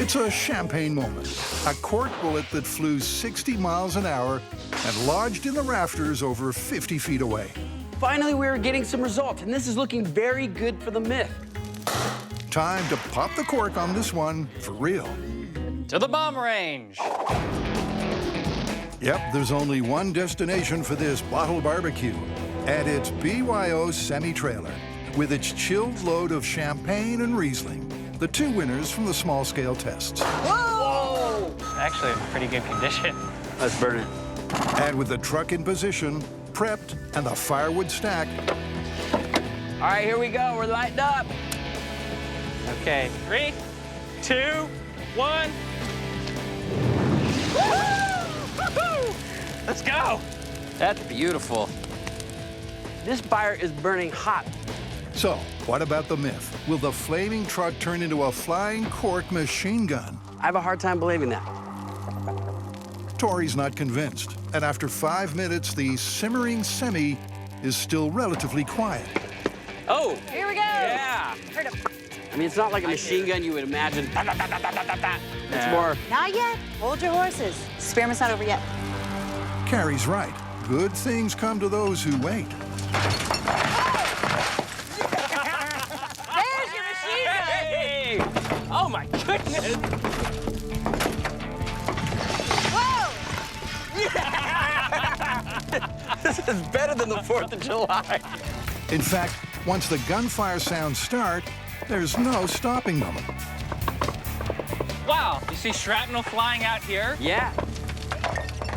It's a champagne moment. A cork bullet that flew 60 miles an hour and lodged in the rafters over 50 feet away. Finally, we're getting some results, and this is looking very good for the myth. Time to pop the cork on this one for real. To the bomb range. Yep, there's only one destination for this bottle barbecue, and it's BYO's semi-trailer with its chilled load of champagne and Riesling, the two winners from the small-scale tests. Whoa! Actually, in pretty good condition. Let's burn it. And with the truck in position, prepped, and the firewood stacked. All right, here we go. We're lighting up. Okay, 3, 2, 1. Let's go. That's beautiful. This fire is burning hot. So, what about the myth? Will the flaming truck turn into a flying cork machine gun? I have a hard time believing that. Tori's not convinced, and after 5 minutes, the simmering semi is still relatively quiet. Oh! Here we go. Yeah. Heard him. I mean, it's not like a machine gun you would imagine. It's more. Not yet. Hold your horses. Experiment's not over yet. Carrie's right. Good things come to those who wait. There's your machine gun! Hey! Oh my goodness! Whoa! This is better than the 4th of July. In fact, once the gunfire sounds start, there's no stopping them. Wow, you see shrapnel flying out here? Yeah.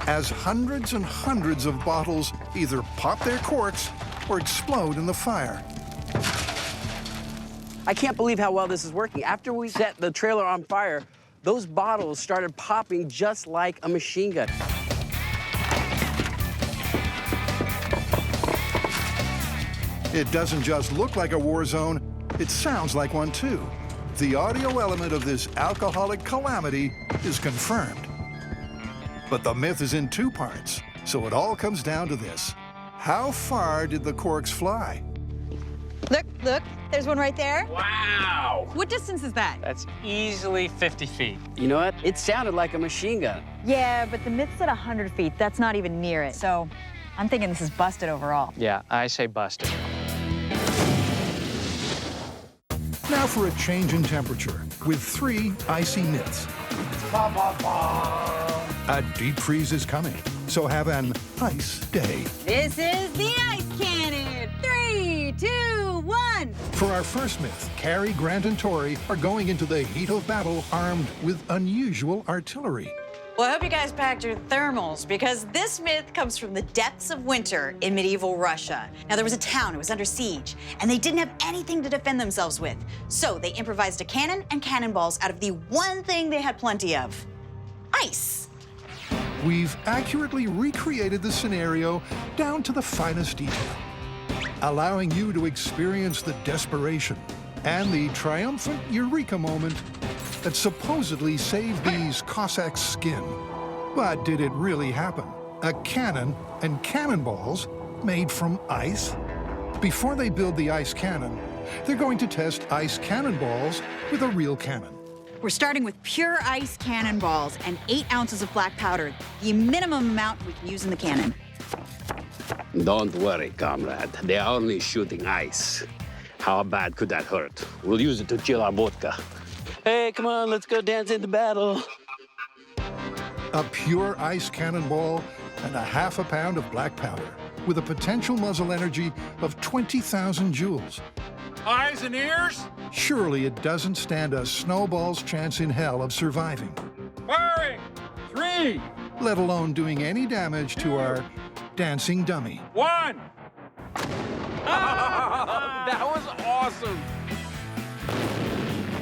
As hundreds and hundreds of bottles either pop their corks or explode in the fire. I can't believe how well this is working. After we set the trailer on fire, those bottles started popping just like a machine gun. It doesn't just look like a war zone, it sounds like one too. The audio element of this alcoholic calamity is confirmed. But the myth is in 2 parts, so it all comes down to this. How far did the corks fly? Look, there's one right there. Wow! What distance is that? That's easily 50 feet. You know what? It sounded like a machine gun. Yeah, but the myth's at 100 feet. That's not even near it. So I'm thinking this is busted overall. Yeah, I say busted. Now for a change in temperature with 3 icy myths. A deep freeze is coming, so have an ice day. This is the ice cannon. 3, 2, 1. For our first myth, Carrie, Grant, and Tori are going into the heat of battle armed with unusual artillery. Well, I hope you guys packed your thermals, because this myth comes from the depths of winter in medieval Russia. Now, there was a town, it was under siege, and they didn't have anything to defend themselves with. So they improvised a cannon and cannonballs out of the one thing they had plenty of: ice. We've accurately recreated the scenario down to the finest detail, allowing you to experience the desperation and the triumphant eureka moment that supposedly saved these Cossacks' skin. But did it really happen? A cannon and cannonballs made from ice? Before they build the ice cannon, they're going to test ice cannonballs with a real cannon. We're starting with pure ice cannonballs and 8 ounces of black powder, the minimum amount we can use in the cannon. Don't worry, comrade. They are only shooting ice. How bad could that hurt? We'll use it to chill our vodka. Hey, come on, let's go dance into battle. A pure ice cannonball and a ½ pound of black powder with a potential muzzle energy of 20,000 joules. Eyes and ears? Surely it doesn't stand a snowball's chance in hell of surviving. Firing! 3, Let alone doing any damage to our dancing dummy. 1. That was awesome.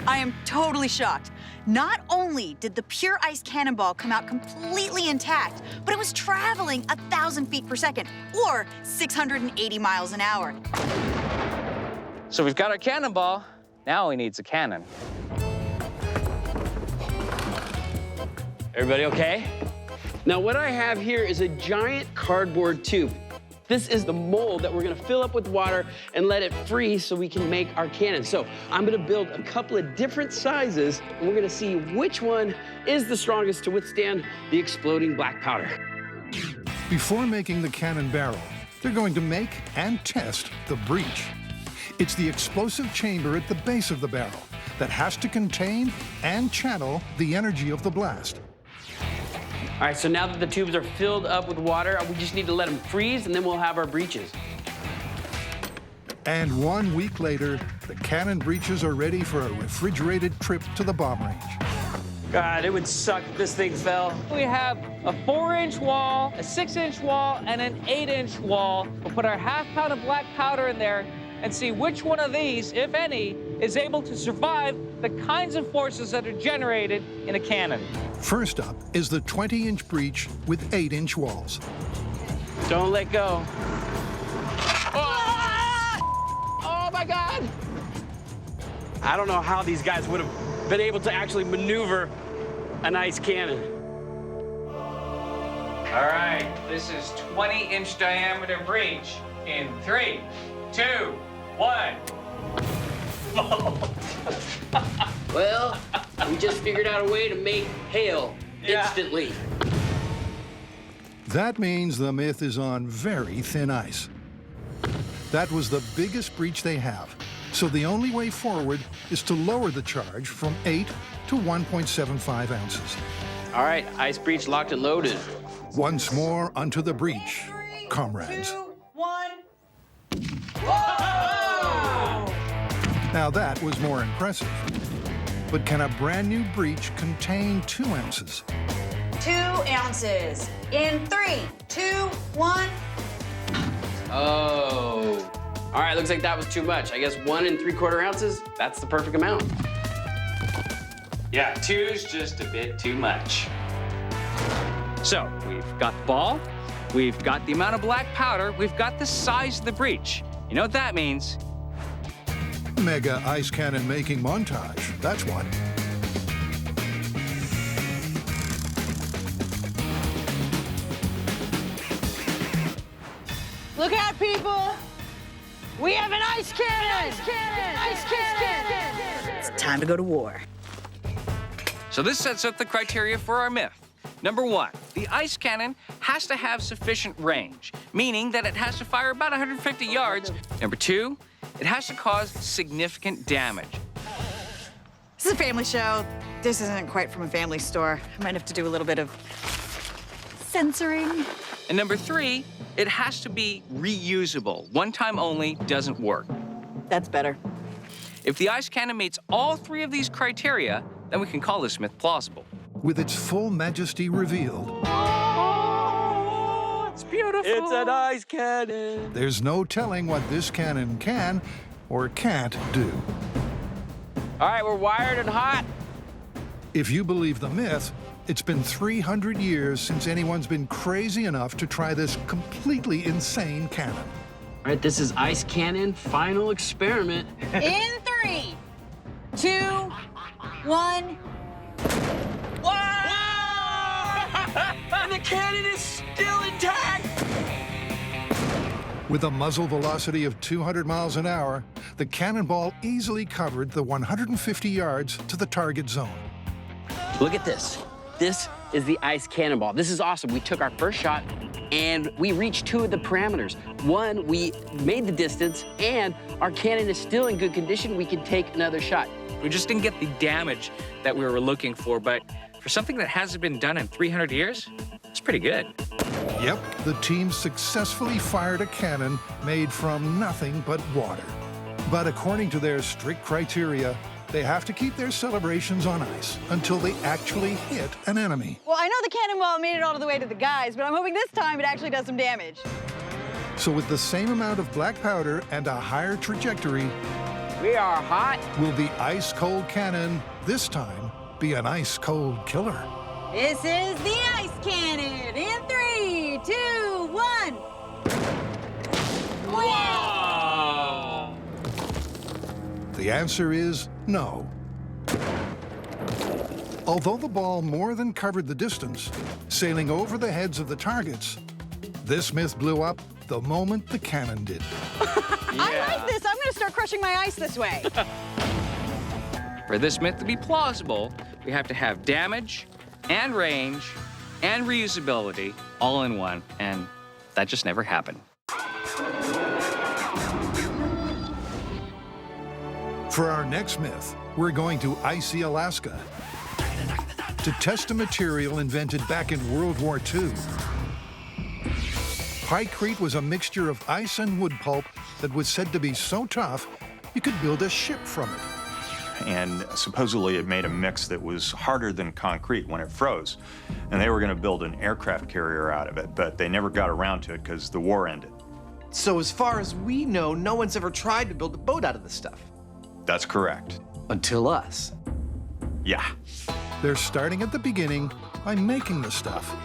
I am totally shocked. Not only did the pure ice cannonball come out completely intact, but it was traveling 1,000 feet per second, or 680 miles an hour. So we've got our cannonball. Now he needs a cannon. Everybody okay? Now, what I have here is a giant cardboard tube. This is the mold that we're gonna fill up with water and let it freeze so we can make our cannon. So I'm gonna build a couple of different sizes, and we're gonna see which one is the strongest to withstand the exploding black powder. Before making the cannon barrel, they're going to make and test the breech. It's the explosive chamber at the base of the barrel that has to contain and channel the energy of the blast. All right, so now that the tubes are filled up with water, we just need to let them freeze, and then we'll have our breeches. And 1 week later, the cannon breeches are ready for a refrigerated trip to the bomb range. God, it would suck if this thing fell. We have a 4-inch wall, a 6-inch wall, and an 8-inch wall. We'll put our ½ pound of black powder in there and see which one of these, if any, is able to survive the kinds of forces that are generated in a cannon. First up is the 20-inch breech with 8-inch walls. Don't let go. Oh my God! I don't know how these guys would have been able to actually maneuver an ice cannon. All right, this is 20-inch diameter breech in 3, 2, 1. Well, we just figured out a way to make hail instantly. That means the myth is on very thin ice. That was the biggest breach they have, so the only way forward is to lower the charge from 8 to 1.75 ounces. All right, ice breach locked and loaded. Once more onto the breach, comrades. 2, 1. Now that was more impressive. But can a brand new breach contain 2 ounces? 2 ounces. In 3, 2, 1. Oh. All right, looks like that was too much. I guess 1 3/4 ounces, that's the perfect amount. Yeah, 2's just a bit too much. So, we've got the ball, we've got the amount of black powder, we've got the size of the breach. You know what that means? Mega ice cannon making montage, that's what. Look out, people! We have an ice cannon! Ice cannon! Ice cannon! It's time to go to war. So this sets up the criteria for our myth. Number 1, the ice cannon has to have sufficient range, meaning that it has to fire about 150 yards. Number 2, it has to cause significant damage. This is a family show. This isn't quite from a family store. I might have to do a little bit of censoring. And number 3, it has to be reusable. One time only doesn't work. That's better. If the ice cannon meets all 3 of these criteria, then we can call this myth plausible. With its full majesty revealed, Oh, it's beautiful. It's an ice cannon. there's no telling what this cannon can or can't do. All right, we're wired and hot. If you believe the myth, it's been 300 years since anyone's been crazy enough to try this completely insane cannon. All right, this is ice cannon final experiment. In 3, 2, 1. And the cannon is still intact. With a muzzle velocity of 200 miles an hour, the cannonball easily covered the 150 yards to the target zone. Look at this. This is the ice cannonball. This is awesome. We took our first shot and we reached 2 of the parameters. 1, we made the distance, and our cannon is still in good condition. We can take another shot. We just didn't get the damage that we were looking for, but for something that hasn't been done in 300 years, it's pretty good. Yep, the team successfully fired a cannon made from nothing but water. But according to their strict criteria, they have to keep their celebrations on ice until they actually hit an enemy. Well, I know the cannonball made it all the way to the guys, but I'm hoping this time it actually does some damage. So with the same amount of black powder and a higher trajectory, we are hot. Will the ice-cold cannon this time be an ice-cold killer? This is the ice cannon. In 3, 2, 1. Wow! The answer is no. Although the ball more than covered the distance, sailing over the heads of the targets, this myth blew up the moment the cannon did. I like this. I'm going to start crushing my ice this way. For this myth to be plausible, we have to have damage and range and reusability all in one, and that just never happened. For our next myth, we're going to icy Alaska to test a material invented back in World War II. Pykrete was a mixture of ice and wood pulp that was said to be so tough you could build a ship from it. And supposedly it made a mix that was harder than concrete when it froze. And they were going to build an aircraft carrier out of it, but they never got around to it because the war ended. So as far as we know, no one's ever tried to build a boat out of this stuff. That's correct. Until us. Yeah. They're starting at the beginning by making the stuff.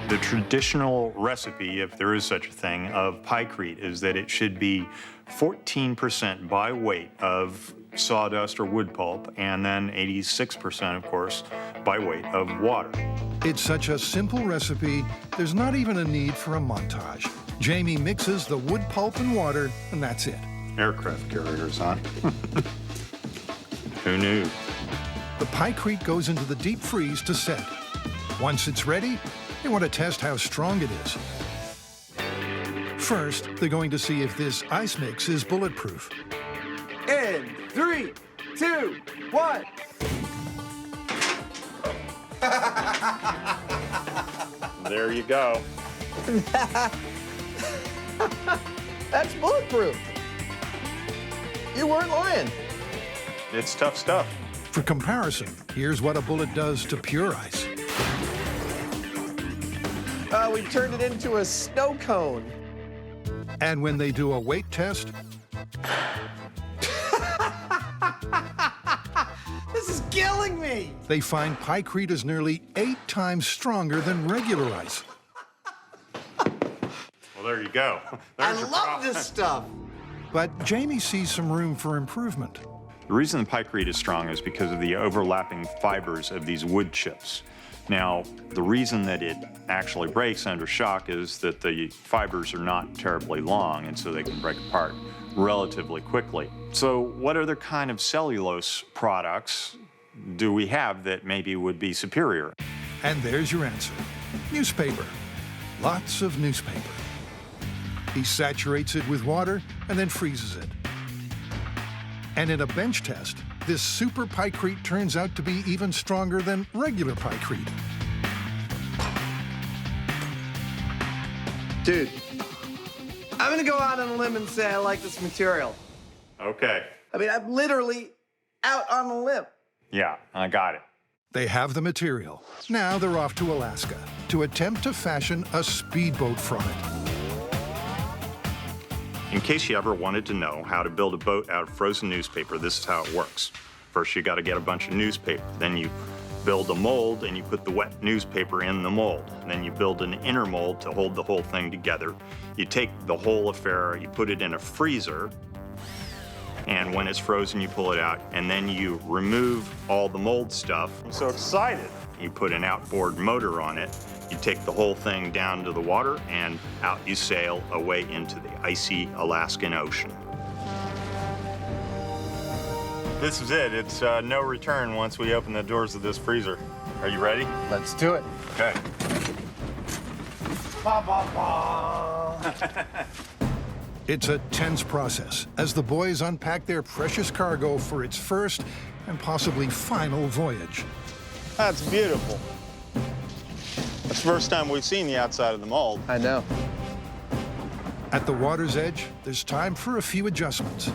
The traditional recipe, if there is such a thing, of pykrete is that it should be 14% by weight of sawdust or wood pulp, and then 86%, of course, by weight of water. It's such a simple recipe, there's not even a need for a montage. Jamie mixes the wood pulp and water, and that's it. Aircraft carriers, huh? Who knew? The pykrete goes into the deep freeze to set. Once it's ready, they want to test how strong it is. First, they're going to see if this ice mix is bulletproof. In 3, 2, 1. There you go. That's bulletproof. You weren't lying. It's tough stuff. For comparison, here's what a bullet does to pure ice. We turned it into a snow cone. And when they do a weight test, This is killing me. they find pykrete is nearly 8 times stronger than regular ice. Well, there you go. I love this stuff. But Jamie sees some room for improvement. The reason the pykrete is strong is because of the overlapping fibers of these wood chips. Now, the reason that it actually breaks under shock is that the fibers are not terribly long, and so they can break apart relatively quickly. So what other kind of cellulose products do we have that maybe would be superior? And there's your answer. Newspaper. Lots of newspaper. He saturates it with water and then freezes it. And in a bench test, this super pykrete turns out to be even stronger than regular pykrete. Dude, I'm gonna go out on a limb and say I like this material. Okay. I mean, I'm literally out on a limb. Yeah, I got it. They have the material. Now they're off to Alaska to attempt to fashion a speedboat from it. In case you ever wanted to know how to build a boat out of frozen newspaper, this is how it works. First, you got to get a bunch of newspaper. Then you build a mold and you put the wet newspaper in the mold. And then you build an inner mold to hold the whole thing together. You take the whole affair, you put it in a freezer, and when it's frozen, you pull it out, and then you remove all the mold stuff. I'm so excited. You put an outboard motor on it. You take the whole thing down to the water, and out you sail away into the icy Alaskan Ocean. This is it. It's no return once we open the doors of this freezer. Are you ready? Let's do it. Okay. Ba, ba, ba. It's a tense process as the boys unpack their precious cargo for its first and possibly final voyage. That's beautiful. It's the first time we've seen the outside of the mold. I know. At the water's edge, there's time for a few adjustments.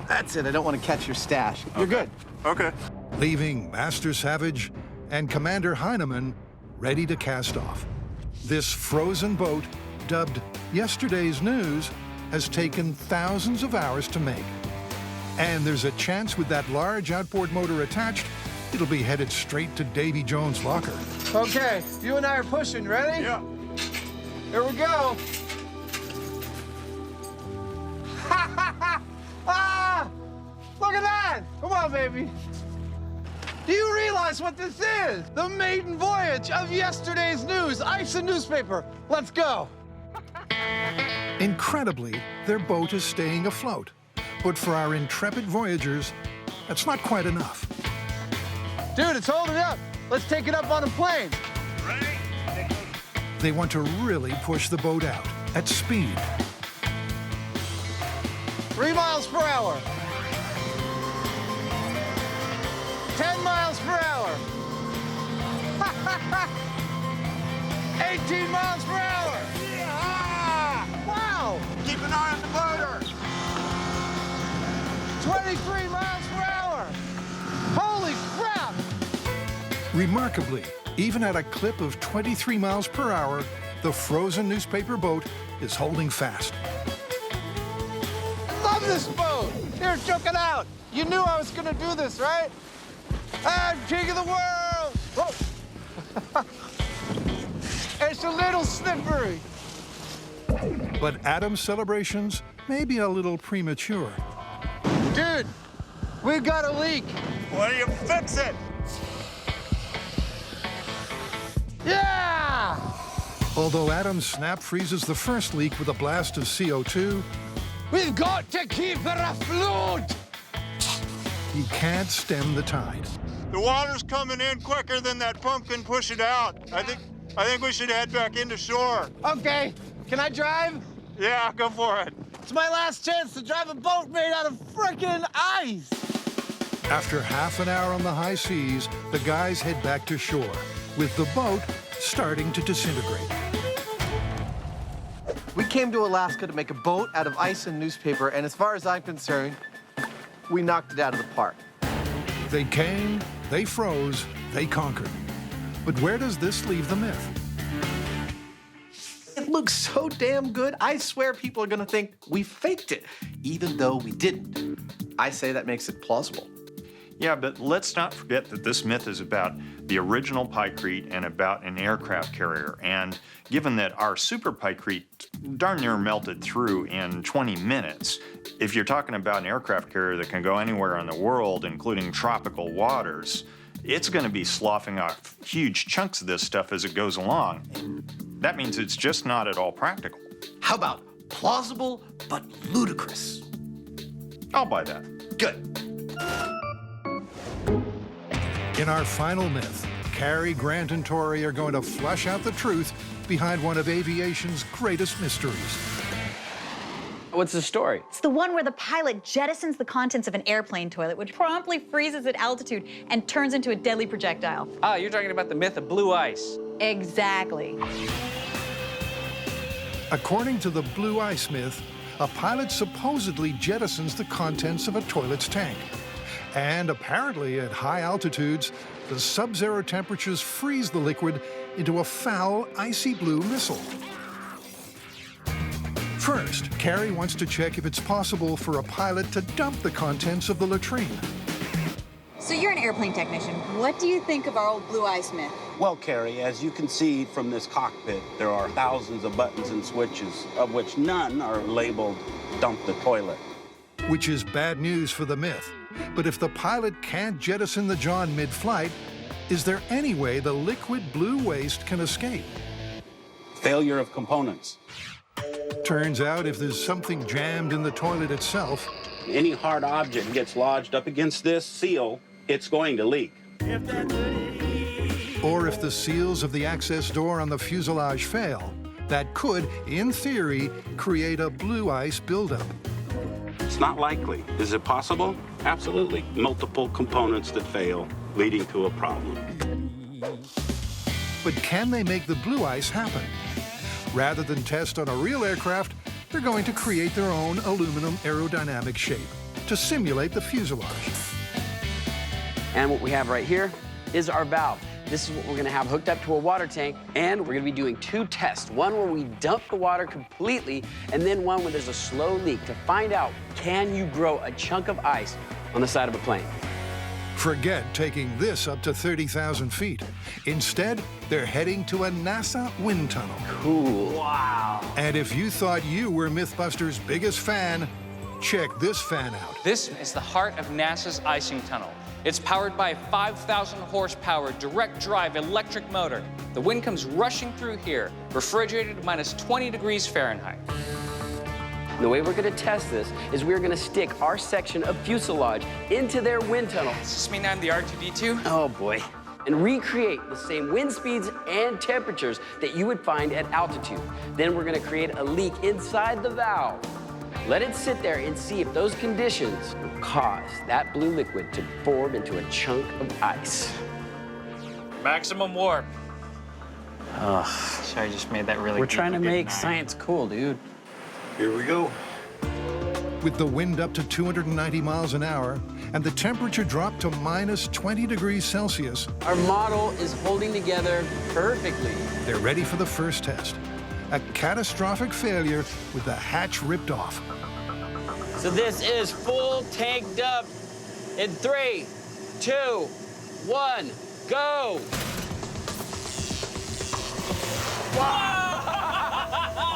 That's it. I don't want to catch your stash. You're good. Okay. Leaving Master Savage and Commander Heinemann ready to cast off. This frozen boat, dubbed Yesterday's News, has taken thousands of hours to make. And there's a chance with that large outboard motor attached, it'll be headed straight to Davy Jones' locker. Okay, you and I are pushing. Ready? Yeah. Here we go. Ah! Look at that! Come on, baby. Do you realize what this is? The maiden voyage of Yesterday's News, ice and newspaper. Let's go. Incredibly, their boat is staying afloat. But for our intrepid voyagers, that's not quite enough. Dude, it's holding up. Let's take it up on a plane. They want to really push the boat out at speed. 3 miles per hour. 10 miles per hour. 18 miles per hour. Yeah! Wow! Keep an eye on the motor. 23 miles per hour. Holy crap! Remarkably, even at a clip of 23 miles per hour, the frozen newspaper boat is holding fast. Love this boat. Here, choke it out. You knew I was gonna do this, right? I'm king of the world. Whoa. It's a little slippery. But Adam's celebrations may be a little premature. Dude, we've got a leak. Why do you fix it? Yeah! Although Adam's snap freezes the first leak with a blast of CO2, we've got to keep her afloat. you can't stem the tide. The water's coming in quicker than that pump can push it out. I think we should head back into shore. Okay, can I drive? Yeah, go for it. It's my last chance to drive a boat made out of frickin' ice. After half an hour on the high seas, the guys head back to shore, with the boat starting to disintegrate. We came to Alaska to make a boat out of ice and newspaper, and as far as I'm concerned, we knocked it out of the park. They came, they froze, they conquered. But where does this leave the myth? It looks so damn good, I swear people are gonna think we faked it, even though we didn't. I say that makes it plausible. Yeah, but let's not forget that this myth is about the original pykrete and about an aircraft carrier. And given that our super pykrete darn near melted through in 20 minutes, if you're talking about an aircraft carrier that can go anywhere in the world, including tropical waters, it's going to be sloughing off huge chunks of this stuff as it goes along. That means it's just not at all practical. How about plausible but ludicrous? I'll buy that. Good. In our final myth, Carrie, Grant, and Tori are going to flush out the truth behind one of aviation's greatest mysteries. What's the story? It's the one where the pilot jettisons the contents of an airplane toilet, which promptly freezes at altitude and turns into a deadly projectile. Ah, you're talking about the myth of blue ice. Exactly. According to the blue ice myth, a pilot supposedly jettisons the contents of a toilet's tank. And apparently at high altitudes, the sub-zero temperatures freeze the liquid into a foul, icy blue missile. First, Carrie wants to check if it's possible for a pilot to dump the contents of the latrine. So you're an airplane technician. What do you think of our old blue ice myth? Well, Carrie, as you can see from this cockpit, there are thousands of buttons and switches, of which none are labeled dump the toilet. Which is bad news for the myth. But if the pilot can't jettison the John mid-flight, is there any way the liquid blue waste can escape? Failure of components. Turns out if there's something jammed in the toilet itself, Any hard object gets lodged up against this seal, it's going to leak. or if the seals of the access door on the fuselage fail, that could, in theory, create a blue ice buildup. It's not likely. Is it possible? Absolutely. Multiple components that fail, leading to a problem. But can they make the blue ice happen? Rather than test on a real aircraft, they're going to create their own aluminum aerodynamic shape to simulate the fuselage. And what we have right here is our valve. This is what we're gonna have hooked up to a water tank, and we're gonna be doing two tests. One where we dump the water completely, and then one where there's a slow leak to find out, can you grow a chunk of ice on the side of a plane? Forget taking this up to 30,000 feet. Instead, they're heading to a NASA wind tunnel. Cool. Wow. And if you thought you were MythBusters' biggest fan, check this fan out. This is the heart of NASA's icing tunnel. It's powered by a 5,000 horsepower direct drive electric motor. The wind comes rushing through here, refrigerated to minus 20 degrees Fahrenheit. And the way we're gonna test this is we're gonna stick our section of fuselage into their wind tunnel. Does this mean I'm the R2-D2? Oh boy. And recreate the same wind speeds and temperatures that you would find at altitude. Then we're gonna create a leak inside the valve. Let it sit there and see if those conditions will cause that blue liquid to form into a chunk of ice. Maximum warp. Ugh. Sorry, I just made that really We're trying to make didn't I? science cool, dude. Here we go. With the wind up to 290 miles an hour and the temperature dropped to minus 20 degrees Celsius, Our model is holding together perfectly. they're ready for the first test. A catastrophic failure with the hatch ripped off. So this is full tanked up in 3, 2, 1, go!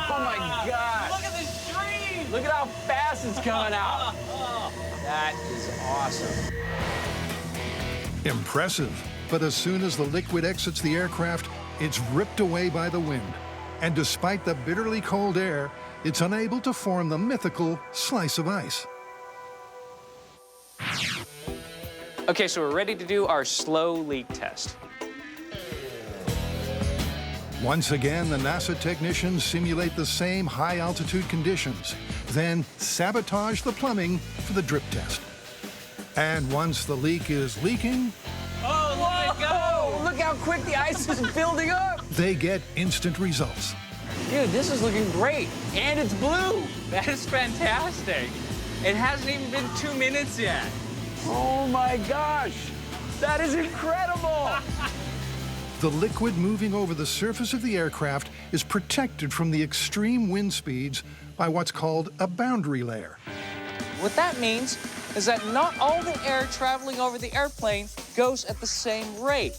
Oh my God! Look at this stream! Look at how fast it's coming out. That is awesome. Impressive. But as soon as the liquid exits the aircraft, it's ripped away by the wind. And despite the bitterly cold air, it's unable to form the mythical slice of ice. Okay, so we're ready to do our slow leak test. Once again, the NASA technicians simulate the same high-altitude conditions, then sabotage the plumbing for the drip test. And once the leak is leaking... Oh, let it go! Look how quick the ice is building up! They get instant results. Dude, this is looking great. And it's blue! That is fantastic. It hasn't even been 2 minutes yet. Oh my gosh! That is incredible! The liquid moving over the surface of the aircraft is protected from the extreme wind speeds by what's called a boundary layer. What that means is that not all the air traveling over the airplane goes at the same rate.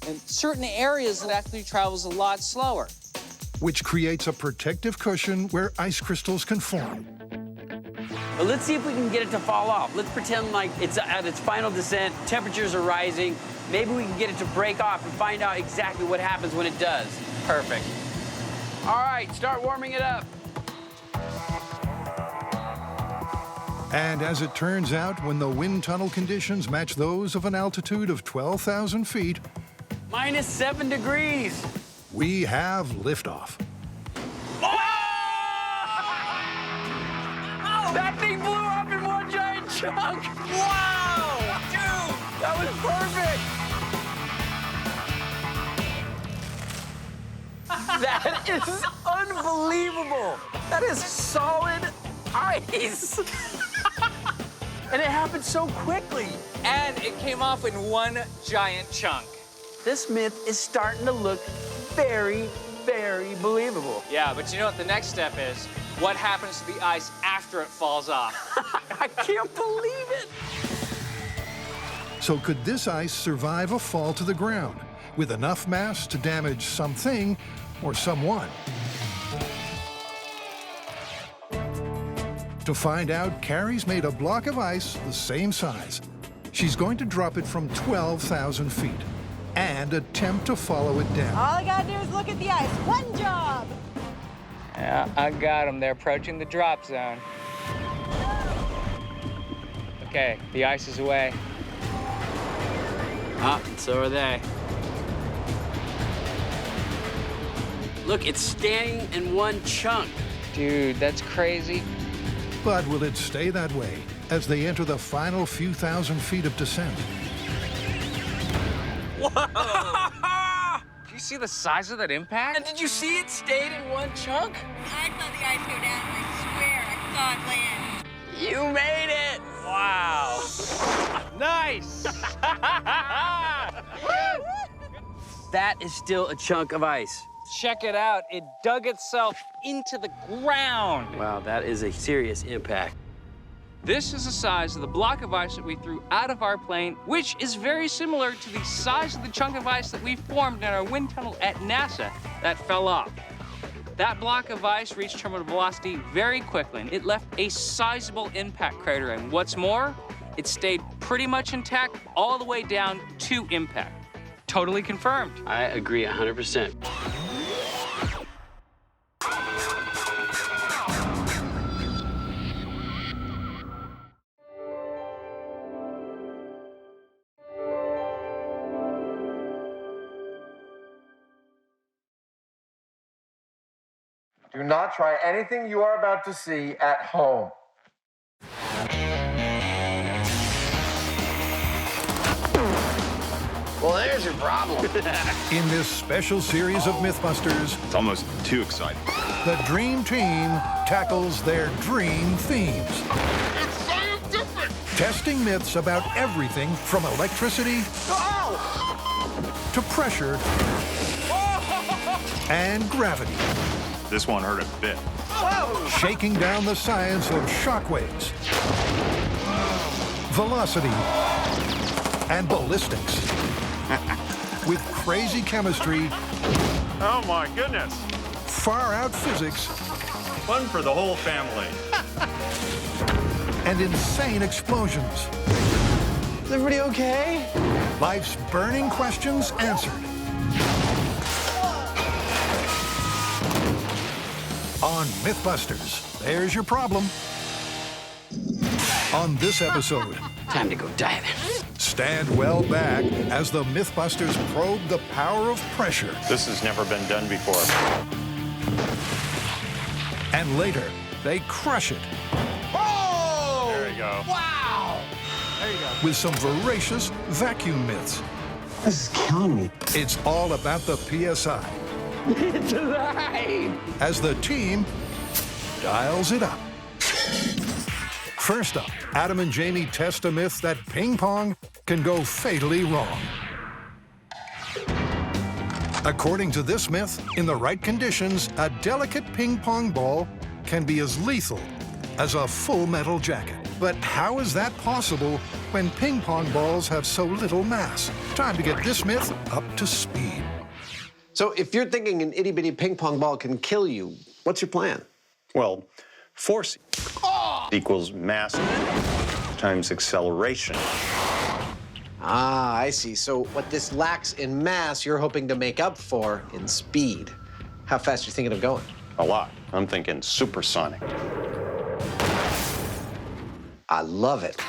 In certain areas, it actually travels a lot slower. Which creates a protective cushion where ice crystals can form. But let's see if we can get it to fall off. Let's pretend like it's at its final descent, temperatures are rising. Maybe we can get it to break off and find out exactly what happens when it does. Perfect. All right, start warming it up. And as it turns out, when the wind tunnel conditions match those of an altitude of 12,000 feet, Minus 7 degrees. We have liftoff. Oh! That thing blew up in one giant chunk. Wow! Dude, that was perfect! That is unbelievable! That is solid ice! And it happened so quickly. And it came off in one giant chunk. This myth is starting to look very, very believable. Yeah, but you know what the next step is? What happens to the ice after it falls off? I can't believe it! So could this ice survive a fall to the ground with enough mass to damage something or someone? To find out, Carrie's made a block of ice the same size. She's going to drop it from 12,000 feet and attempt to follow it down. All I gotta do is look at the ice. One job. Yeah, I got them. They're approaching the drop zone. Okay, the ice is away. Ah, so are they. Look, it's standing in one chunk. Dude, that's crazy. But will it stay that way as they enter the final few thousand feet of descent? Whoa! Do you see the size of that impact? And did you see it stayed in one chunk? I saw the ice go down, and I swear I saw it land. You made it! Wow. Nice! That is still a chunk of ice. Check it out. It dug itself into the ground. Wow, that is a serious impact. This is the size of the block of ice that we threw out of our plane, which is very similar to the size of the chunk of ice that we formed in our wind tunnel at NASA that fell off. That block of ice reached terminal velocity very quickly, and it left a sizable impact crater. And what's more, it stayed pretty much intact all the way down to impact. Totally confirmed. I agree 100%. Do not try anything you are about to see at home. Well, there's your problem. In this special series of MythBusters, It's almost too exciting. the Dream Team tackles their dream themes. It's scientific! Testing myths about everything from electricity to pressure and gravity. This one hurt a bit. Shaking down the science of shockwaves, velocity, and ballistics. With crazy chemistry, Oh my goodness. far-out physics, Fun for the whole family. and insane explosions. Is everybody okay? Life's burning questions answered. On MythBusters, there's your problem. On this episode, time to go diving. stand well back as the MythBusters probe the power of pressure. This has never been done before. And later, they crush it. Oh! There you go. Wow! There you go. With some voracious vacuum myths. This is killing me. It's all about the PSI. It's alive! As the team dials it up. First up, Adam and Jamie test a myth that ping pong can go fatally wrong. According to this myth, in the right conditions, a delicate ping pong ball can be as lethal as a full metal jacket. But how is that possible when ping pong balls have so little mass? Time to get this myth up to speed. So if you're thinking an itty-bitty ping pong ball can kill you, what's your plan? Well, force equals mass times acceleration. Ah, I see. So what this lacks in mass, you're hoping to make up for in speed. How fast are you thinking of going? A lot. I'm thinking supersonic. I love it.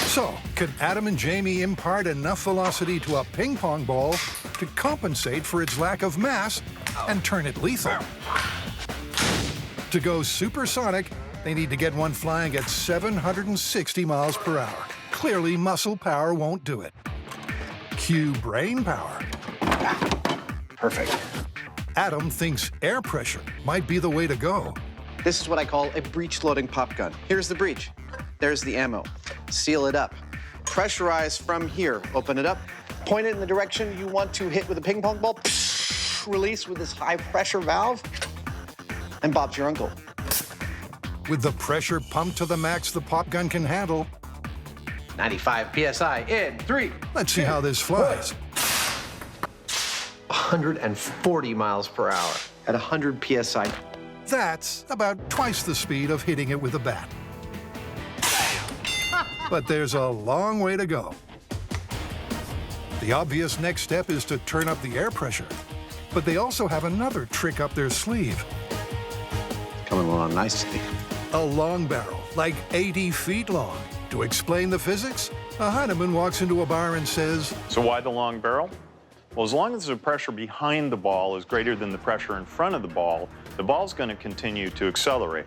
So, could Adam and Jamie impart enough velocity to a ping pong ball to compensate for its lack of mass and turn it lethal? To go supersonic, they need to get one flying at 760 miles per hour. Clearly, muscle power won't do it. Cue brain power. Perfect. Adam thinks air pressure might be the way to go. This is what I call a breech-loading pop gun. Here's the breech. There's the ammo. Seal it up. Pressurize from here. Open it up. Point it in the direction you want to hit with a ping pong ball. Release with this high-pressure valve. And Bob's your uncle. With the pressure pumped to the max the pop gun can handle. 95 PSI in 3. Let's see how this flies. 140 miles per hour at 100 PSI. That's about twice the speed of hitting it with a bat. But there's a long way to go. The obvious next step is to turn up the air pressure. But they also have another trick up their sleeve. Coming along nicely. A long barrel, like 80 feet long. To explain the physics, a Heineman walks into a bar and says, So why the long barrel? Well, as long as the pressure behind the ball is greater than the pressure in front of the ball's going to continue to accelerate.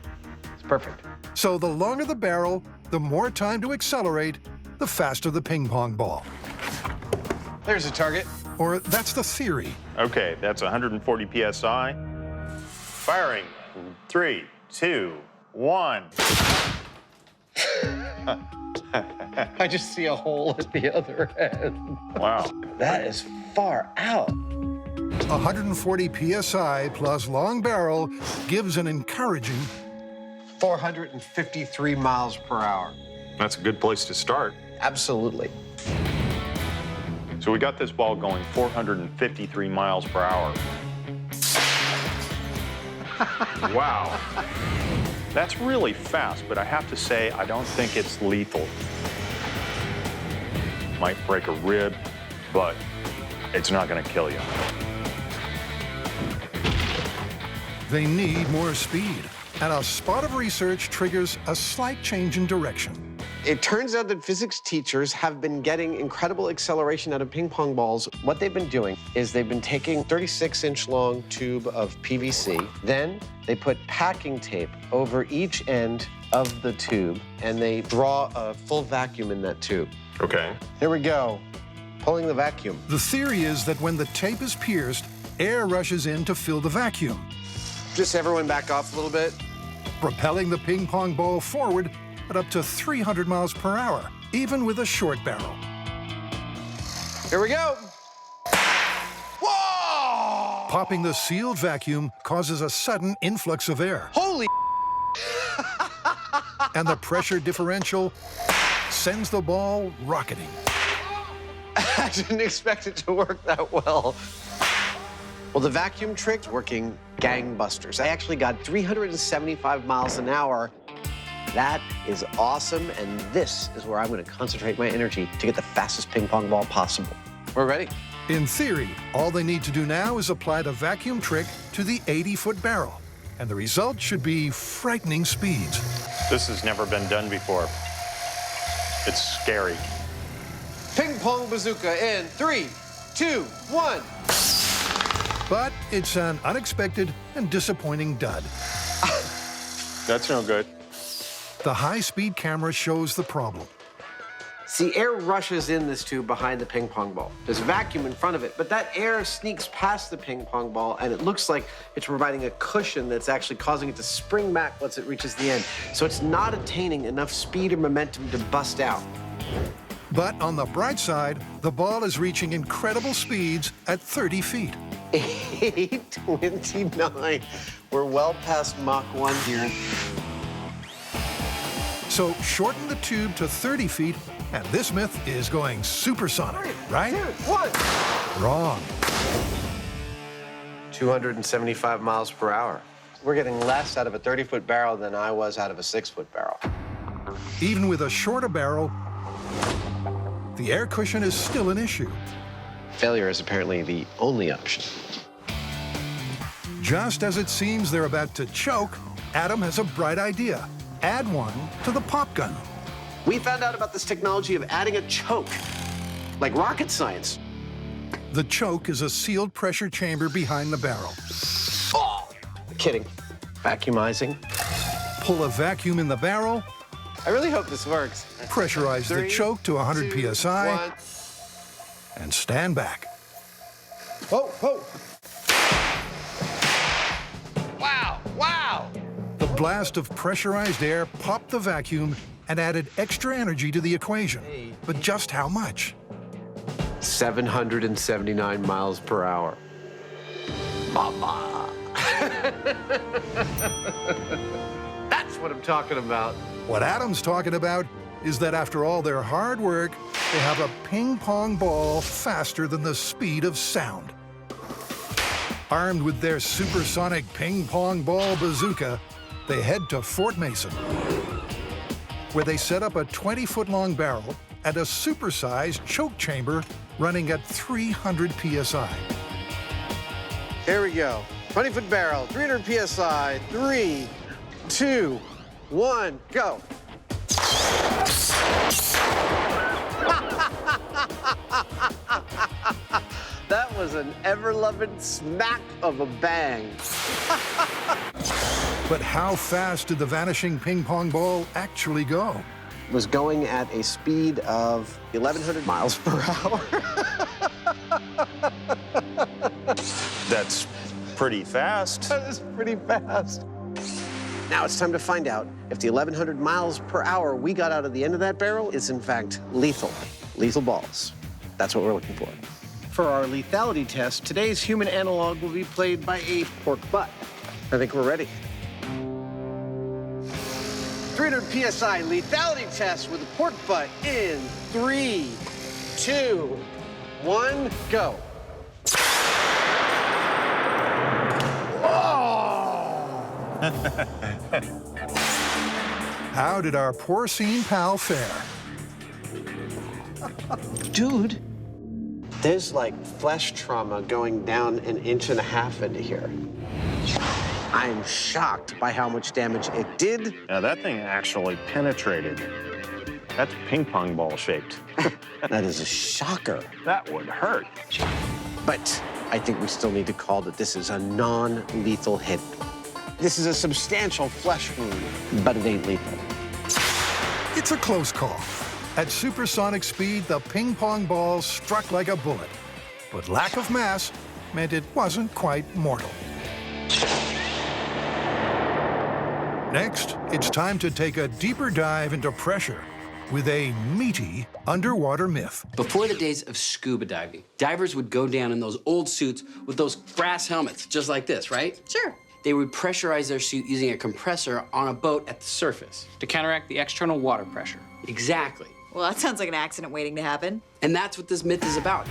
It's perfect. So the longer the barrel, the more time to accelerate, the faster the ping pong ball. There's a target. Or that's the theory. Okay, that's 140 PSI. Firing. 3, 2, 1. I just see a hole at the other end. Wow. That is far out. 140 PSI plus long barrel gives an encouraging 453 miles per hour. That's a good place to start. Absolutely. So we got this ball going 453 miles per hour. Wow. That's really fast, but I have to say, I don't think it's lethal. Might break a rib, but it's not going to kill you. They need more speed, and a spot of research triggers a slight change in direction. It turns out that physics teachers have been getting incredible acceleration out of ping pong balls. What they've been doing is they've been taking a 36-inch long tube of PVC. Then they put packing tape over each end of the tube, and they draw a full vacuum in that tube. Okay. Here we go, pulling the vacuum. The theory is that when the tape is pierced, air rushes in to fill the vacuum. Just everyone back off a little bit. Propelling the ping pong ball forward at up to 300 miles per hour, even with a short barrel. Here we go. Whoa! Popping the sealed vacuum causes a sudden influx of air. Holy! And the pressure differential sends the ball rocketing. I didn't expect it to work that well. Well, the vacuum trick's working gangbusters. I actually got 375 miles an hour. That is awesome, and this is where I'm going to concentrate my energy to get the fastest ping pong ball possible. We're ready. In theory, all they need to do now is apply the vacuum trick to the 80-foot barrel, and the result should be frightening speeds. This has never been done before. It's scary. Ping pong bazooka in 3, 2, 1. But it's an unexpected and disappointing dud. That's no good. The high-speed camera shows the problem. See, air rushes in this tube behind the ping pong ball. There's a vacuum in front of it, but that air sneaks past the ping pong ball, and it looks like it's providing a cushion that's actually causing it to spring back once it reaches the end. So it's not attaining enough speed or momentum to bust out. But on the bright side, the ball is reaching incredible speeds at 30 feet. 8:29. We're well past Mach 1 here. So shorten the tube to 30 feet, and this myth is going supersonic, right? 3, 2, 1. Wrong. 275 miles per hour. We're getting less out of a 30-foot barrel than I was out of a 6-foot barrel. Even with a shorter barrel, the air cushion is still an issue. Failure is apparently the only option. Just as it seems they're about to choke, Adam has a bright idea. Add one to the pop gun. We found out about this technology of adding a choke, like rocket science. The choke is a sealed pressure chamber behind the barrel. Oh, kidding. Vacuumizing. Pull a vacuum in the barrel. I really hope this works. Pressurize the choke to 100 psi. 1. And stand back. Whoa, whoa. Wow, wow. The blast of pressurized air popped the vacuum and added extra energy to the equation. But just how much? 779 miles per hour. Mama. That's what I'm talking about. What Adam's talking about is that after all their hard work, they have a ping pong ball faster than the speed of sound. Armed with their supersonic ping pong ball bazooka, they head to Fort Mason, where they set up a 20-foot-long barrel and a supersized choke chamber running at 300 psi. Here we go. 20-foot barrel, 300 psi. 3, 2, 1, go. That was an ever-loving smack of a bang. But how fast did the vanishing ping pong ball actually go? It was going at a speed of 1,100 miles per hour. That's pretty fast. That is pretty fast. Now it's time to find out if the 1,100 miles per hour we got out of the end of that barrel is in fact lethal. Lethal balls. That's what we're looking for. For our lethality test, today's human analog will be played by a pork butt. I think we're ready. 300 psi lethality test with a pork butt in 3, 2, 1, go. How did our porcine pal fare? Dude, there's like flesh trauma going down 1.5 inches into here. I'm shocked by how much damage it did. Now that thing actually penetrated. That's ping pong ball shaped. That is a shocker. That would hurt. But I think we still need to call that this is a non-lethal hit. This is a substantial flesh wound, but it ain't lethal. It's a close call. At supersonic speed, the ping pong ball struck like a bullet. But lack of mass meant it wasn't quite mortal. Next, it's time to take a deeper dive into pressure with a meaty underwater myth. Before the days of scuba diving, divers would go down in those old suits with those brass helmets, just like this, right? Sure. They would pressurize their suit using a compressor on a boat at the surface. To counteract the external water pressure. Exactly. Well, that sounds like an accident waiting to happen. And that's what this myth is about.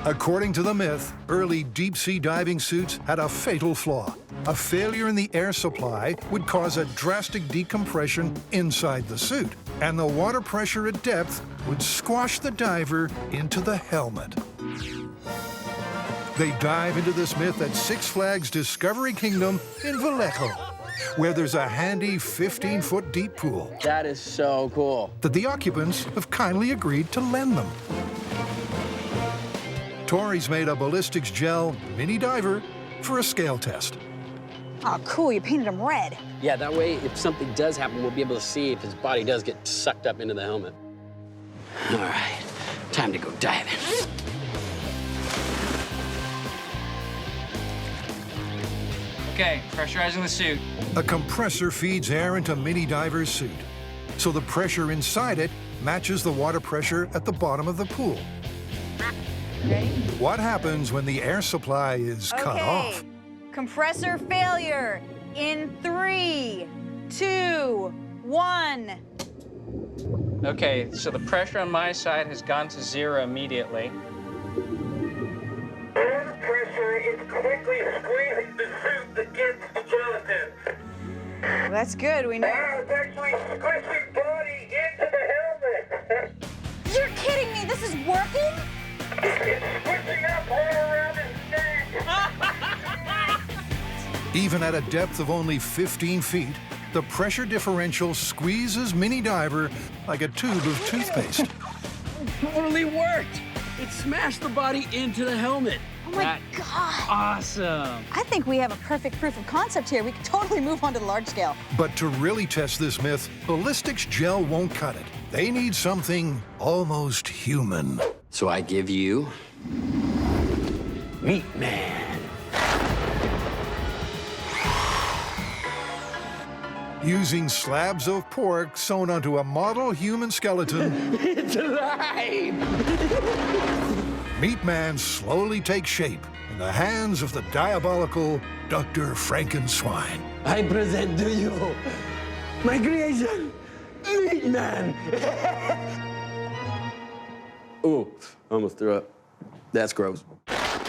According to the myth, early deep-sea diving suits had a fatal flaw. A failure in the air supply would cause a drastic decompression inside the suit, and the water pressure at depth would squash the diver into the helmet. They dive into this myth at Six Flags Discovery Kingdom in Vallejo. where there's a handy 15-foot deep pool That is so cool. that the occupants have kindly agreed to lend them. Tori's made a ballistics gel mini diver for a scale test. Oh, cool, you painted him red. Yeah, that way, if something does happen, we'll be able to see if his body does get sucked up into the helmet. All right, time to go diving. Okay, pressurizing the suit. A compressor feeds air into mini diver's suit, so the pressure inside it matches the water pressure at the bottom of the pool. Ready? What happens when the air supply is cut off? Compressor failure in 3, 2, 1. Okay, so the pressure on my side has gone to 0 immediately. Air pressure is quickly squeezing the suit against the gelatin. Well, that's good, we know. Now it's actually squishing body into the helmet. You're kidding me, this is working? It's squishing up all around his neck. Even at a depth of only 15 feet, the pressure differential squeezes Mini Diver like a tube of toothpaste. Totally worked! It smashed the body into the helmet. Oh my God. Awesome. I think we have a perfect proof of concept here. We can totally move on to the large scale. But to really test this myth, ballistics gel won't cut it. They need something almost human. So I give you Meat Man. Using slabs of pork sewn onto a model human skeleton, It's alive! Meat Man slowly takes shape in the hands of the diabolical Dr. Frankenswine. I present to you my creation, Meat Man. Ooh, almost threw up. That's gross.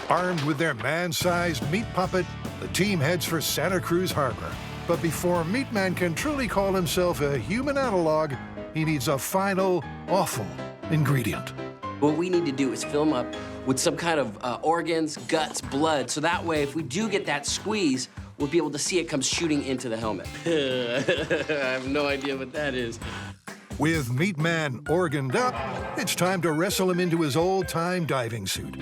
Armed with their man-sized meat puppet, the team heads for Santa Cruz Harbor. But before Meat Man can truly call himself a human analog, he needs a final, awful ingredient. What we need to do is fill him up with some kind of organs, guts, blood, so that way if we do get that squeeze, we'll be able to see it come shooting into the helmet. I have no idea what that is. With Meat Man organed up, it's time to wrestle him into his old-time diving suit.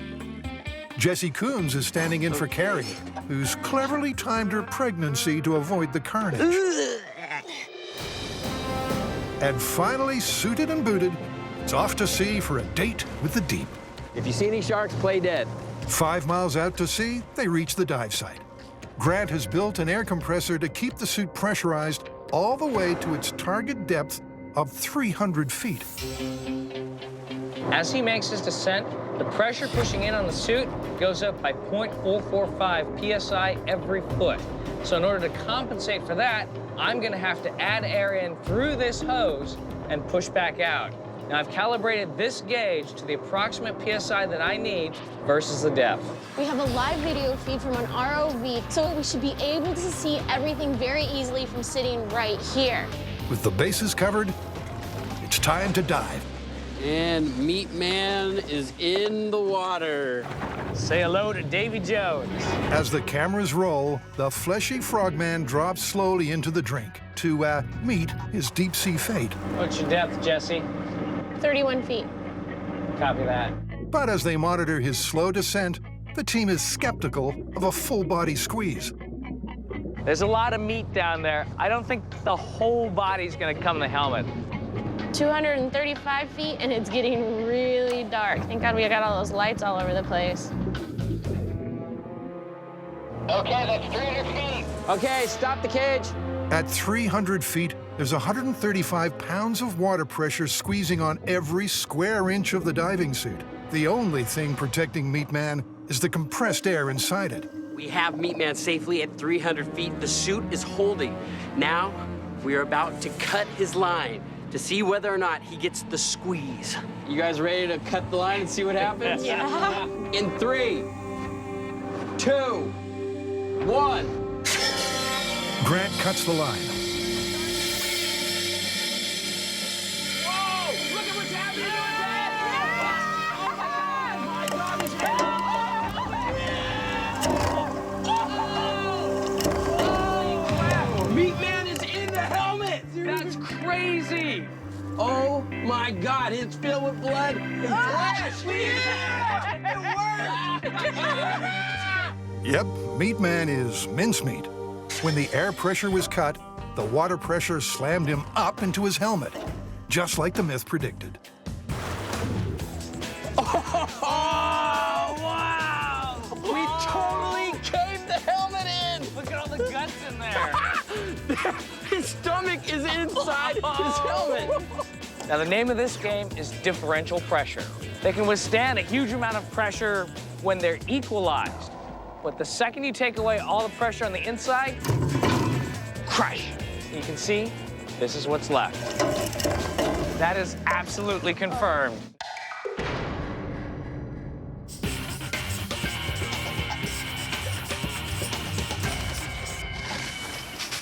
Jessie Coons is standing in for Carrie, who's cleverly timed her pregnancy to avoid the carnage. And finally suited and booted, it's off to sea for a date with the deep. If you see any sharks, play dead. 5 miles out to sea, they reach the dive site. Grant has built an air compressor to keep the suit pressurized all the way to its target depth of 300 feet. As he makes his descent, the pressure pushing in on the suit goes up by 0.445 psi every foot. So in order to compensate for that, I'm gonna have to add air in through this hose and push back out. Now I've calibrated this gauge to the approximate psi that I need versus the depth. We have a live video feed from an ROV, so we should be able to see everything very easily from sitting right here. With the bases covered, it's time to dive. And Meat Man is in the water. Say hello to Davy Jones. As the cameras roll, the fleshy frogman drops slowly into the drink to meet his deep-sea fate. What's your depth, Jesse? 31 feet. Copy that. But as they monitor his slow descent, the team is skeptical of a full-body squeeze. There's a lot of meat down there. I don't think the whole body's gonna come in the helmet. 235 feet, and it's getting really dark. Thank God we got all those lights all over the place. Okay, that's 300 feet. Okay, stop the cage. At 300 feet, there's 135 pounds of water pressure squeezing on every square inch of the diving suit. The only thing protecting Meat Man is the compressed air inside it. We have Meat Man safely at 300 feet. The suit is holding. Now, we are about to cut his line to see whether or not he gets the squeeze. You guys ready to cut the line and see what happens? Yeah. In 3, 2, 1. Grant cuts the line. Whoa! Look at what's happening to his head! Oh my God, his head! Oh, wow! Meat my God, it's filled with blood and flesh. Yep, Meat Man is mincemeat. When the air pressure was cut, the water pressure slammed him up into his helmet, just like the myth predicted. Oh, wow! We totally caved the helmet in! Look at all the guts in there. His stomach is inside his helmet. Now, the name of this game is differential pressure. They can withstand a huge amount of pressure when they're equalized. But the second you take away all the pressure on the inside, crash. You can see, this is what's left. That is absolutely confirmed.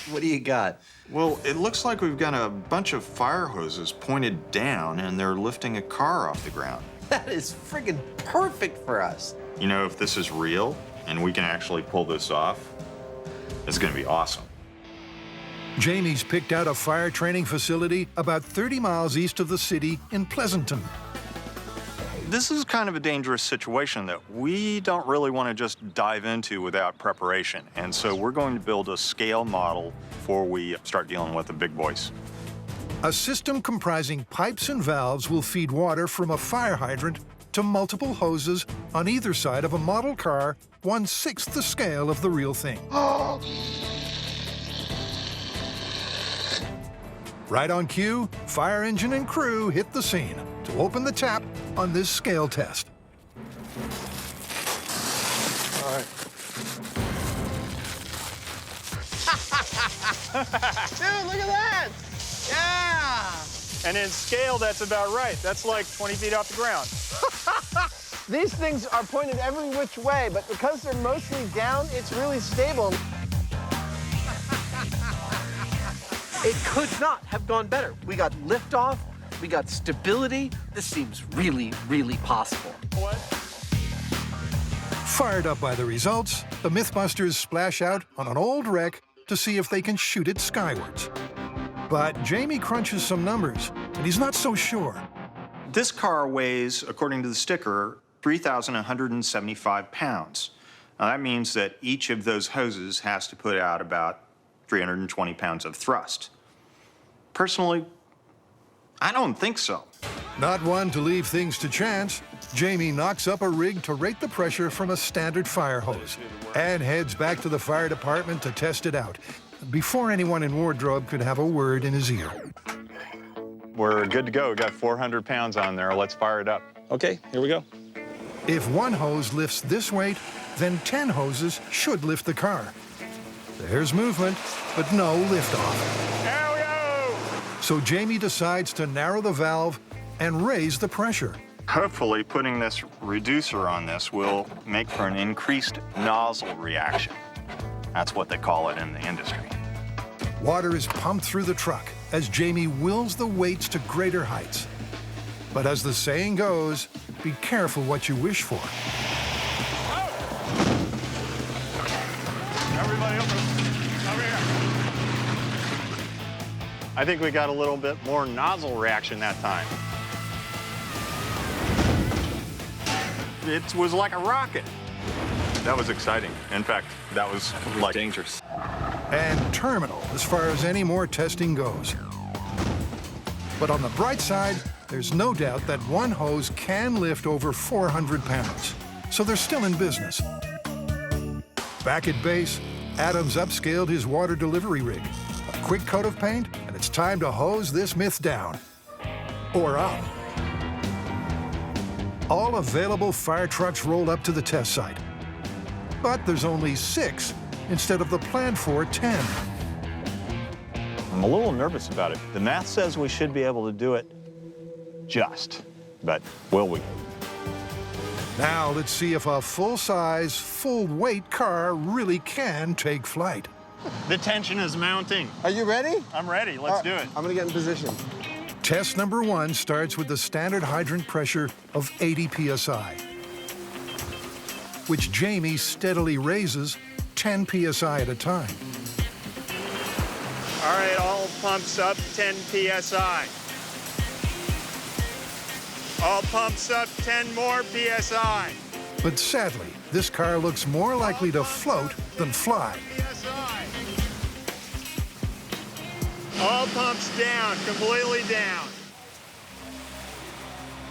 What do you got? Well, it looks like we've got a bunch of fire hoses pointed down, and they're lifting a car off the ground. That is friggin' perfect for us. You know, if this is real, and we can actually pull this off, it's gonna be awesome. Jamie's picked out a fire training facility about 30 miles east of the city in Pleasanton. This is kind of a dangerous situation that we don't really want to just dive into without preparation. And so we're going to build a scale model before we start dealing with the big boys. A system comprising pipes and valves will feed water from a fire hydrant to multiple hoses on either side of a model car 1/6 the scale of the real thing. Right on cue, fire engine and crew hit the scene to open the tap on this scale test. All right. Dude, look at that! Yeah! And in scale, that's about right. That's like 20 feet off the ground. These things are pointed every which way, but because they're mostly down, it's really stable. It could not have gone better. We got liftoff, we got stability. This seems really, really possible. What? Fired up by the results, the MythBusters splash out on an old wreck to see if they can shoot it skywards. But Jamie crunches some numbers, and he's not so sure. This car weighs, according to the sticker, 3,175 pounds. Now, that means that each of those hoses has to put out about 320 pounds of thrust. Personally, I don't think so. Not one to leave things to chance, Jamie knocks up a rig to rate the pressure from a standard fire hose and heads back to the fire department to test it out before anyone in wardrobe could have a word in his ear. We're good to go. We got 400 pounds on there. Let's fire it up. Okay, here we go. If one hose lifts this weight, then 10 hoses should lift the car. There's movement, but no liftoff. There we go! So Jamie decides to narrow the valve and raise the pressure. Hopefully, putting this reducer on this will make for an increased nozzle reaction. That's what they call it in the industry. Water is pumped through the truck as Jamie wills the weights to greater heights. But as the saying goes, be careful what you wish for. Everybody over here. I think we got a little bit more nozzle reaction that time. It was like a rocket. That was exciting. In fact, that was like dangerous. And terminal as far as any more testing goes. But on the bright side, there's no doubt that one hose can lift over 400 pounds, so they're still in business. Back at base, Adams upscaled his water delivery rig. A quick coat of paint, and it's time to hose this myth down. Or up. All available fire trucks roll up to the test site. But there's only 6 instead of the planned for 10. I'm a little nervous about it. The math says we should be able to do it just, but will we? Now let's see if a full-size, full-weight car really can take flight. The tension is mounting. Are you ready? I'm ready. Let's do it. I'm gonna get in position. Test number 1 starts with the standard hydrant pressure of 80 psi, which Jamie steadily raises 10 psi at a time. All right, all pumps up 10 PSI. All pumps up 10 more PSI. But sadly, this car looks more likely to float than fly. All pumps down, completely down.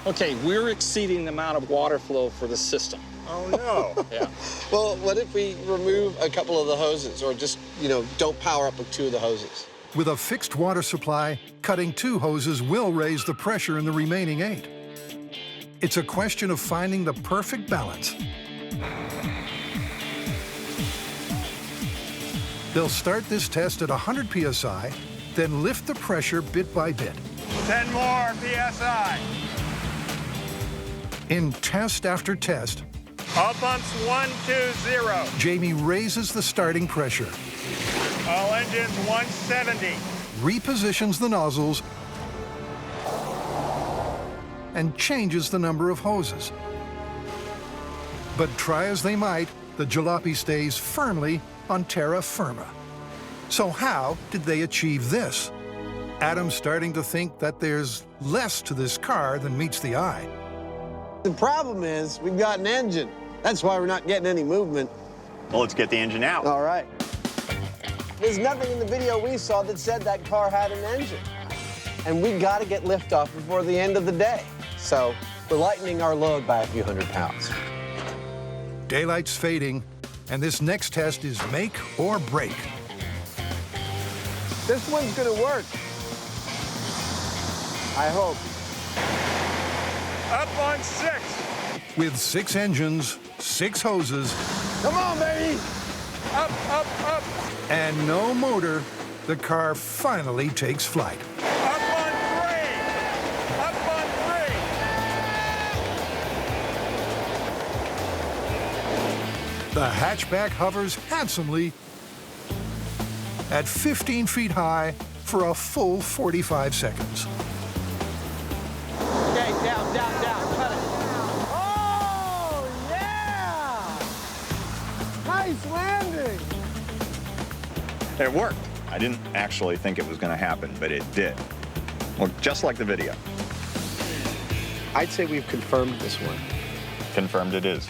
Okay, we're exceeding the amount of water flow for the system. Oh, no. Yeah. Well, what if we remove a couple of the hoses or just, don't power up with 2 of the hoses? With a fixed water supply, cutting 2 hoses will raise the pressure in the remaining 8. It's a question of finding the perfect balance. They'll start this test at 100 psi, then lift the pressure bit by bit. 10 more PSI. In test after test, All pumps 1, 2, 0. Jamie raises the starting pressure, All engines 170. repositions the nozzles, and changes the number of hoses. But try as they might, the jalopy stays firmly on terra firma. So how did they achieve this? Adam's starting to think that there's less to this car than meets the eye. The problem is we've got an engine. That's why we're not getting any movement. Well, let's get the engine out. All right. There's nothing in the video we saw that said that car had an engine. And we got to get liftoff before the end of the day. So we're lightening our load by a few hundred pounds. Daylight's fading, and this next test is make or break. This one's going to work. I hope. Up on 6. With 6 engines, 6 hoses, Come on, baby. Up, up, up. and no motor, the car finally takes flight. Up on 3. Up on 3. The hatchback hovers handsomely at 15 feet high for a full 45 seconds. Okay, down, down, down. Cut it. Oh, yeah! Nice landing. It worked. I didn't actually think it was going to happen, but it did. Well, just like the video. I'd say we've confirmed this one. Confirmed it is.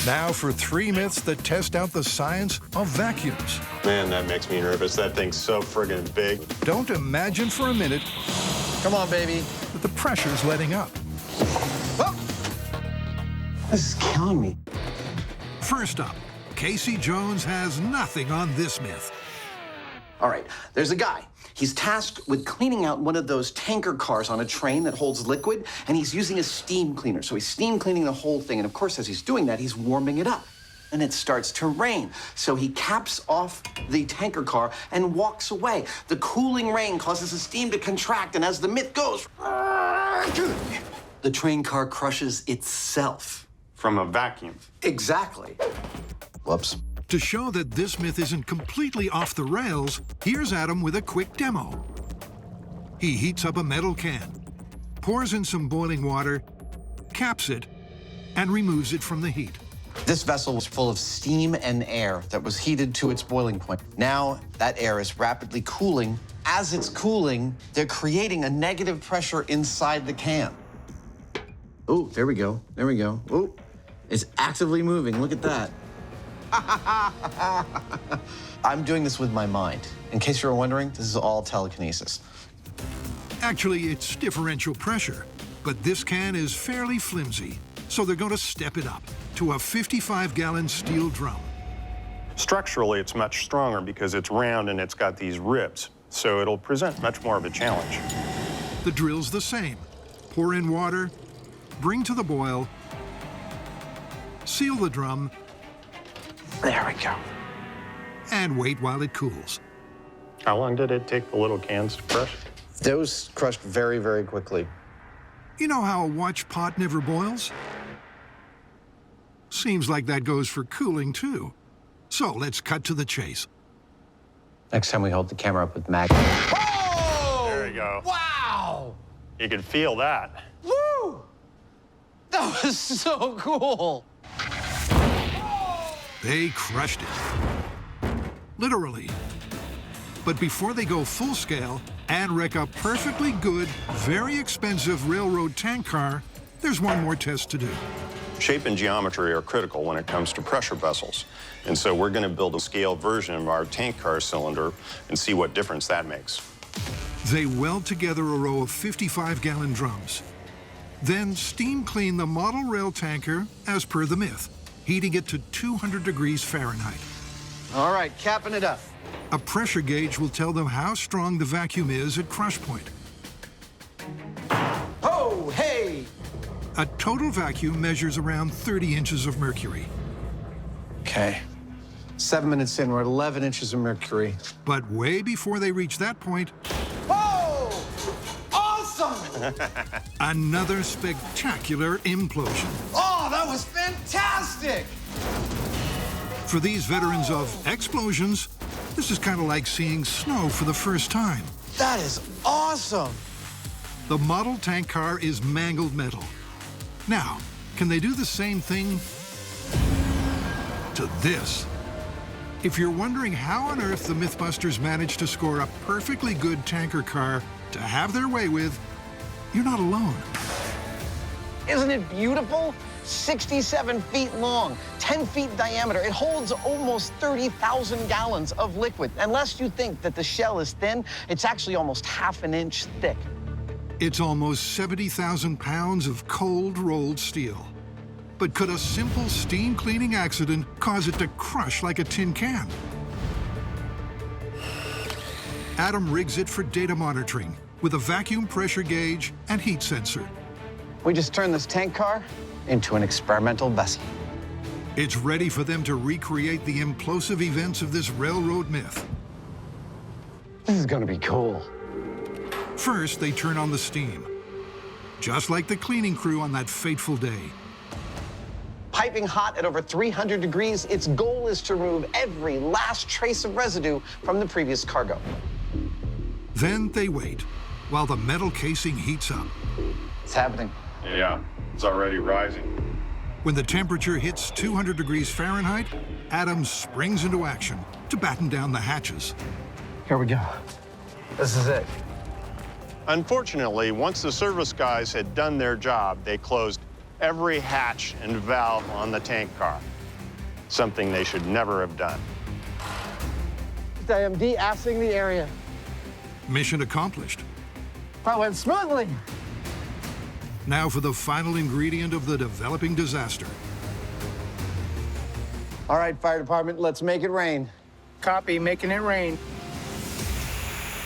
Now for 3 myths that test out the science of vacuums. Man, that makes me nervous. That thing's so friggin' big. Don't imagine for a minute Come on, baby. that the pressure's letting up. This is killing me. First up, Casey Jones has nothing on this myth. All right, there's a guy. He's tasked with cleaning out one of those tanker cars on a train that holds liquid, and he's using a steam cleaner. So he's steam cleaning the whole thing, and of course, as he's doing that, he's warming it up. And it starts to rain. So he caps off the tanker car and walks away. The cooling rain causes the steam to contract, and as the myth goes, the train car crushes itself. From a vacuum. Exactly. Whoops. To show that this myth isn't completely off the rails, here's Adam with a quick demo. He heats up a metal can, pours in some boiling water, caps it, and removes it from the heat. This vessel was full of steam and air that was heated to its boiling point. Now that air is rapidly cooling. As it's cooling, they're creating a negative pressure inside the can. Oh, there we go. There we go. Oh, it's actively moving. Look at that. I'm doing this with my mind. In case you were wondering, this is all telekinesis. Actually, it's differential pressure, but this can is fairly flimsy, so they're going to step it up to a 55-gallon steel drum. Structurally, it's much stronger because it's round and it's got these ribs, so it'll present much more of a challenge. The drill's the same. Pour in water, bring to the boil, seal the drum, there we go, and wait while it cools. How long did it take the little cans to crush? Those crushed very, very quickly. You know how a watch pot never boils? Seems like that goes for cooling, too. So let's cut to the chase. Next time we hold the camera up with magnet. Oh! There you go. Wow! You can feel that. Woo! That was so cool. They crushed it. Literally. But before they go full scale and wreck a perfectly good, very expensive railroad tank car, there's one more test to do. Shape and geometry are critical when it comes to pressure vessels. And so we're going to build a scale version of our tank car cylinder and see what difference that makes. They weld together a row of 55-gallon drums. Then steam clean the model rail tanker as per the myth, heating it to 200 degrees Fahrenheit. All right, capping it up. A pressure gauge will tell them how strong the vacuum is at crush point. Oh, hey! A total vacuum measures around 30 inches of mercury. Okay. 7 minutes in, we're at 11 inches of mercury. But way before they reach that point, Whoa! Awesome! another spectacular implosion. Oh, that was fantastic! For these veterans of explosions, this is kind of like seeing snow for the first time. That is awesome! The model tank car is mangled metal. Now, can they do the same thing to this? If you're wondering how on earth the MythBusters managed to score a perfectly good tanker car to have their way with, you're not alone. Isn't it beautiful? 67 feet long, 10 feet diameter. It holds almost 30,000 gallons of liquid. Unless you think that the shell is thin, it's actually almost half an inch thick. It's almost 70,000 pounds of cold rolled steel. But could a simple steam cleaning accident cause it to crush like a tin can? Adam rigs it for data monitoring with a vacuum pressure gauge and heat sensor. We just turned this tank car into an experimental vessel. It's ready for them to recreate the implosive events of this railroad myth. This is gonna be cool. First, they turn on the steam, just like the cleaning crew on that fateful day. Piping hot at over 300 degrees, its goal is to remove every last trace of residue from the previous cargo. Then they wait while the metal casing heats up. It's happening. Yeah, it's already rising. When the temperature hits 200 degrees Fahrenheit, Adam springs into action to batten down the hatches. Here we go. This is it. Unfortunately, once the service guys had done their job, they closed every hatch and valve on the tank car, something they should never have done. I am de-assing the area. Mission accomplished. That went smoothly. Now for the final ingredient of the developing disaster. All right, fire department, let's make it rain. Copy, making it rain.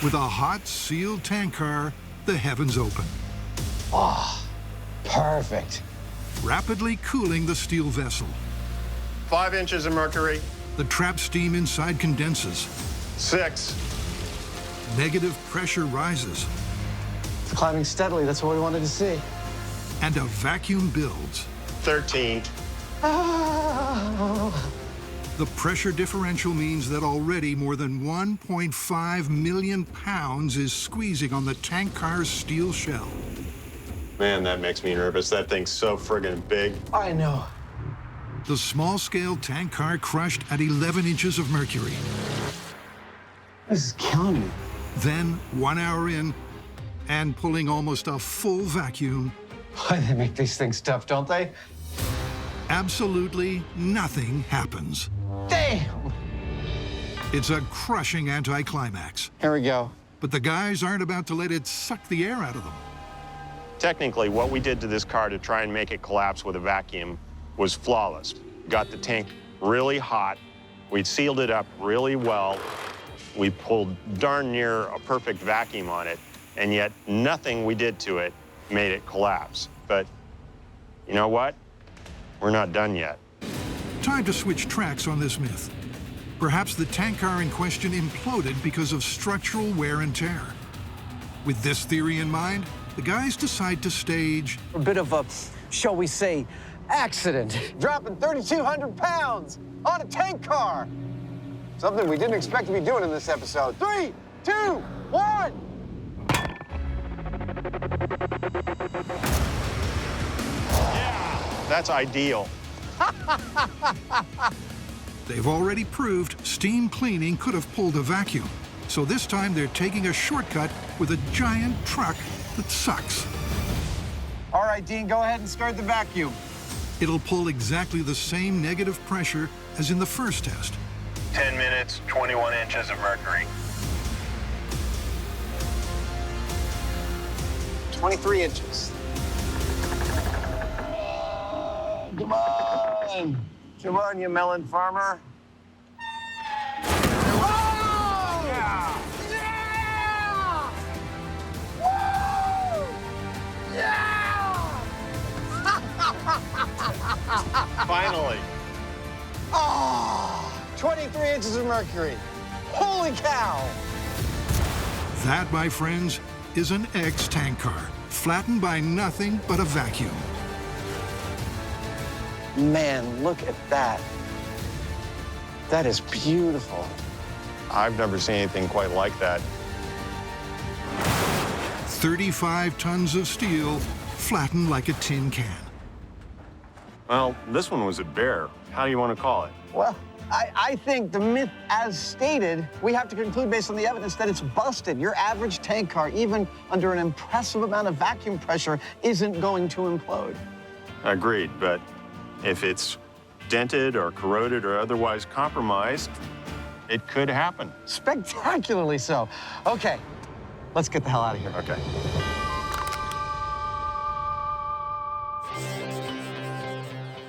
With a hot, sealed tank car, the heavens open. Oh, perfect. Rapidly cooling the steel vessel. 5 inches of mercury. The trapped steam inside condenses. 6. Negative pressure rises. It's climbing steadily, that's what we wanted to see. And a vacuum builds. 13. The pressure differential means that already more than 1.5 million pounds is squeezing on the tank car's steel shell. Man, that makes me nervous. That thing's so friggin' big. I know. The small-scale tank car crushed at 11 inches of mercury. This is killing me. Then, 1 hour in, and pulling almost a full vacuum. Why, they make these things tough, don't they? Absolutely nothing happens. Damn! It's a crushing anticlimax. Here we go. But the guys aren't about to let it suck the air out of them. Technically, what we did to this car to try and make it collapse with a vacuum was flawless. Got the tank really hot. We sealed it up really well. We pulled darn near a perfect vacuum on it, and yet nothing we did to it made it collapse. But you know what? We're not done yet. Time to switch tracks on this myth. Perhaps the tank car in question imploded because of structural wear and tear. With this theory in mind, the guys decide to stage a bit of a, shall we say, accident. Dropping 3,200 pounds on a tank car. Something we didn't expect to be doing in this episode. 3, 2, 1. Yeah, that's ideal. They've already proved steam cleaning could have pulled a vacuum. So this time they're taking a shortcut with a giant truck that sucks. All right, Dean, go ahead and start the vacuum. It'll pull exactly the same negative pressure as in the first test. 10 minutes, 21 inches of mercury. 23 inches. Come on. Come on, you melon farmer. Oh! Yeah! Yeah! Woo! Yeah! Finally. Oh! 23 inches of mercury. Holy cow! That, my friends, is an ex-tank car, flattened by nothing but a vacuum. Man, look at that. That is beautiful. I've never seen anything quite like that. 35 tons of steel, flattened like a tin can. Well, this one was a bear. How do you want to call it? Well, I think the myth as stated, we have to conclude based on the evidence that it's busted. Your average tank car, even under an impressive amount of vacuum pressure, isn't going to implode. Agreed, but if it's dented or corroded or otherwise compromised, it could happen. Spectacularly so. Okay, let's get the hell out of here. Okay.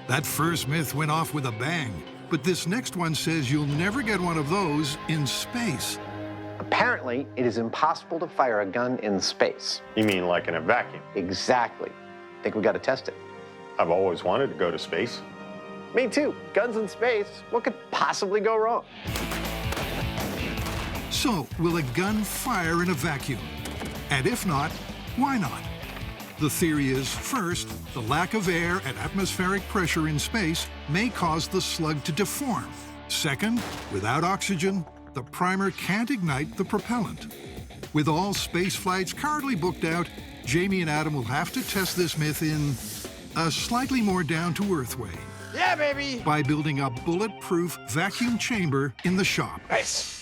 That first myth went off with a bang, but this next one says you'll never get one of those in space. Apparently, it is impossible to fire a gun in space. You mean like in a vacuum? Exactly. Think we got to test it. I've always wanted to go to space. Me too. Guns in space. What could possibly go wrong? So, will a gun fire in a vacuum? And if not, why not? The theory is, first, the lack of air and atmospheric pressure in space may cause the slug to deform. Second, without oxygen, the primer can't ignite the propellant. With all space flights currently booked out, Jamie and Adam will have to test this myth in a slightly more down-to-earth way. Yeah, baby! By building a bulletproof vacuum chamber in the shop. Nice.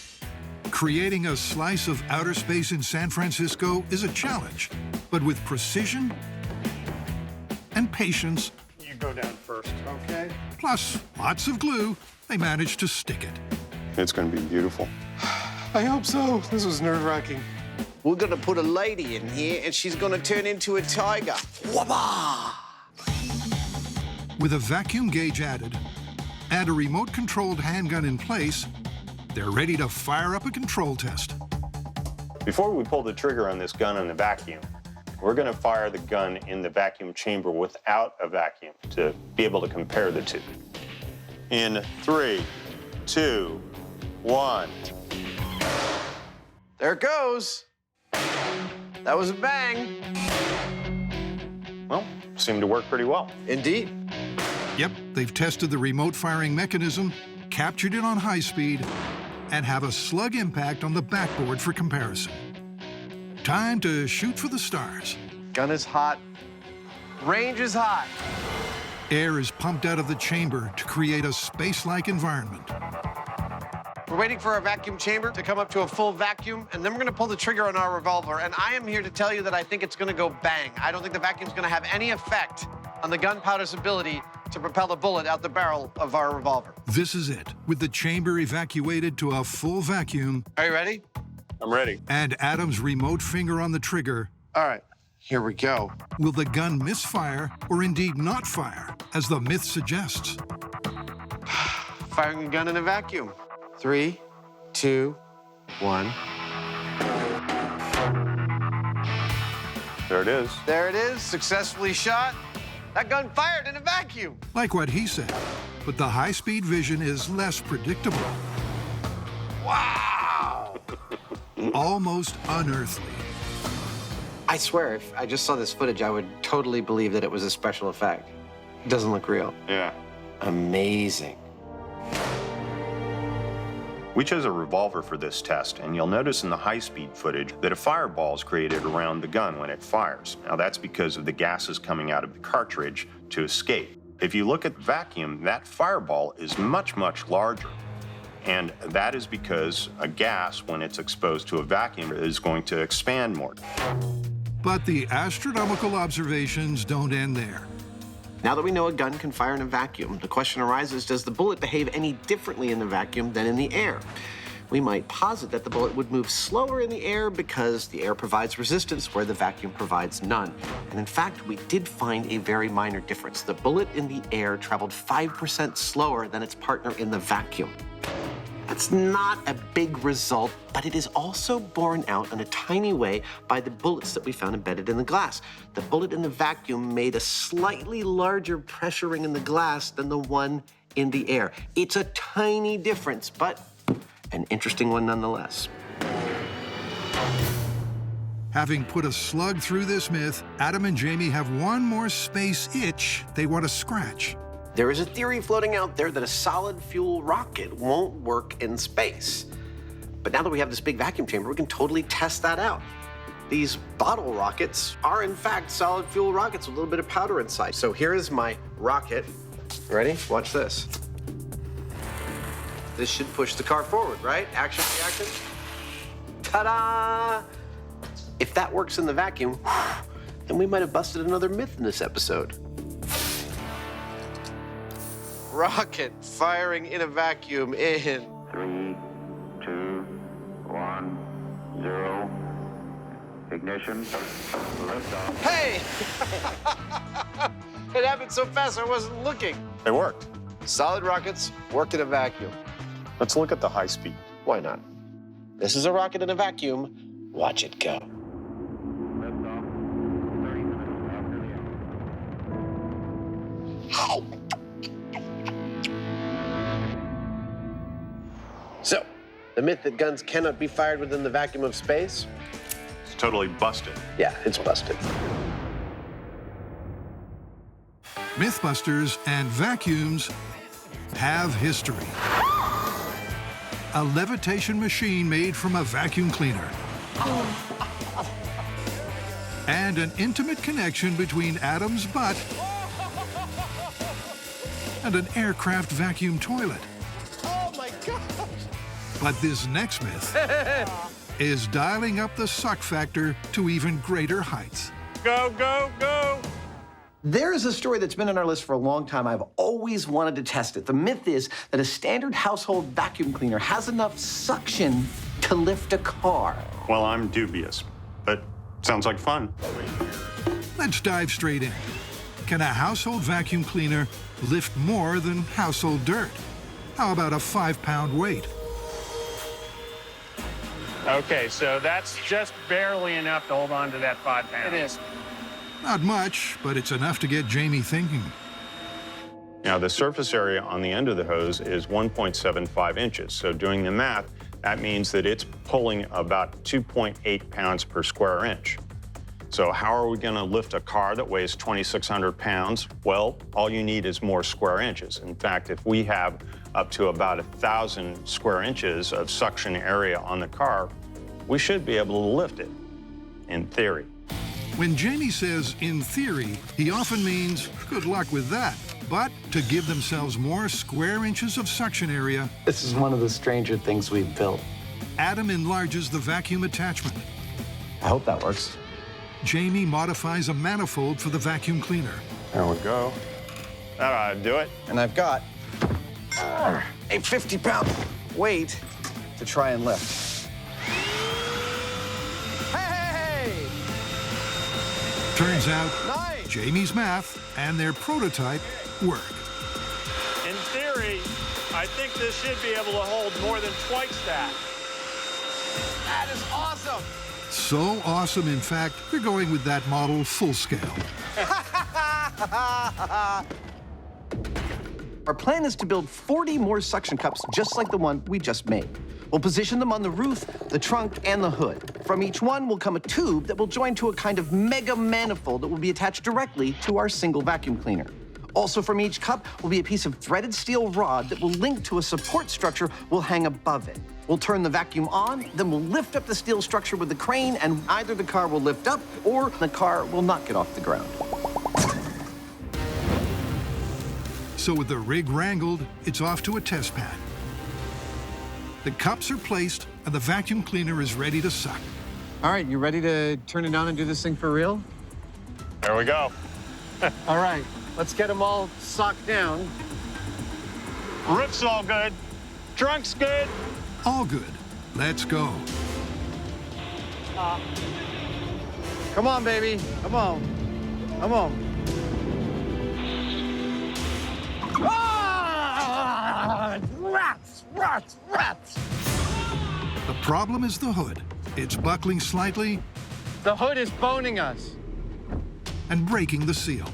Creating a slice of outer space in San Francisco is a challenge, but with precision and patience, You go down first, okay? plus lots of glue, they managed to stick it. It's going to be beautiful. I hope so. This was nerve-wracking. We're gonna put a lady in here, and she's gonna turn into a tiger. Wabba! With a vacuum gauge added, and a remote-controlled handgun in place, they're ready to fire up a control test. Before we pull the trigger on this gun in the vacuum, we're going to fire the gun in the vacuum chamber without a vacuum to be able to compare the two. In 3, 2, 1. There it goes. That was a bang. Well, seemed to work pretty well. Indeed. Yep, they've tested the remote firing mechanism, captured it on high speed, and have a slug impact on the backboard for comparison. Time to shoot for the stars. Gun is hot. Range is hot. Air is pumped out of the chamber to create a space-like environment. We're waiting for our vacuum chamber to come up to a full vacuum, and then we're gonna pull the trigger on our revolver. And I am here to tell you that I think it's gonna go bang. I don't think the vacuum's gonna have any effect on the gunpowder's ability to propel a bullet out the barrel of our revolver. This is it, with the chamber evacuated to a full vacuum. Are you ready? I'm ready. And Adam's remote finger on the trigger. All right, here we go. Will the gun misfire or indeed not fire, as the myth suggests? Firing a gun in a vacuum. 3, 2, 1. There it is. There it is, successfully shot. That gun fired in a vacuum. Like what he said, but the high-speed vision is less predictable. Wow! Almost unearthly. I swear, if I just saw this footage, I would totally believe that it was a special effect. It doesn't look real. Yeah. Amazing. We chose a revolver for this test, and you'll notice in the high-speed footage that a fireball is created around the gun when it fires. Now, that's because of the gases coming out of the cartridge to escape. If you look at the vacuum, that fireball is much, much larger. And that is because a gas, when it's exposed to a vacuum, is going to expand more. But the astronomical observations don't end there. Now that we know a gun can fire in a vacuum, the question arises, does the bullet behave any differently in the vacuum than in the air? We might posit that the bullet would move slower in the air because the air provides resistance where the vacuum provides none. And in fact, we did find a very minor difference. The bullet in the air traveled 5% slower than its partner in the vacuum. That's not a big result, but it is also borne out in a tiny way by the bullets that we found embedded in the glass. The bullet in the vacuum made a slightly larger pressure ring in the glass than the one in the air. It's a tiny difference, but an interesting one nonetheless. Having put a slug through this myth, Adam and Jamie have one more space itch they want to scratch. There is a theory floating out there that a solid fuel rocket won't work in space. But now that we have this big vacuum chamber, we can totally test that out. These bottle rockets are in fact solid fuel rockets with a little bit of powder inside. So here is my rocket. Ready? Watch this. This should push the car forward, right? Action, reaction. Ta-da! If that works in the vacuum, then we might have busted another myth in this episode. Rocket firing in a vacuum in 3, 2, 1, 0. Ignition. Liftoff. Hey! It happened so fast I wasn't looking. It worked. Solid rockets work in a vacuum. Let's look at the high speed. Why not? This is a rocket in a vacuum. Watch it go. So, the myth that guns cannot be fired within the vacuum of space? It's totally busted. Yeah, it's busted. MythBusters and vacuums have history. A levitation machine made from a vacuum cleaner. And an intimate connection between Adam's butt and an aircraft vacuum toilet. Oh my God! But this next myth is dialing up the suck factor to even greater heights. Go, go, go! There is a story that's been on our list for a long time. I've always wanted to test it. The myth is that a standard household vacuum cleaner has enough suction to lift a car. Well, I'm dubious, but sounds like fun. Let's dive straight in. Can a household vacuum cleaner lift more than household dirt? How about a 5-pound weight? Okay, so that's just barely enough to hold on to that 5 pounds. It is. Not much, but it's enough to get Jamie thinking. Now, the surface area on the end of the hose is 1.75 inches. So doing the math, that means that it's pulling about 2.8 pounds per square inch. So how are we going to lift a car that weighs 2,600 pounds? Well, all you need is more square inches. In fact, if we have up to about 1,000 square inches of suction area on the car, we should be able to lift it, in theory. When Jamie says in theory, he often means good luck with that. But to give themselves more square inches of suction area, This is one of the stranger things we've built. Adam enlarges the vacuum attachment. I hope that works. Jamie modifies a manifold for the vacuum cleaner. There we go. That ought to do it. And I've got a 50-pound weight to try and lift. Turns out, Jamie's math and their prototype work. In theory, I think this should be able to hold more than twice that. That is awesome! So awesome, in fact, they're going with that model full scale. Our plan is to build 40 more suction cups just like the one we just made. We'll position them on the roof, the trunk, and the hood. From each one will come a tube that will join to a kind of mega manifold that will be attached directly to our single vacuum cleaner. Also from each cup will be a piece of threaded steel rod that will link to a support structure we'll hang above it. We'll turn the vacuum on, then we'll lift up the steel structure with the crane, and either the car will lift up or the car will not get off the ground. So with the rig wrangled, it's off to a test pad. The cups are placed, and the vacuum cleaner is ready to suck. All right, you ready to turn it on and do this thing for real? There we go. All right, let's get them all socked down. Roof's all good. Trunk's good. All good. Let's go. Come on, baby. Come on. Come on. Ah! Rats! Rats! Rats! The problem is the hood. It's buckling slightly. The hood is boning us. And breaking the seal.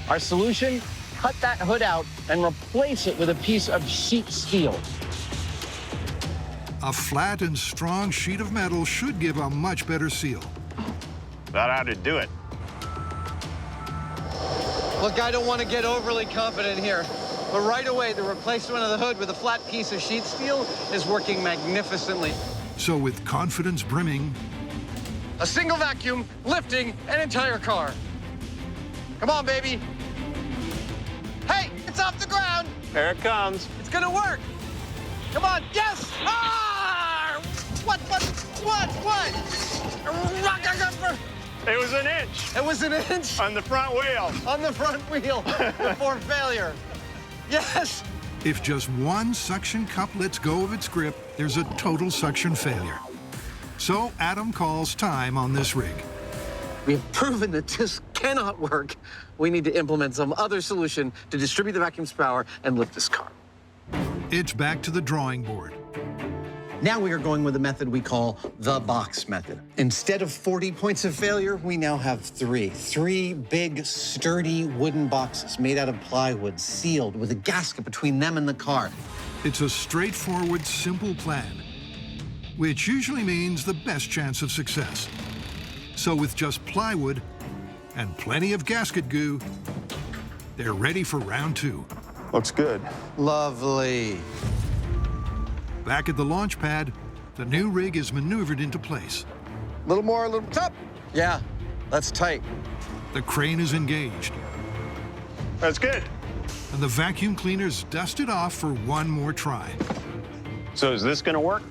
Our solution? Cut that hood out and replace it with a piece of sheet steel. A flat and strong sheet of metal should give a much better seal. That ought to do it. Look, I don't want to get overly confident here, but right away, the replacement of the hood with a flat piece of sheet steel is working magnificently. So with confidence brimming, a single vacuum lifting an entire car. Come on, baby. Hey, it's off the ground. There it comes. It's gonna work. Come on, yes! Ah! What? It was an inch. It was an inch? On the front wheel. On the front wheel before failure. Yes! if just one suction cup lets go of its grip, there's a total suction failure. So Adam calls time on this rig. We have proven that this cannot work. We need to implement some other solution to distribute the vacuum's power and lift this car. It's back to the drawing board. Now we are going with a method we call the box method. Instead of 40 points of failure, we now have three. Three big, sturdy wooden boxes made out of plywood, sealed with a gasket between them and the car. It's a straightforward, simple plan, which usually means the best chance of success. So with just plywood and plenty of gasket goo, they're ready for round two. Looks good. Lovely. Back at the launch pad, the new rig is maneuvered into place. A little more, a little top. Yeah, that's tight. The crane is engaged. That's good. And the vacuum cleaner's dusted off for one more try. So is this going to work?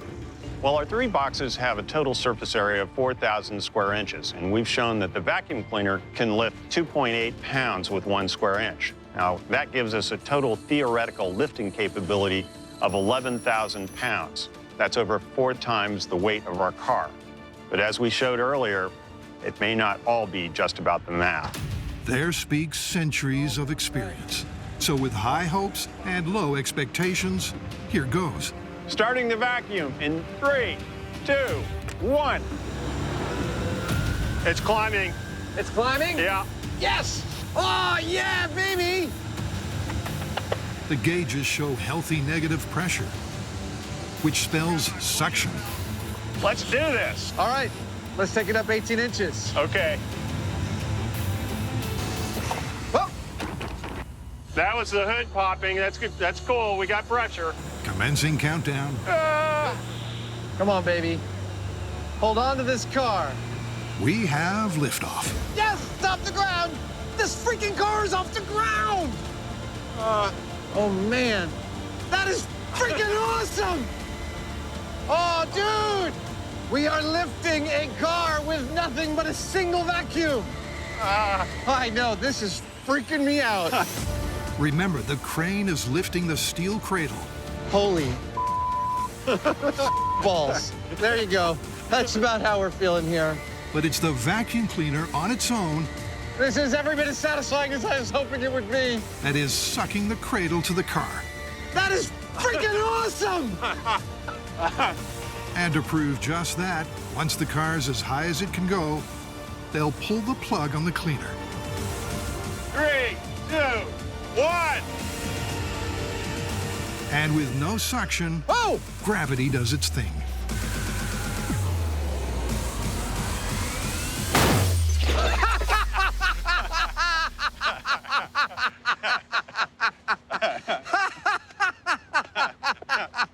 Well, our three boxes have a total surface area of 4,000 square inches, and we've shown that the vacuum cleaner can lift 2.8 pounds with 1 square inch. Now, that gives us a total theoretical lifting capability of 11,000 pounds. That's over 4 times the weight of our car. But as we showed earlier, it may not all be just about the math. There speaks centuries of experience. So with high hopes and low expectations, here goes. Starting the vacuum in 3, 2, 1. It's climbing. It's climbing? Yeah. Yes! Oh, yeah, baby! The gauges show healthy negative pressure, which spells suction. Let's do this. All right, let's take it up 18 inches. Okay. Oh. That was the hood popping. That's good. That's cool. We got pressure. Commencing countdown. Come on, baby. Hold on to this car. We have liftoff. Yes, it's off the ground. This freaking car is off the ground. Oh, man. That is freaking awesome. Oh, dude. We are lifting a car with nothing but a single vacuum. I know, this is freaking me out. Remember, the crane is lifting the steel cradle. Holy balls. There you go. That's about how we're feeling here. But it's the vacuum cleaner on its own This is every bit as satisfying as I was hoping it would be. that is sucking the cradle to the car. That is freaking awesome! And to prove just that, once the car's as high as it can go, they'll pull the plug on the cleaner. 3, 2, 1. And with no suction, gravity does its thing.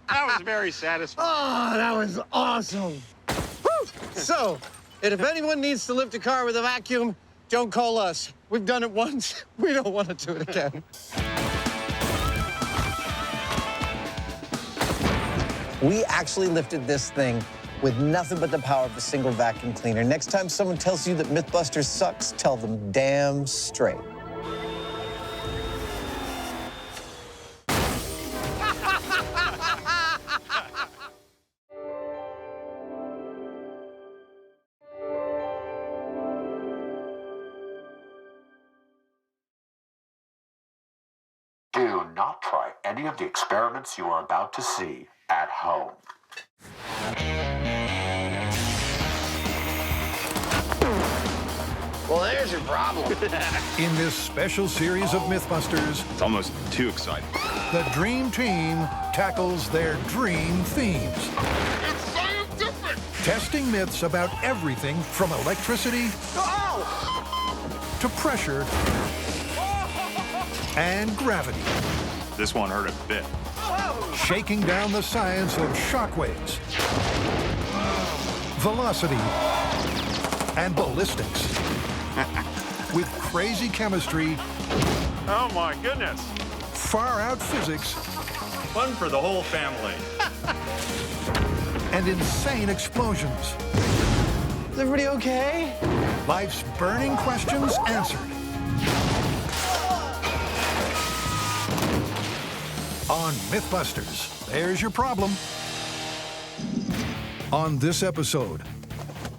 That was very satisfying. Oh, that was awesome. Woo! So, and if anyone needs to lift a car with a vacuum, don't call us. We've done it once. We don't want to do it again. We actually lifted this thing with nothing but the power of a single vacuum cleaner. Next time someone tells you that MythBusters sucks, tell them damn straight. Do not try any of the experiments you are about to see at home. Well, there's your problem. In this special series of MythBusters, It's almost too exciting. the Dream Team tackles their dream themes. It's scientific! Testing myths about everything from electricity to pressure and gravity. This one hurt a bit. Shaking down the science of shockwaves, velocity, and ballistics. With crazy chemistry, Oh my goodness. far-out physics, Fun for the whole family. and insane explosions. Is everybody okay? Life's burning questions answered. On MythBusters, there's your problem. On this episode,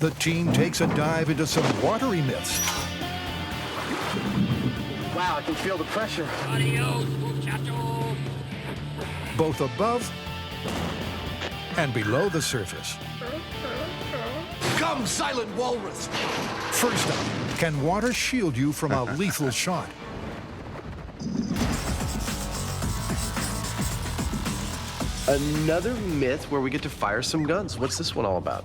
the team takes a dive into some watery myths. Wow, I can feel the pressure. Both above and below the surface. Come, silent walrus! First up, can water shield you from a lethal shot? Another myth where we get to fire some guns. What's this one all about?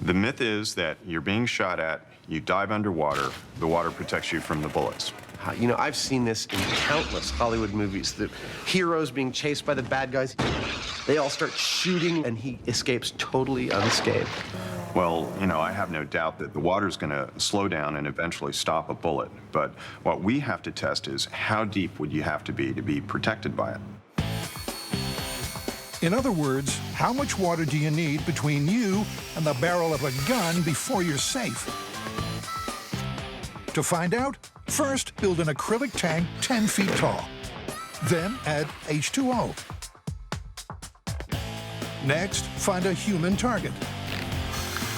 The myth is that you're being shot at, you dive underwater, the water protects you from the bullets. You know, I've seen this in countless Hollywood movies. The heroes being chased by the bad guys, they all start shooting and he escapes totally unscathed. Well, you know, I have no doubt that the water's going to slow down and eventually stop a bullet. But what we have to test is how deep would you have to be protected by it? In other words, how much water do you need between you and the barrel of a gun before you're safe? To find out, first build an acrylic tank 10 feet tall. Then add H2O. Next, find a human target.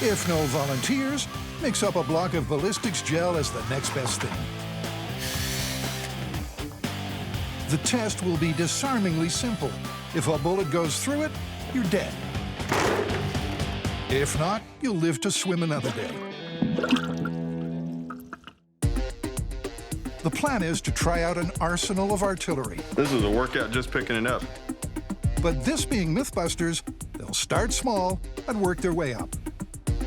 If no volunteers, mix up a block of ballistics gel as the next best thing. The test will be disarmingly simple. If a bullet goes through it, you're dead. If not, you'll live to swim another day. The plan is to try out an arsenal of artillery. This is a workout just picking it up. But this being MythBusters, they'll start small and work their way up.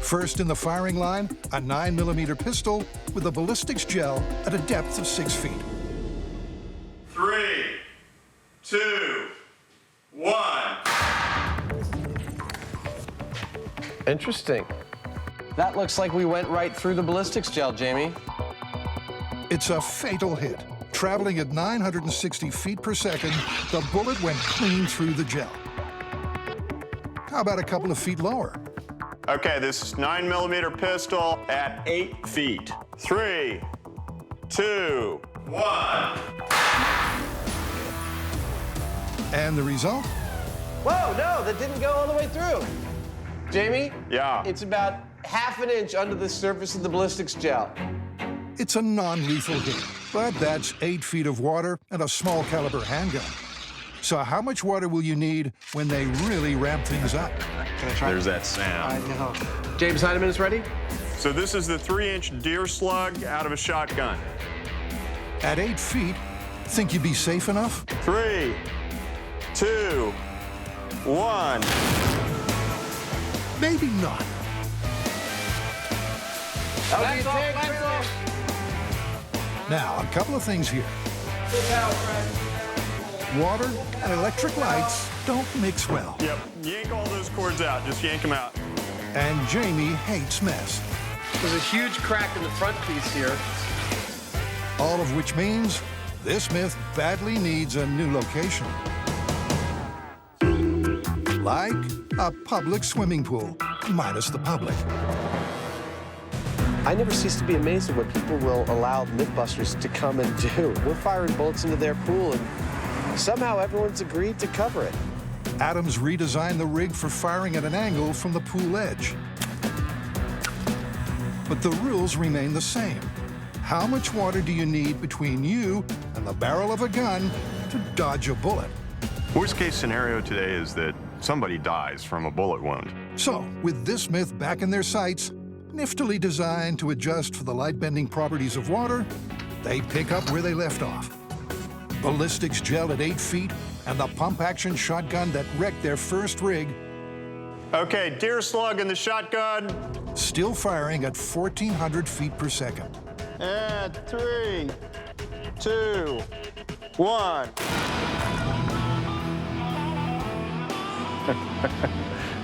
First in the firing line, a 9mm pistol with a ballistics gel at a depth of 6 feet. 3, 2, 1. Interesting. That looks like we went right through the ballistics gel, Jamie. It's a fatal hit. Traveling at 960 feet per second, the bullet went clean through the gel. How about a couple of feet lower? Okay, this is 9mm pistol at 8 feet. 3, 2, 1. And the result? Whoa, no, that didn't go all the way through. Jamie? Yeah? It's about ½ an inch under the surface of the ballistics gel. It's a non-lethal hit, but that's 8 feet of water and a small caliber handgun. So how much water will you need when they really ramp things up? Can I try? There's that sound. I know. James Heineman is ready? So this is the 3-inch deer slug out of a shotgun. At 8 feet, think you'd be safe enough? 3, 2, 1. Maybe not. That's all. Now, a couple of things here. Water and electric lights don't mix well. Yep, yank all those cords out. Just yank them out. And Jamie hates mess. There's a huge crack in the front piece here. All of which means this myth badly needs a new location. Like a public swimming pool, minus the public. I never cease to be amazed at what people will allow MythBusters to come and do. We're firing bullets into their pool, and somehow everyone's agreed to cover it. Adam's redesigned the rig for firing at an angle from the pool edge. But the rules remain the same. How much water do you need between you and the barrel of a gun to dodge a bullet? Worst case scenario today is that somebody dies from a bullet wound. So, with this myth back in their sights, niftily designed to adjust for the light-bending properties of water, they pick up where they left off. Ballistics gel at 8 feet and the pump-action shotgun that wrecked their first rig. Okay, deer slug in the shotgun. Still firing at 1,400 feet per second. And 3, 2, 1.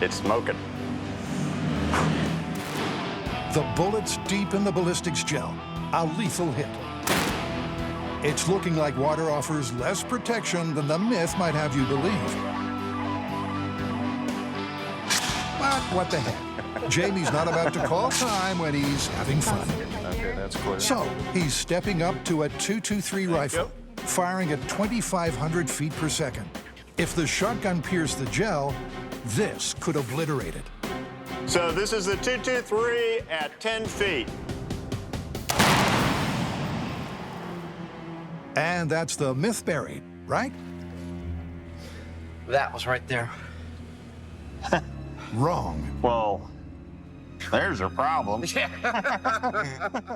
It's smoking. The bullet's deep in the ballistics gel, a lethal hit. It's looking like water offers less protection than the myth might have you believe. But what the heck? Jamie's not about to call time when he's having fun. Okay, that's clear. So he's stepping up to a .223 rifle, firing at 2,500 feet per second. If the shotgun pierced the gel, this could obliterate it. So this is the .223 at 10 feet. And that's the myth buried, right? That was right there. Wrong. Well, there's a problem.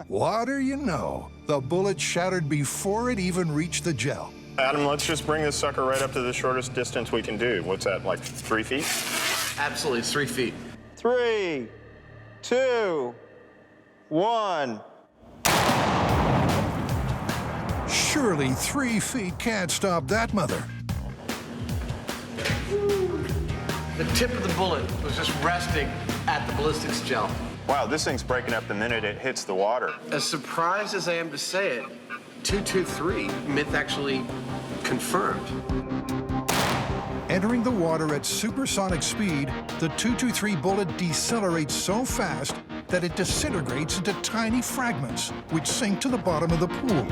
Water, you know. The bullet shattered before it even reached the gel. Adam, let's just bring this sucker right up to the shortest distance we can do. What's that, like 3 feet? Absolutely, 3 feet. 3, 2, 1. Surely 3 feet can't stop that mother. The tip of the bullet was just resting at the ballistics gel. Wow, this thing's breaking up the minute it hits the water. As surprised as I am to say it, 223, myth actually confirmed. Entering the water at supersonic speed, the .223 bullet decelerates so fast that it disintegrates into tiny fragments, which sink to the bottom of the pool.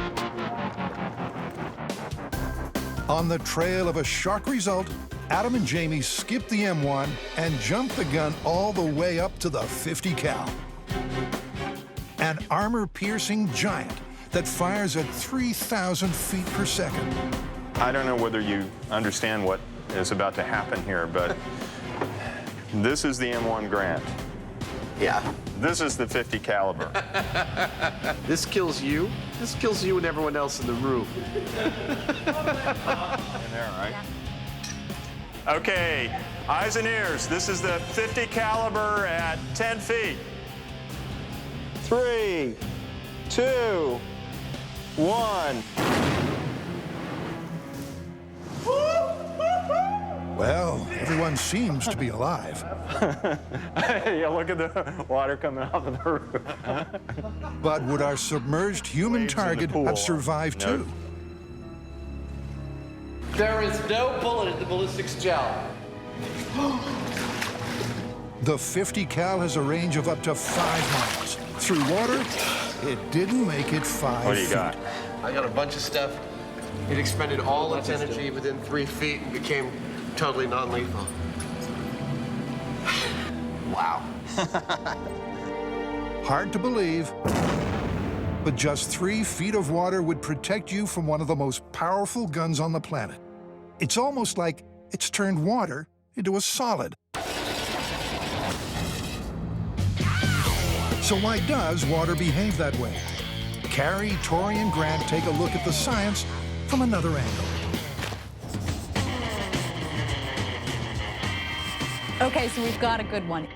On the trail of a shock result, Adam and Jamie skip the M1 and jump the gun all the way up to the 50 cal. An armor-piercing giant that fires at 3,000 feet per second. I don't know whether you understand what is about to happen here, but this is the M1 Grant. Yeah. This is the 50 caliber. This kills you. This kills you and everyone else in the room. In there, right? Okay, eyes and ears. This is the 50 caliber at 10 feet. 3, 2, 1. Well, everyone seems to be alive. Yeah, look at the water coming off of the roof. But would our submerged human Waves in the target pool. have survived too? There is no bullet in the ballistics gel. The 50 cal has a range of up to 5 miles. Through water, it didn't make it 5 What do you feet. got? I got a bunch of stuff. It expended all its energy within 3 feet and became totally non-lethal. Wow. Hard to believe, but just 3 feet of water would protect you from one of the most powerful guns on the planet. It's almost like it's turned water into a solid. So why does water behave that way? Carrie, Tori, and Grant take a look at the science from another angle. Okay, so we've got a good one.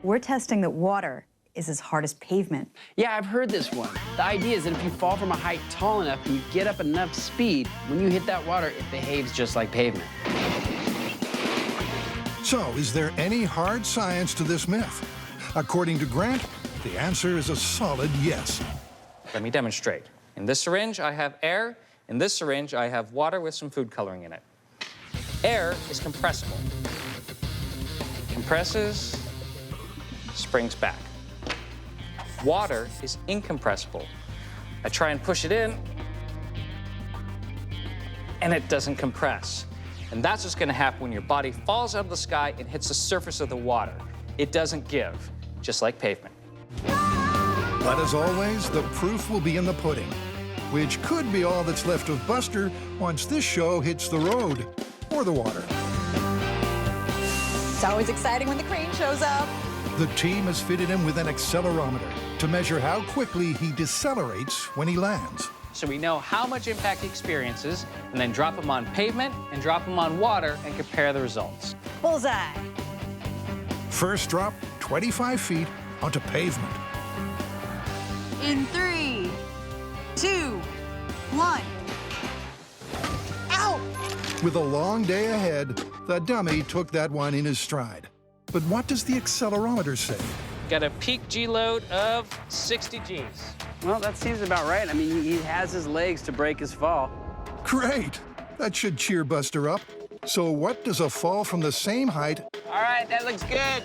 We're testing that water is as hard as pavement. Yeah, I've heard this one. The idea is that if you fall from a height tall enough and you get up enough speed, when you hit that water, it behaves just like pavement. So, is there any hard science to this myth? According to Grant, the answer is a solid yes. Let me demonstrate. In this syringe, I have air. In this syringe, I have water with some food coloring in it. Air is compressible. compresses, springs back. Water is incompressible. I try and push it in, and it doesn't compress. And that's what's gonna happen when your body falls out of the sky and hits the surface of the water. It doesn't give, just like pavement. But as always, the proof will be in the pudding, which could be all that's left of Buster once this show hits the road or the water. It's always exciting when the crane shows up. The team has fitted him with an accelerometer to measure how quickly he decelerates when he lands. So we know how much impact he experiences, and then drop him on pavement and drop him on water and compare the results. Bullseye. First drop, 25 feet onto pavement. In 3, 2, 1. Ow! With a long day ahead, the dummy took that one in his stride. But what does the accelerometer say? Got a peak G load of 60 Gs. Well, that seems about right. I mean, he has his legs to break his fall. Great! That should cheer Buster up. So what does a fall from the same height All right, that looks good.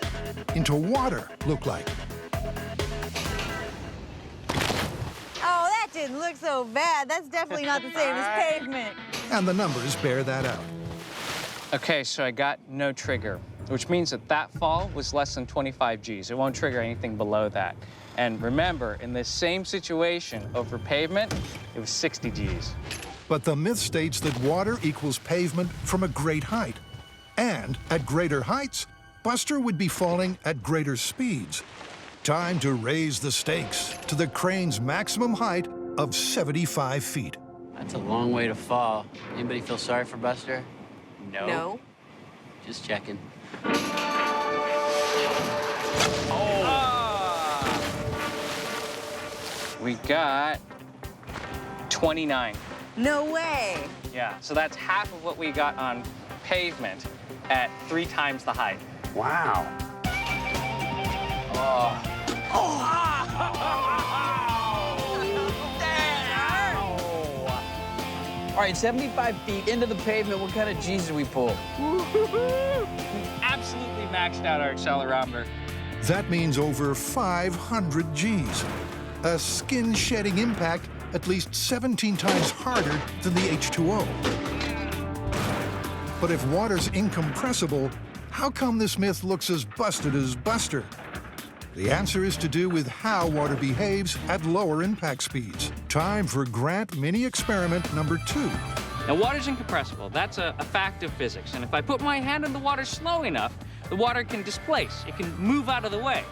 into water look like? Oh, that didn't look so bad. That's definitely not the same as pavement. And the numbers bear that out. Okay, so I got no trigger, which means that that fall was less than 25 Gs. It won't trigger anything below that. And remember, in this same situation over pavement, it was 60 Gs. But the myth states that water equals pavement from a great height. And at greater heights, Buster would be falling at greater speeds. Time to raise the stakes to the crane's maximum height of 75 feet. That's a long way to fall. Anybody feel sorry for Buster? No. No. Just checking. We got 29. No way. Yeah, so that's half of what we got on pavement at 3 times the height. Wow. All right, 75 feet into the pavement, what kind of G's did we pull? Absolutely maxed out our accelerometer. That means over 500 Gs. A skin-shedding impact at least 17 times harder than the H2O. But if water's incompressible, how come this myth looks as busted as Buster? The answer is to do with how water behaves at lower impact speeds. Time for Grant mini experiment number 2. Now, water's incompressible. That's a fact of physics. And if I put my hand in the water slow enough, the water can displace. It can move out of the way.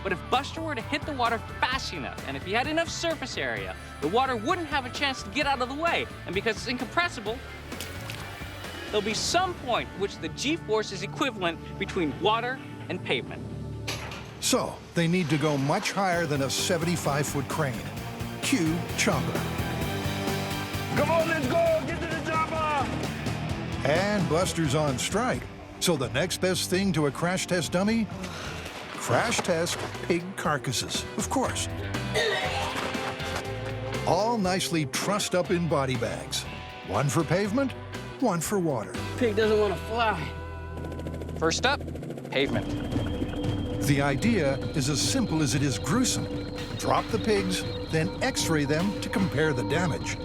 But if Buster were to hit the water fast enough, and if he had enough surface area, the water wouldn't have a chance to get out of the way. And because it's incompressible, there'll be some point at which the G-force is equivalent between water and pavement. So, they need to go much higher than a 75-foot crane. Cue Chopper. Come on, let's go! Get to the chopper! And Buster's on strike. So the next best thing to a crash test dummy? Crash test pig carcasses, of course. All nicely trussed up in body bags. One for pavement, one for water. Pig doesn't want to fly. First up, pavement. The idea is as simple as it is gruesome. Drop the pigs, then x-ray them to compare the damage.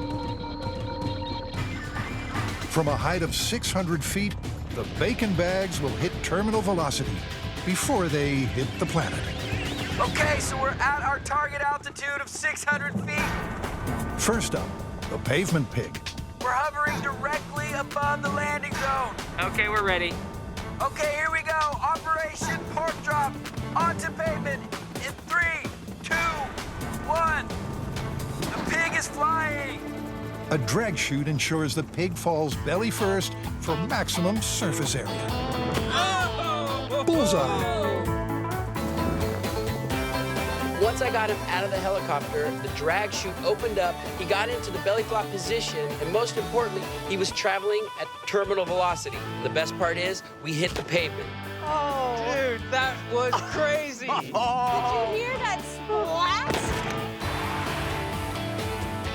From a height of 600 feet, the bacon bags will hit terminal velocity before they hit the planet. Okay, so we're at our target altitude of 600 feet. First up, the pavement pig. We're hovering directly above the landing zone. Okay, we're ready. Okay, here we go. Operation Pork Drop onto pavement in 3, 2, 1. The pig is flying. A drag chute ensures the pig falls belly first for maximum surface area. Bullseye. Once I got him out of the helicopter, the drag chute opened up, he got into the belly flop position, and most importantly, he was traveling at terminal velocity. The best part is, we hit the pavement. Oh. Dude, that was crazy. Did you hear that splat?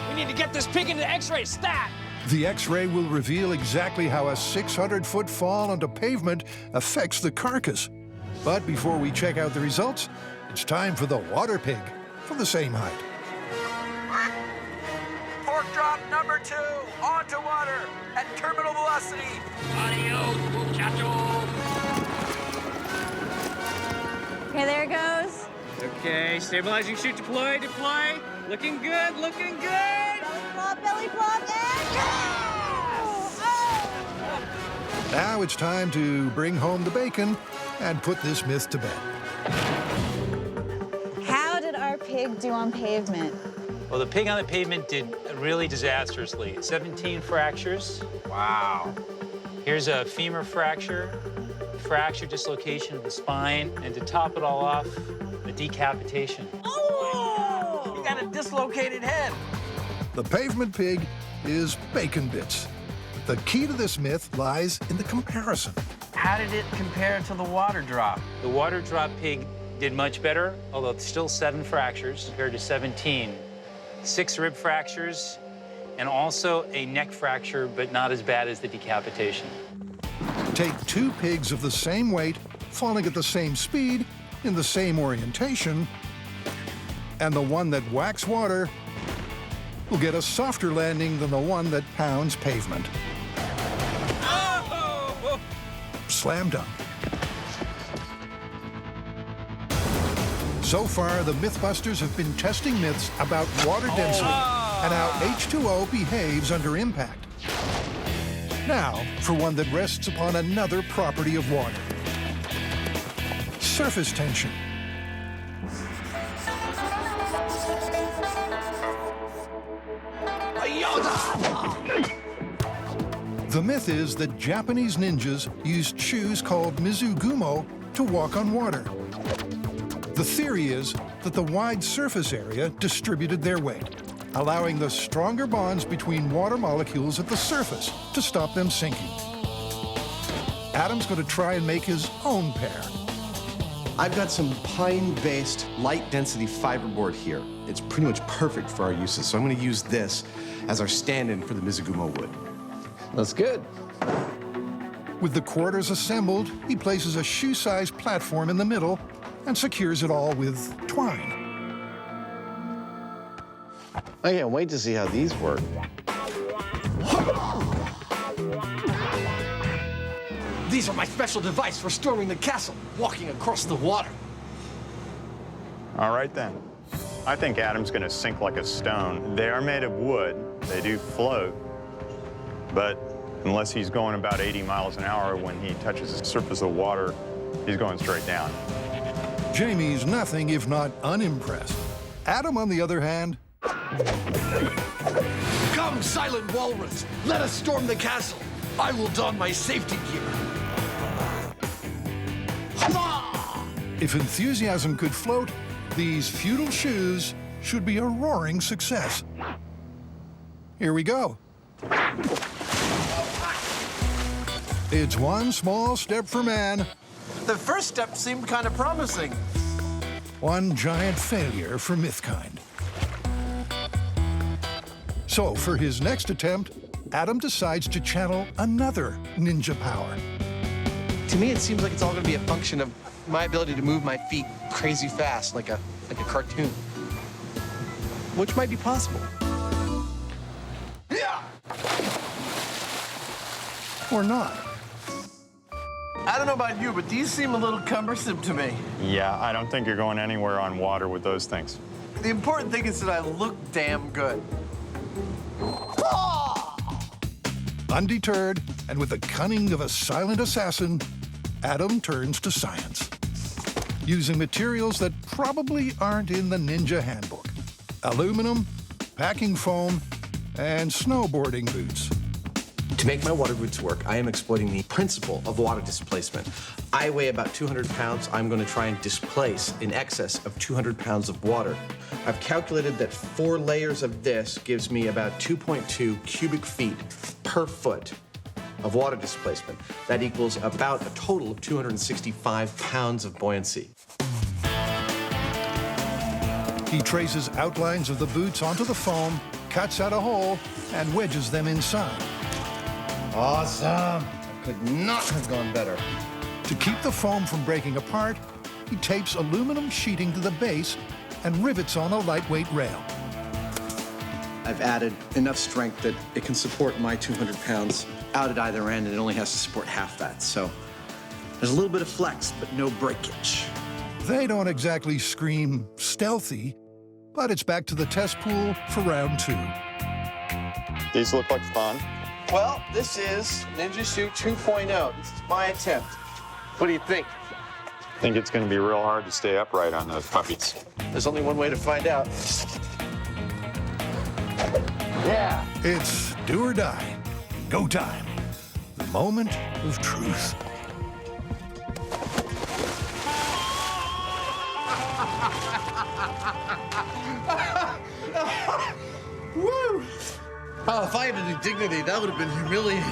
We need to get this pig into X-ray stat. The X-ray will reveal exactly how a 600-foot fall onto pavement affects the carcass. But before we check out the results, it's time for the water pig from the same height. Fork drop number 2 onto water at terminal velocity. Adios, muchachos. Okay, there it goes. Okay, stabilizing chute, deploy. Looking good. Belly flop, and go! Oh! Now it's time to bring home the bacon and put this myth to bed. How did our pig do on pavement? Well, the pig on the pavement did really disastrously. 17 fractures. Wow. Here's a femur fracture dislocation of the spine, and to top it all off, a decapitation. Oh! He got a dislocated head. The pavement pig is bacon bits. The key to this myth lies in the comparison. How did it compare to the water drop? The water drop pig did much better, although it's still 7 fractures compared to 17. 6 rib fractures, and also a neck fracture, but not as bad as the decapitation. Take 2 pigs of the same weight, falling at the same speed, in the same orientation, and the one that whacks water will get a softer landing than the one that pounds pavement. Oh! Slam dunk. So far, the MythBusters have been testing myths about water density and how H2O behaves under impact. Now, for one that rests upon another property of water. Surface tension. The myth is that Japanese ninjas used shoes called Mizugumo to walk on water. The theory is that the wide surface area distributed their weight, allowing the stronger bonds between water molecules at the surface to stop them sinking. Adam's going to try and make his own pair. I've got some pine-based, light-density fiberboard here. It's pretty much perfect for our uses, so I'm going to use this as our stand-in for the Mizugumo wood. That's good. With the quarters assembled, he places a shoe-sized platform in the middle and secures it all with twine. I can't wait to see how these work. These are my special device for storming the castle, walking across the water. All right, then. I think Adam's going to sink like a stone. They are made of wood. They do float. But unless he's going about 80 miles an hour when he touches the surface of the water, he's going straight down. Jamie's nothing if not unimpressed. Adam, on the other hand... Come, silent walrus, let us storm the castle. I will don my safety gear. If enthusiasm could float, these feudal shoes should be a roaring success. Here we go. It's one small step for man. The first step seemed kind of promising. One giant failure for Mythkind. So, for his next attempt, Adam decides to channel another ninja power. To me, it seems like it's all going to be a function of my ability to move my feet crazy fast, like a cartoon. Which might be possible. Or not. I don't know about you, but these seem a little cumbersome to me. Yeah, I don't think you're going anywhere on water with those things. The important thing is that I look damn good. Undeterred, and with the cunning of a silent assassin, Adam turns to science. Using materials that probably aren't in the Ninja Handbook. Aluminum, packing foam, and snowboarding boots. To make my water boots work, I am exploiting the principle of water displacement. I weigh about 200 pounds. I'm going to try and displace in excess of 200 pounds of water. I've calculated that 4 layers of this gives me about 2.2 cubic feet per foot of water displacement. That equals about a total of 265 pounds of buoyancy. He traces outlines of the boots onto the foam, cuts out a hole, and wedges them inside. Awesome. Could not have gone better. To keep the foam from breaking apart, he tapes aluminum sheeting to the base and rivets on a lightweight rail. I've added enough strength that it can support my 200 pounds out at either end, and it only has to support half that. So there's a little bit of flex, but no breakage. They don't exactly scream stealthy, but it's back to the test pool for round 2. These look like fun. Well, this is Ninja Suit 2.0. This is my attempt. What do you think? I think it's going to be real hard to stay upright on those puppies. There's only one way to find out. Yeah. It's do or die. Go time. The moment of truth. Woo! Oh, if I had any dignity, that would have been humiliating.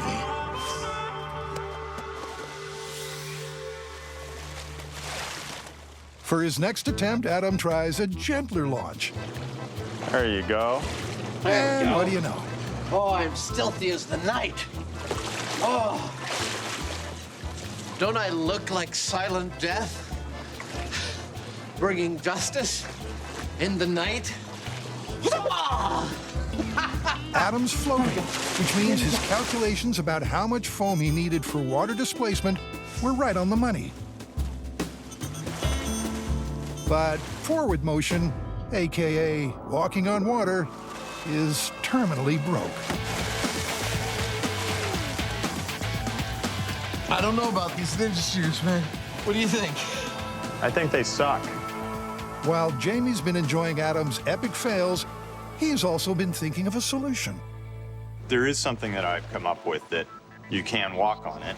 For his next attempt, Adam tries a gentler launch. There you go. And what do you know? Oh, I'm stealthy as the night. Oh. Don't I look like silent death? Bringing justice in the night? Adam's floating, which means his calculations about how much foam he needed for water displacement were right on the money. But forward motion, aka walking on water, is terminally broke. I don't know about these ninja shoes, man. What do you think? I think they suck. While Jamie's been enjoying Adam's epic fails, he's also been thinking of a solution. There is something that I've come up with that you can walk on it.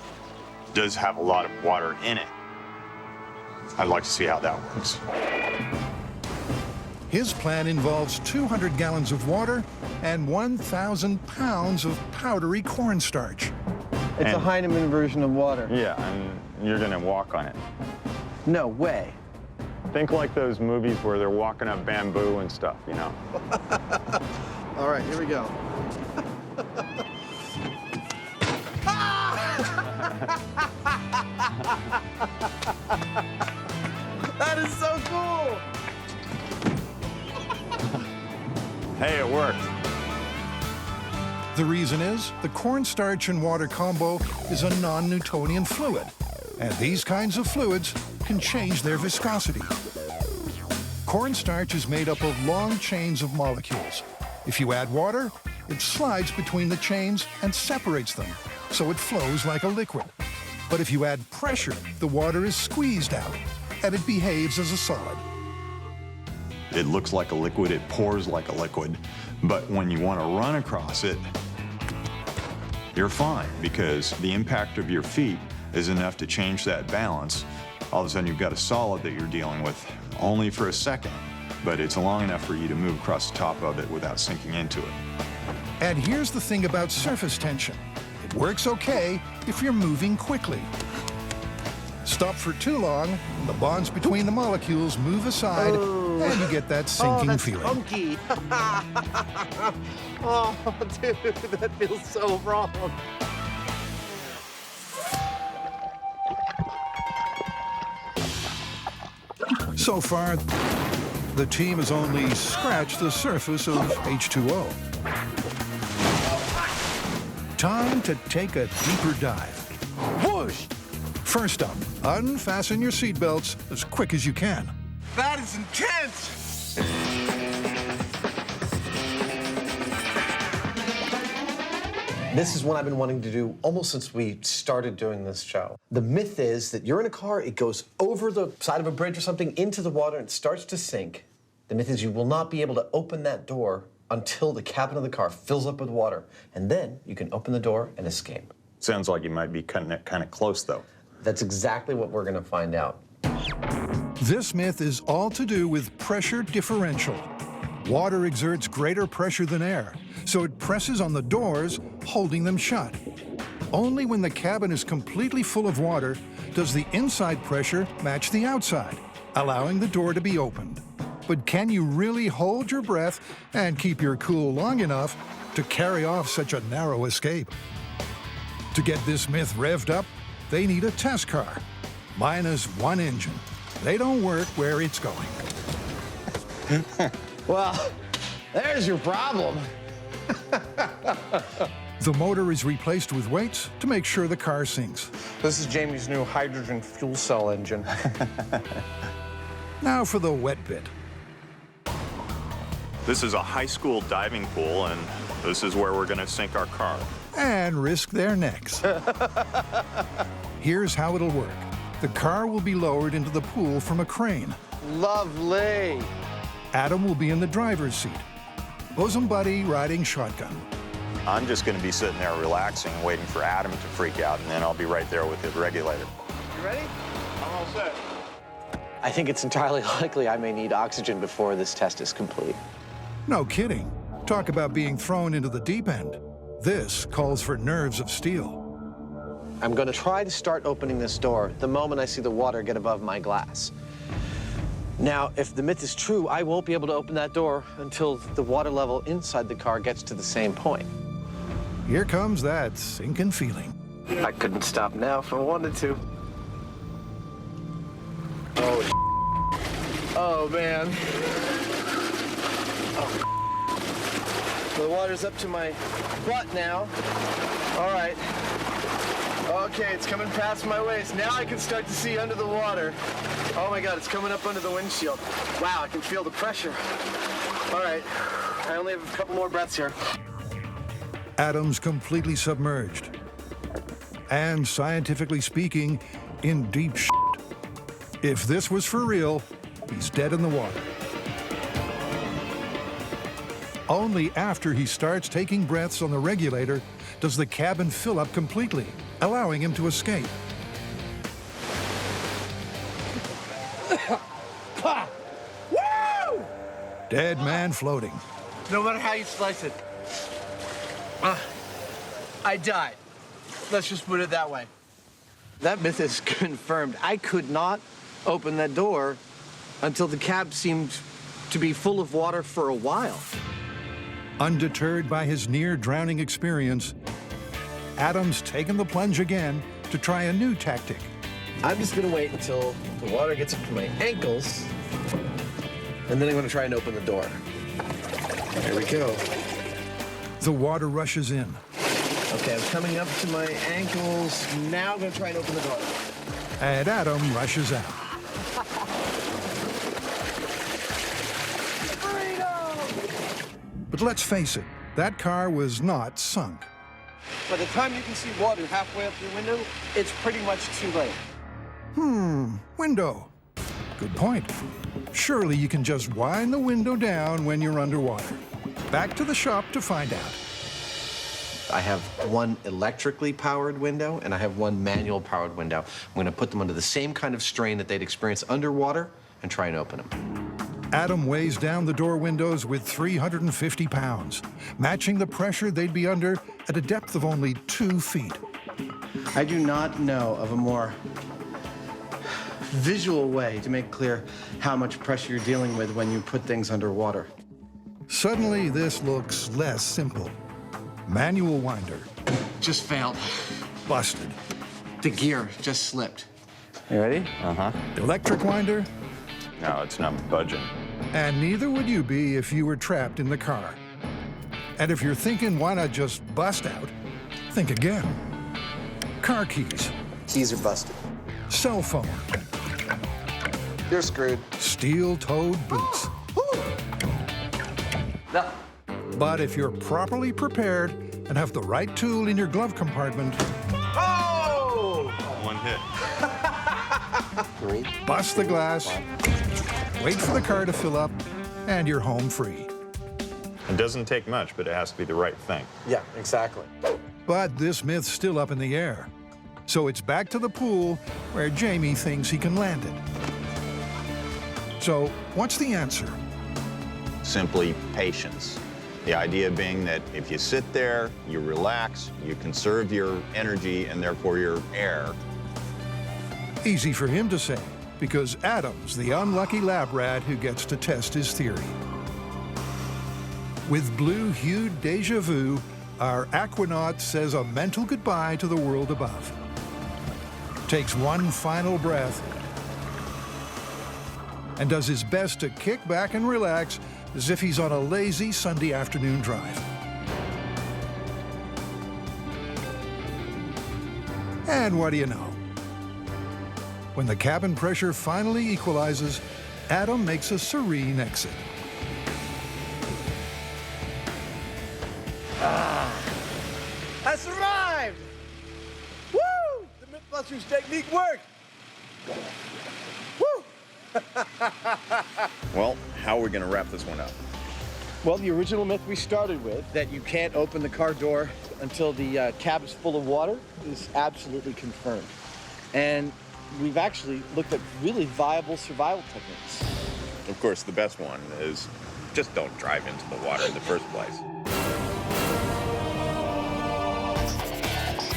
Does have a lot of water in it. I'd like to see how that works. His plan involves 200 gallons of water and 1,000 pounds of powdery cornstarch. It's a Heinemann version of water. Yeah, and you're gonna walk on it. No way. Think like those movies where they're walking up bamboo and stuff, you know? All right, here we go. That is so cool! Hey, it worked. The reason is the cornstarch and water combo is a non-Newtonian fluid, and these kinds of fluids can change their viscosity. Cornstarch is made up of long chains of molecules. If you add water, it slides between the chains and separates them, so it flows like a liquid. But if you add pressure, the water is squeezed out, and it behaves as a solid. It looks like a liquid, it pours like a liquid, but when you want to run across it, you're fine, because the impact of your feet is enough to change that balance. All of a sudden, you've got a solid that you're dealing with only for a second, but it's long enough for you to move across the top of it without sinking into it. And here's the thing about surface tension. It works okay if you're moving quickly. Stop for too long, and the bonds between the molecules move aside, and you get that sinking feeling. Funky. Oh, dude, that feels so wrong. So far, the team has only scratched the surface of H2O. Time to take a deeper dive. Whoosh! First up, unfasten your seatbelts as quick as you can. That is intense! This is one I've been wanting to do almost since we started doing this show. The myth is that you're in a car, it goes over the side of a bridge or something into the water and it starts to sink. The myth is you will not be able to open that door until the cabin of the car fills up with water. And then you can open the door and escape. Sounds like you might be cutting it kind of close, though. That's exactly what we're gonna find out. This myth is all to do with pressure differential. Water exerts greater pressure than air, so it presses on the doors, holding them shut. Only when the cabin is completely full of water does the inside pressure match the outside, allowing the door to be opened. But can you really hold your breath and keep your cool long enough to carry off such a narrow escape? To get this myth revved up, they need a test car. minus one engine. They don't work where it's going. Well, there's your problem. The motor is replaced with weights to make sure the car sinks. This is Jamie's new hydrogen fuel cell engine. Now for the wet bit. This is a high school diving pool, and this is where we're going to sink our car. And risk their necks. Here's how it'll work. The car will be lowered into the pool from a crane. Lovely. Adam will be in the driver's seat. Bosom buddy riding shotgun. I'm just going to be sitting there relaxing, waiting for Adam to freak out, and then I'll be right there with the regulator. You ready? I'm all set. I think it's entirely likely I may need oxygen before this test is complete. No kidding. Talk about being thrown into the deep end. This calls for nerves of steel. I'm going to try to start opening this door the moment I see the water get above my glass. Now, if the myth is true, I won't be able to open that door until the water level inside the car gets to the same point. Here comes that sinking feeling. I couldn't stop now if I wanted to. Oh, man. Oh. The water's up to my butt now. All right. Okay, it's coming past my waist. Now I can start to see under the water. Oh my God, it's coming up under the windshield. Wow, I can feel the pressure. All right, I only have a couple more breaths here. Adam's completely submerged. And scientifically speaking, in deep shit. If this was for real, he's dead in the water. Only after he starts taking breaths on the regulator does the cabin fill up completely, allowing him to escape. Woo! Dead man floating. No matter how you slice it, I died. Let's just put it that way. That myth is confirmed. I could not open that door until the cab seemed to be full of water for a while. Undeterred by his near-drowning experience, Adam's taken the plunge again to try a new tactic. I'm just gonna wait until the water gets up to my ankles, and then I'm gonna try and open the door. There we go. The water rushes in. Okay, I'm coming up to my ankles. Now I'm gonna try and open the door. And Adam rushes out. But let's face it, that car was not sunk. By the time you can see water halfway up your window, it's pretty much too late. Window. Good point. Surely you can just wind the window down when you're underwater. Back to the shop to find out. I have one electrically powered window and I have one manual powered window. I'm going to put them under the same kind of strain that they'd experience underwater and try and open them. Adam weighs down the door windows with 350 pounds, matching the pressure they'd be under at a depth of only 2 feet. I do not know of a more visual way to make clear how much pressure you're dealing with when you put things underwater. Suddenly, this looks less simple. Manual winder. Just failed. Busted. The gear just slipped. You ready? Uh-huh. Electric winder. No, it's not budging. And neither would you be if you were trapped in the car. And if you're thinking, why not just bust out? Think again. Car keys. Keys are busted. Cell phone. You're screwed. Steel-toed boots. No. But if you're properly prepared and have the right tool in your glove compartment, Oh! One hit. bust the glass, wait for the car to fill up, and you're home free. It doesn't take much, but it has to be the right thing. Yeah, exactly. But this myth's still up in the air. So it's back to the pool where Jamie thinks he can land it. So what's the answer? Simply patience. The idea being that if you sit there, you relax, you conserve your energy and therefore your air. Easy for him to say, because Adam's the unlucky lab rat who gets to test his theory. With blue-hued deja vu, our aquanaut says a mental goodbye to the world above. takes one final breath, and does his best to kick back and relax as if he's on a lazy Sunday afternoon drive. And what do you know? When the cabin pressure finally equalizes, Adam makes a serene exit. I survived! Woo! The MythBusters technique worked! Woo! Well, how are we going to wrap this one up? Well, the original myth we started with, that you can't open the car door until the cab is full of water, is absolutely confirmed. And we've actually looked at really viable survival techniques. Of course, the best one is just don't drive into the water in the first place.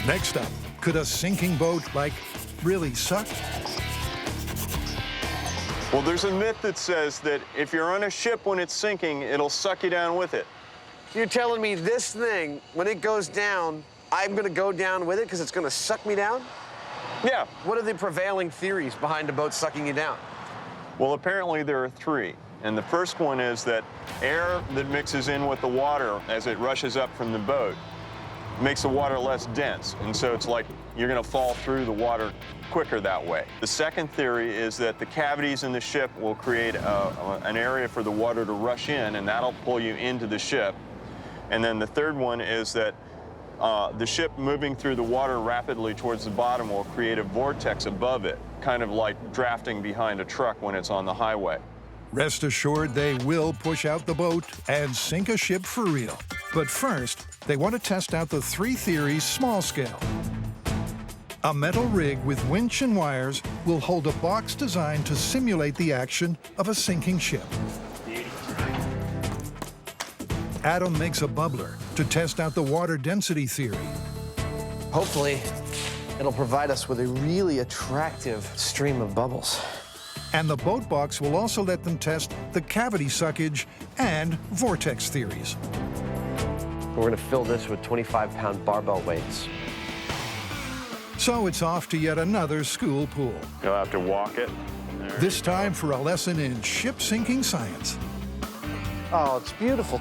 Next up, could a sinking boat, really suck? Well, there's a myth that says that if you're on a ship when it's sinking, it'll suck you down with it. You're telling me this thing, when it goes down, I'm gonna go down with it because it's gonna suck me down? Yeah. What are the prevailing theories behind a boat sucking you down? Well, apparently there are three. And the first one is that air that mixes in with the water as it rushes up from the boat makes the water less dense. And so it's like you're going to fall through the water quicker that way. The second theory is that the cavities in the ship will create an area for the water to rush in, and that'll pull you into the ship. And then the third one is that the ship moving through the water rapidly towards the bottom will create a vortex above it, kind of like drafting behind a truck when it's on the highway. Rest assured they will push out the boat and sink a ship for real. But first, they want to test out the three theories small scale. A metal rig with winch and wires will hold a box designed to simulate the action of a sinking ship. Adam makes a bubbler to test out the water density theory. Hopefully, it'll provide us with a really attractive stream of bubbles. And the boat box will also let them test the cavity suckage and vortex theories. We're gonna fill this with 25-pound barbell weights. So it's off to yet another school pool. You'll have to walk it. This time for a lesson in ship sinking science. Oh, it's beautiful.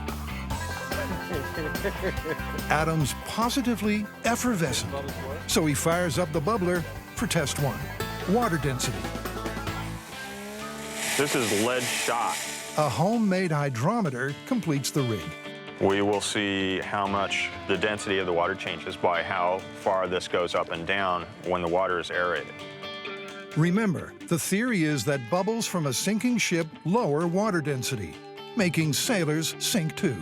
Adam's positively effervescent, so he fires up the bubbler for test one, water density. This is lead shot. A homemade hydrometer completes the rig. We will see how much the density of the water changes by how far this goes up and down when the water is aerated. Remember, the theory is that bubbles from a sinking ship lower water density, making sailors sink too.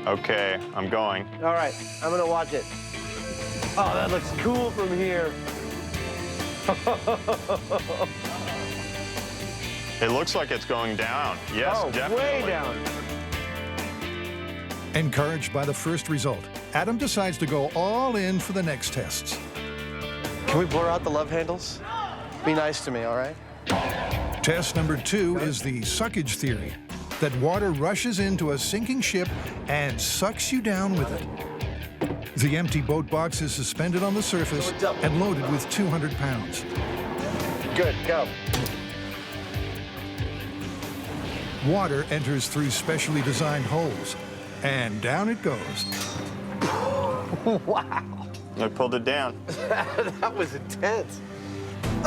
Okay, I'm going. All right, I'm gonna watch it. Oh, that looks cool from here. It looks like it's going down. Yes, oh, definitely. Way down. Encouraged by the first result, Adam decides to go all in for the next tests. Can we blur out the love handles? Be nice to me, all right? Test number 2 is the suckage theory, that water rushes into a sinking ship and sucks you down with it. The empty boat box is suspended on the surface and loaded with 200 pounds. Good, go. Water enters through specially designed holes, and down it goes. Wow. I pulled it down. That was intense.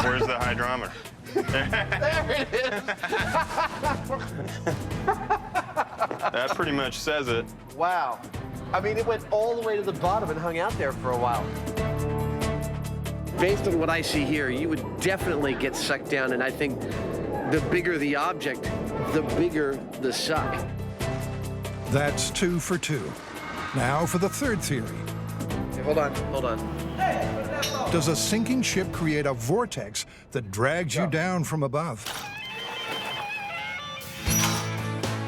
Where's the hydrometer? There it is. That pretty much says it. Wow. I mean, it went all the way to the bottom and hung out there for a while. Based on what I see here, you would definitely get sucked down, and I think the bigger the object, the bigger the suck. That's 2 for 2. Now for the third theory. Okay, hold on. Does a sinking ship create a vortex that drags you down from above?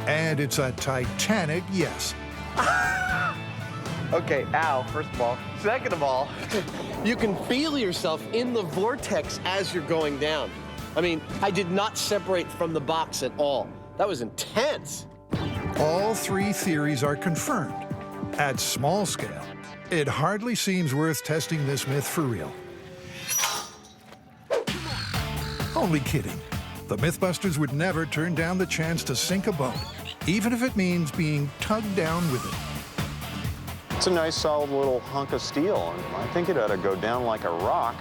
And it's a titanic yes. Okay, ow, first of all. Second of all, you can feel yourself in the vortex as you're going down. I mean, I did not separate from the box at all. That was intense. All three theories are confirmed. At small scale, it hardly seems worth testing this myth for real. Only kidding. The MythBusters would never turn down the chance to sink a boat, even if it means being tugged down with it. It's a nice, solid little hunk of steel, and I think it ought to go down like a rock.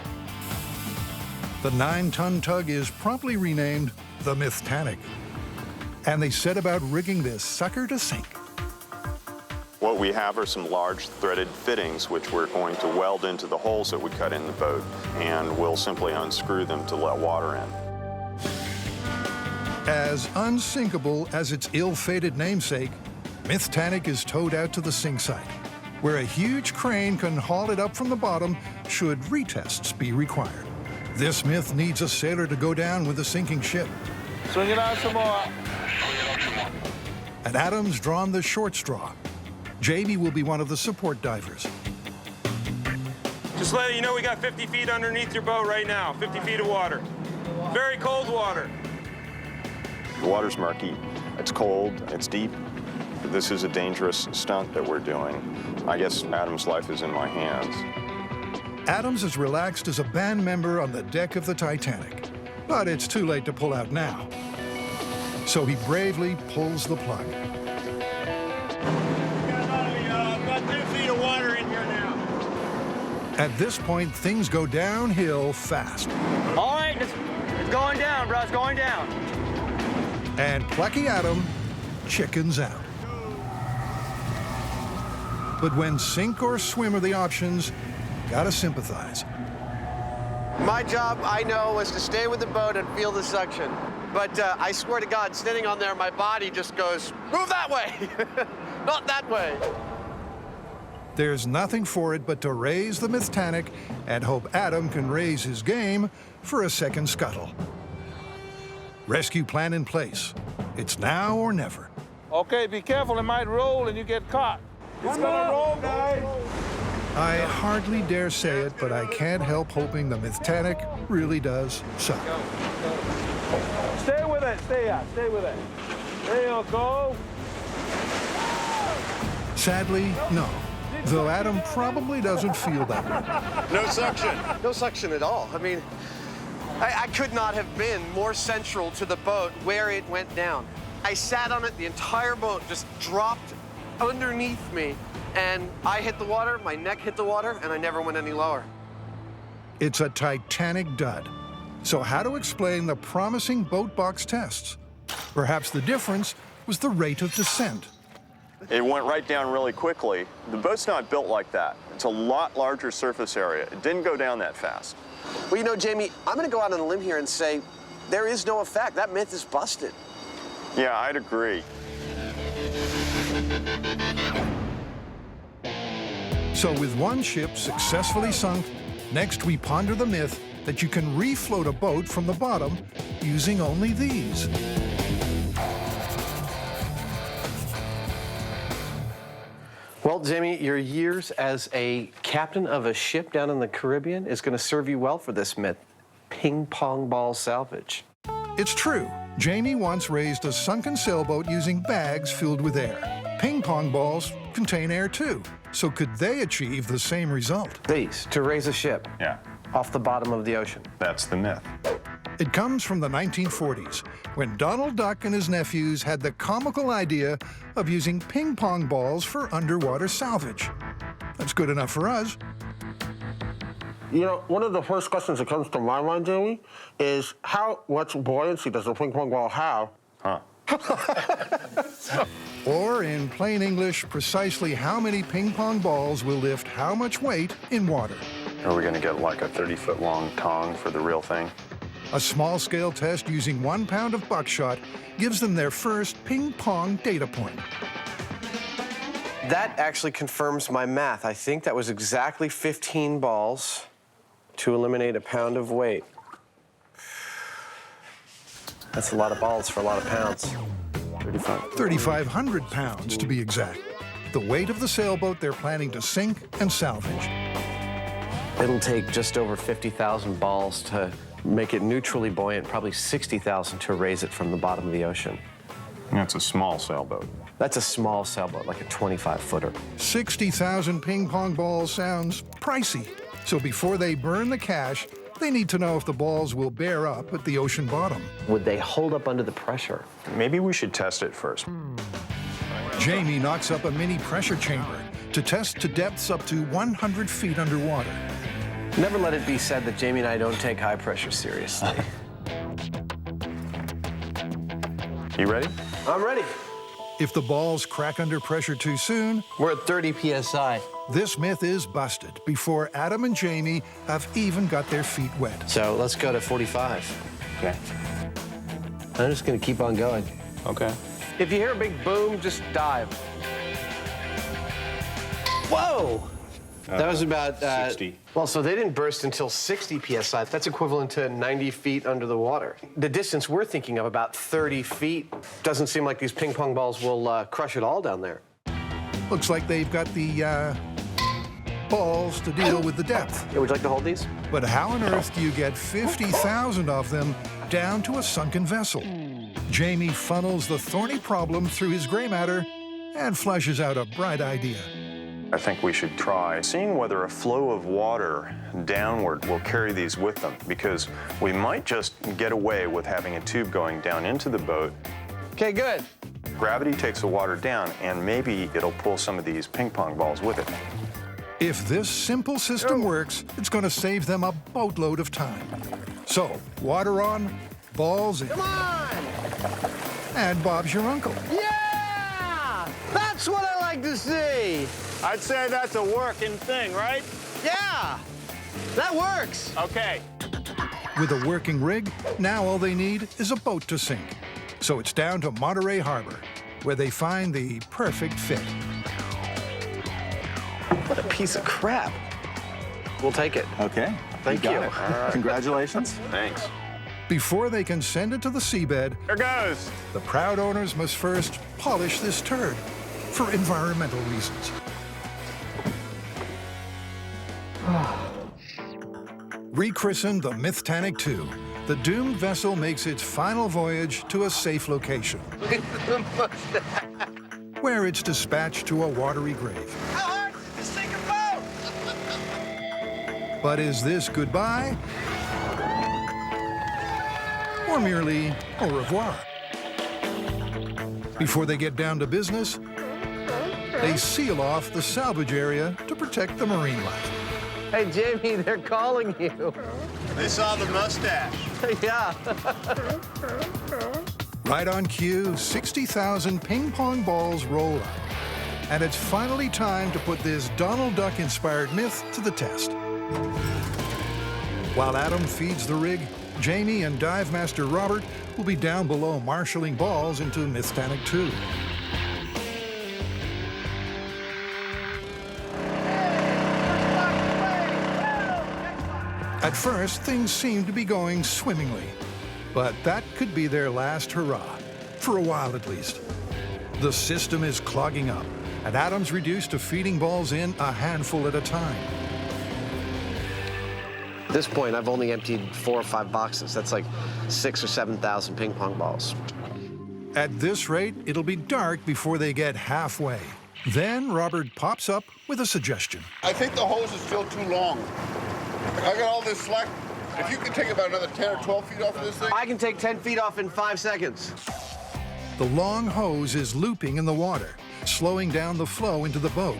The 9-ton tug is promptly renamed the Mythtanic, and they set about rigging this sucker to sink. What we have are some large threaded fittings which we're going to weld into the holes that we cut in the boat, and we'll simply unscrew them to let water in. As unsinkable as its ill-fated namesake, Mythtanic is towed out to the sink site, where a huge crane can haul it up from the bottom should retests be required. This myth needs a sailor to go down with the sinking ship. Swing it out some more. And Adam's drawn the short straw. Jamie will be one of the support divers. Just letting you know we got 50 feet underneath your boat right now, 50 feet of water. Very cold water. The water's murky, it's cold, it's deep. This is a dangerous stunt that we're doing. I guess Adam's life is in my hands. Adams is relaxed as a band member on the deck of the Titanic, but it's too late to pull out now. So he bravely pulls the plug. About 2 feet of water in here now. At this point, things go downhill fast. All right, it's going down, bro, it's going down. And plucky Adam chickens out. But when sink or swim are the options, gotta sympathize. My job, I know, was to stay with the boat and feel the suction. But I swear to God, standing on there, my body just goes, move that way, not that way. There's nothing for it but to raise the Mythtanic and hope Adam can raise his game for a second scuttle. Rescue plan in place. It's now or never. Okay, be careful, it might roll and you get caught. It's gonna roll, guys. I hardly dare say it, but I can't help hoping the Mythtanic really does suck. Stay with it, stay with it. There you go. Sadly, no. Though Adam probably doesn't feel that way. No suction. No suction at all. I mean, I could not have been more central to the boat where it went down. I sat on it, the entire boat just dropped underneath me, and I hit the water, my neck hit the water, and I never went any lower. It's a Titanic dud. So how to explain the promising boat box tests? Perhaps the difference was the rate of descent. It went right down really quickly. The boat's not built like that. It's a lot larger surface area. It didn't go down that fast. Well, you know, Jamie, I'm gonna go out on a limb here and say there is no effect. That myth is busted. Yeah, I'd agree. So with one ship successfully sunk, next we ponder the myth that you can refloat a boat from the bottom using only these. Well, Jamie, your years as a captain of a ship down in the Caribbean is going to serve you well for this myth. Ping pong ball salvage. It's true. Jamie once raised a sunken sailboat using bags filled with air. Ping pong balls contain air too. So could they achieve the same result? These, to raise a ship. Yeah. Off the bottom of the ocean. That's the myth. It comes from the 1940s, when Donald Duck and his nephews had the comical idea of using ping pong balls for underwater salvage. That's good enough for us. You know, one of the first questions that comes to my mind, Jamie, is how much buoyancy does a ping pong ball have? Huh. Or in plain English, precisely how many ping pong balls will lift how much weight in water. Are we going to get like a 30-foot long tong for the real thing? A small-scale test using 1 pound of buckshot gives them their first ping pong data point. That actually confirms my math. I think that was exactly 15 balls to eliminate a pound of weight. That's a lot of balls for a lot of pounds. 3,500 pounds, to be exact. The weight of the sailboat they're planning to sink and salvage. It'll take just over 50,000 balls to make it neutrally buoyant, probably 60,000 to raise it from the bottom of the ocean. That's a small sailboat. That's a small sailboat, like a 25-footer. 60,000 ping pong balls sounds pricey. So before they burn the cash, They need to know if the balls will bear up at the ocean bottom. Would they hold up under the pressure? Maybe we should test it first. Jamie knocks up a mini pressure chamber to test to depths up to 100 feet underwater. Never let it be said that Jamie and I don't take high pressure seriously. You ready? I'm ready. If the balls crack under pressure too soon, we're at 30 PSI. This myth is busted before Adam and Jamie have even got their feet wet. So let's go to 45. Okay. I'm just gonna keep on going. Okay. If you hear a big boom, just dive. Whoa! That was about 60. Well, so they didn't burst until 60 PSI. That's equivalent to 90 feet under the water. The distance we're thinking of, about 30 feet, doesn't seem like these ping pong balls will crush it all down there. Looks like they've got the balls to deal with the depth. Yeah, would you like to hold these? But how on earth do you get 50,000 of them down to a sunken vessel? Jamie funnels the thorny problem through his gray matter and flushes out a bright idea. I think we should try seeing whether a flow of water downward will carry these with them, because we might just get away with having a tube going down into the boat. Okay, good. Gravity takes the water down, and maybe it'll pull some of these ping pong balls with it. If this simple system works, it's going to save them a boatload of time. So, water on, balls in. Come on! And Bob's your uncle. Yeah! That's what I like to see! I'd say that's a working thing, right? Yeah! That works! Okay. With a working rig, now all they need is a boat to sink. So it's down to Monterey Harbor, where they find the perfect fit. What a piece of crap. We'll take it. Okay. Thank you. Congratulations. Thanks. Before they can send it to the seabed, Here goes. the proud owners must first polish this turd for environmental reasons. Rechristened the Mythtanic II, the doomed vessel makes its final voyage to a safe location, where it's dispatched to a watery grave. How hard is it to sink a boat? But is this goodbye? Or merely au revoir? Before they get down to business, they seal off the salvage area to protect the marine life. Hey, Jamie, they're calling you. They saw the mustache. Yeah. Right on cue, 60,000 ping pong balls roll up. And it's finally time to put this Donald Duck-inspired myth to the test. While Adam feeds the rig, Jamie and Dive Master Robert will be down below marshalling balls into Mythtanic II. At first, things seem to be going swimmingly, but that could be their last hurrah, for a while at least. The system is clogging up, and Adam's reduced to feeding balls in a handful at a time. At this point, I've only emptied 4 or 5 boxes. That's like 6,000 or 7,000 ping pong balls. At this rate, it'll be dark before they get halfway. Then Robert pops up with a suggestion. I think the hose is still too long. I got all this slack. If you can take about another 10 or 12 feet off of this thing. I can take 10 feet off in 5 seconds. The long hose is looping in the water, slowing down the flow into the boat.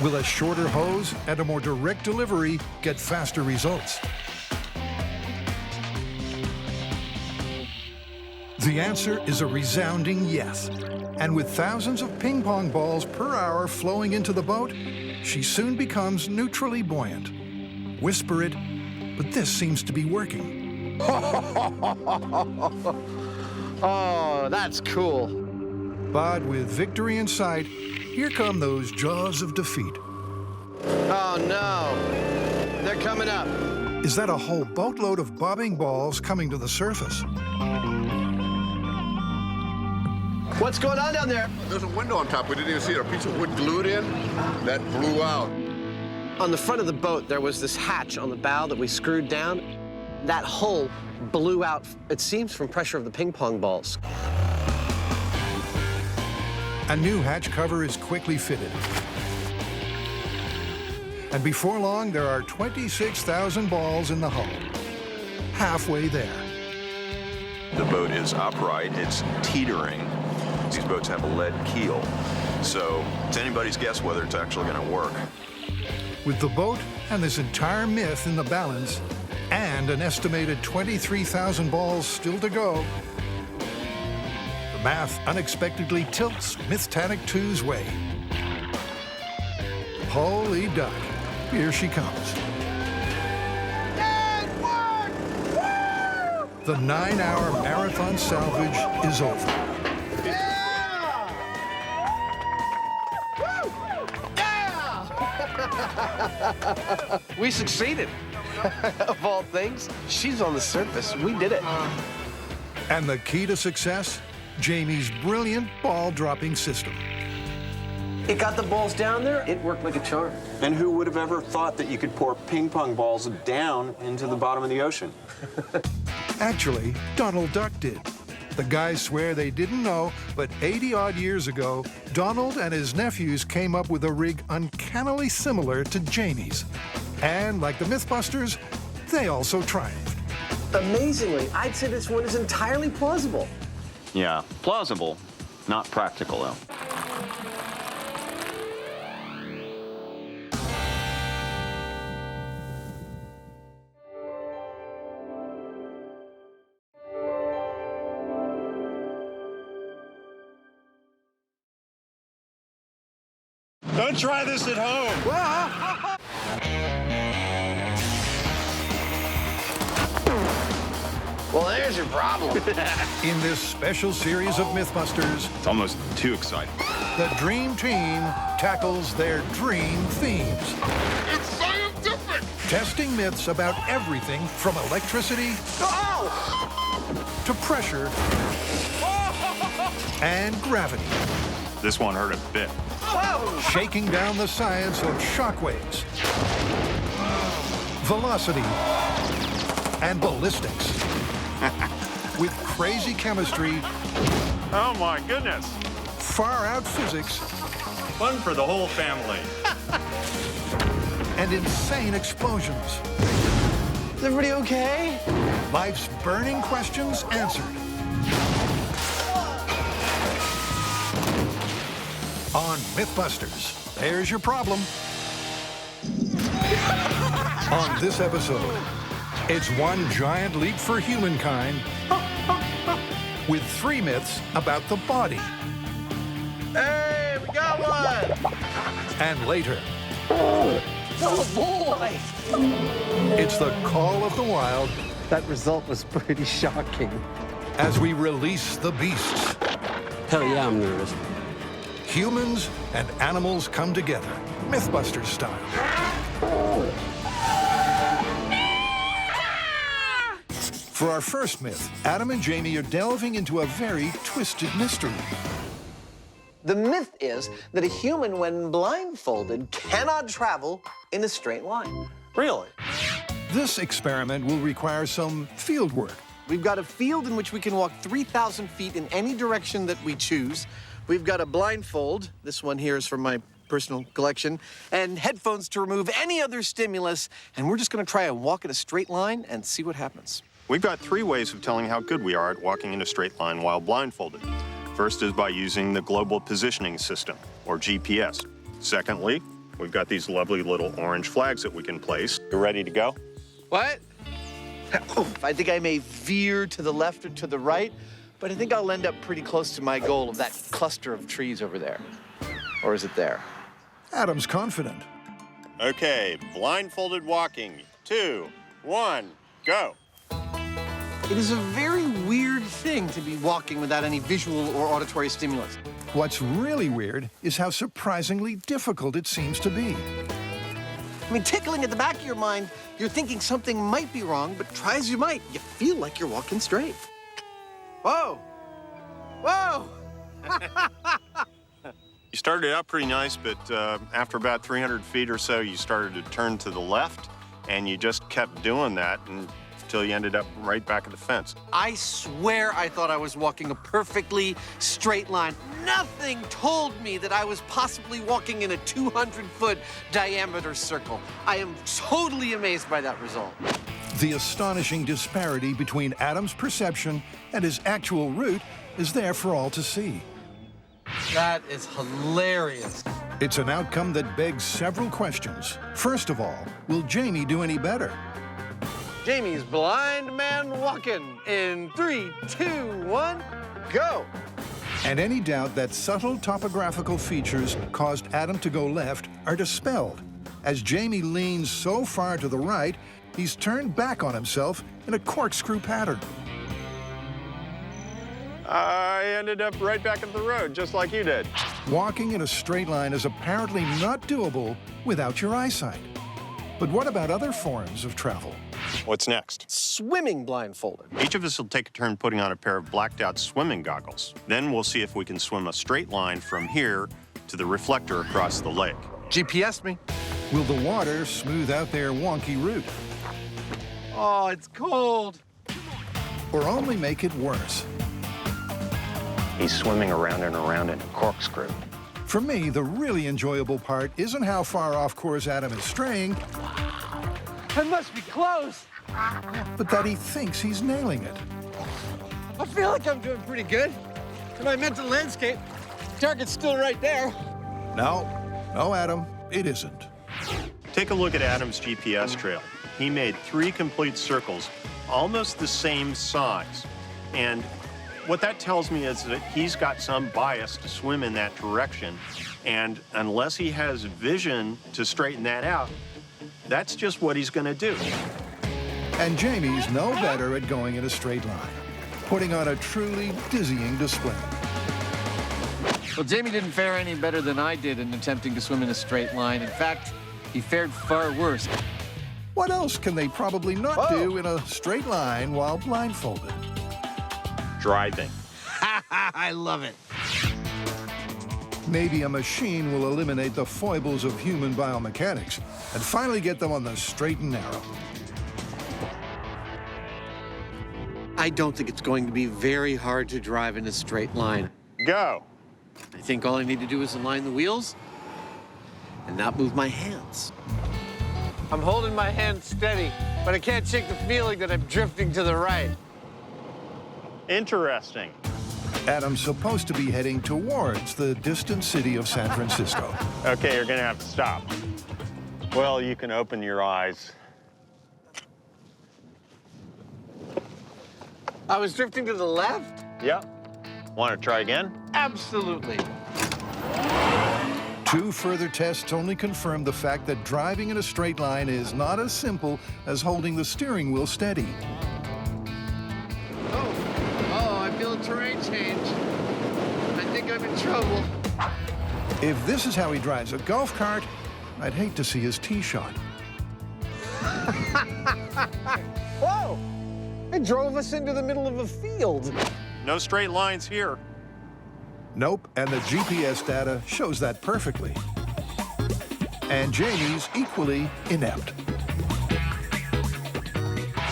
Will a shorter hose and a more direct delivery get faster results? The answer is a resounding yes. And with thousands of ping pong balls per hour flowing into the boat, she soon becomes neutrally buoyant. Whisper it, but this seems to be working. Oh, that's cool. But with victory in sight, here come those jaws of defeat. Oh, no. They're coming up. Is that a whole boatload of bobbing balls coming to the surface? What's going on down there? There's a window on top. We didn't even see it. A piece of wood glued in that blew out. On the front of the boat, there was this hatch on the bow that we screwed down. That hole blew out, it seems, from pressure of the ping pong balls. A new hatch cover is quickly fitted. And before long, there are 26,000 balls in the hull. Halfway there. The boat is upright, it's teetering. These boats have a lead keel, so it's anybody's guess whether it's actually going to work. With the boat and this entire myth in the balance, and an estimated 23,000 balls still to go, the math unexpectedly tilts Mythtanic 2's way. Holy duck, here she comes. The 9-hour marathon salvage is over. We succeeded. Of all things, she's on the surface. We did it. And the key to success? Jamie's brilliant ball-dropping system. It got the balls down there. It worked like a charm. And who would have ever thought that you could pour ping pong balls down into the bottom of the ocean? Actually, Donald Duck did. The guys swear they didn't know, but 80-odd years ago, Donald and his nephews came up with a rig uncannily similar to Jamie's. And like the MythBusters, they also triumphed. Amazingly, I'd say this one is entirely plausible. Yeah, plausible, not practical though. Don't try this at home. Well, there's your problem. In this special series of MythBusters, It's almost too exciting. the Dream Team tackles their dream themes. It's scientific! Testing myths about everything from electricity to pressure and gravity. This one hurt a bit. Shaking down the science of shockwaves, velocity, and ballistics. With crazy chemistry, Oh my goodness. far-out physics, Fun for the whole family. and insane explosions. Is everybody okay? Life's burning questions answered. On MythBusters, there's your problem. On this episode, it's one giant leap for humankind with 3 myths about the body. Hey, we got one! And later, Oh boy! it's the call of the wild That result was pretty shocking. as we release the beasts. Hell yeah, I'm nervous. Humans and animals come together, MythBusters style. For our first myth, Adam and Jamie are delving into a very twisted mystery. The myth is that a human, when blindfolded, cannot travel in a straight line. Really? This experiment will require some field work. We've got a field in which we can walk 3,000 feet in any direction that we choose. We've got a blindfold. This one here is from my personal collection. And headphones to remove any other stimulus. And we're just going to try and walk in a straight line and see what happens. We've got 3 ways of telling how good we are at walking in a straight line while blindfolded. First is by using the Global Positioning System, or GPS. Secondly, we've got these lovely little orange flags that we can place. You ready to go? What? I think I may veer to the left or to the right, but I think I'll end up pretty close to my goal of that cluster of trees over there. Or is it there? Adam's confident. Okay, blindfolded walking. 2, 1, go. It is a very weird thing to be walking without any visual or auditory stimulus. What's really weird is how surprisingly difficult it seems to be. I mean, tickling at the back of your mind, you're thinking something might be wrong, but try as you might, you feel like you're walking straight. Whoa! Whoa! You started out pretty nice, but after about 300 feet or so, you started to turn to the left, and you just kept doing that, and till you ended up right back at the fence. I swear I thought I was walking a perfectly straight line. Nothing told me that I was possibly walking in a 200-foot diameter circle. I am totally amazed by that result. The astonishing disparity between Adam's perception and his actual route is there for all to see. That is hilarious. It's an outcome that begs several questions. First of all, will Jamie do any better? Jamie's blind man walking in 3, 2, 1, go. And any doubt that subtle topographical features caused Adam to go left are dispelled. As Jamie leans so far to the right, he's turned back on himself in a corkscrew pattern. I ended up right back at the road, just like you did. Walking in a straight line is apparently not doable without your eyesight. But what about other forms of travel? What's next? Swimming blindfolded. Each of us will take a turn putting on a pair of blacked-out swimming goggles. Then we'll see if we can swim a straight line from here to the reflector across the lake. GPS me. Will the water smooth out their wonky route? Oh, it's cold. Or only make it worse? He's swimming around and around in a corkscrew. For me, the really enjoyable part isn't how far off course Adam is straying, I must be close. but that he thinks he's nailing it. I feel like I'm doing pretty good. In my mental landscape, target's still right there. No, Adam, it isn't. Take a look at Adam's GPS trail. He made 3 complete circles, almost the same size. And what that tells me is that he's got some bias to swim in that direction. And unless he has vision to straighten that out, that's just what he's going to do. And Jamie's no better at going in a straight line, putting on a truly dizzying display. Well, Jamie didn't fare any better than I did in attempting to swim in a straight line. In fact, he fared far worse. What else can they probably not do in a straight line while blindfolded? Driving. I love it. Maybe a machine will eliminate the foibles of human biomechanics and finally get them on the straight and narrow. I don't think it's going to be very hard to drive in a straight line. Go. I think all I need to do is align the wheels and not move my hands. I'm holding my hand steady, but I can't shake the feeling that I'm drifting to the right. Interesting. Adam's supposed to be heading towards the distant city of San Francisco. Okay, you're gonna have to stop. Well, you can open your eyes. I was drifting to the left? Yep. Want to try again? Absolutely. 2 further tests only confirm the fact that driving in a straight line is not as simple as holding the steering wheel steady. Oh, I feel a terrain change. I think I'm in trouble. If this is how he drives a golf cart, I'd hate to see his tee shot. Whoa! It drove us into the middle of a field. No straight lines here. Nope, and the GPS data shows that perfectly. And Jamie's equally inept.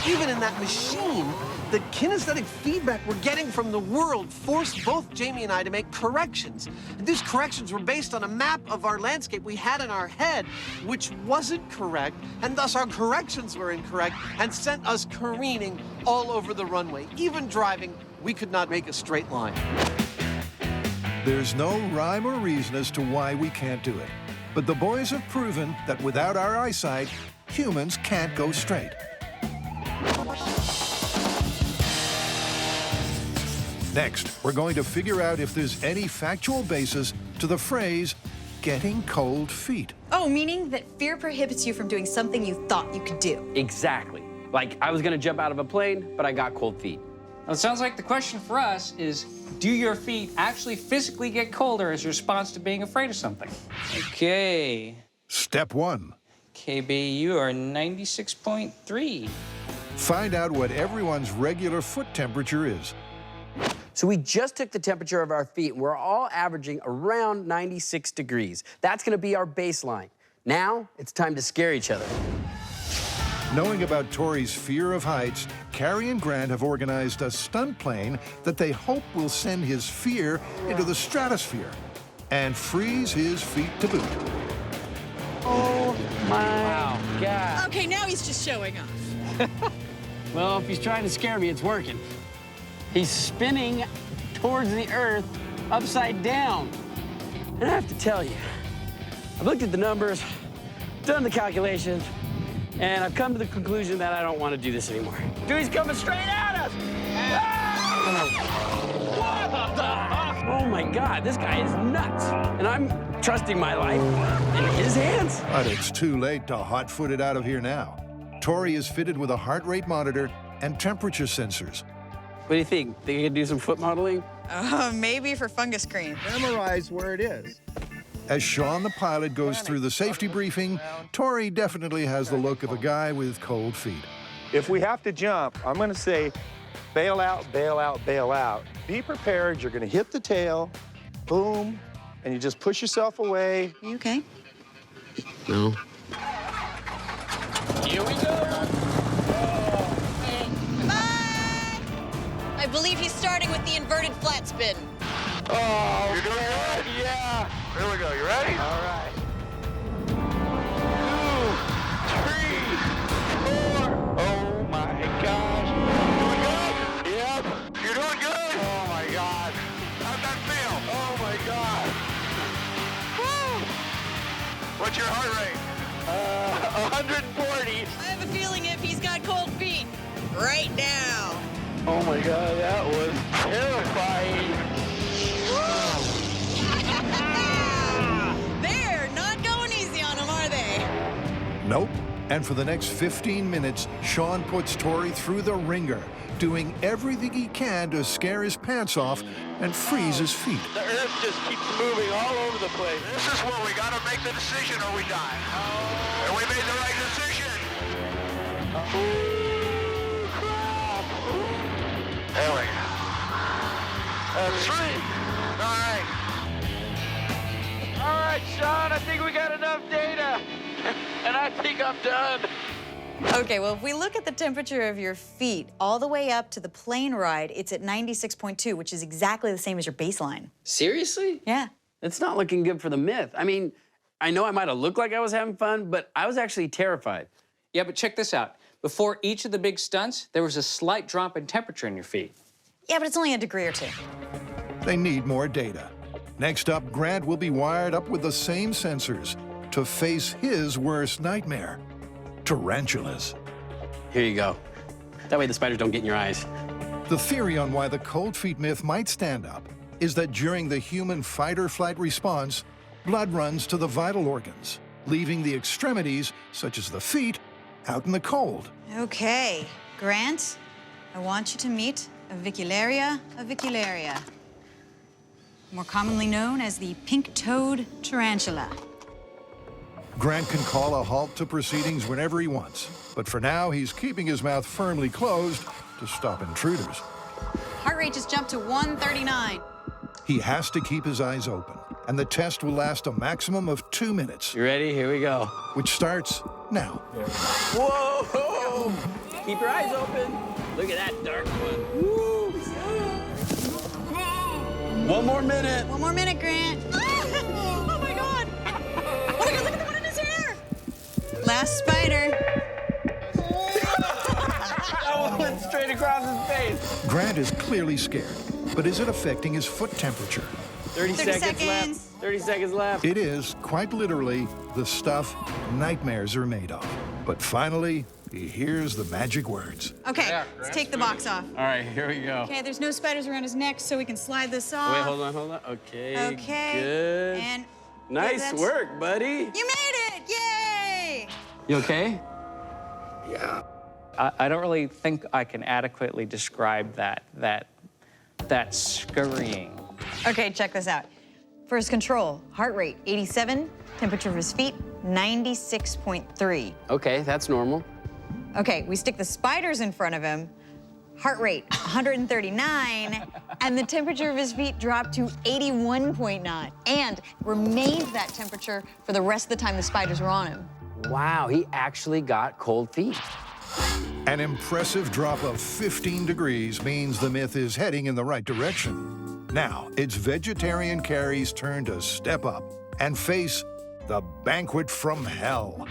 Even in that machine, the kinesthetic feedback we're getting from the world forced both Jamie and I to make corrections. And these corrections were based on a map of our landscape we had in our head, which wasn't correct, and thus our corrections were incorrect and sent us careening all over the runway. Even driving, we could not make a straight line. There's no rhyme or reason as to why we can't do it. But the boys have proven that without our eyesight, humans can't go straight. Next, we're going to figure out if there's any factual basis to the phrase, getting cold feet. Oh, meaning that fear prohibits you from doing something you thought you could do. Exactly. Like I was gonna jump out of a plane, but I got cold feet. Well, it sounds like the question for us is, do your feet actually physically get colder as a response to being afraid of something? Okay. Step 1. KB, you are 96.3. Find out what everyone's regular foot temperature is. So we just took the temperature of our feet, and we're all averaging around 96 degrees. That's gonna be our baseline. Now, it's time to scare each other. Knowing about Tori's fear of heights, Carrie and Grant have organized a stunt plane that they hope will send his fear into the stratosphere and freeze his feet to boot. Oh my God. Okay, now he's just showing off. Well, if he's trying to scare me, it's working. He's spinning towards the earth upside down. And I have to tell you, I've looked at the numbers, done the calculations, and I've come to the conclusion that I don't want to do this anymore. Dude, he's coming straight at us! What the? Oh my God, this guy is nuts. And I'm trusting my life in his hands. But it's too late to hot-foot it out of here now. Tori is fitted with a heart rate monitor and temperature sensors. What do you think? Think you could do some foot modeling? Maybe for fungus cream. Memorize where it is. As Sean, the pilot, goes through the safety briefing, Tori definitely has the look of a guy with cold feet. If we have to jump, I'm going to say bail out, bail out, bail out. Be prepared. You're going to hit the tail, boom, and you just push yourself away. Are you okay? No. Here we go. Bye. I believe he's starting with the inverted flat spin. Oh, you're doing good? Yeah. Here we go. You ready? All right. 2, 3, 4. Oh, my gosh. Doing good? Yep. You're doing good? Oh, my God. How'd that feel? Oh, my God. Woo. What's your heart rate? 140. I have a feeling if he's got cold feet, right now. Oh, my God. That was terrifying. They're not going easy on him, are they? Nope. And for the next 15 minutes, Sean puts Tori through the ringer, doing everything he can to scare his pants off and freeze his feet. The earth just keeps moving all over the place. This is where we got to make the decision or we die. And we made the right decision. Oh, crap. There we go. That's 3. All right. All right, Sean, I think we got enough data. And I think I'm done. Okay, well, if we look at the temperature of your feet all the way up to the plane ride, it's at 96.2, which is exactly the same as your baseline. Seriously? Yeah. It's not looking good for the myth. I mean, I know I might have looked like I was having fun, but I was actually terrified. Yeah, but check this out. Before each of the big stunts, there was a slight drop in temperature in your feet. Yeah, but it's only a degree or 2. They need more data. Next up, Grant will be wired up with the same sensors to face his worst nightmare, tarantulas. Here you go. That way the spiders don't get in your eyes. The theory on why the cold feet myth might stand up is that during the human fight-or-flight response, blood runs to the vital organs, leaving the extremities, such as the feet, out in the cold. Okay, Grant, I want you to meet Avicularia avicularia, more commonly known as the pink-toed tarantula. Grant can call a halt to proceedings whenever he wants, but for now, he's keeping his mouth firmly closed to stop intruders. Heart rate just jumped to 139. He has to keep his eyes open, and the test will last a maximum of 2 minutes. You ready? Here we go. Which starts now. Whoa! Keep your eyes open. Look at that dark one. Woo! One more minute. One more minute, Grant. Oh my God! Oh my God, look at the one in his hair! Last spider. That one went straight across his face. Grant is clearly scared, but is it affecting his foot temperature? 30 seconds left. 30 seconds left. It is, quite literally, the stuff nightmares are made of. But finally, he hears the magic words. Okay, let's take the box off. All right, here we go. Okay, there's no spiders around his neck, so we can slide this off. Wait, hold on. Okay, good. And nice work, buddy. You made it! Yay! You okay? Yeah. I don't really think I can adequately describe that scurrying. Okay, check this out. For his control, heart rate 87, temperature of his feet 96.3. Okay, that's normal. Okay, we stick the spiders in front of him, heart rate 139, and the temperature of his feet dropped to 81.9, and remained that temperature for the rest of the time the spiders were on him. Wow, he actually got cold feet. An impressive drop of 15 degrees means the myth is heading in the right direction. Now, it's vegetarian Carrie's turn to step up and face the banquet from hell.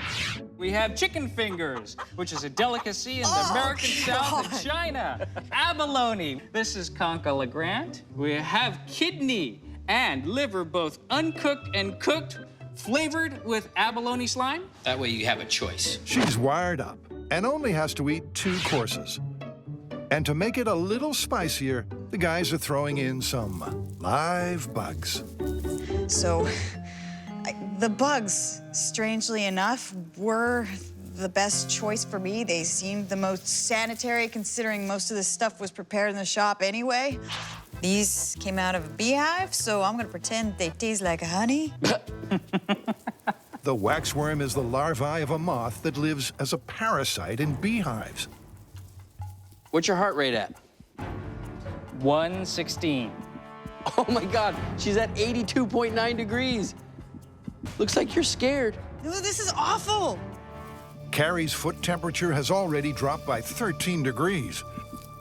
We have chicken fingers, which is a delicacy in the American South of China. Abalone. This is concha la grande. We have kidney and liver, both uncooked and cooked, flavored with abalone slime. That way you have a choice. She's wired up and only has to eat 2 courses. And to make it a little spicier, the guys are throwing in some live bugs. So, the bugs, strangely enough, were the best choice for me. They seemed the most sanitary, considering most of this stuff was prepared in the shop anyway. These came out of a beehive, so I'm gonna pretend they taste like honey. The waxworm is the larvae of a moth that lives as a parasite in beehives. What's your heart rate at? 116. Oh my God, she's at 82.9 degrees. Looks like you're scared. No, this is awful. Carrie's foot temperature has already dropped by 13 degrees,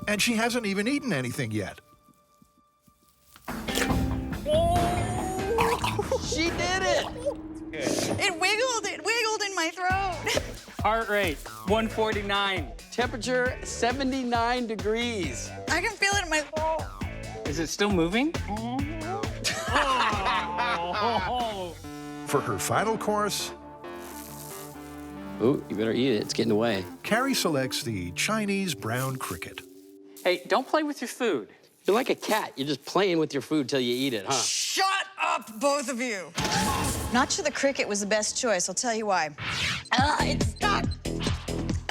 and she hasn't even eaten anything yet. She did it! It wiggled in my throat. Heart rate, 149. Temperature, 79 degrees. I can feel it in my throat. Is it still moving? For her final course, ooh, you better eat it. It's getting away. Carrie selects the Chinese brown cricket. Hey, don't play with your food. You're like a cat. You're just playing with your food till you eat it, huh? Shut up, both of you. Not sure the cricket was the best choice. I'll tell you why. It's stuck.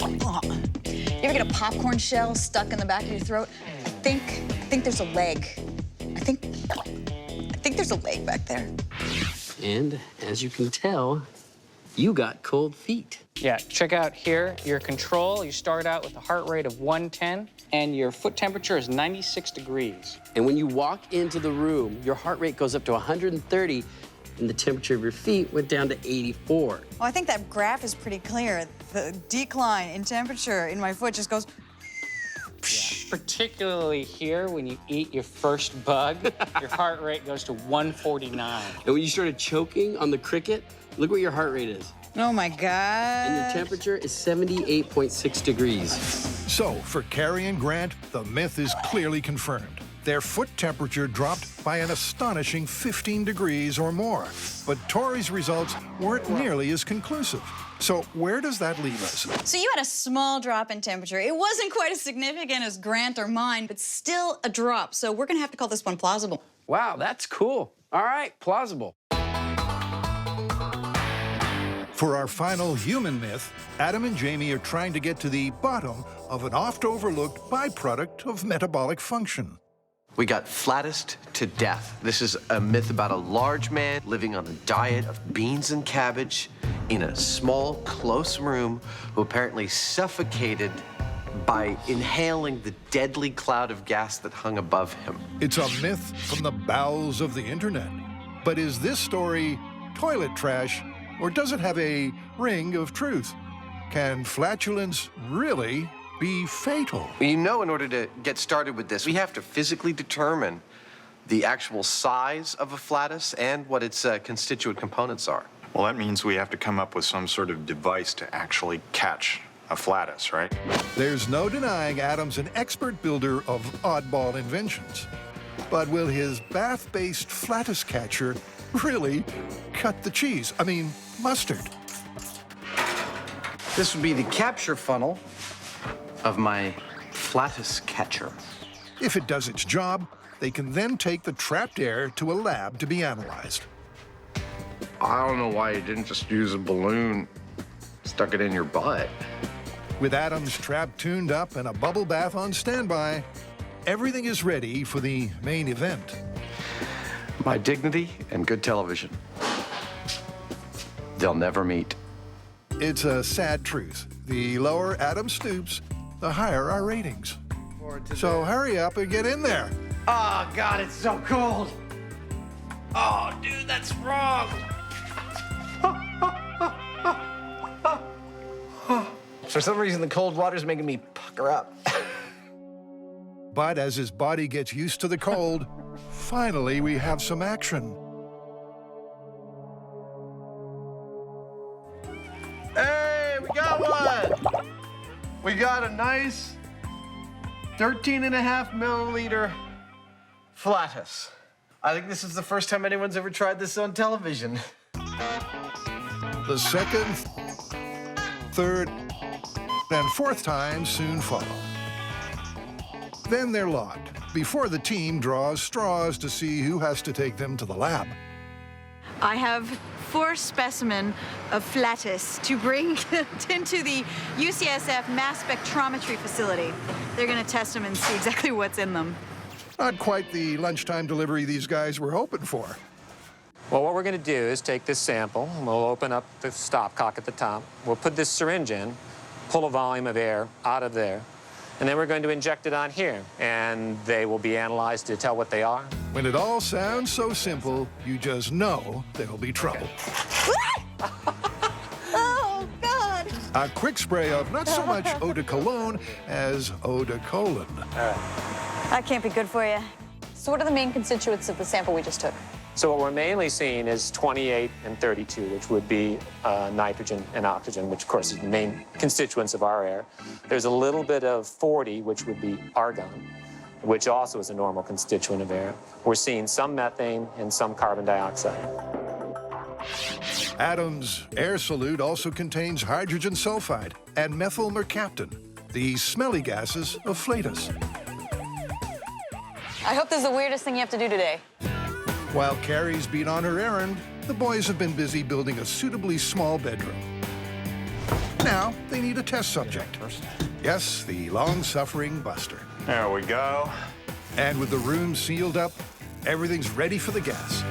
Oh. You ever get a popcorn shell stuck in the back of your throat? I think there's a leg. I think there's a leg back there. And as you can tell, you got cold feet. Yeah, check out here, your control. You start out with a heart rate of 110, and your foot temperature is 96 degrees. And when you walk into the room, your heart rate goes up to 130, and the temperature of your feet went down to 84. Well, I think that graph is pretty clear. The decline in temperature in my foot just goes... Particularly here, when you eat your first bug, your heart rate goes to 149. And when you started choking on the cricket, look what your heart rate is. Oh my God. And your temperature is 78.6 degrees. So, for Carrie and Grant, the myth is clearly confirmed. Their foot temperature dropped by an astonishing 15 degrees or more. But Tori's results weren't nearly as conclusive. So where does that leave us? So you had a small drop in temperature. It wasn't quite as significant as Grant or mine, but still a drop. So we're gonna have to call this one plausible. Wow, that's cool. All right, plausible. For our final human myth, Adam and Jamie are trying to get to the bottom of an oft-overlooked byproduct of metabolic function. We got flattest to death. This is a myth about a large man living on a diet of beans and cabbage in a small, close room who apparently suffocated by inhaling the deadly cloud of gas that hung above him. It's a myth from the bowels of the internet. But is this story toilet trash, or does it have a ring of truth? Can flatulence really be fatal? You know, in order to get started with this, we have to physically determine the actual size of a flatus and what its constituent components are. Well, that means we have to come up with some sort of device to actually catch a flatus, right? There's no denying Adam's an expert builder of oddball inventions. But will his bath-based flatus catcher really cut the cheese? I mean, mustard. This would be the capture funnel of my flatus catcher. If it does its job, they can then take the trapped air to a lab to be analyzed. I don't know why you didn't just use a balloon, stuck it in your butt. With Adam's trap tuned up and a bubble bath on standby, everything is ready for the main event. My dignity and good television. They'll never meet. It's a sad truth. The lower Adam stoops, the higher our ratings. So hurry up and get in there. Oh, God, it's so cold. Oh, dude, that's wrong. For some reason, the cold water's making me pucker up. But as his body gets used to the cold, finally we have some action. Hey, we got one! We got a nice 13.5 milliliter Flatus. I think this is the first time anyone's ever tried this on television. The second, third, and fourth times soon follow. Then they're locked before the team draws straws to see who has to take them to the lab. I have 4 specimens of Flatus to bring into the UCSF mass spectrometry facility. They're going to test them and see exactly what's in them. Not quite the lunchtime delivery these guys were hoping for. Well, what we're going to do is take this sample, and we'll open up the stopcock at the top. We'll put this syringe in, pull a volume of air out of there, and then we're going to inject it on here, and they will be analyzed to tell what they are. When it all sounds so simple, you just know there'll be trouble. Oh, God! A quick spray of not so much eau de cologne as eau de colon. That can't be good for you. So what are the main constituents of the sample we just took? So what we're mainly seeing is 28 and 32, which would be nitrogen and oxygen, which of course is the main constituents of our air. There's a little bit of 40, which would be argon, which also is a normal constituent of air. We're seeing some methane and some carbon dioxide. Adam's air solute also contains hydrogen sulfide and methyl mercaptan, the smelly gases of Flatus. I hope this is the weirdest thing you have to do today. While Carrie's been on her errand, the boys have been busy building a suitably small bedroom. Now they need a test subject. Yes, the long-suffering Buster. There we go. And with the room sealed up, everything's ready for the gas.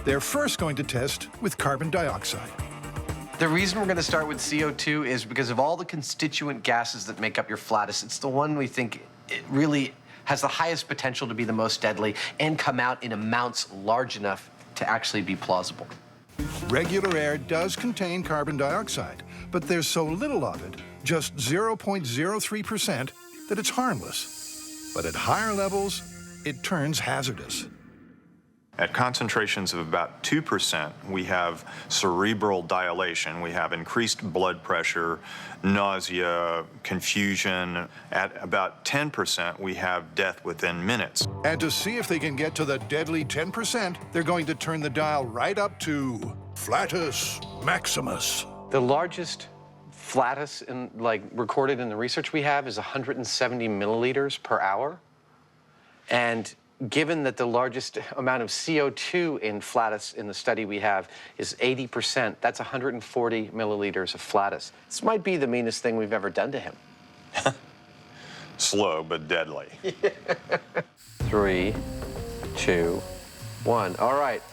They're first going to test with carbon dioxide. The reason we're going to start with CO2 is because of all the constituent gases that make up your Flatus. It's the one we think it really has the highest potential to be the most deadly and come out in amounts large enough to actually be plausible. Regular air does contain carbon dioxide, but there's so little of it, just 0.03%, that it's harmless. But at higher levels, it turns hazardous. At concentrations of about 2%, we have cerebral dilation, we have increased blood pressure, nausea, confusion. At about 10%, we have death within minutes. And to see if they can get to the deadly 10%, they're going to turn the dial right up to Flatus Maximus. The largest Flatus recorded in the research we have is 170 milliliters per hour. And given that the largest amount of CO2 in Flatus in the study we have is 80%, that's 140 milliliters of Flatus. This might be the meanest thing we've ever done to him. Slow but deadly. 3, 2, 1. All right.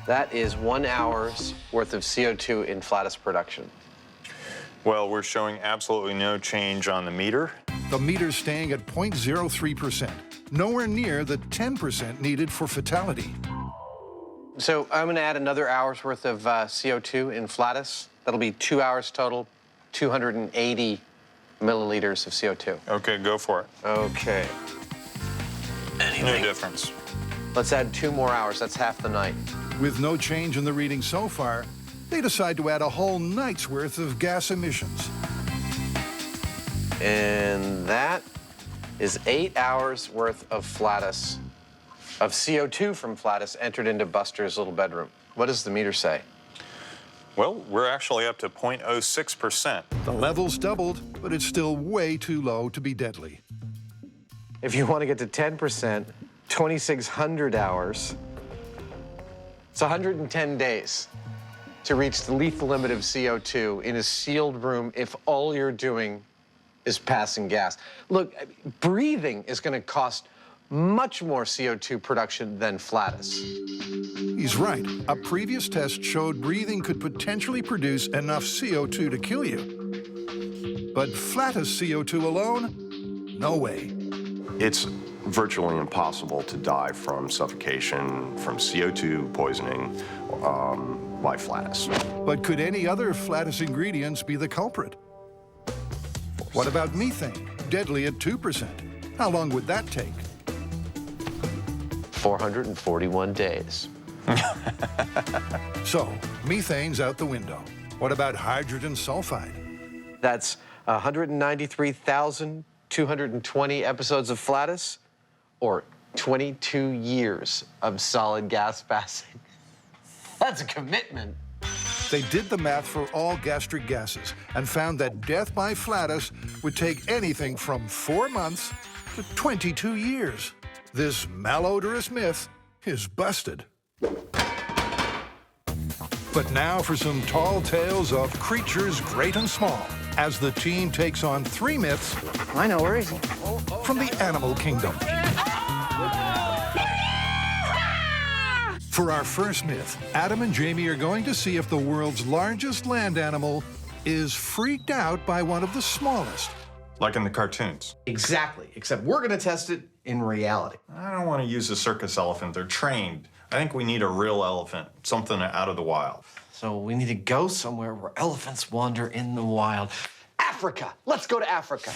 That is 1 hour's worth of CO2 in Flatus production. Well, we're showing absolutely no change on the meter. The meter's staying at 0.03%, nowhere near the 10% needed for fatality. So I'm going to add another hour's worth of CO2 in Flatus. That'll be 2 hours total, 280 milliliters of CO2. Okay, go for it. Okay. No difference. Let's add 2 more hours. That's half the night. With no change in the reading so far, they decide to add a whole night's worth of gas emissions. And that is 8 hours worth of Flatus, of CO2 from Flatus entered into Buster's little bedroom. What does the meter say? Well, we're actually up to 0.06%. The level's doubled, but it's still way too low to be deadly. If you want to get to 10%, 2,600 hours, it's 110 days to reach the lethal limit of CO2 in a sealed room if all you're doing is passing gas. Look, breathing is going to cost much more CO2 production than Flatus. He's right. A previous test showed breathing could potentially produce enough CO2 to kill you. But Flatus CO2 alone? No way. It's virtually impossible to die from suffocation, from CO2 poisoning, by Flatus. But could any other Flatus ingredients be the culprit? What about methane, deadly at 2%? How long would that take? 441 days. So, methane's out the window. What about hydrogen sulfide? That's 193,220 episodes of Flatus, or 22 years of solid gas passing. That's a commitment. They did the math for all gastric gases and found that death by Flatus would take anything from 4 months to 22 years. This malodorous myth is busted. But now for some tall tales of creatures great and small, as the team takes on 3 myths. I know, where is he? From the animal kingdom. For our first myth, Adam and Jamie are going to see if the world's largest land animal is freaked out by one of the smallest. Like in the cartoons. Exactly, except we're gonna test it in reality. I don't want to use a circus elephant. They're trained. I think we need a real elephant, something out of the wild. So we need to go somewhere where elephants wander in the wild. Africa! Let's go to Africa.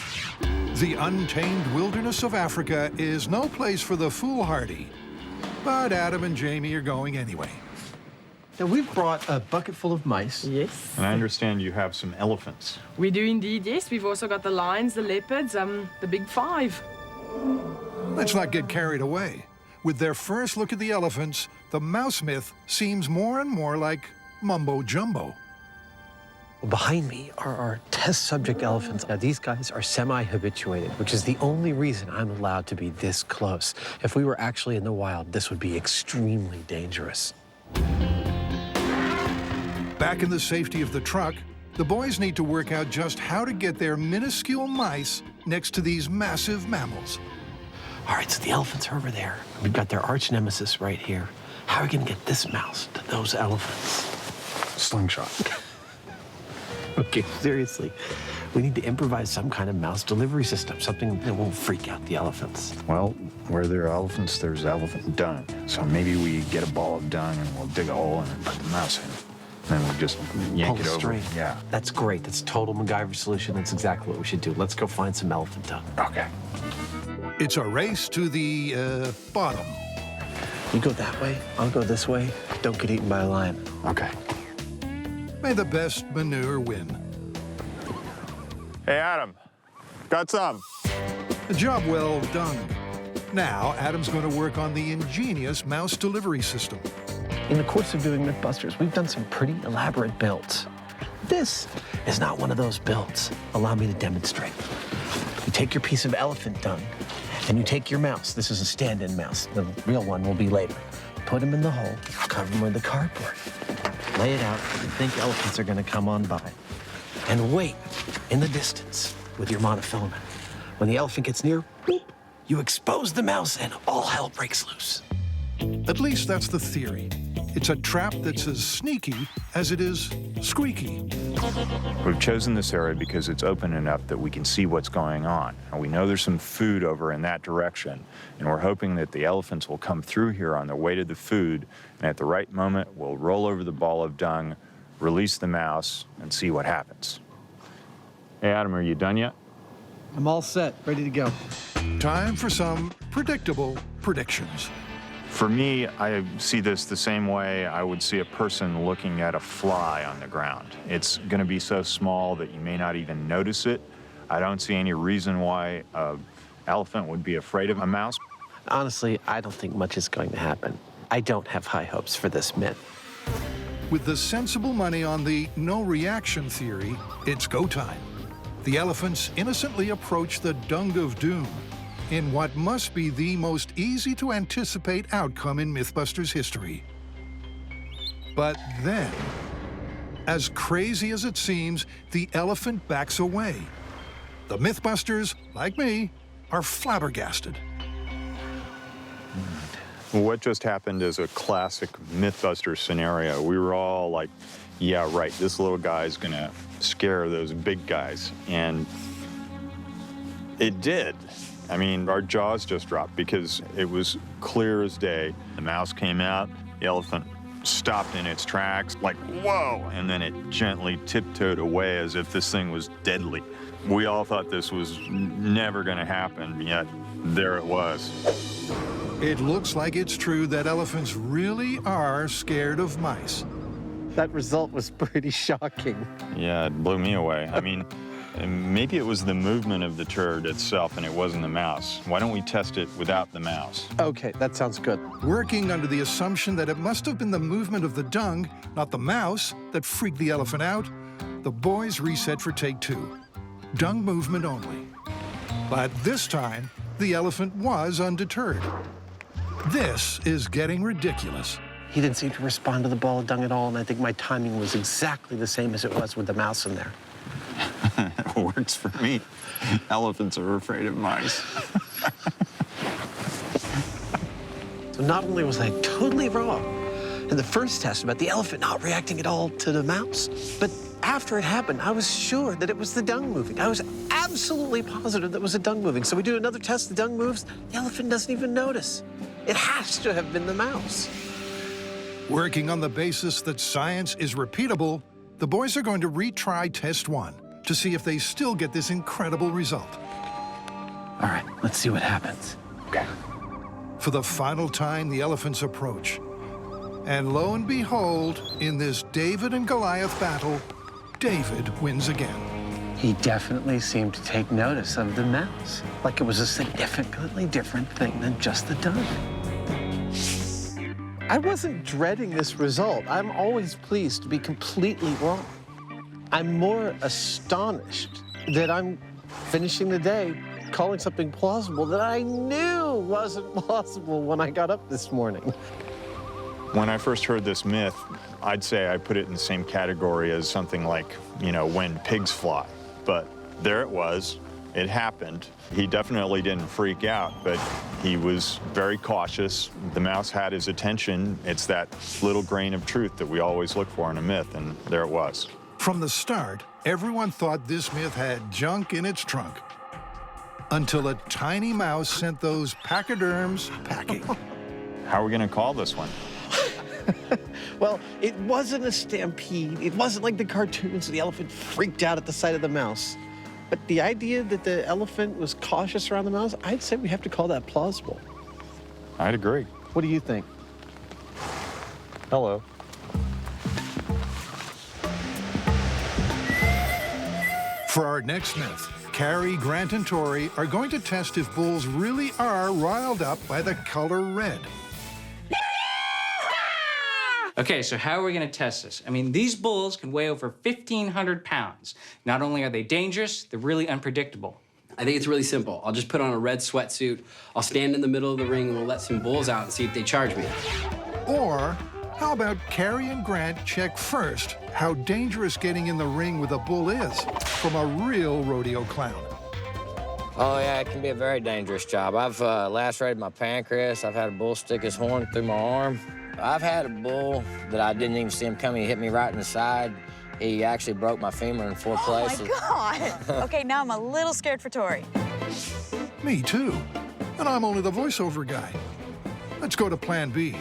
The untamed wilderness of Africa is no place for the foolhardy. But Adam and Jamie are going anyway. Now, we've brought a bucket full of mice. Yes. And I understand you have some elephants. We do indeed, yes. We've also got the lions, the leopards, the big 5. Let's not get carried away. With their first look at the elephants, the mouse myth seems more and more like mumbo-jumbo. Behind me are our test subject elephants. Now, these guys are semi-habituated, which is the only reason I'm allowed to be this close. If we were actually in the wild, this would be extremely dangerous. Back in the safety of the truck, the boys need to work out just how to get their minuscule mice next to these massive mammals. All right, so the elephants are over there. We've got their arch nemesis right here. How are we gonna get this mouse to those elephants? Slingshot. Okay, seriously. We need to improvise some kind of mouse delivery system, something that won't freak out the elephants. Well, where there are elephants, there's elephant dung. So maybe we get a ball of dung and we'll dig a hole and put the mouse in. Then we just yank Pull it the over. string. Yeah. That's great. That's a total MacGyver solution. That's exactly what we should do. Let's go find some elephant dung. Okay. It's a race to the bottom. You go that way, I'll go this way. Don't get eaten by a lion. Okay. May the best manure win. Hey, Adam, got some. A job well done. Now, Adam's going to work on the ingenious mouse delivery system. In the course of doing MythBusters, we've done some pretty elaborate builds. This is not one of those builds. Allow me to demonstrate. You take your piece of elephant dung, and you take your mouse. This is a stand-in mouse. The real one will be later. Put him in the hole, cover him with the cardboard. Lay it out, and think elephants are gonna come on by. And wait in the distance with your monofilament. When the elephant gets near, boop, you expose the mouse and all hell breaks loose. At least that's the theory. It's a trap that's as sneaky as it is squeaky. We've chosen this area because it's open enough that we can see what's going on. And we know there's some food over in that direction, and we're hoping that the elephants will come through here on their way to the food, and at the right moment, we'll roll over the ball of dung, release the mouse, and see what happens. Hey, Adam, are you done yet? I'm all set, ready to go. Time for some predictable predictions. For me, I see this the same way I would see a person looking at a fly on the ground. It's going to be so small that you may not even notice it. I don't see any reason why an elephant would be afraid of a mouse. Honestly, I don't think much is going to happen. I don't have high hopes for this myth. With the sensible money on the no reaction theory, it's go time. The elephants innocently approach the dung of doom in what must be the most easy to anticipate outcome in MythBusters history. But then, as crazy as it seems, the elephant backs away. The MythBusters, like me, are flabbergasted. What just happened is a classic MythBusters scenario. We were all like, yeah, right, this little guy's gonna scare those big guys. And it did. I mean, our jaws just dropped because it was clear as day. The mouse came out, the elephant stopped in its tracks, like, whoa, and then it gently tiptoed away as if this thing was deadly. We all thought this was never going to happen, yet there it was. It looks like it's true that elephants really are scared of mice. That result was pretty shocking. Yeah, it blew me away. I mean, maybe it was the movement of the turd itself and it wasn't the mouse. Why don't we test it without the mouse? Okay, that sounds good. Working under the assumption that it must have been the movement of the dung, not the mouse, that freaked the elephant out, the boys reset for take 2. Dung movement only. But this time, the elephant was undeterred. This is getting ridiculous. He didn't seem to respond to the ball of dung at all, and I think my timing was exactly the same as it was with the mouse in there. It works for me. Elephants are afraid of mice. So not only was I totally wrong in the first test about the elephant not reacting at all to the mouse, but after it happened, I was sure that it was the dung moving. I was absolutely positive that it was the dung moving. So we do another test, the dung moves, the elephant doesn't even notice. It has to have been the mouse. Working on the basis that science is repeatable, the boys are going to retry test 1 to see if they still get this incredible result. All right, let's see what happens. Okay. For the final time, the elephants approach. And lo and behold, in this David and Goliath battle, David wins again. He definitely seemed to take notice of the mouse, like it was a significantly different thing than just the dung. I wasn't dreading this result. I'm always pleased to be completely wrong. I'm more astonished that I'm finishing the day calling something plausible that I knew wasn't plausible when I got up this morning. When I first heard this myth, I'd say I put it in the same category as something like, you know, when pigs fly. But there it was. It happened. He definitely didn't freak out, but he was very cautious. The mouse had his attention. It's that little grain of truth that we always look for in a myth, and there it was. From the start, everyone thought this myth had junk in its trunk. Until a tiny mouse sent those pachyderms packing. How are we going to call this one? Well, it wasn't a stampede. It wasn't like the cartoons. The elephant freaked out at the sight of the mouse. But the idea that the elephant was cautious around the mouse, I'd say we have to call that plausible. I'd agree. What do you think? Hello. For our next myth, Carrie, Grant, and Tori are going to test if bulls really are riled up by the color red. Okay, so how are we going to test this? I mean, these bulls can weigh over 1,500 pounds. Not only are they dangerous, they're really unpredictable. I think it's really simple. I'll just put on a red sweatsuit, I'll stand in the middle of the ring, and we'll let some bulls out and see if they charge me. Or how about Carrie and Grant check first how dangerous getting in the ring with a bull is from a real rodeo clown? Oh, yeah, it can be a very dangerous job. I've lacerated my pancreas. I've had a bull stick his horn through my arm. I've had a bull that I didn't even see him coming. He hit me right in the side. He actually broke my femur in 4 places. Oh, my God. Okay, now I'm a little scared for Tori. Me too. And I'm only the voiceover guy. Let's go to Plan B.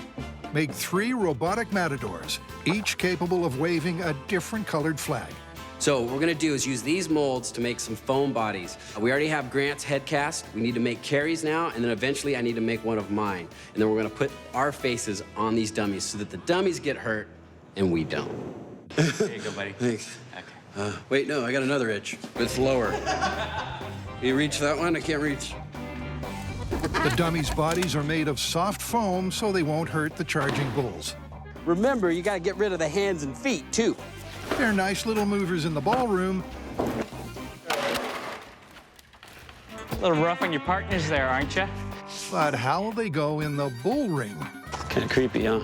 Make 3 robotic matadors, each capable of waving a different colored flag. So what we're gonna do is use these molds to make some foam bodies. We already have Grant's head cast. We need to make Carrie's now, and then eventually I need to make one of mine. And then we're gonna put our faces on these dummies so that the dummies get hurt and we don't. There you go, buddy. Thanks. Okay. Wait, no, I got another itch, but it's lower. You reach that one? I can't reach. The dummies' bodies are made of soft foam so they won't hurt the charging bulls. Remember, you gotta get rid of the hands and feet, too. They're nice little movers in the ballroom. A little rough on your partners there, aren't you? But how will they go in the bull ring? Kind of creepy, huh?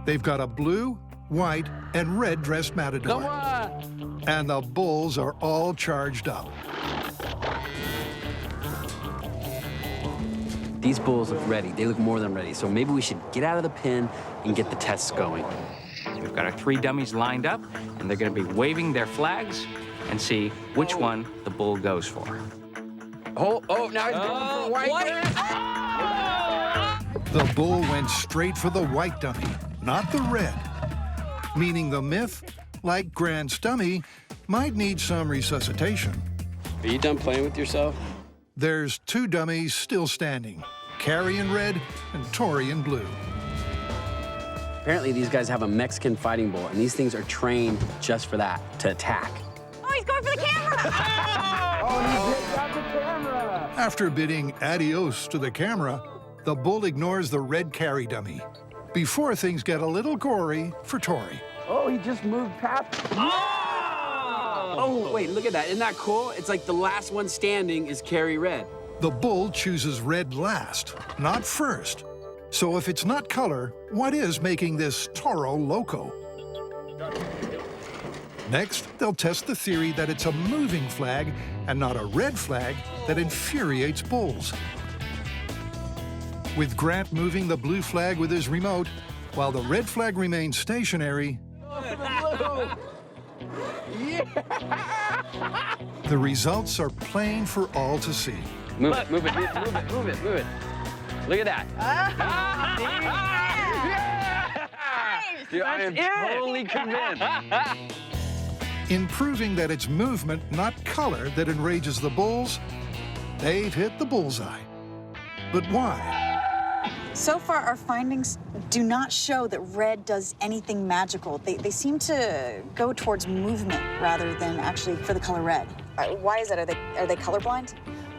They've got a blue, white, and red dressed matador. Come on! And the bulls are all charged up. These bulls look ready. They look more than ready. So maybe we should get out of the pen and get the tests going. We've got our 3 dummies lined up, and they're going to be waving their flags and see which one the bull goes for. Oh, now he's going for white. The bull went straight for the white dummy. not the red. Meaning the myth, like Grant's dummy, might need some resuscitation. Are you done playing with yourself? There's two dummies still standing, Carrie in red and Tori in blue. Apparently these guys have a Mexican fighting bull, and these things are trained just for that, to attack. Oh, he's going for the camera! After bidding adios to the camera, the bull ignores the red Carrie dummy before things get a little gory for Tori. Oh, he just moved past. Oh, wait, look at that. Isn't that cool? It's like the last one standing is Carrie Red. The bull chooses red last, not first. So if it's not color, what is making this Toro loco? Next, they'll test the theory that it's a moving flag and not a red flag that infuriates bulls. With Grant moving the blue flag with his remote, while the red flag remains stationary, the results are plain for all to see. Move it, move it, move it, move it, move it. Look at that. Dude, I am totally convinced. In proving that it's movement, not color, that enrages the bulls, they've hit the bullseye. But why? So far, our findings do not show that red does anything magical. They seem to go towards movement rather than actually for the color red. Why is that? Are they colorblind?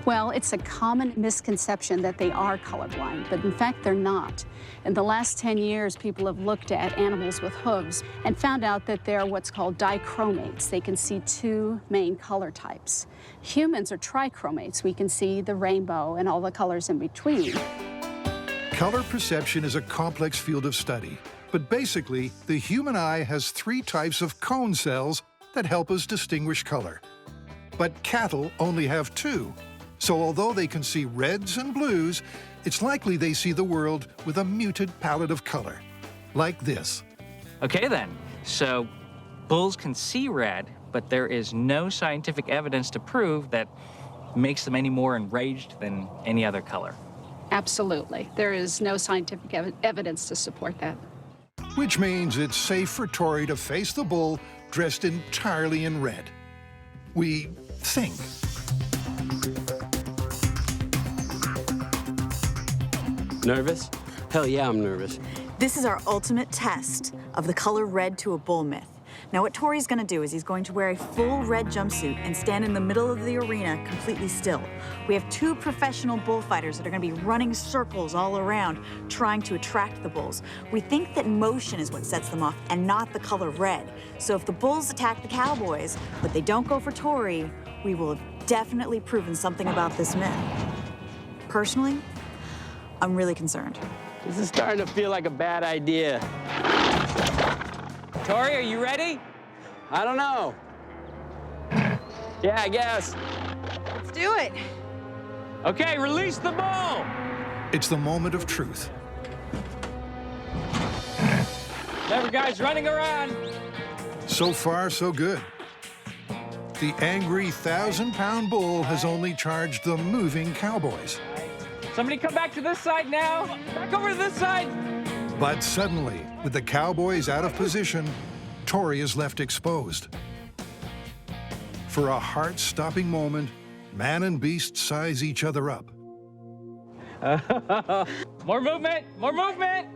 Well, it's a common misconception that they are colorblind, but in fact, they're not. In the last 10 years, people have looked at animals with hooves and found out that they're what's called dichromates. They can see two main color types. Humans are trichromates. We can see the rainbow and all the colors in between. Color perception is a complex field of study, but basically, the human eye has three types of cone cells that help us distinguish color. But cattle only have two. So although they can see reds and blues, it's likely they see the world with a muted palette of color, like this. Okay then, so bulls can see red, but there is no scientific evidence to prove that makes them any more enraged than any other color. Absolutely. There is no scientific evidence to support that. Which means it's safe for Tori to face the bull dressed entirely in red. We think. Nervous? Hell yeah, I'm nervous. This is our ultimate test of the color red to a bull myth. Now, what Tori's gonna do is he's going to wear a full red jumpsuit and stand in the middle of the arena completely still. We have two professional bullfighters that are gonna be running circles all around, trying to attract the bulls. We think that motion is what sets them off and not the color red. So if the bulls attack the cowboys, but they don't go for Tori, we will have definitely proven something about this myth. Personally, I'm really concerned. This is starting to feel like a bad idea. Tori, are you ready? I don't know. Yeah, I guess. Let's do it. Okay, release the bull. It's the moment of truth. Clever guys running around. So far, so good. The angry 1,000-pound bull has only charged the moving cowboys. Somebody come back to this side now. Back over to this side. But suddenly, with the cowboys out of position, Tori is left exposed. For a heart-stopping moment, man and beast size each other up. More movement, more movement.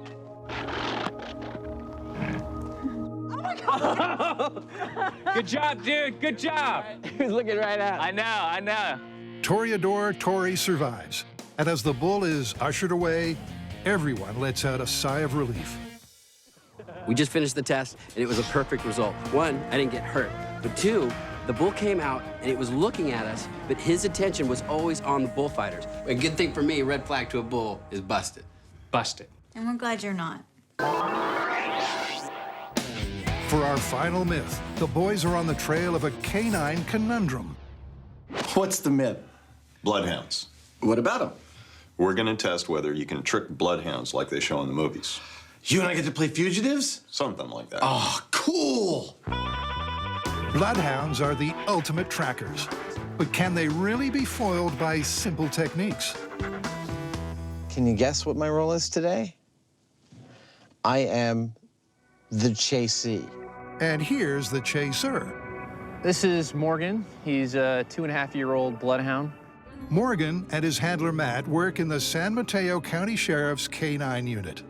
Oh my God! Good job, dude, good job. He was looking right at me. I know. Toreador Tori survives, and as the bull is ushered away, everyone lets out a sigh of relief. We just finished the test, and it was a perfect result. One, I didn't get hurt. But two, the bull came out, and it was looking at us, but his attention was always on the bullfighters. A good thing for me, red flag to a bull is busted. Busted. And we're glad you're not. For our final myth, the boys are on the trail of a canine conundrum. What's the myth? Bloodhounds. What about them? We're gonna test whether you can trick bloodhounds like they show in the movies. You and I get to play fugitives? Something like that. Oh, cool! Bloodhounds are the ultimate trackers, but can they really be foiled by simple techniques? Can you guess what my role is today? I am the chasee. And here's the chaser. This is Morgan. He's a 2.5-year-old bloodhound. Morgan and his handler Matt work in the San Mateo County Sheriff's K-9 unit.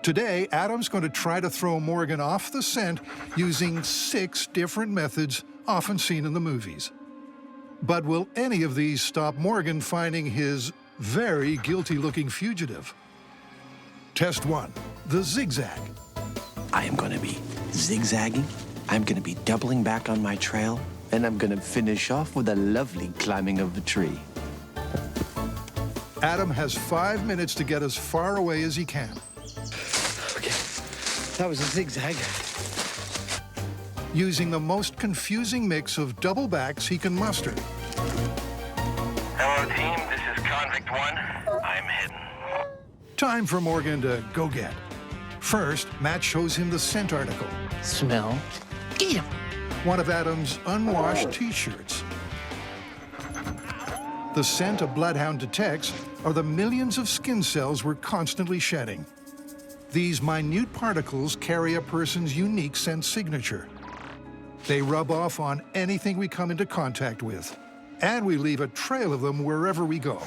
Today, Adam's going to try to throw Morgan off the scent using 6 different methods often seen in the movies. But will any of these stop Morgan finding his very guilty-looking fugitive? Test 1, the zigzag. I am going to be zigzagging. I'm going to be doubling back on my trail. And I'm going to finish off with a lovely climbing of the tree. Adam has 5 minutes to get as far away as he can. Okay, that was a zigzag. Using the most confusing mix of double backs he can muster. Hello, team. This is Convict 1. I'm hidden. Time for Morgan to go get. First, Matt shows him the scent article. Smell. Eat one of Adam's unwashed T-shirts. The scent a bloodhound detects are the millions of skin cells we're constantly shedding. These minute particles carry a person's unique scent signature. They rub off on anything we come into contact with, and we leave a trail of them wherever we go.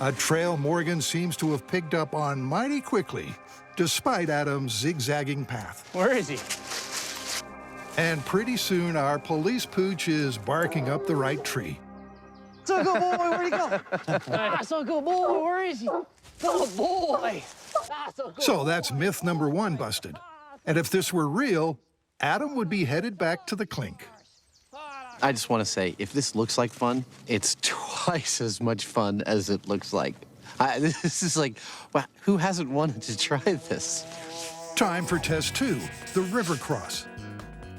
A trail Morgan seems to have picked up on mighty quickly, despite Adam's zigzagging path. Where is he? And pretty soon, our police pooch is barking up the right tree. So good boy, where'd he go? So good boy, where is he? Oh boy. So that's myth number 1 busted. And if this were real, Adam would be headed back to the clink. I just want to say, if this looks like fun, it's twice as much fun as it looks like. This is like, wow, who hasn't wanted to try this? Time for test 2, the river cross.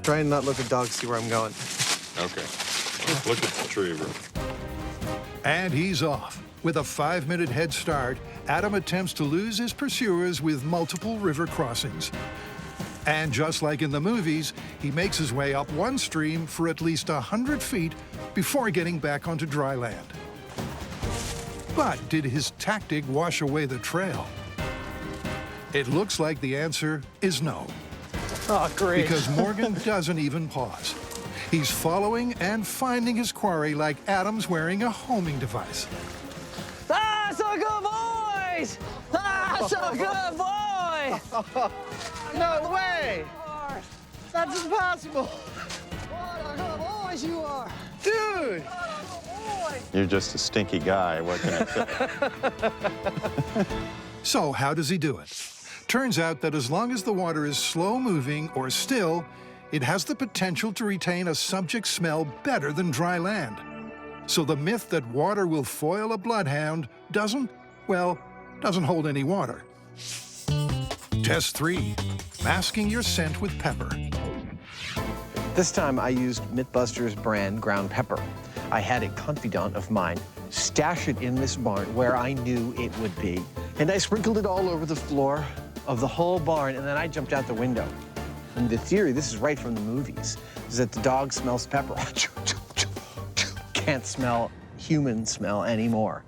Try and not let the dog see where I'm going. Okay. Look at the tree, bro. And he's off. With a 5-minute head start, Adam attempts to lose his pursuers with multiple river crossings. And just like in the movies, he makes his way up one stream for at least 100 feet before getting back onto dry land. But did his tactic wash away the trail? It looks like the answer is no. Oh, great. Because Morgan doesn't even pause. He's following and finding his quarry like Adam's wearing a homing device. Ah, so good boys! Ah, so good boy! No way! That's impossible! What a good boys you are! Dude! You're just a stinky guy. What can I say? So how does he do it? Turns out that as long as the water is slow-moving or still, it has the potential to retain a subject smell better than dry land. So the myth that water will foil a bloodhound doesn't hold any water. Test 3, masking your scent with pepper. This time I used MythBusters brand ground pepper. I had a confidant of mine stash it in this barn where I knew it would be. And I sprinkled it all over the floor of the whole barn, and then I jumped out the window. And the theory, this is right from the movies, is that the dog smells pepper. Can't smell human smell anymore.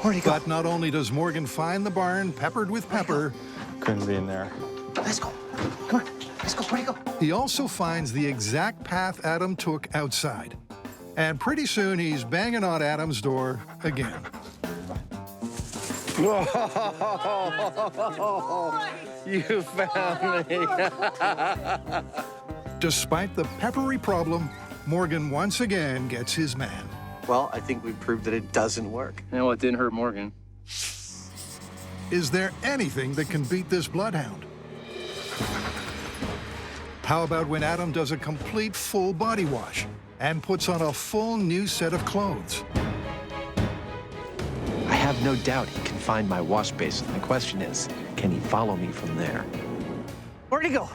Where'd he go? But not only does Morgan find the barn peppered with pepper, Couldn't be in there. Let's go. Come on, let's go. Where'd he go? he also finds the exact path Adam took outside. And pretty soon he's banging on Adam's door again. You found me. Despite the peppery problem, Morgan once again gets his man. Well, I think we proved that it doesn't work. No, it didn't hurt Morgan. Is there anything that can beat this bloodhound? How about when Adam does a complete full body wash and puts on a full new set of clothes? I have no doubt he can find my wash basin. The question is, can he follow me from there? Where'd he go?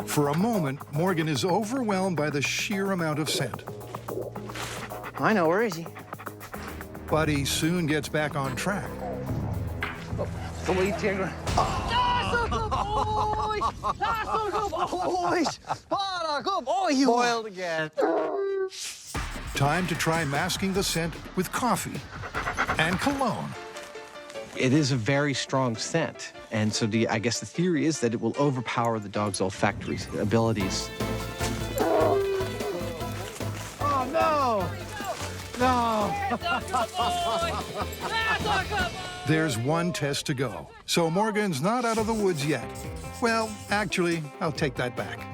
For a moment, Morgan is overwhelmed by the sheer amount of scent. I know, where is he? But he soon gets back on track. So what are you taking? That's a good boy! That's a good boy! What a good boy you are! Boiled again. Time to try masking the scent with coffee and cologne. It is a very strong scent. And so I guess the theory is that it will overpower the dog's olfactory abilities. Oh, no! No! There's one test to go, so Morgan's not out of the woods yet. Well, actually, I'll take that back.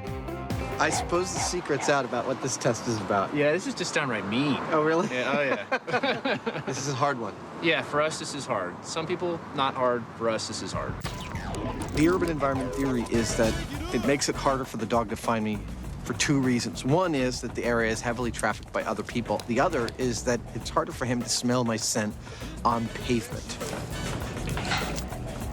I suppose the secret's out about what this test is about. Yeah, this is just downright mean. Oh, really? Yeah, oh, yeah. This is a hard one. Yeah, for us, this is hard. Some people, not hard. For us, this is hard. The urban environment theory is that it makes it harder for the dog to find me for two reasons. One is that the area is heavily trafficked by other people. The other is that it's harder for him to smell my scent on pavement.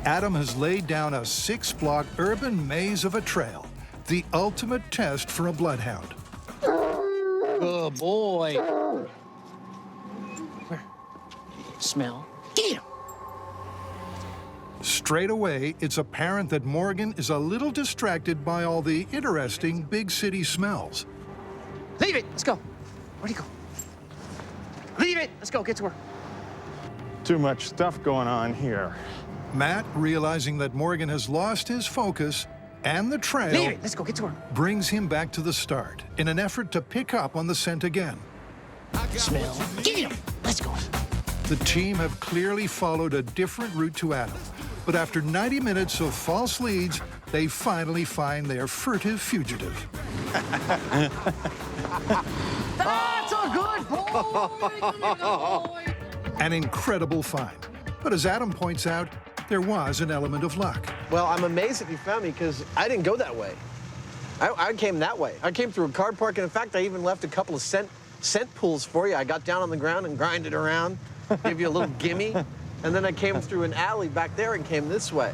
Adam has laid down a 6-block urban maze of a trail, the ultimate test for a bloodhound. Good boy. Smell. Get him. Straight away, it's apparent that Morgan is a little distracted by all the interesting big city smells. Leave it. Let's go. Where'd he go? Leave it. Let's go. Get to work. Too much stuff going on here. Matt, realizing that Morgan has lost his focus and the trail, Leave it. Let's go. Get to work. brings him back to the start in an effort to pick up on the scent again. Smell. Get him. Let's go. The team have clearly followed a different route to Adam, but after 90 minutes of false leads, they finally find their furtive fugitive. That's a good boy! An incredible find. But as Adam points out, there was an element of luck. Well, I'm amazed that you found me because I didn't go that way. I came that way. I came through a car park, and in fact, I even left a couple of scent pools for you. I got down on the ground and grinded around, gave you a little gimme, and then I came through an alley back there and came this way.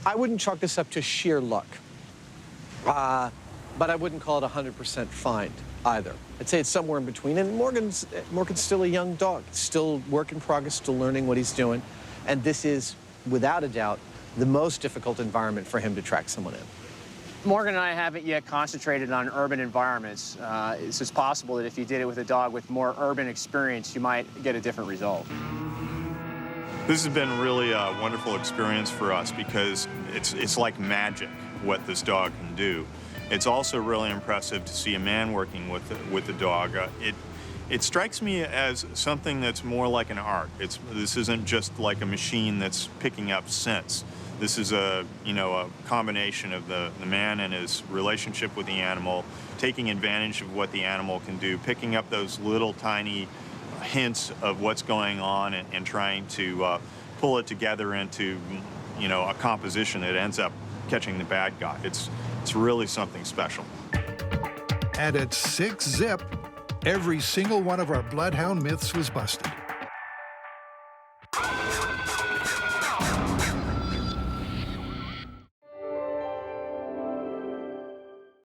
I wouldn't chalk this up to sheer luck, but I wouldn't call it 100% find either. I'd say it's somewhere in between, and Morgan's still a young dog, still work in progress, still learning what he's doing, and this is, without a doubt, the most difficult environment for him to track someone in. Morgan and I haven't yet concentrated on urban environments. It's possible that if you did it with a dog with more urban experience, you might get a different result. This has been really a wonderful experience for us because it's like magic what this dog can do. It's also really impressive to see a man working with the dog. It strikes me as something that's more like an art. This isn't just like a machine that's picking up scents. This is a combination of the man and his relationship with the animal, taking advantage of what the animal can do, picking up those little tiny hints of what's going on and trying to pull it together into a composition that ends up catching the bad guy. It's really something special. And at 6-zip, every single one of our bloodhound myths was busted.